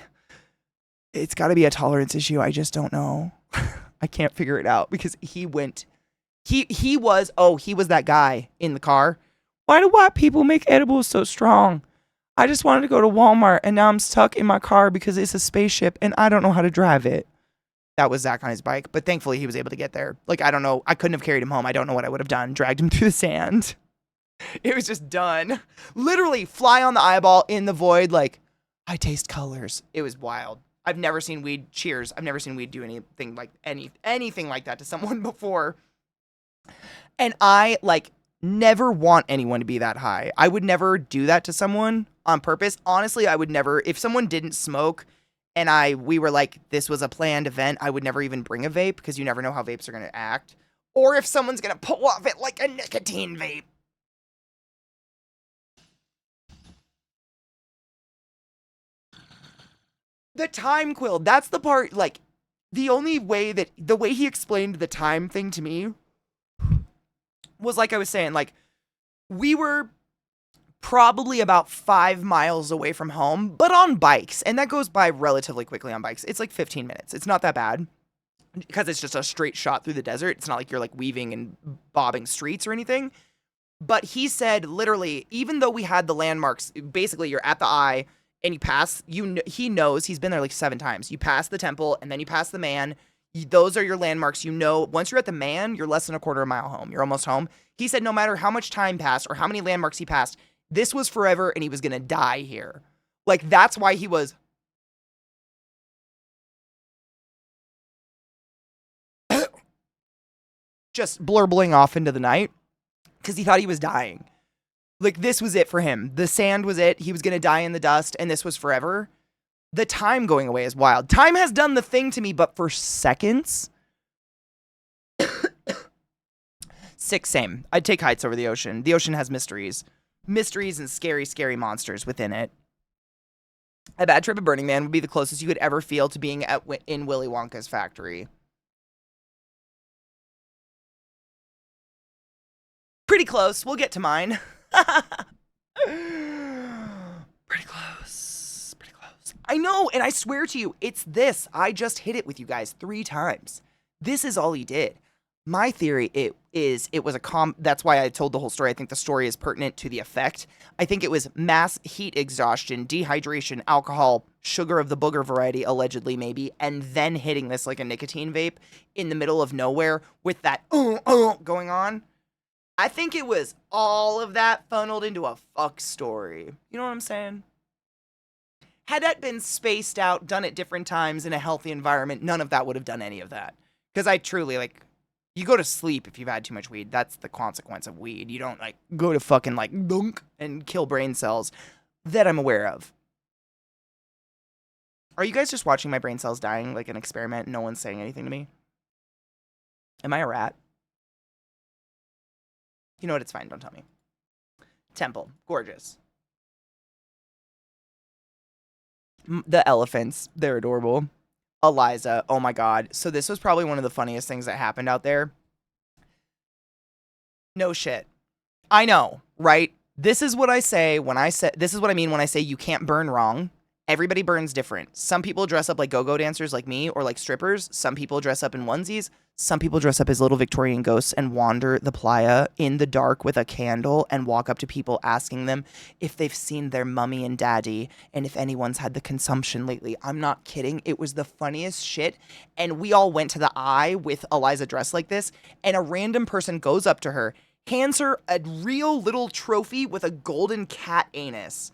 It's got to be a tolerance issue. I just don't know. I can't figure it out because he was that guy in the car. Why do white people make edibles so strong? I just wanted to go to Walmart, and now I'm stuck in my car because it's a spaceship, and I don't know how to drive it. That was Zach on his bike, but thankfully he was able to get there. Like, I don't know. I couldn't have carried him home. I don't know what I would have done. Dragged him through the sand. It was just done. Literally fly on the eyeball in the void. Like, I taste colors. It was wild. I've never seen weed. Cheers. I've never seen weed do anything like anything like that to someone before. And I never want anyone to be that high. I would never do that to someone on purpose. Honestly, I would never, if someone didn't smoke and we were like, this was a planned event, I would never even bring a vape because you never know how vapes are going to act. Or if someone's going to pull off it like a nicotine vape. The time quill, that's the part, like, the way he explained the time thing to me was like I was saying, like, we were probably about 5 miles away from home, but on bikes. And that goes by relatively quickly on bikes. It's like 15 minutes. It's not that bad because it's just a straight shot through the desert. It's not like you're like weaving and bobbing streets or anything. But he said literally, even though we had the landmarks, basically you're at the eye and you pass, he knows, he's been there like 7 times. You pass the temple and then you pass the man. Those are your landmarks. You know, once you're at the man, you're less than a quarter of a mile home. You're almost home. He said no matter how much time passed or how many landmarks he passed, this was forever and he was going to die here. Like, that's why he was just blurbling off into the night because he thought he was dying. Like, this was it for him. The sand was it. He was going to die in the dust and this was forever. The time going away is wild. Time has done the thing to me, but for seconds. 6, same. I'd take heights over the ocean. The ocean has mysteries. Mysteries and scary, scary monsters within it. A bad trip at Burning Man would be the closest you could ever feel to being in Willy Wonka's factory. Pretty close. We'll get to mine. Pretty close. Pretty close. I know, and I swear to you, it's this. I just hit it with you guys 3 times. This is all he did. My theory, it was that's why I told the whole story. I think the story is pertinent to the effect. I think it was mass heat exhaustion, dehydration, alcohol, sugar of the booger variety, allegedly maybe, and then hitting this like a nicotine vape in the middle of nowhere with that going on. I think it was all of that funneled into a fuck story. You know what I'm saying? Had that been spaced out, done at different times in a healthy environment, none of that would have done any of that. Because I truly, like, you go to sleep if you've had too much weed. That's the consequence of weed. You don't, like, go to fucking, like, dunk and kill brain cells that I'm aware of. Are you guys just watching my brain cells dying like an experiment and no one's saying anything to me? Am I a rat? You know what? It's fine. Don't tell me. Temple. Gorgeous. The elephants. They're adorable. Eliza. Oh my God. So this was probably one of the funniest things that happened out there. No shit. I know, right? This is what I say this is what I mean when I say you can't burn wrong. Everybody burns different. Some people dress up like go-go dancers like me or like strippers. Some people dress up in onesies. Some people dress up as little Victorian ghosts and wander the playa in the dark with a candle and walk up to people asking them if they've seen their mummy and daddy and if anyone's had the consumption lately. I'm not kidding. It was the funniest shit. And we all went to the eye with Eliza dressed like this, and a random person goes up to her, hands her a real little trophy with a golden cat anus.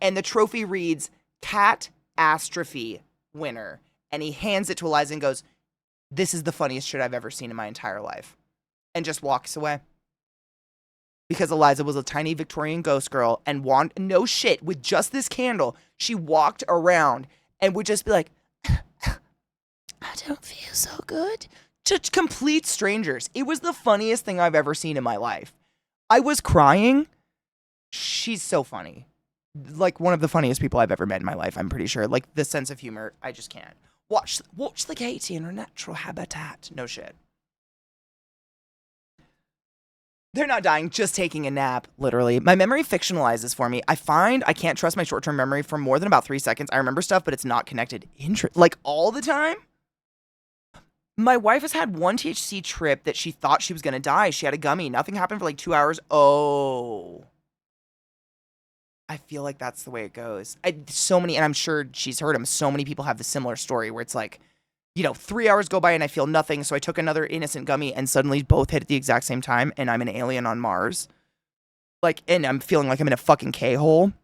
And the trophy reads, Cat Astrophy winner. And he hands it to Eliza and goes, this is the funniest shit I've ever seen in my entire life. And just walks away. Because Eliza was a tiny Victorian ghost girl and no shit, with just this candle, she walked around and would just be like, I don't feel so good. To complete strangers. It was the funniest thing I've ever seen in my life. I was crying. She's so funny. Like one of the funniest people I've ever met in my life, I'm pretty sure. Like the sense of humor, I just can't. Watch the Katie in her natural habitat. No shit. They're not dying, just taking a nap, literally. My memory fictionalizes for me. I find I can't trust my short-term memory for more than about 3 seconds. I remember stuff, but it's not connected. Like all the time? My wife has had one THC trip that she thought she was going to die. She had a gummy. Nothing happened for like 2 hours. Oh. I feel like that's the way it goes. So many, and I'm sure she's heard them, so many people have the similar story where it's like, 3 hours go by and I feel nothing, so I took another innocent gummy and suddenly both hit at the exact same time and I'm an alien on Mars. Like, and I'm feeling like I'm in a fucking K-hole.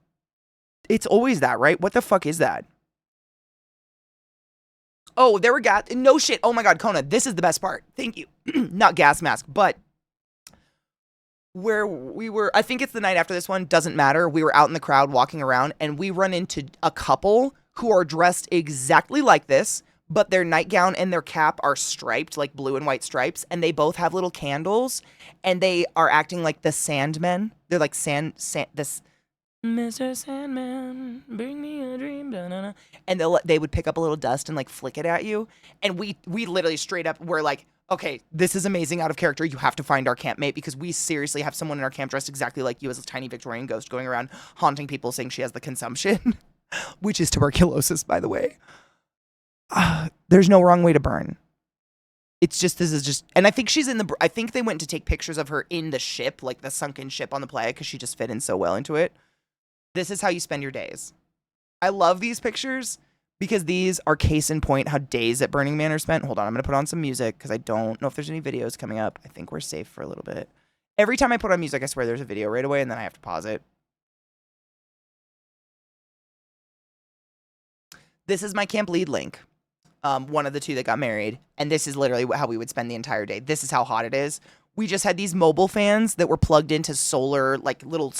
It's always that, right? What the fuck is that? Oh, there were gas. No shit. Oh my God, Kona, this is the best part. Thank you. Not gas mask, but where we were, I think it's the night after this one, doesn't matter. We were out in the crowd walking around and we run into a couple who are dressed exactly like this, but their nightgown and their cap are striped, like blue and white stripes, and they both have little candles, and they are acting like the Sandmen. They're like this Mr. Sandman, bring me a dream, da-na-na. And they would pick up a little dust and like flick it at you, and we literally straight up were like, okay, this is amazing, out of character. You have to find our campmate because we seriously have someone in our camp dressed exactly like you as a tiny Victorian ghost going around haunting people, saying she has the consumption, which is tuberculosis, by the way. There's no wrong way to burn. It's just, this is just, and I think she's I think they went to take pictures of her in the ship, like the sunken ship on the playa, because she just fit in so well into it. This is how you spend your days. I love these pictures because these are case in point how days at Burning Man are spent. Hold on, I'm going to put on some music because I don't know if there's any videos coming up. I think we're safe for a little bit. Every time I put on music, I swear there's a video right away and then I have to pause it. This is my camp lead link. One of the two that got married. And this is literally how we would spend the entire day. This is how hot it is. We just had these mobile fans that were plugged into solar, like little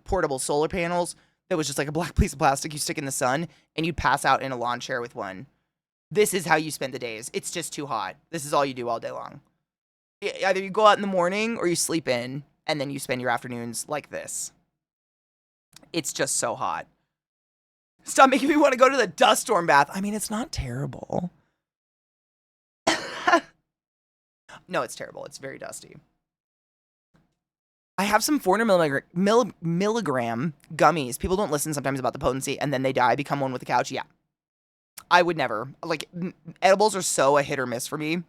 portable solar panels. That was just like a black piece of plastic you stick in the sun and you'd pass out in a lawn chair with one. This is how you spend the days. It's just too hot. This is all you do all day long. Either you go out in the morning or you sleep in and then you spend your afternoons like this. It's just so hot. Stop making me want to go to the dust storm bath. I mean, it's not terrible. No, it's terrible. It's very dusty. I have some 400 milligram gummies. People don't listen sometimes about the potency, and then they die, become one with the couch. Yeah. I would never. Like, edibles are so a hit or miss for me.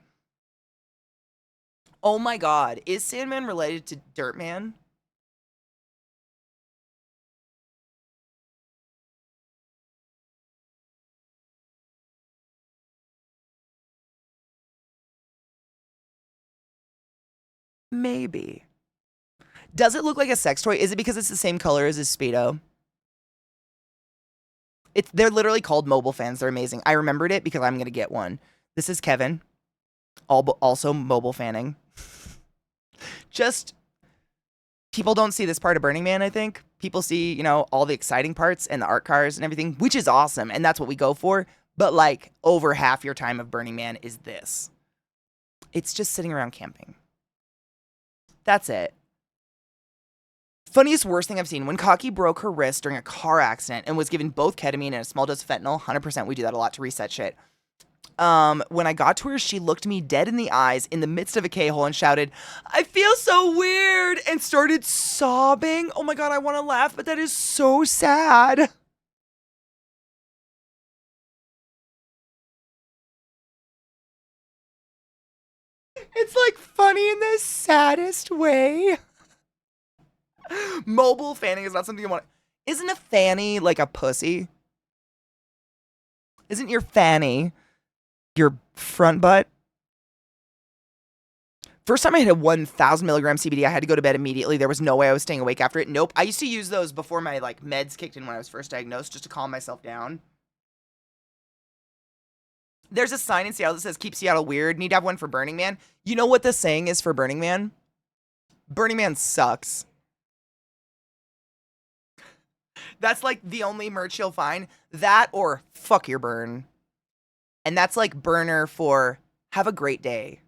Oh my God. Is Sandman related to Dirtman? Maybe. Does it look like a sex toy? Is it because it's the same color as his Speedo? They're literally called mobile fans. They're amazing. I remembered it because I'm going to get one. This is Kevin. Also mobile fanning. Just, people don't see this part of Burning Man, I think. People see, all the exciting parts and the art cars and everything, which is awesome. And that's what we go for. But like, over half your time of Burning Man is this. It's just sitting around camping. That's it. Funniest, worst thing I've seen. When Katie broke her wrist during a car accident and was given both ketamine and a small dose of fentanyl, 100% we do that a lot to reset shit. When I got to her, she looked me dead in the eyes in the midst of a K-hole and shouted, "I feel so weird," and started sobbing. Oh my God, I want to laugh, but that is so sad. It's like funny in the saddest way. Mobile fanning is not something you want. Isn't a fanny like a pussy? Isn't your fanny your front butt? First time I hit a 1,000 milligram CBD, I had to go to bed immediately. There was no way I was staying awake after it. Nope. I used to use those before my meds kicked in when I was first diagnosed, just to calm myself down. There's a sign in Seattle that says, "Keep Seattle weird." Need to have one for Burning Man. You know what the saying is for Burning Man? Burning Man sucks. That's like the only merch you'll find. That or fuck your burn. And that's like burner for have a great day.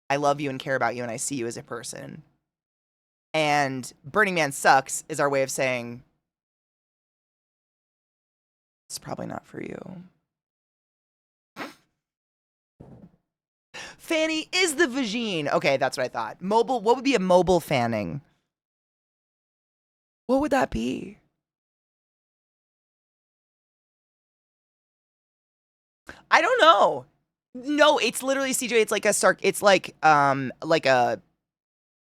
I love you and care about you and I see you as a person. And Burning Man sucks is our way of saying it's probably not for you. Fanny is the vagine. Okay, that's what I thought. Mobile, what would be a mobile fanning? What would that be? I don't know. No, it's literally CJ. It's like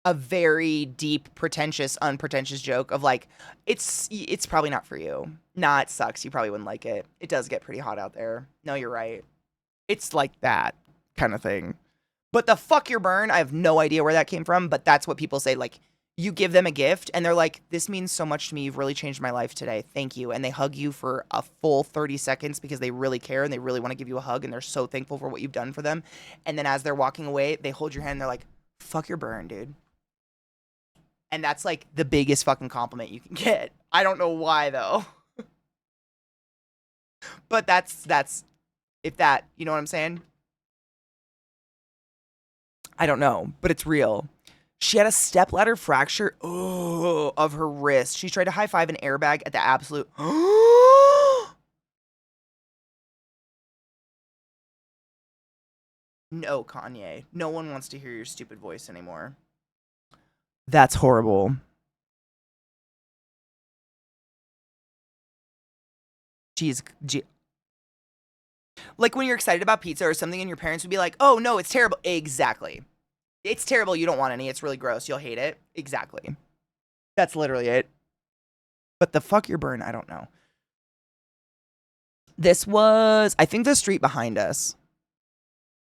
a very deep, pretentious, unpretentious joke of like, it's probably not for you. Nah, it sucks. You probably wouldn't like it. It does get pretty hot out there. No, you're right. It's like that kind of thing. But the fuck your burn, I have no idea where that came from, but that's what people say. Like, you give them a gift and they're like, this means so much to me. You've really changed my life today. Thank you. And they hug you for a full 30 seconds because they really care and they really want to give you a hug and they're so thankful for what you've done for them. And then as they're walking away, they hold your hand and they're like, fuck your burn, dude. And that's like the biggest fucking compliment you can get. I don't know why though. But that's if that, you know what I'm saying? I don't know, but it's real. She had a stepladder fracture of her wrist. She tried to high five an airbag at the absolute. No, Kanye. No one wants to hear your stupid voice anymore. That's horrible. Jeez. Like when you're excited about pizza or something and your parents would be like, oh no, it's terrible. Exactly. It's terrible. You don't want any. It's really gross. You'll hate it. Exactly. That's literally it. But the fuck your burn, I don't know. This was, I think, the street behind us.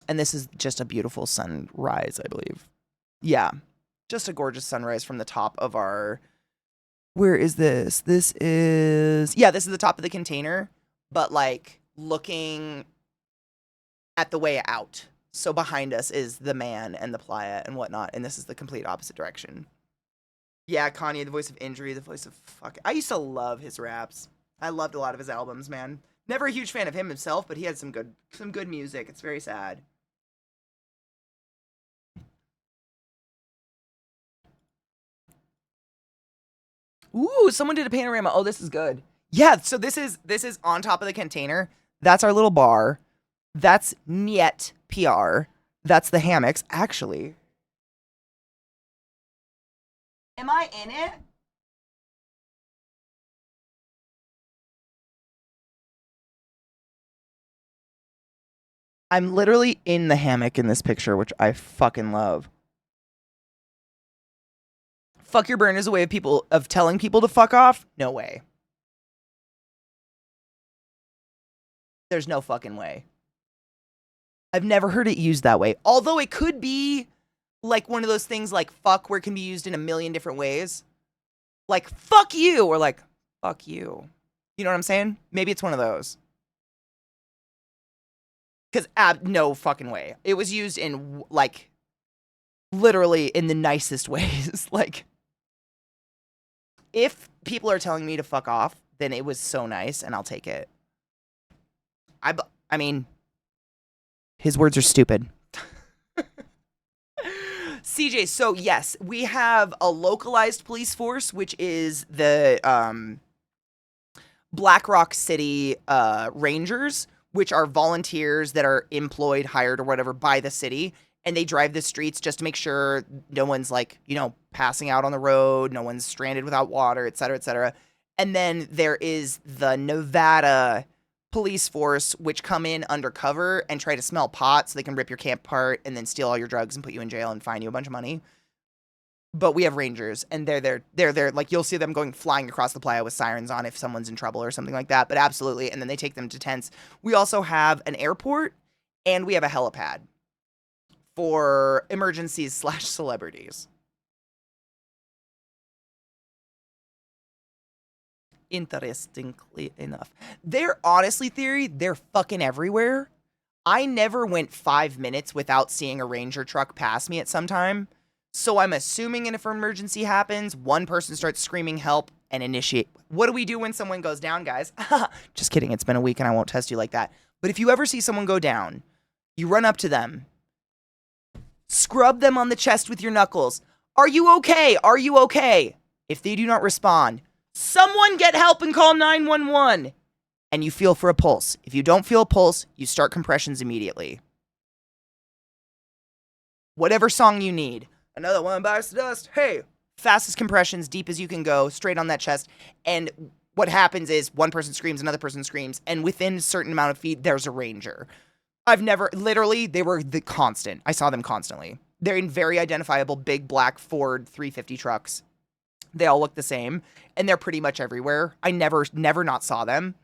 And this is just a beautiful sunrise, I believe. Yeah. Just a gorgeous sunrise from the top of our... Where is this? This is the top of the container. But, like, looking at the way out. So behind us is the man and the playa and whatnot. And this is the complete opposite direction. Yeah, Kanye, the voice of injury, the voice of fuck. I used to love his raps. I loved a lot of his albums, man. Never a huge fan of him himself, but he had some good music. It's very sad. Ooh, someone did a panorama. Oh, this is good. Yeah, so this is on top of the container. That's our little bar. That's Niet PR. That's the hammocks. Actually, am I in it? I'm literally in the hammock in this picture, which I fucking love. Fuck your burn is a way of telling people to fuck off? No way. There's no fucking way. I've never heard it used that way. Although it could be like one of those things like fuck where it can be used in a million different ways. Like fuck you or like fuck you. You know what I'm saying? Maybe it's one of those. Because no fucking way. It was used in like literally in the nicest ways. Like if people are telling me to fuck off, then it was so nice and I'll take it. I mean, his words are stupid. CJ, so yes, we have a localized police force, which is the Black Rock City Rangers, which are volunteers that are employed, hired, or whatever by the city. And they drive the streets just to make sure no one's like, passing out on the road, no one's stranded without water, et cetera, et cetera. And then there is the Nevada police force, which come in undercover and try to smell pot so they can rip your camp apart and then steal all your drugs and put you in jail and fine you a bunch of money. But we have rangers, and they're there. Like, you'll see them going flying across the playa with sirens on if someone's in trouble or something like that. But absolutely, and then they take them to tents. We also have an airport, and we have a helipad for emergencies / celebrities. Interestingly enough. They're honestly, Theory, they're fucking everywhere. I never went 5 minutes without seeing a ranger truck pass me at some time. So I'm assuming if an emergency happens, one person starts screaming help and initiate. What do we do when someone goes down, guys? Just kidding. It's been a week and I won't test you like that. But if you ever see someone go down, you run up to them, scrub them on the chest with your knuckles. Are you okay? Are you okay? If they do not respond, someone get help and call 911. And you feel for a pulse. If you don't feel a pulse, you start compressions immediately. Whatever song you need. Another one bites the dust. Hey, fastest compressions, deep as you can go, straight on that chest. And what happens is one person screams, another person screams, and within a certain amount of feet, there's a ranger. I've never, literally, they were the constant. I saw them constantly. They're in very identifiable big black Ford 350 trucks. They all look the same, and they're pretty much everywhere. I never not saw them.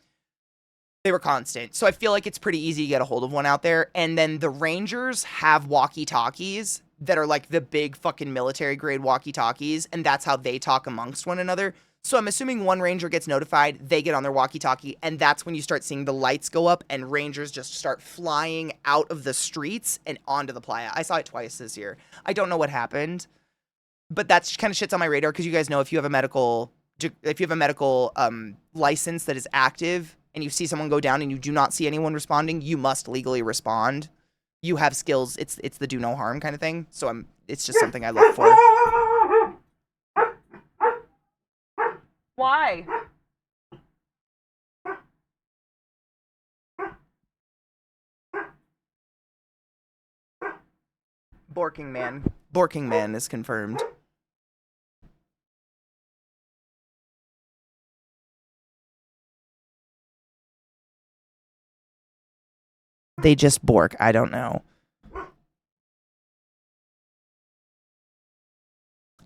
They were constant. So I feel like it's pretty easy to get a hold of one out there. And then the Rangers have walkie-talkies that are like the big fucking military grade walkie-talkies, and that's how they talk amongst one another. So I'm assuming one Ranger gets notified, they get on their walkie-talkie, and that's when you start seeing the lights go up and Rangers just start flying out of the streets and onto the playa. I saw it twice this year. I don't know what happened, but that's kind of shit's on my radar because you guys know if you have a medical license that is active and you see someone go down and you do not see anyone responding, you must legally respond. You have skills. It's the do no harm kind of thing. So it's just something I look for. Why? Borking man is confirmed. They just bork. I don't know.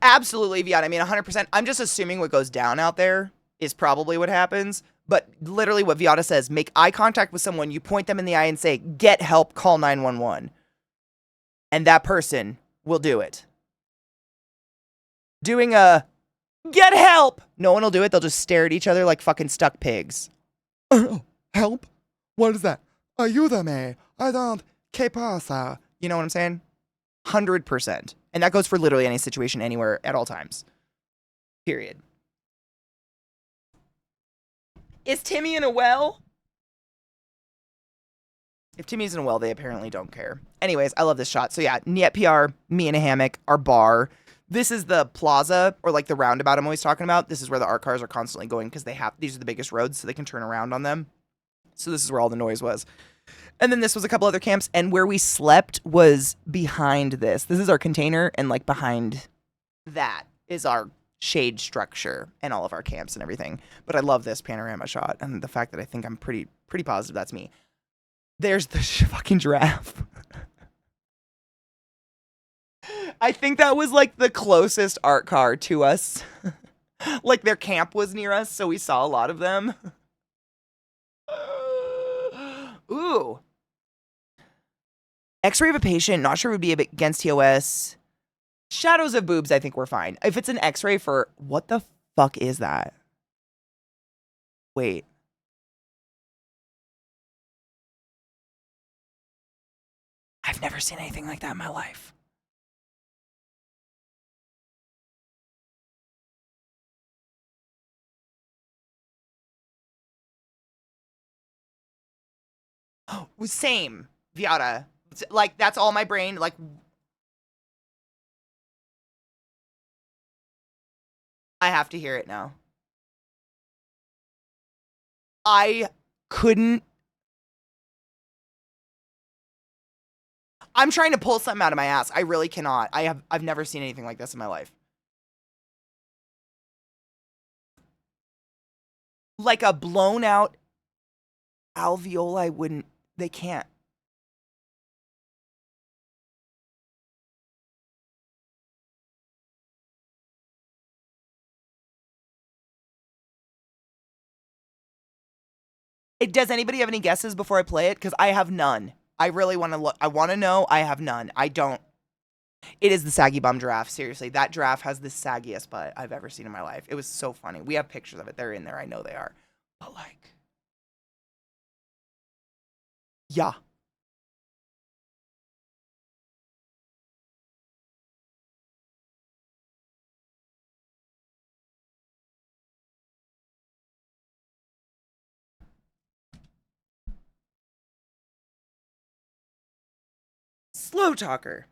Absolutely, Viat. I mean, 100%. I'm just assuming what goes down out there is probably what happens. But literally what Viata says, make eye contact with someone, you point them in the eye and say, get help, call 911. And that person will do it. Doing a, get help! No one will do it. They'll just stare at each other like fucking stuck pigs. Help? What is that? Ayúdame. I don't. ¿Qué pasa? You know what I'm saying? 100%. And that goes for literally any situation, anywhere, at all times. Period. Is Timmy in a well? If Timmy's in a well, they apparently don't care. Anyways, I love this shot. So yeah, Niet PR, me in a hammock, our bar. This is the plaza, or like the roundabout I'm always talking about. This is where the art cars are constantly going because these are the biggest roads, so they can turn around on them. So this is where all the noise was. And then this was a couple other camps, and where we slept was behind this. This is our container, and like behind that is our shade structure and all of our camps and everything. But I love this panorama shot, and the fact that I think I'm pretty positive that's me. There's the fucking giraffe. I think that was like the closest art car to us. Like their camp was near us, so we saw a lot of them. Ooh. X-ray of a patient, not sure would be against TOS. Shadows of boobs, I think we're fine. If it's an X-ray for, what the fuck is that? Wait. I've never seen anything like that in my life. Oh, same, Viata. Like, that's all my brain, like... I have to hear it now. I couldn't... I'm trying to pull something out of my ass. I really cannot. I've never seen anything like this in my life. Like a blown out alveoli wouldn't... They can't. Does anybody have any guesses before I play it? Because I have none. I really want to look. I want to know. I have none. I don't. It is the saggy bum giraffe. Seriously, that giraffe has the saggiest butt I've ever seen in my life. It was so funny. We have pictures of it. They're in there. I know they are. But like, yeah. Slow talker.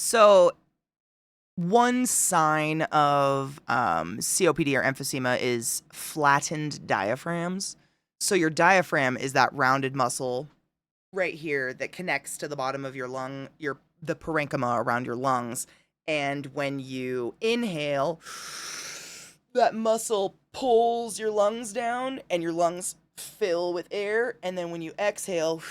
So one sign of COPD or emphysema is flattened diaphragms. So your diaphragm is that rounded muscle right here that connects to the bottom of your lung, the parenchyma around your lungs. And when you inhale, that muscle pulls your lungs down and your lungs fill with air. And then when you exhale,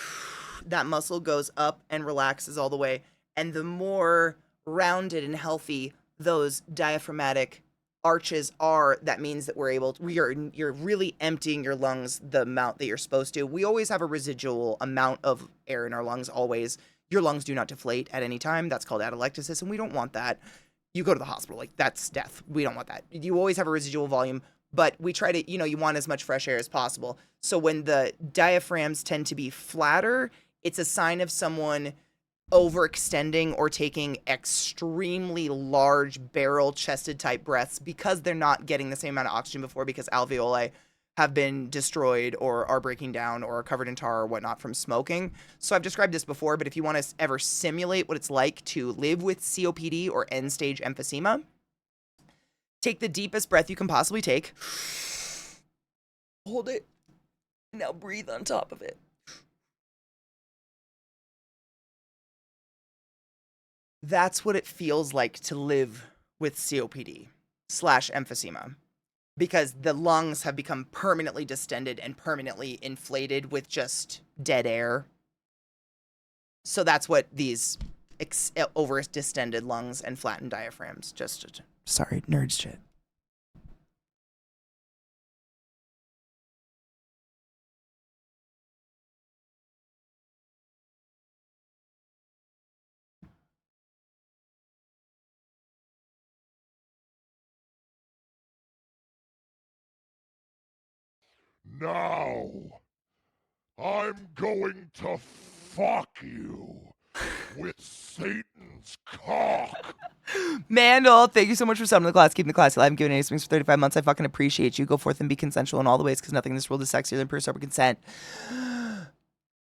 that muscle goes up and relaxes all the way. And the more rounded and healthy those diaphragmatic arches are, that means that you're really emptying your lungs the amount that you're supposed to. We always have a residual amount of air in our lungs, always. Your lungs do not deflate at any time. That's called atelectasis, and we don't want that. You go to the hospital, like, that's death. We don't want that. You always have a residual volume, but we try to, you want as much fresh air as possible. So when the diaphragms tend to be flatter, it's a sign of someone overextending or taking extremely large barrel-chested type breaths because they're not getting the same amount of oxygen before, because alveoli have been destroyed or are breaking down or are covered in tar or whatnot from smoking. So I've described this before, but if you want to ever simulate what it's like to live with COPD or end-stage emphysema, take the deepest breath you can possibly take. Hold it. Now breathe on top of it. That's what it feels like to live with COPD/emphysema, because the lungs have become permanently distended and permanently inflated with just dead air. So that's what these over distended lungs and flattened diaphragms, sorry, nerd shit. Now, I'm going to fuck you with Satan's cock. Mandel, thank you so much for summoning the class, keeping the class alive, and giving any swings for 35 months. I fucking appreciate you. Go forth and be consensual in all the ways, because nothing in this world is sexier than pure sober consent.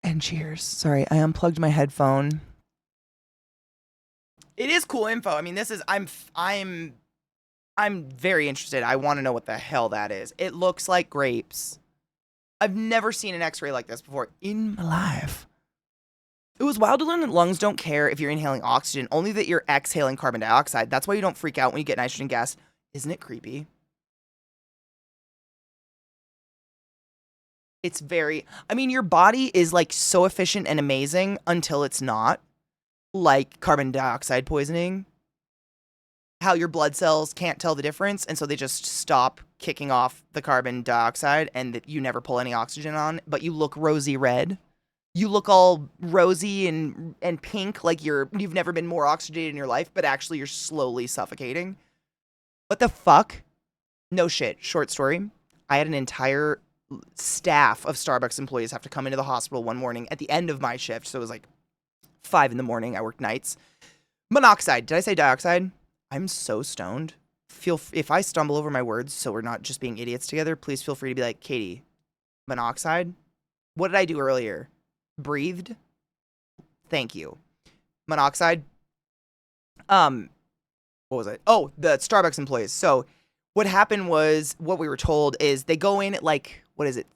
And cheers. Sorry, I unplugged my headphone. It is cool info. I mean, I'm very interested. I want to know what the hell that is. It looks like grapes. I've never seen an x-ray like this before in my life. It was wild to learn that lungs don't care if you're inhaling oxygen, only that you're exhaling carbon dioxide. That's why you don't freak out when you get nitrogen gas. Isn't it creepy? It's your body is like so efficient and amazing until it's not. Like carbon dioxide poisoning. How your blood cells can't tell the difference, and so they just stop kicking off the carbon dioxide, and that you never pull any oxygen on, but you look rosy red. You look all rosy and pink, like you've never been more oxygenated in your life, but actually you're slowly suffocating. What the fuck? No shit. Short story. I had an entire staff of Starbucks employees have to come into the hospital one morning at the end of my shift, so it was like 5 a.m. I worked nights. Monoxide. Did I say dioxide? I'm so stoned. If I stumble over my words, so we're not just being idiots together, please feel free to be like, Katie, monoxide? What did I do earlier? Breathed? Thank you. Monoxide? What was it? Oh, the Starbucks employees. So what happened was, what we were told is they go in at like, what is it?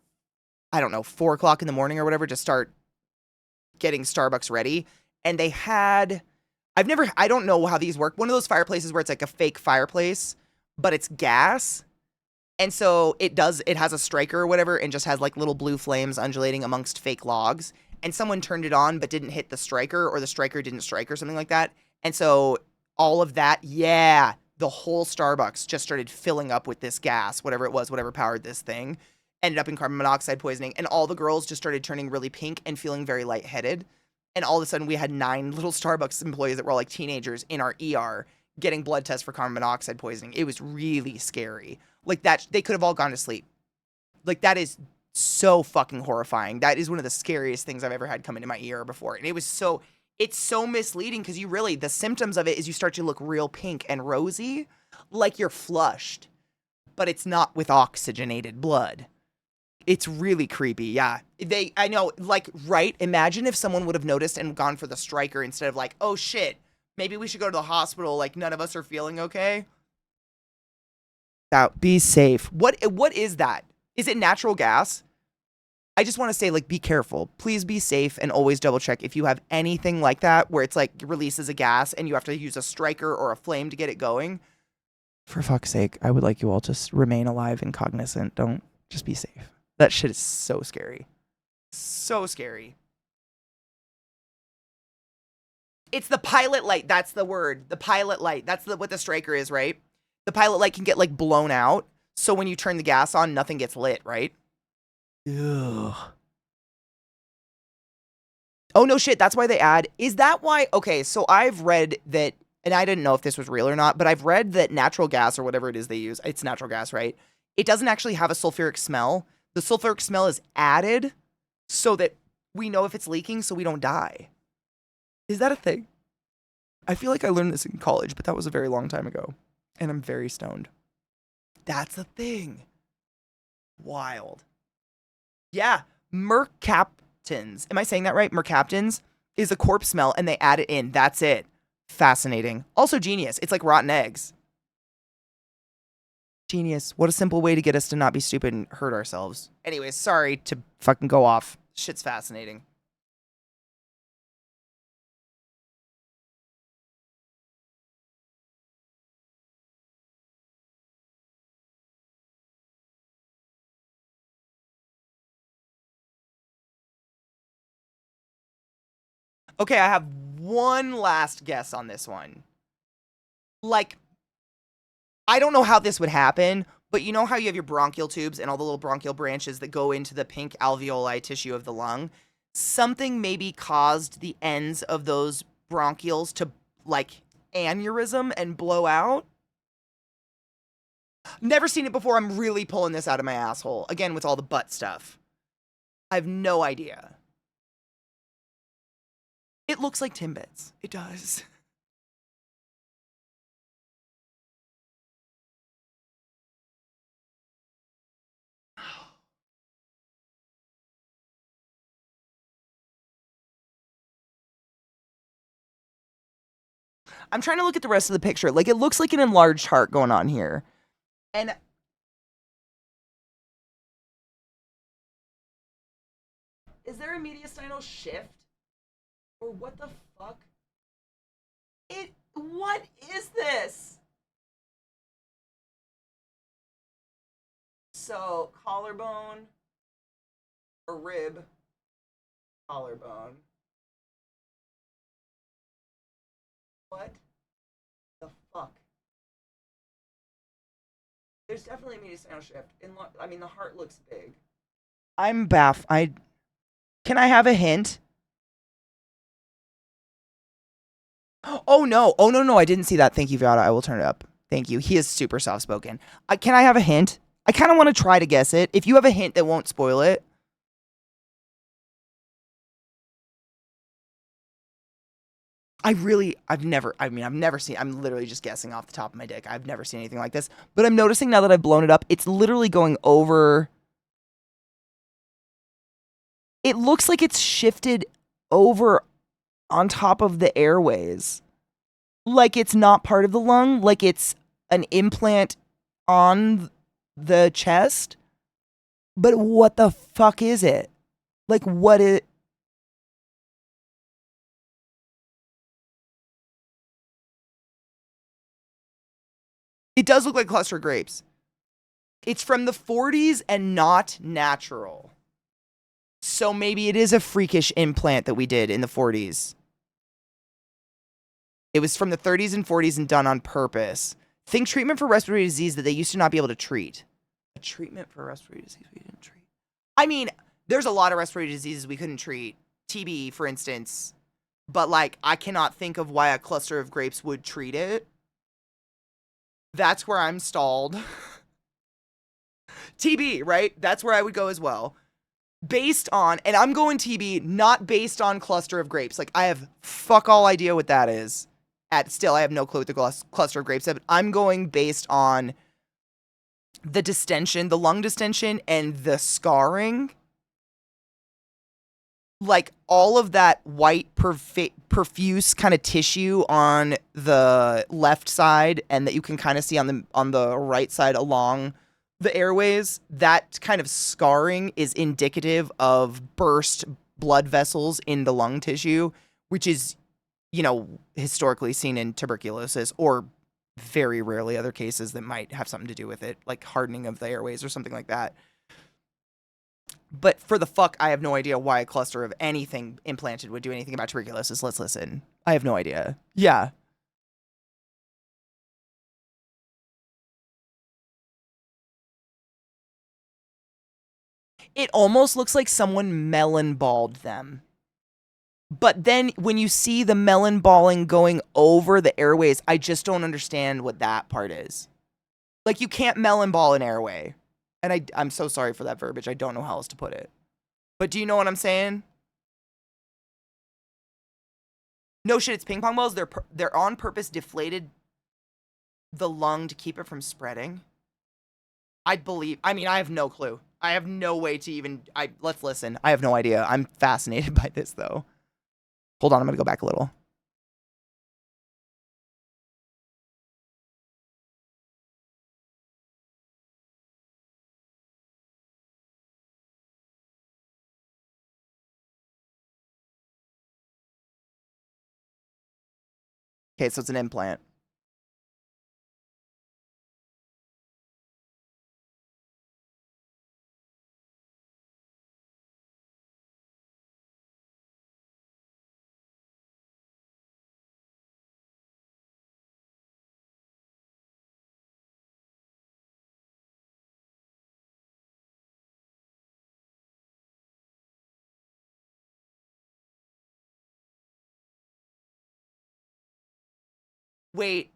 I don't know, 4 o'clock in the morning or whatever to start getting Starbucks ready. And they had... I don't know how these work. One of those fireplaces where it's like a fake fireplace, but it's gas. And so it has a striker or whatever, and just has like little blue flames undulating amongst fake logs. And someone turned it on, but didn't hit the striker, or the striker didn't strike, or something like that. And so all of that, the whole Starbucks just started filling up with this gas, whatever it was, whatever powered this thing, ended up in carbon monoxide poisoning. And all the girls just started turning really pink and feeling very lightheaded. And all of a sudden, we had 9 little Starbucks employees that were all like teenagers in our ER getting blood tests for carbon monoxide poisoning. It was really scary. Like that, they could have all gone to sleep. Like, that is so fucking horrifying. That is one of the scariest things I've ever had come into my ER before. And it's so misleading, because the symptoms of it is you start to look real pink and rosy, like you're flushed, but it's not with oxygenated blood. It's really creepy, yeah. I know, like, right? Imagine if someone would have noticed and gone for the striker instead of like, oh shit, Maybe we should go to the hospital, like none of us are feeling okay. Out. Be safe. What is that? Is it natural gas? I just want to say, like, be careful. Please be safe and always double check if you have anything like that where it's like releases a gas and you have to use a striker or a flame to get it going. For fuck's sake, I would like you all to remain alive and cognizant. Don't just be safe. That shit is so scary. So scary. It's the pilot light. That's the word. The pilot light. That's what the striker is, right? The pilot light can get like blown out. So when you turn the gas on, nothing gets lit, right? Ugh. Oh, no shit. That's why they add. Is that why? Okay, so I've read that, and I didn't know if this was real or not, but I've read that natural gas or whatever it is they use, it's natural gas, right? It doesn't actually have a sulfuric smell. The sulfuric smell is added so that we know if it's leaking so we don't die. Is that a thing? I feel like I learned this in college, but that was a very long time ago, and I'm very stoned. That's a thing. Wild. Yeah, mercaptans. Am I saying that right? Mercaptans is a corpse smell, and they add it in. That's it. Fascinating. Also genius. It's like rotten eggs. Genius. What a simple way to get us to not be stupid and hurt ourselves. Anyways, sorry to fucking go off. Shit's fascinating. Okay, I have one last guess on this one. Like, I don't know how this would happen, but you know how you have your bronchial tubes and all the little bronchial branches that go into the pink alveoli tissue of the lung? Something maybe caused the ends of those bronchioles to, like, aneurysm and blow out. Never seen it before. I'm really pulling this out of my asshole. Again, with all the butt stuff. I have no idea. It looks like Timbits. It does. I'm trying to look at the rest of the picture. Like, it looks like an enlarged heart going on here. And is there a mediastinal shift? Or what the fuck? What is this? So, collarbone, a rib, collarbone. What the fuck? There's definitely a mediastinal shift. I mean, the heart looks big. I'm Can I have a hint? Oh no! Oh no! I didn't see that. Thank you, Viata. I will turn it up. Thank you. He is super soft spoken. Can I have a hint? I kind of want to try to guess it. If you have a hint that won't spoil it. I've never seen, I'm literally just guessing off the top of my dick. I've never seen anything like this. But I'm noticing now that I've blown it up, it's literally going over. It looks like it's shifted over on top of the airways. Like it's not part of the lung, like it's an implant on the chest. But what the fuck is it? Like, what is. It does look like cluster grapes. It's from the 40s and not natural. So maybe it is a freakish implant that we did in the 40s. It was from the 30s and 40s and done on purpose. Think treatment for respiratory disease that they used to not be able to treat. A treatment for respiratory disease we didn't treat. I mean, there's a lot of respiratory diseases we couldn't treat. TB, for instance. But, like, I cannot think of why a cluster of grapes would treat it. That's where I'm stalled. TB, right? That's where I would go as well. Based on, and I'm going TB, not based on cluster of grapes. Like, I have fuck all idea what that is. Still, I have no clue what the cluster of grapes is, but I'm going based on the distension, the lung distension, and the scarring. like all of that white profuse kind of tissue on the left side and that you can kind of see on the right side along the airways, that kind of scarring is indicative of burst blood vessels in the lung tissue, which is, historically seen in tuberculosis or very rarely other cases that might have something to do with it, like hardening of the airways or something like that. But for the fuck, I have no idea why a cluster of anything implanted would do anything about tuberculosis. Let's listen. I have no idea. Yeah. It almost looks like someone melon balled them. But then when you see the melon balling going over the airways, I just don't understand what that part is. Like, you can't melon ball an airway. And I'm so sorry for that verbiage. I don't know how else to put it. But do you know what I'm saying? No shit, it's ping pong balls. They're on purpose deflated the lung to keep it from spreading. I have no clue. I have no way to even. Let's listen. I have no idea. I'm fascinated by this though. Hold on, I'm gonna go back a little. Okay, so it's an implant. Wait.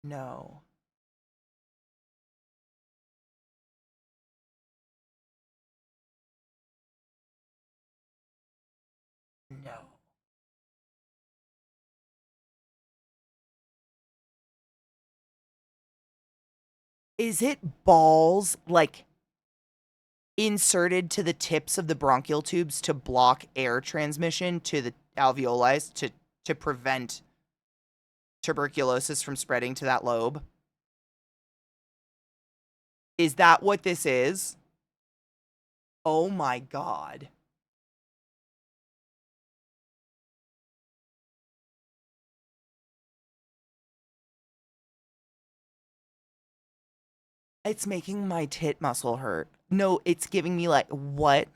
No. No. Is it balls like inserted to the tips of the bronchial tubes to block air transmission to the alveoli to prevent tuberculosis from spreading to that lobe? Is that what this is? Oh my god. It's making my tit muscle hurt. No, it's giving me like, what?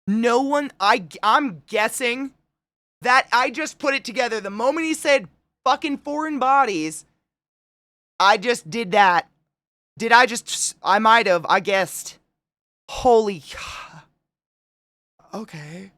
No one, I'm guessing that I just put it together. The moment he said fucking foreign bodies, I just did that. I might have, I guessed. Holy. Okay.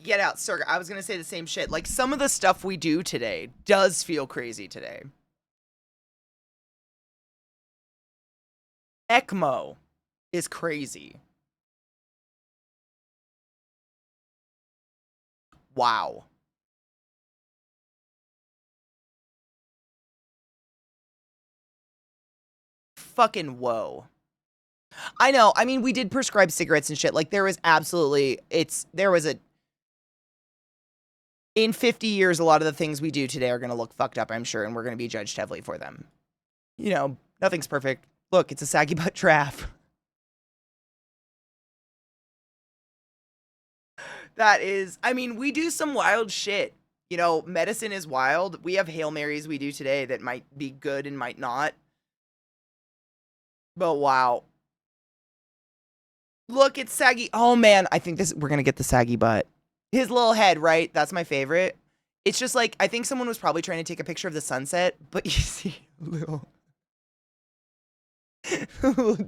Get out, sir. I was gonna say the same shit. Like, some of the stuff we do today does feel crazy today. ECMO is crazy. Wow. Fucking whoa. I know. I mean, we did prescribe cigarettes and shit. Like, there was absolutely, in 50 years, a lot of the things we do today are going to look fucked up, I'm sure, and we're going to be judged heavily for them. You know, nothing's perfect. Look, it's a saggy butt trap. That is, I mean, we do some wild shit. You know, medicine is wild. We have Hail Marys we do today that might be good and might not. But wow. Look, it's saggy. Oh man, I think we're gonna get the saggy butt. His little head, right? That's my favorite. It's just like, I think someone was probably trying to take a picture of the sunset, but you see little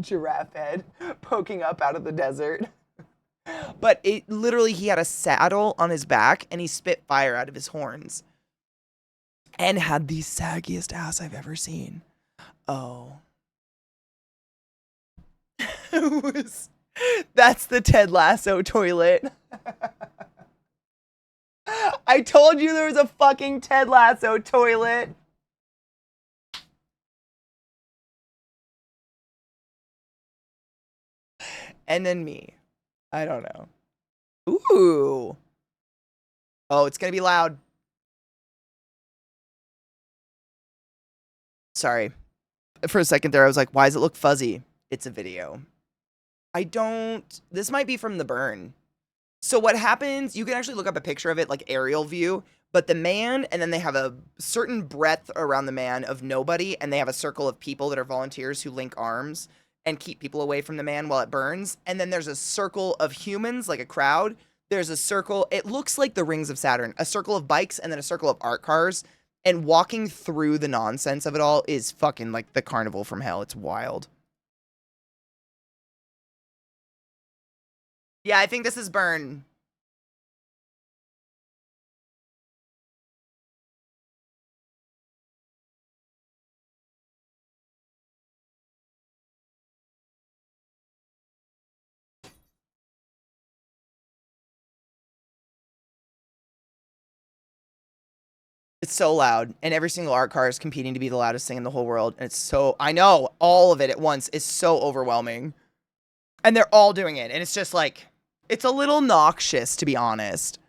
giraffe head poking up out of the desert. But it literally, he had a saddle on his back and he spit fire out of his horns. And had the saggiest ass I've ever seen. Oh. That's the Ted Lasso toilet. I told you there was a fucking Ted Lasso toilet. And then me. I don't know. Ooh. Oh, it's gonna be loud. Sorry. For a second there, I was like, why does it look fuzzy? It's a video. This might be from the burn. So what happens, you can actually look up a picture of it, like aerial view, but the man, and then they have a certain breadth around the man of nobody, and they have a circle of people that are volunteers who link arms and keep people away from the man while it burns. And then there's a circle of humans, like a crowd. There's a circle, it looks like the rings of Saturn, a circle of bikes, and then a circle of art cars. And walking through the nonsense of it all is fucking like the carnival from hell. It's wild. Yeah, I think this is burn. It's so loud, and every single art car is competing to be the loudest thing in the whole world. And it's so, I know, all of it at once is so overwhelming. And they're all doing it, and it's just like, it's a little noxious, to be honest.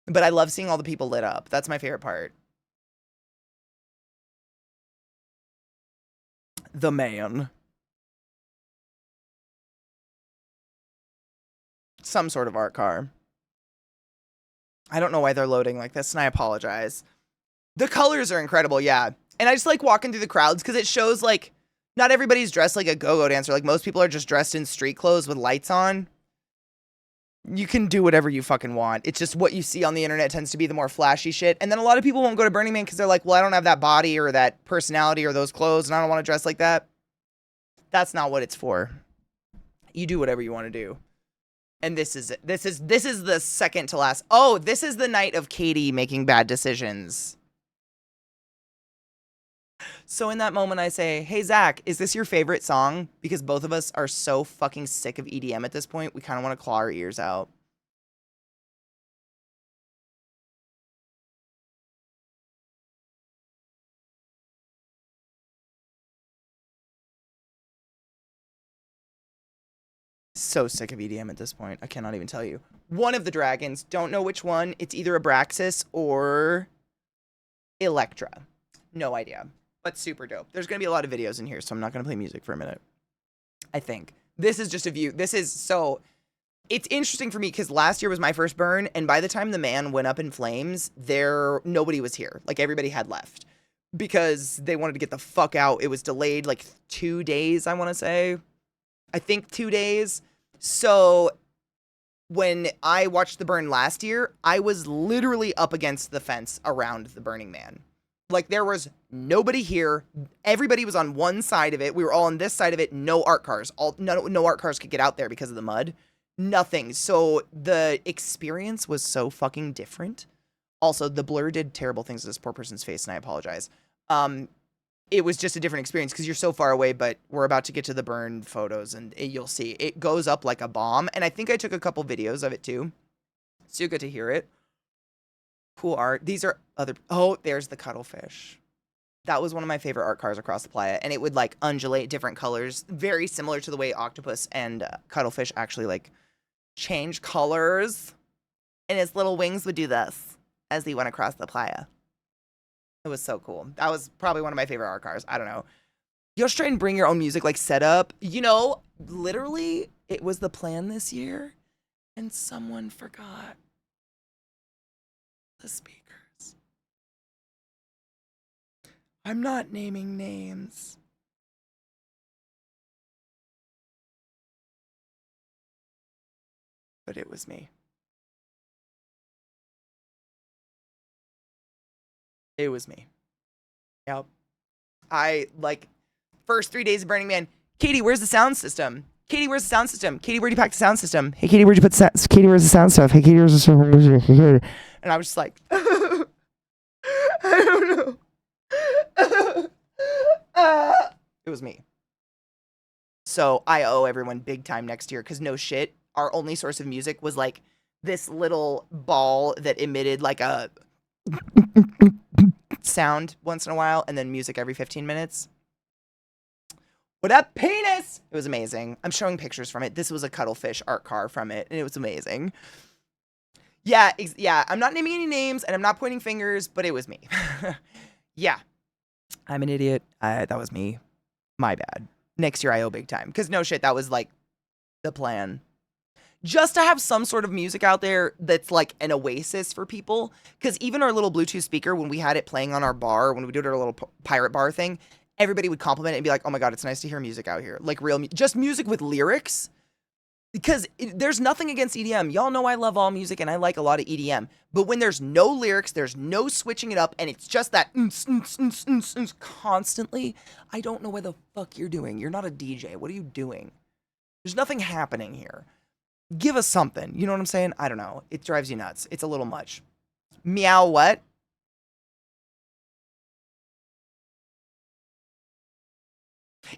But I love seeing all the people lit up. That's my favorite part. The man. Some sort of art car. I don't know why they're loading like this, and I apologize. The colors are incredible, yeah. And I just like walking through the crowds because it shows like not everybody's dressed like a go-go dancer. Like most people are just dressed in street clothes with lights on. You can do whatever you fucking want. It's just what you see on the internet tends to be the more flashy shit. And then a lot of people won't go to Burning Man because they're like, well, I don't have that body or that personality or those clothes and I don't want to dress like that. That's not what it's for. You do whatever you want to do. And this is it. This is the second to last. Oh, this is the night of Katie making bad decisions. So in that moment, I say, hey, Zach, is this your favorite song? Because both of us are so fucking sick of EDM at this point. We kind of want to claw our ears out. So sick of EDM at this point. I cannot even tell you. One of the dragons, don't know which one. It's either Abraxas or Electra. No idea. But super dope. There's going to be a lot of videos in here, so I'm not going to play music for a minute. I think. This is just a view. This is so... It's interesting for me because last year was my first burn, and by the time the man went up in flames, nobody was here. Like, everybody had left. Because they wanted to get the fuck out. It was delayed, like, 2 days, I want to say. I think 2 days. So... when I watched the burn last year, I was literally up against the fence around the Burning Man. Like, there was nobody here. Everybody was on one side of it. We were all on this side of it. No art cars. No art cars could get out there because of the mud. Nothing. So the experience was so fucking different. Also, the blur did terrible things to this poor person's face, and I apologize. It was just a different experience because you're so far away, but we're about to get to the burn photos, and you'll see. It goes up like a bomb, and I think I took a couple videos of it, too. So you get to hear it. Cool art. These are other... Oh, there's the cuttlefish. That was one of my favorite art cars across the playa, and it would, like, undulate different colors, very similar to the way octopus and cuttlefish actually, like, change colors. And his little wings would do this as he went across the playa. It was so cool. That was probably one of my favorite art cars. I don't know. You should try and bring your own music, like, set up. You know, literally, it was the plan this year, and someone forgot the speakers. I'm not naming names. But it was me. It was me. Yep. I, like, first 3 days of Burning Man, Katie, where's the sound system? Katie, where's the sound system? Katie, where'd you pack the sound system? Hey, Katie, where'd you put the sound? Katie, where's the sound stuff? Hey, Katie, where's the sound? And I was just like, I don't know. It was me. So I owe everyone big time next year because no shit, our only source of music was like this little ball that emitted like a sound once in a while and then music every 15 minutes. What up, penis? It was amazing. I'm showing pictures from it. This was a cuttlefish art car from it, and it was amazing. Yeah, I'm not naming any names, and I'm not pointing fingers, but it was me. Yeah. I'm an idiot. That was me. My bad. Next year I owe big time. Because no shit, that was like the plan. Just to have some sort of music out there that's like an oasis for people. Because even our little Bluetooth speaker, when we had it playing on our bar, when we did our little pirate bar thing, everybody would compliment it and be like, oh my God, it's nice to hear music out here. Like real, just music with lyrics. Because there's nothing against EDM. Y'all know I love all music and I like a lot of EDM. But when there's no lyrics, there's no switching it up, and it's just that constantly, I don't know what the fuck you're doing. You're not a DJ. What are you doing? There's nothing happening here. Give us something. You know what I'm saying? I don't know. It drives you nuts. It's a little much. Meow what?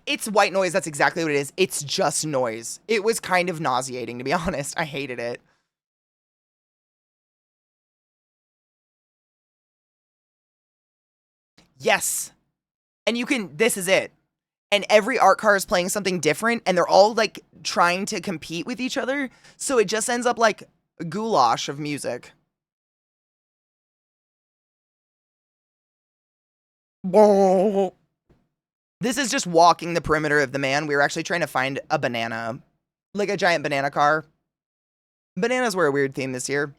It's white noise. That's exactly what it is. It's just noise. It was kind of nauseating, to be honest. I hated it. Yes. And you can, this is it. And every art car is playing something different, and they're all like trying to compete with each other. So it just ends up like a goulash of music. This is just walking the perimeter of the man. We were actually trying to find a banana, like a giant banana car. Bananas were a weird theme this year.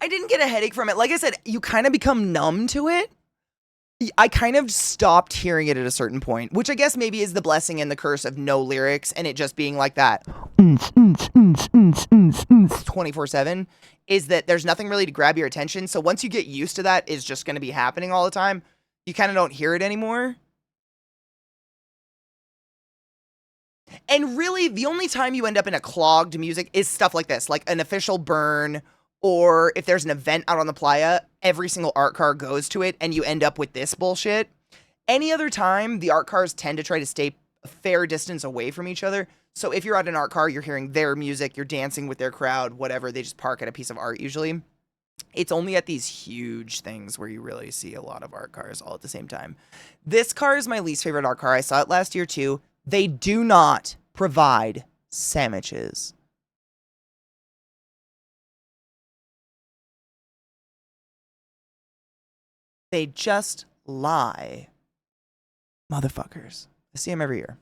I didn't get a headache from it. Like I said, you kind of become numb to it. I kind of stopped hearing it at a certain point, which I guess maybe is the blessing and the curse of no lyrics and it just being like that 24/7 is that there's nothing really to grab your attention. So once you get used to that, is just going to be happening all the time. You kind of don't hear it anymore. And really, the only time you end up in a clogged music is stuff like this, like an official burn, or if there's an event out on the playa, every single art car goes to it, and you end up with this bullshit. Any other time, the art cars tend to try to stay a fair distance away from each other. So if you're at an art car, you're hearing their music, you're dancing with their crowd, whatever. They just park at a piece of art usually. It's only at these huge things where you really see a lot of art cars all at the same time. This car is my least favorite art car. I saw it last year too. They do not provide sandwiches. They just lie. Motherfuckers. I see them every year.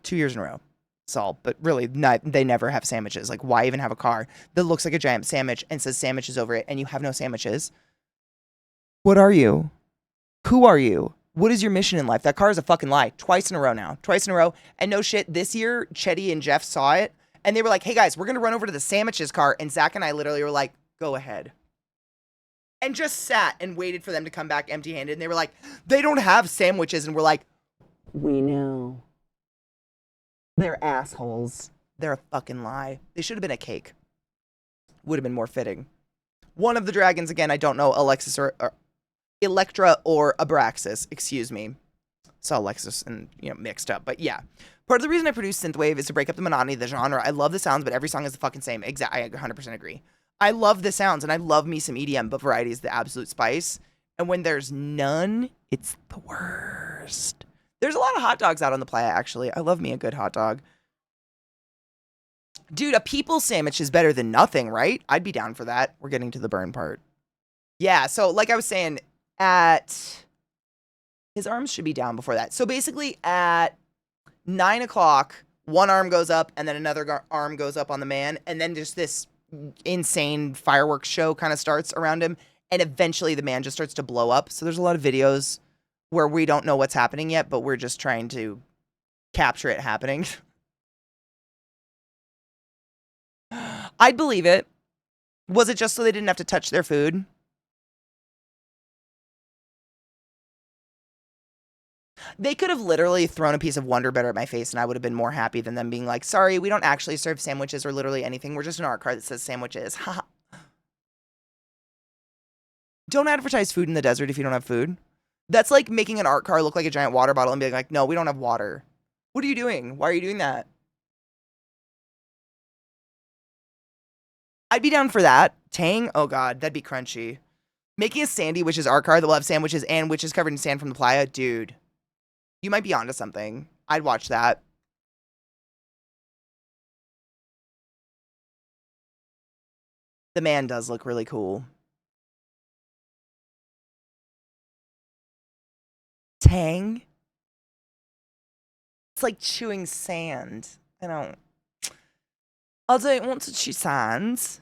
2 years in a row. salt, but really, they never have sandwiches. Like, why even have a car that looks like a giant sandwich and says sandwiches over it, and you have no sandwiches? What are you? Who are you? What is your mission in life? That car is a fucking lie. Twice in a row now. Twice in a row. And no shit, this year, Chetty and Jeff saw it, and they were like, hey guys, we're going to run over to the sandwiches car. And Zach and I literally were like, go ahead. And just sat and waited for them to come back empty-handed. And they were like, they don't have sandwiches. And we're like, we know. They're assholes. They're a fucking lie. They should have been a cake. Would have been more fitting. One of the dragons, again, I don't know, Electra or Abraxas, excuse me. Saw Alexis and, mixed up. But yeah. Part of the reason I produce synthwave is to break up the monotony of the genre. I love the sounds, but every song is the fucking same. I 100% agree. I love the sounds, and I love me some EDM, but variety is the absolute spice. And when there's none, it's the worst. There's a lot of hot dogs out on the playa, actually. I love me a good hot dog. Dude, a people sandwich is better than nothing, right? I'd be down for that. We're getting to the burn part. Yeah, so like I was saying, his arms should be down before that. So basically at 9 o'clock, one arm goes up and then another arm goes up on the man. And then just this insane fireworks show kind of starts around him. And eventually the man just starts to blow up. So there's a lot of videos where we don't know what's happening yet, but we're just trying to capture it happening. I'd believe it. Was it just so they didn't have to touch their food? They could have literally thrown a piece of Wonder Bread at my face and I would have been more happy than them being like, sorry, we don't actually serve sandwiches or literally anything. We're just an art card that says sandwiches. Don't advertise food in the desert if you don't have food. That's like making an art card look like a giant water bottle and being like, no, we don't have water. What are you doing? Why are you doing that? I'd be down for that. Tang? Oh god, that'd be crunchy. Making a Sandy Witch's art card that will have sandwiches and witches covered in sand from the playa? Dude. You might be onto something. I'd watch that. The man does look really cool. Tang? It's like chewing sand. I don't want to chew sand.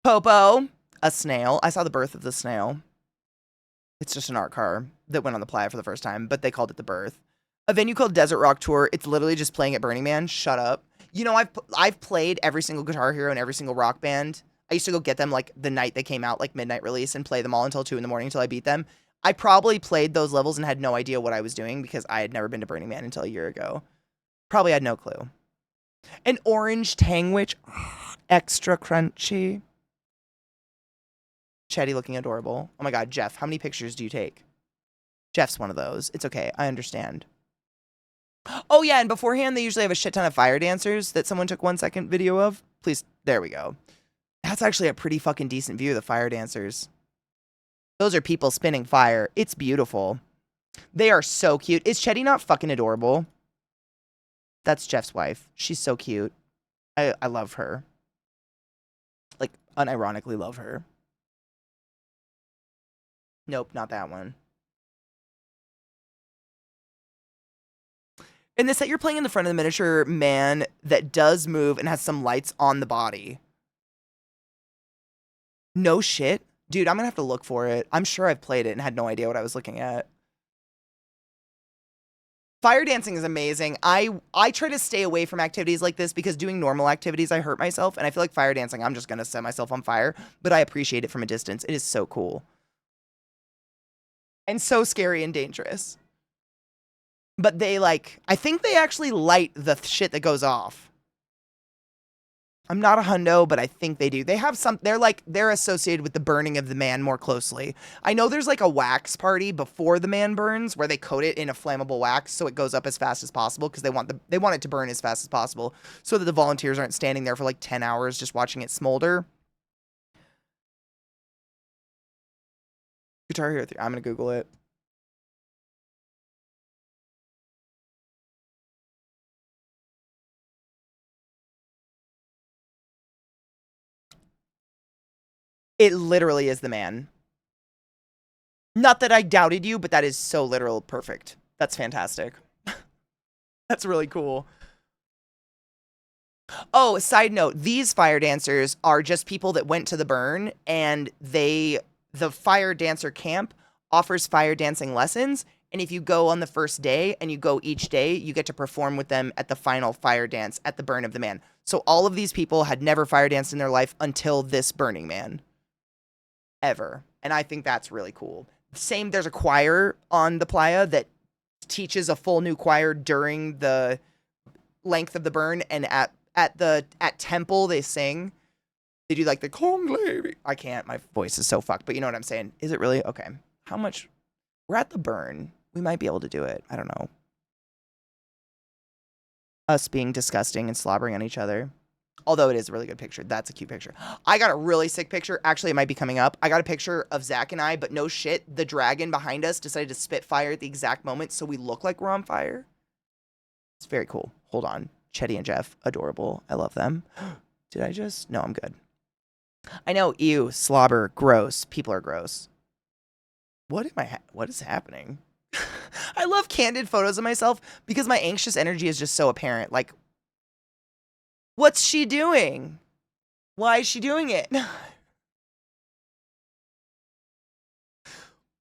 Popo, a snail. I saw the birth of the snail. It's just an art car that went on the playa for the first time, but they called it the birth. A venue called Desert Rock Tour. It's literally just playing at Burning Man. Shut up. You know, I've played every single Guitar Hero and every single rock band. I used to go get them like the night they came out, like midnight release, and play them all until 2 in the morning until I beat them. I probably played those levels and had no idea what I was doing because I had never been to Burning Man until a year ago. Probably had no clue. An orange Tang Witch. Extra crunchy. Chetty looking adorable. Oh my god, Jeff, how many pictures do you take? Jeff's one of those. It's okay. I understand. Oh yeah, and beforehand, they usually have a shit ton of fire dancers that someone took 1 second video of. Please, there we go. That's actually a pretty fucking decent view of the fire dancers. Those are people spinning fire. It's beautiful. They are so cute. Is Chetty not fucking adorable? That's Jeff's wife. She's so cute. I love her. Like, unironically love her. Nope, not that one. In the set, you're playing in the front of the miniature man that does move and has some lights on the body. No shit. Dude, I'm gonna have to look for it. I'm sure I've played it and had no idea what I was looking at. Fire dancing is amazing. I try to stay away from activities like this because doing normal activities, I hurt myself. And I feel like fire dancing, I'm just gonna set myself on fire. But I appreciate it from a distance. It is so cool. And so scary and dangerous. But they I think they actually light the shit that goes off. I'm not a hundo, but I think they do. They have they're associated with the burning of the man more closely. I know there's a wax party before the man burns where they coat it in a flammable wax so it goes up as fast as possible because they want it to burn as fast as possible so that the volunteers aren't standing there for 10 hours just watching it smolder. Guitar Hero 3. I'm going to Google it. It literally is the man. Not that I doubted you, but that is so literal perfect. That's fantastic. That's really cool. Oh, side note, these fire dancers are just people that went to the burn, and the fire dancer camp offers fire dancing lessons. And if you go on the first day and you go each day, you get to perform with them at the final fire dance at the burn of the man. So all of these people had never fire danced in their life until this Burning Man. Ever. And I think that's really cool. Same, there's a choir on the playa that teaches a full new choir during the length of the burn, and at temple they sing. They do like the conclave. I can't. My voice is so fucked, but you know what I'm saying. Is it really? Okay. How much? We're at the burn. We might be able to do it. I don't know. Us being disgusting and slobbering on each other. Although it is a really good picture. That's a cute picture. I got a really sick picture. Actually, it might be coming up. I got a picture of Zach and I, but no shit. The dragon behind us decided to spit fire at the exact moment, so we look like we're on fire. It's very cool. Hold on. Chetty and Jeff, adorable. I love them. Did I just? No, I'm good. I know. Ew, slobber, gross. People are gross. What is happening? I love candid photos of myself because my anxious energy is just so apparent. Like, what's she doing? Why is she doing it?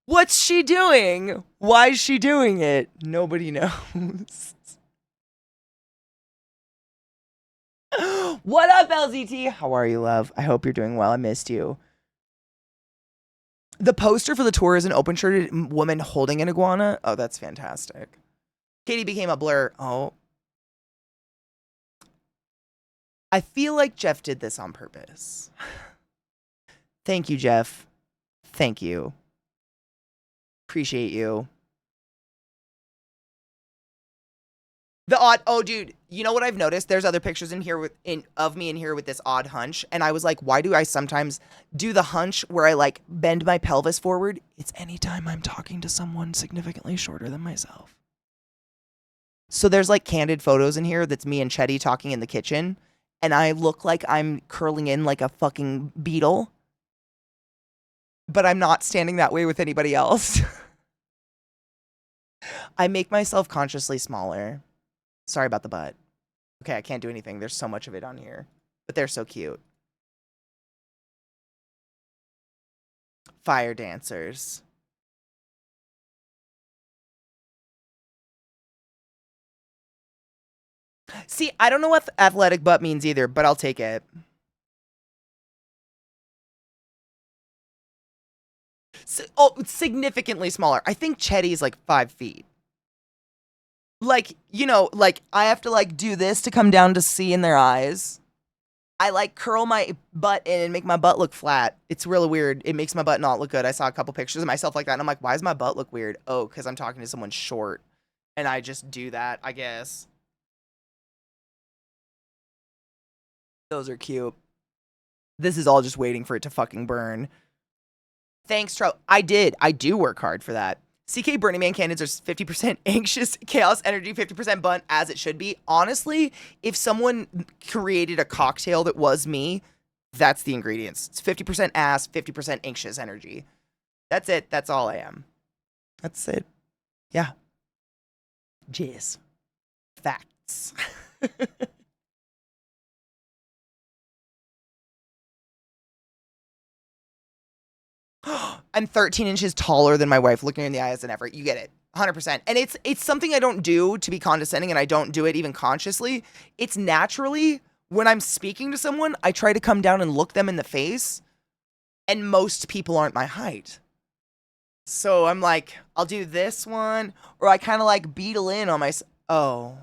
What's she doing? Why is she doing it? Nobody knows. What up, LZT? How are you, love? I hope you're doing well. I missed you. The poster for the tour is an open-shirted woman holding an iguana. Oh, that's fantastic. Katie became a blur. Oh. I feel like Jeff did this on purpose. Thank you, Jeff. Thank you. Appreciate you. The odd, oh dude, you know what I've noticed? There's other pictures in here of me in here with this odd hunch, and I was like, why do I sometimes do the hunch where I like bend my pelvis forward? It's anytime I'm talking to someone significantly shorter than myself. So there's like candid photos in here that's me and Chetty talking in the kitchen, and I look like I'm curling in like a fucking beetle, but I'm not standing that way with anybody else. I make myself consciously smaller. Sorry about the butt. Okay, I can't do anything. There's so much of it on here. But they're so cute. Fire dancers. See, I don't know what athletic butt means either, but I'll take it. Significantly smaller. I think Chetty's like 5 feet. Like, you know, like I have to like do this to come down to see in their eyes. I like curl my butt in and make my butt look flat. It's really weird. It makes my butt not look good. I saw a couple pictures of myself like that, and I'm like, why does my butt look weird? Oh, because I'm talking to someone short. And I just do that, I guess. Those are cute. This is all just waiting for it to fucking burn. Thanks, Trout. I do work hard for that. CK Burning Man candidates are 50% anxious, chaos energy, 50% bunt, as it should be. Honestly, if someone created a cocktail that was me, that's the ingredients. It's 50% ass, 50% anxious energy. That's it. That's all I am. That's it. Yeah. Jizz. Facts. I'm 13 inches taller than my wife, looking her in the eyes than ever. You get it. 100%. And it's something I don't do to be condescending, and I don't do it even consciously. It's naturally, when I'm speaking to someone, I try to come down and look them in the face, and most people aren't my height. So I'm like, I'll do this one, or I kind of like beetle in on my... Oh.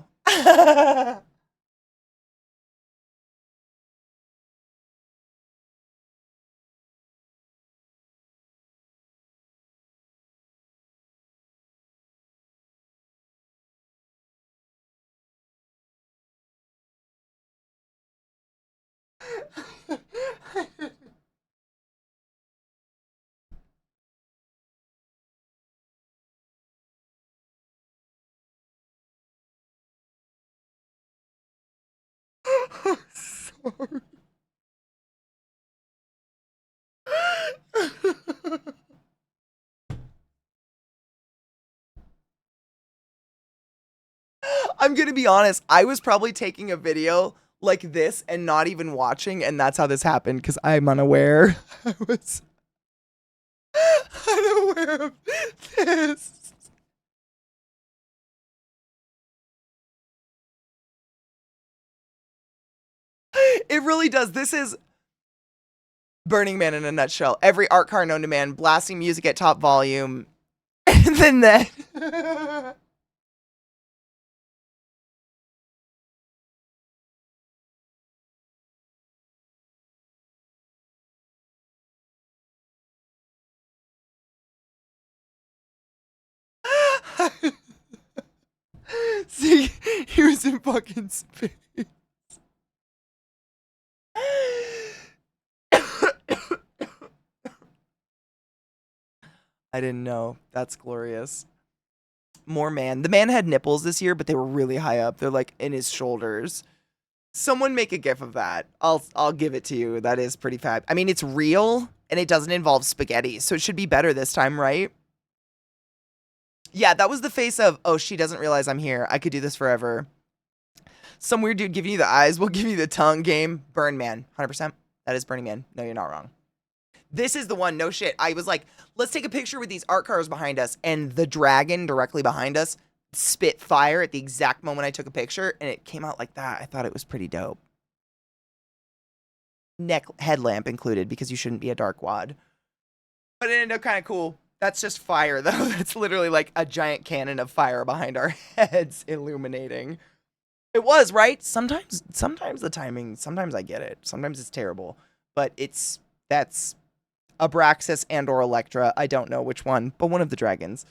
Sorry. I'm gonna be honest. I was probably taking a video like this and not even watching, and that's how this happened because I'm unaware. I was unaware of this. It really does. This is Burning Man in a nutshell. Every art car known to man, blasting music at top volume. And then that. See, he was in fucking space. I didn't know. That's glorious. More man. The man had nipples this year, but they were really high up. They're like in his shoulders. Someone make a gif of that. I'll give it to you. That is pretty fab. I mean, it's real and it doesn't involve spaghetti, so it should be better this time, right? Yeah, that was the face of, oh, she doesn't realize I'm here. I could do this forever. Some weird dude giving you the eyes will give you the tongue game. Burn Man. 100%. That is Burning Man. No, you're not wrong. This is the one. No shit. I was like, let's take a picture with these art cars behind us. And the dragon directly behind us spit fire at the exact moment I took a picture. And it came out like that. I thought it was pretty dope. Neck headlamp included because you shouldn't be a dark wad. But it ended up kind of cool. That's just fire, though. That's literally like a giant cannon of fire behind our heads illuminating. It was, right? Sometimes the timing, sometimes I get it. Sometimes it's terrible. But that's Abraxas and or Electra. I don't know which one, but one of the dragons.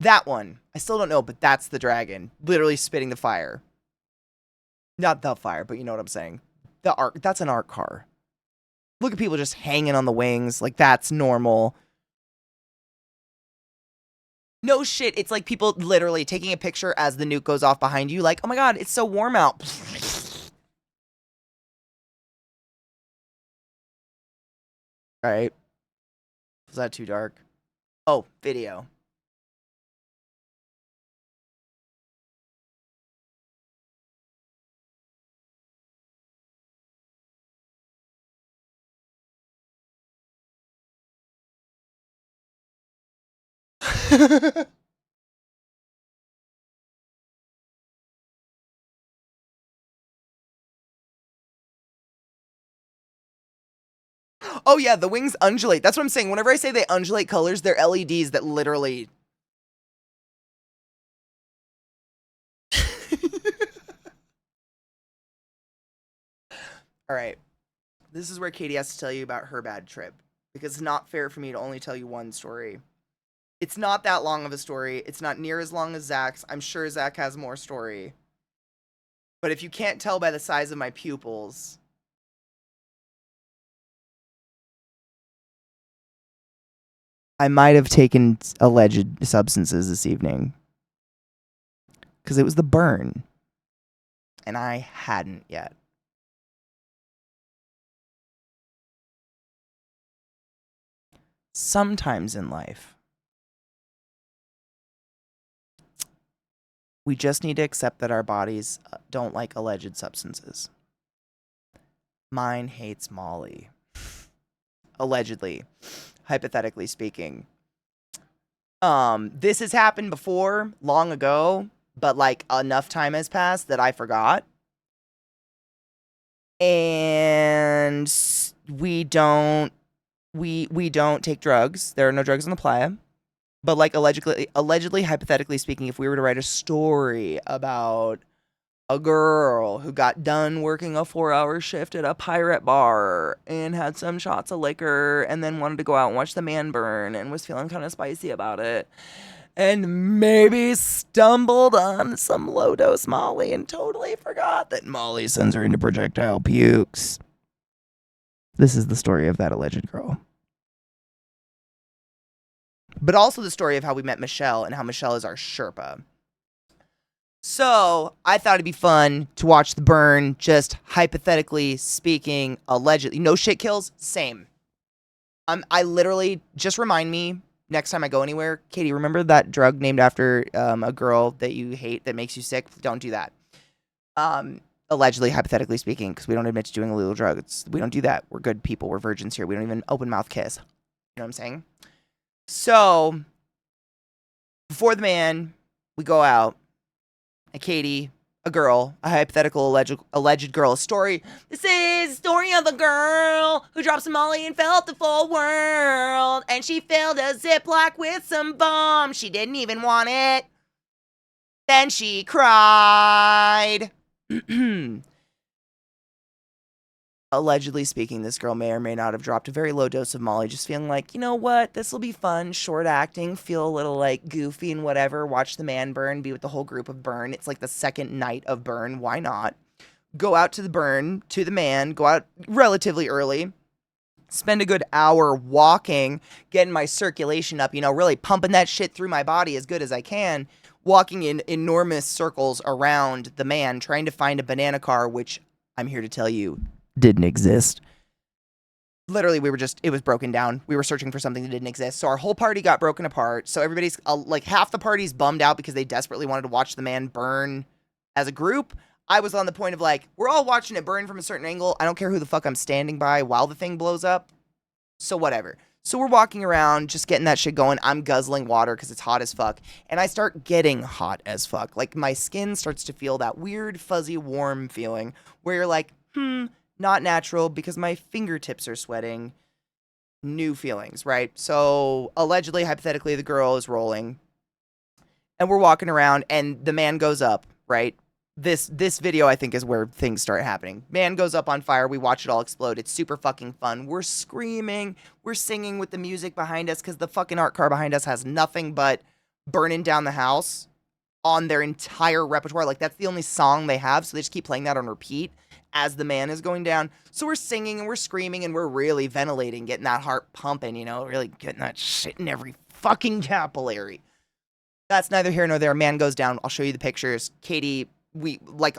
That one. I still don't know, but that's the dragon. Literally spitting the fire. Not the fire, but you know what I'm saying. That's an art car. Look at people just hanging on the wings. Like, that's normal. No shit. It's like people literally taking a picture as the nuke goes off behind you. Like, oh my god, it's so warm out. All right. Was that too dark? Oh, video. Oh yeah, the wings undulate. That's what I'm saying. Whenever I say they undulate colors, they're LEDs that literally... All right. This is where Katie has to tell you about her bad trip. Because it's not fair for me to only tell you one story. It's not that long of a story. It's not near as long as Zach's. I'm sure Zach has more story. But if you can't tell by the size of my pupils... I might have taken alleged substances this evening. Because it was the burn. And I hadn't yet. Sometimes in life, we just need to accept that our bodies don't like alleged substances. Mine hates Molly. Allegedly. Hypothetically speaking. This has happened before, long ago, but like enough time has passed that I forgot. And we don't take drugs. There are no drugs on the playa. But like allegedly, hypothetically speaking, if we were to write a story about a girl who got done working a 4-hour shift at a pirate bar and had some shots of liquor and then wanted to go out and watch the man burn and was feeling kind of spicy about it and maybe stumbled on some low-dose Molly and totally forgot that Molly sends her into projectile pukes. This is the story of that alleged girl. But also the story of how we met Michelle and how Michelle is our Sherpa. So I thought it'd be fun to watch the burn, just hypothetically speaking, allegedly. No shit kills? Same. I literally, just remind me next time I go anywhere, Katie, remember that drug named after a girl that you hate that makes you sick? Don't do that. allegedly, hypothetically speaking, because we don't admit to doing illegal drugs. We don't do that. We're good people. We're virgins here. We don't even open mouth kiss. You know what I'm saying? So, before the man, we go out, and Katie, a girl, a hypothetical alleged girl, a story. This is a story of a girl who dropped some Molly and felt the full world, and she filled a Ziploc with some bombs. She didn't even want it. Then she cried. Allegedly speaking, this girl may or may not have dropped a very low dose of Molly, just feeling like, you know what, this will be fun, short acting, feel a little like goofy and whatever, watch the man burn, be with the whole group of burn. It's like the second night of burn, why not? Go out to the burn, to the man, go out relatively early, spend a good hour walking, getting my circulation up, really pumping that shit through my body as good as I can, walking in enormous circles around the man, trying to find a banana car, which I'm here to tell you didn't exist. Literally, it was broken down. We were searching for something that didn't exist. So our whole party got broken apart. So everybody's like half the party's bummed out because they desperately wanted to watch the man burn as a group. I was on the point of like, we're all watching it burn from a certain angle. I don't care who the fuck I'm standing by while the thing blows up. So whatever. So we're walking around, just getting that shit going. I'm guzzling water because it's hot as fuck. And I start getting hot as fuck. Like my skin starts to feel that weird, fuzzy, warm feeling where you're like, not natural because my fingertips are sweating. New feelings, right? So allegedly, hypothetically, the girl is rolling and we're walking around and the man goes up, right? This video, I think, is where things start happening. Man goes up on fire. We watch it all explode. It's super fucking fun. We're screaming. We're singing with the music behind us because the fucking art car behind us has nothing but Burning Down the House on their entire repertoire. Like, that's the only song they have, so they just keep playing that on repeat as the man is going down. So we're singing and we're screaming and we're really ventilating, getting that heart pumping, really getting that shit in every fucking capillary. That's neither here nor there. Man goes down. I'll show you the pictures. Katie,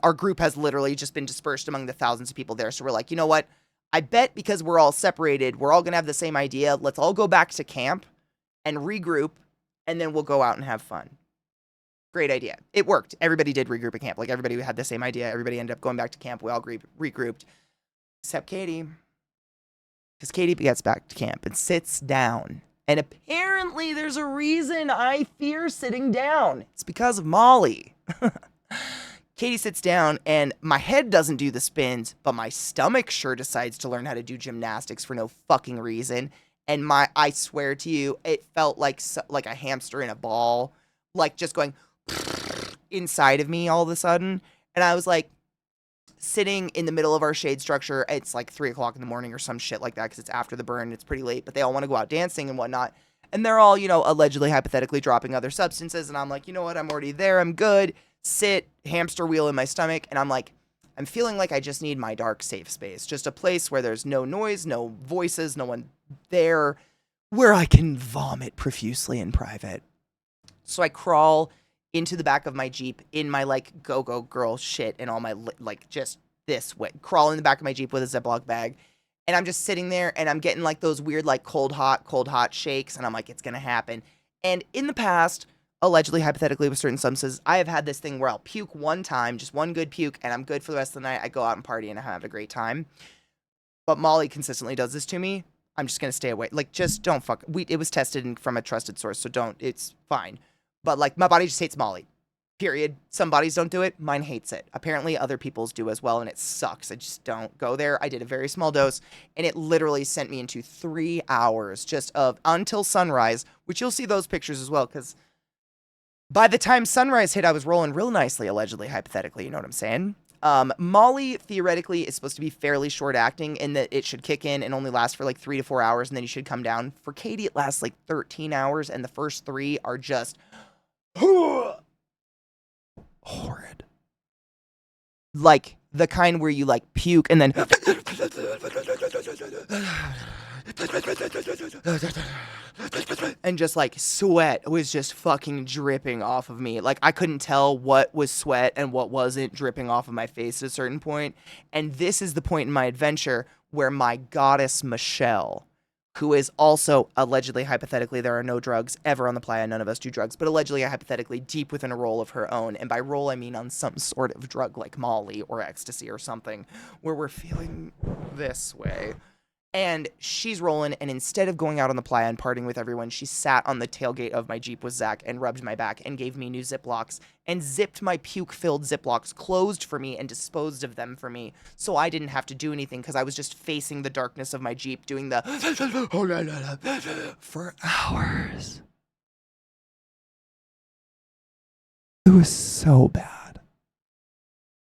our group has literally just been dispersed among the thousands of people there. So we're like, you know what? I bet because we're all separated, we're all going to have the same idea. Let's all go back to camp and regroup, and then we'll go out and have fun. Great idea. It worked. Everybody did regroup at camp. Like, everybody had the same idea. Everybody ended up going back to camp. We all regrouped. Except Katie. Because Katie gets back to camp and sits down. And apparently there's a reason I fear sitting down. It's because of Molly. Katie sits down, and my head doesn't do the spins, but my stomach sure decides to learn how to do gymnastics for no fucking reason. And I swear to you, it felt like a hamster in a ball. Like, just going inside of me all of a sudden. And I was like sitting in the middle of our shade structure. It's like 3 o'clock in the morning or some shit like that because it's after the burn. It's pretty late, but they all want to go out dancing and whatnot. And they're all, allegedly, hypothetically dropping other substances. And I'm like, you know what? I'm already there. I'm good. Sit, hamster wheel in my stomach. And I'm like, I'm feeling like I just need my dark, safe space. Just a place where there's no noise, no voices, no one there, where I can vomit profusely in private. So I crawl into the back of my Jeep in my, go-go girl shit and all my, just this way. Crawl in the back of my Jeep with a Ziploc bag. And I'm just sitting there, and I'm getting, those weird, cold, hot shakes. And I'm like, it's going to happen. And in the past, allegedly, hypothetically, with certain substances, I have had this thing where I'll puke one time, just one good puke, and I'm good for the rest of the night. I go out and party, and I have a great time. But Molly consistently does this to me. I'm just going to stay away. Just don't fuck. It was tested from a trusted source, so don't. It's fine. But, my body just hates Molly. Period. Some bodies don't do it. Mine hates it. Apparently, other people's do as well, and it sucks. I just don't go there. I did a very small dose, and it literally sent me into 3 hours just of until sunrise, which you'll see those pictures as well, because by the time sunrise hit, I was rolling real nicely, allegedly, hypothetically. You know what I'm saying? Molly, theoretically, is supposed to be fairly short-acting in that it should kick in and only last for, 3 to 4 hours, and then you should come down. For Katie, it lasts, 13 hours, and the first 3 are just horrid. The kind where you, puke and then and just, sweat was just fucking dripping off of me. I couldn't tell what was sweat and what wasn't dripping off of my face at a certain point. And this is the point in my adventure where my goddess Michelle, who is also allegedly, hypothetically, there are no drugs ever on the playa. None of us do drugs, but allegedly, hypothetically, deep within a role of her own. And by role, I mean on some sort of drug like Molly or ecstasy or something, where we're feeling this way. And she's rolling, and instead of going out on the playa and partying with everyone, she sat on the tailgate of my Jeep with Zach and rubbed my back and gave me new Ziplocs and zipped my puke-filled Ziplocs closed for me and disposed of them for me, so I didn't have to do anything because I was just facing the darkness of my Jeep doing the for hours. It was so bad.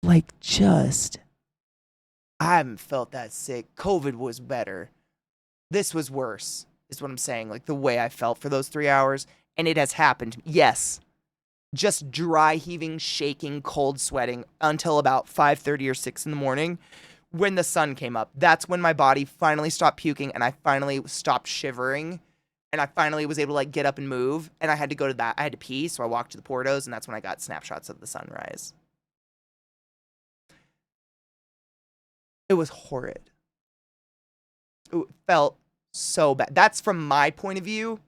Like, just... I haven't felt that sick. COVID was better. This was worse, is what I'm saying. Like, the way I felt for those 3 hours. And it has happened. Yes. Just dry heaving, shaking, cold sweating until about 5:30 or 6 in the morning when the sun came up. That's when my body finally stopped puking and I finally stopped shivering. And I finally was able to, like, get up and move. And I had to go to that. I had to pee, so I walked to the Portos, and that's when I got snapshots of the sunrise. It was horrid. It felt so bad. That's from my point of view.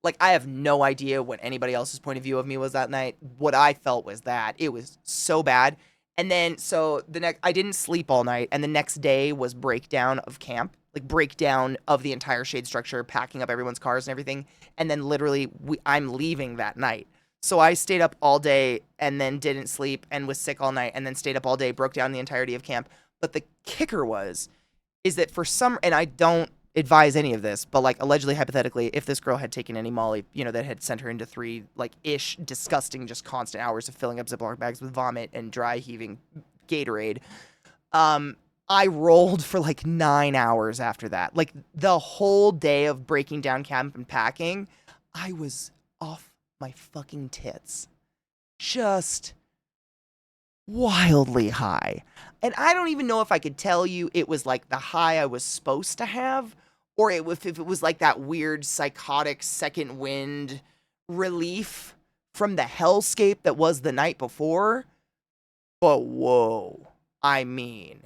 Like, I have no idea what anybody else's point of view of me was that night. What I felt was that it was so bad. And then, so I didn't sleep all night. And the next day was breakdown of camp, like breakdown of the entire shade structure, packing up everyone's cars and everything. And then literally I'm leaving that night. So I stayed up all day and then didn't sleep and was sick all night and then stayed up all day, broke down the entirety of camp. But the kicker is that for some, and I don't advise any of this, but like allegedly, hypothetically, if this girl had taken any Molly, you know, that had sent her into 3 like ish disgusting, just constant hours of filling up Ziploc bags with vomit and dry heaving Gatorade, I rolled for like 9 hours after that. Like the whole day of breaking down camp and packing, I was off my fucking tits. Just wildly high. And I don't even know if I could tell you it was like the high I was supposed to have, or if it was like that weird psychotic second wind relief from the hellscape that was the night before. But whoa, I mean,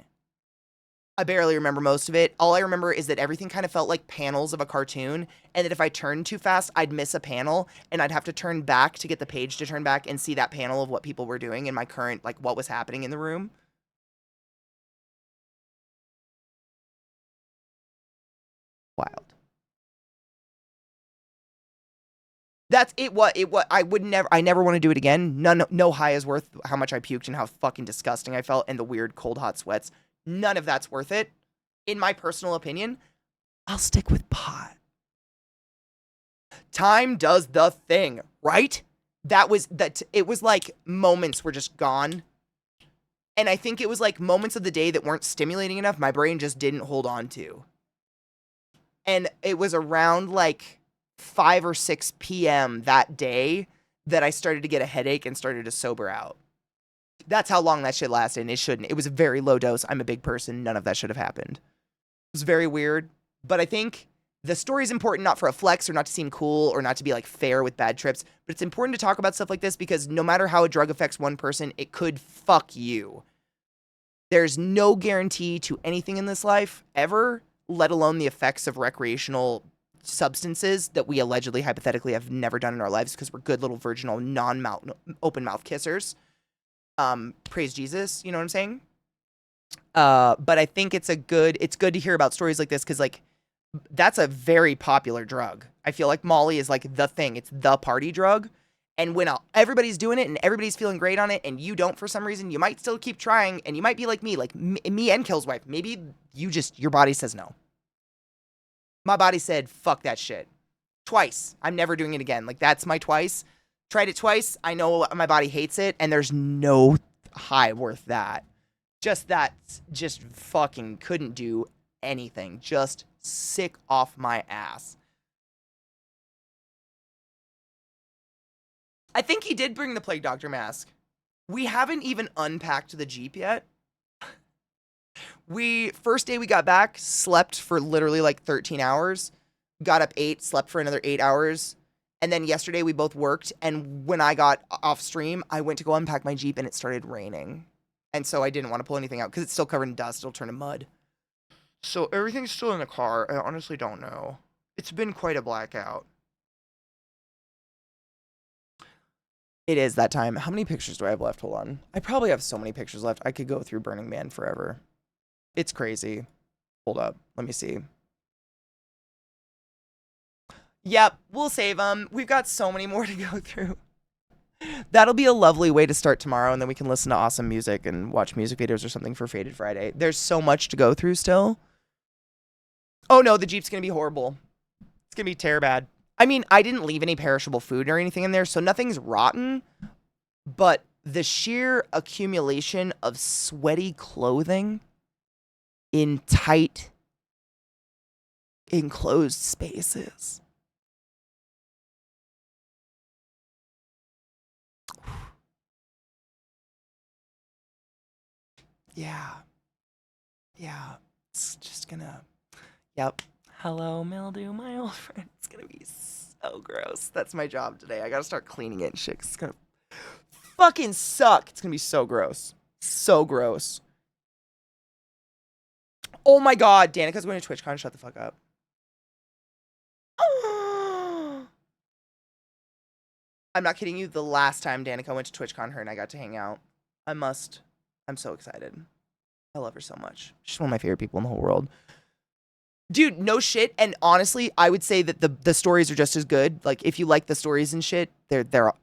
I barely remember most of it. All I remember is that everything kind of felt like panels of a cartoon, and that if I turned too fast, I'd miss a panel, and I'd have to turn back to get the page to turn back and see that panel of what people were doing in my current, like, what was happening in the room. Wild. That's it. What I never want to do it again. No high is worth how much I puked and how fucking disgusting I felt and the weird cold hot sweats. None of that's worth it. In my personal opinion, I'll stick with pot. Time does the thing, right? It was like moments were just gone. And I think it was like moments of the day that weren't stimulating enough, my brain just didn't hold on to. And it was around like 5 or 6 p.m. that day that I started to get a headache and started to sober out. That's how long that shit lasted, and it shouldn't. It was a very low dose. I'm a big person. None of that should have happened. It was very weird. But I think the story is important not for a flex or not to seem cool or not to be like fair with bad trips, but it's important to talk about stuff like this because no matter how a drug affects one person, it could fuck you. There's no guarantee to anything in this life ever, let alone the effects of recreational substances that we allegedly, hypothetically have never done in our lives because we're good little virginal, open mouth kissers. Praise Jesus, you know what I'm saying? But I think it's good to hear about stories like this because like that's a very popular drug. I feel like Molly is like the thing. It's the party drug. And when everybody's doing it and everybody's feeling great on it and you don't for some reason, you might still keep trying and you might be like me and Kill's wife. Maybe your body says no. My body said, fuck that shit. Twice. I'm never doing it again. Like that's my twice. Tried it twice. I know my body hates it and there's no high worth that. Just fucking couldn't do anything. Just sick off my ass. I think he did bring the plague doctor mask. We haven't even unpacked the Jeep yet. First day we got back, slept for literally like 13 hours, got up 8, slept for another 8 hours. And then yesterday we both worked. And when I got off stream, I went to go unpack my Jeep and it started raining. And so I didn't want to pull anything out because it's still covered in dust. It'll turn to mud. So everything's still in the car. I honestly don't know. It's been quite a blackout. It is that time. How many pictures do I have left? Hold on. I probably have so many pictures left. I could go through Burning Man forever. It's crazy. Hold up. Let me see. Yep, we'll save them. We've got so many more to go through. That'll be a lovely way to start tomorrow, and then we can listen to awesome music and watch music videos or something for Faded Friday. There's so much to go through still. Oh no, the Jeep's gonna be horrible. It's gonna be bad. I mean, I didn't leave any perishable food or anything in there, so nothing's rotten, but the sheer accumulation of sweaty clothing in tight, enclosed spaces. Yeah. It's just gonna. Yep. Hello, mildew, my old friend. It's gonna be so gross. That's my job today. I gotta start cleaning it and shit. 'Cause it's gonna fucking suck. It's gonna be so gross. So gross. Oh my god, Danica's going to TwitchCon. Shut the fuck up. I'm not kidding you. The last time Danica went to TwitchCon, her and I got to hang out. I'm so excited. I love her so much. She's one of my favorite people in the whole world. Dude, no shit. And honestly, I would say that the stories are just as good. Like, if you like the stories and shit, the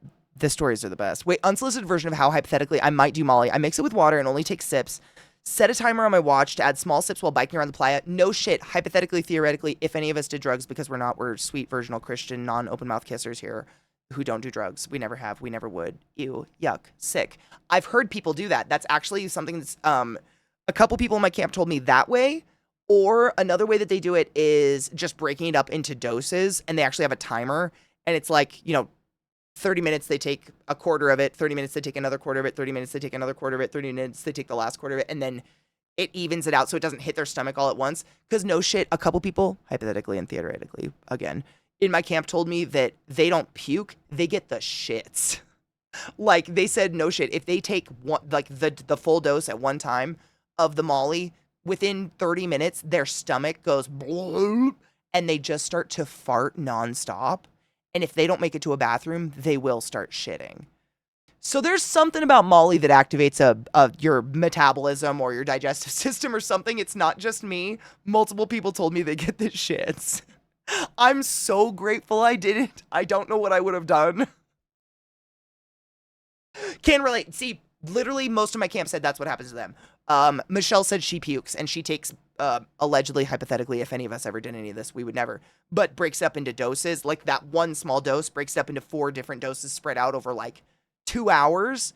stories are the best. Wait, unsolicited version of how hypothetically I might do Molly. I mix it with water and only take sips. Set a timer on my watch to add small sips while biking around the playa. No shit. Hypothetically, theoretically, if any of us did drugs, because we're sweet virginal Christian non-open mouth kissers here who don't do drugs. We never have. We never would. Ew. Yuck. Sick. I've heard people do that. That's actually something that's a couple people in my camp told me that way. Or another way that they do it is just breaking it up into doses, and they actually have a timer, and it's like, 30 minutes they take a quarter of it, 30 minutes they take another quarter of it, 30 minutes they take another quarter of it, 30 minutes they take the last quarter of it, and then it evens it out so it doesn't hit their stomach all at once. Because no shit, a couple people, hypothetically and theoretically, again, in my camp told me that they don't puke, they get the shits. Like, they said, no shit, if they take the full dose at one time of the Molly, within 30 minutes, their stomach goes bloop, and they just start to fart nonstop. And if they don't make it to a bathroom, they will start shitting. So there's something about Molly that activates your metabolism or your digestive system or something. It's not just me. Multiple people told me they get the shits. I'm so grateful I didn't. I don't know what I would have done. Can relate. See, literally most of my camp said that's what happens to them. Michelle said she pukes, and she takes, allegedly, hypothetically, if any of us ever did any of this, we would never, but breaks up into doses. Like, that one small dose breaks up into 4 different doses spread out over, 2 hours.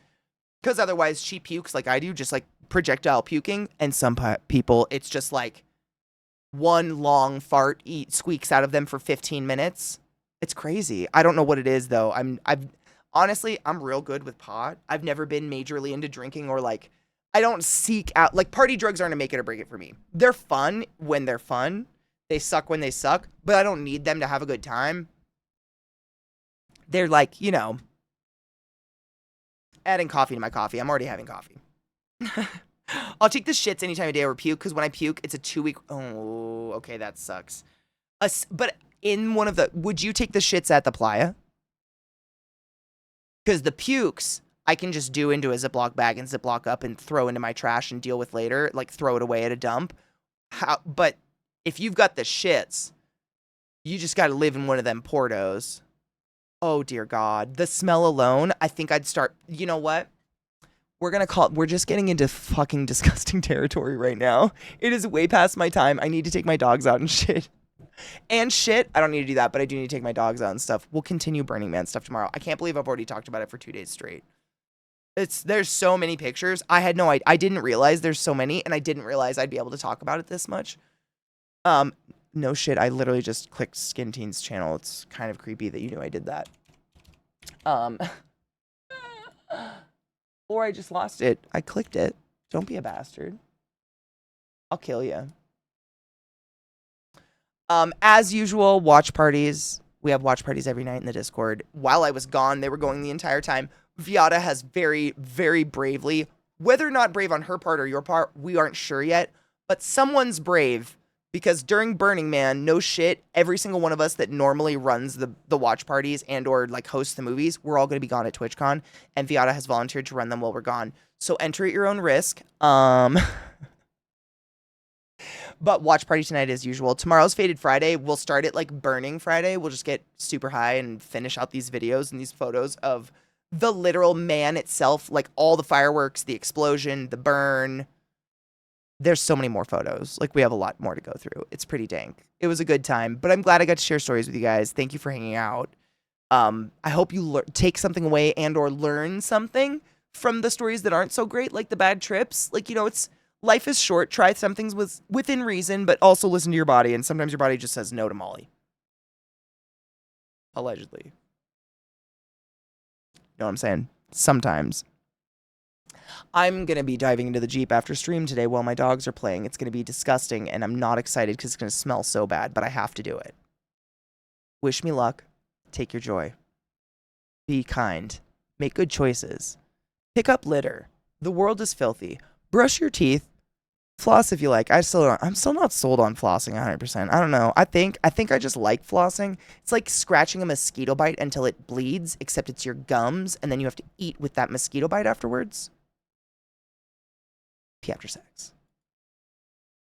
Because otherwise she pukes like I do, just, projectile puking. And some people, it's just, one long fart squeaks out of them for 15 minutes. It's crazy. I don't know what it is, though. Honestly, I'm real good with pot. I've never been majorly into drinking or, I don't seek out, party drugs aren't a make it or break it for me. They're fun when they're fun. They suck when they suck, but I don't need them to have a good time. They're adding coffee to my coffee. I'm already having coffee. I'll take the shits any time of day or puke, because when I puke, it's a 2-week, oh, okay, that sucks. But in one of the, would you take the shits at the playa? Because the pukes, I can just do into a Ziploc bag and Ziploc up and throw into my trash and deal with later, throw it away at a dump. But if you've got the shits, you just got to live in one of them Portos. Oh, dear God. The smell alone, I think I'd start, you know what? We're just getting into fucking disgusting territory right now. It is way past my time. I need to take my dogs out and shit. And shit, I don't need to do that, but I do need to take my dogs out and stuff. We'll continue Burning Man stuff tomorrow. I can't believe I've already talked about it for 2 days straight. There's so many pictures. I had no idea. I didn't realize there's so many, and I didn't realize I'd be able to talk about it this much. No shit, I literally just clicked Skin Teen's channel. It's kind of creepy that you knew I did that. Or I just lost it. I clicked it. Don't be a bastard. I'll kill you. As usual, watch parties. We have watch parties every night in the Discord. While I was gone, they were going the entire time. Viata has very, very bravely, whether or not brave on her part or your part, we aren't sure yet, but someone's brave because during Burning Man, no shit, every single one of us that normally runs the watch parties and or like hosts the movies, we're all going to be gone at TwitchCon, and Viata has volunteered to run them while we're gone. So enter at your own risk. But watch party tonight as usual. Tomorrow's Fated Friday. We'll start it like Burning Friday. We'll just get super high and finish out these videos and these photos of the literal man itself, like all the fireworks, the explosion, the burn. There's so many more photos. Like, we have a lot more to go through. It's pretty dank. It was a good time, but I'm glad I got to share stories with you guys. Thank you for hanging out. I hope you take something away and or learn something from the stories that aren't so great, like the bad trips. Like, you know, life is short. Try some things within reason, but also listen to your body. And sometimes your body just says no to Molly. Allegedly. You know what I'm saying? Sometimes. I'm going to be diving into the Jeep after stream today while my dogs are playing. It's going to be disgusting, and I'm not excited because it's going to smell so bad, but I have to do it. Wish me luck. Take your joy. Be kind. Make good choices. Pick up litter. The world is filthy. Brush your teeth. Floss if you like. I'm still not sold on flossing 100%. I don't know. I think I just like flossing. It's like scratching a mosquito bite until it bleeds, except it's your gums, and then you have to eat with that mosquito bite afterwards. Pee after sex.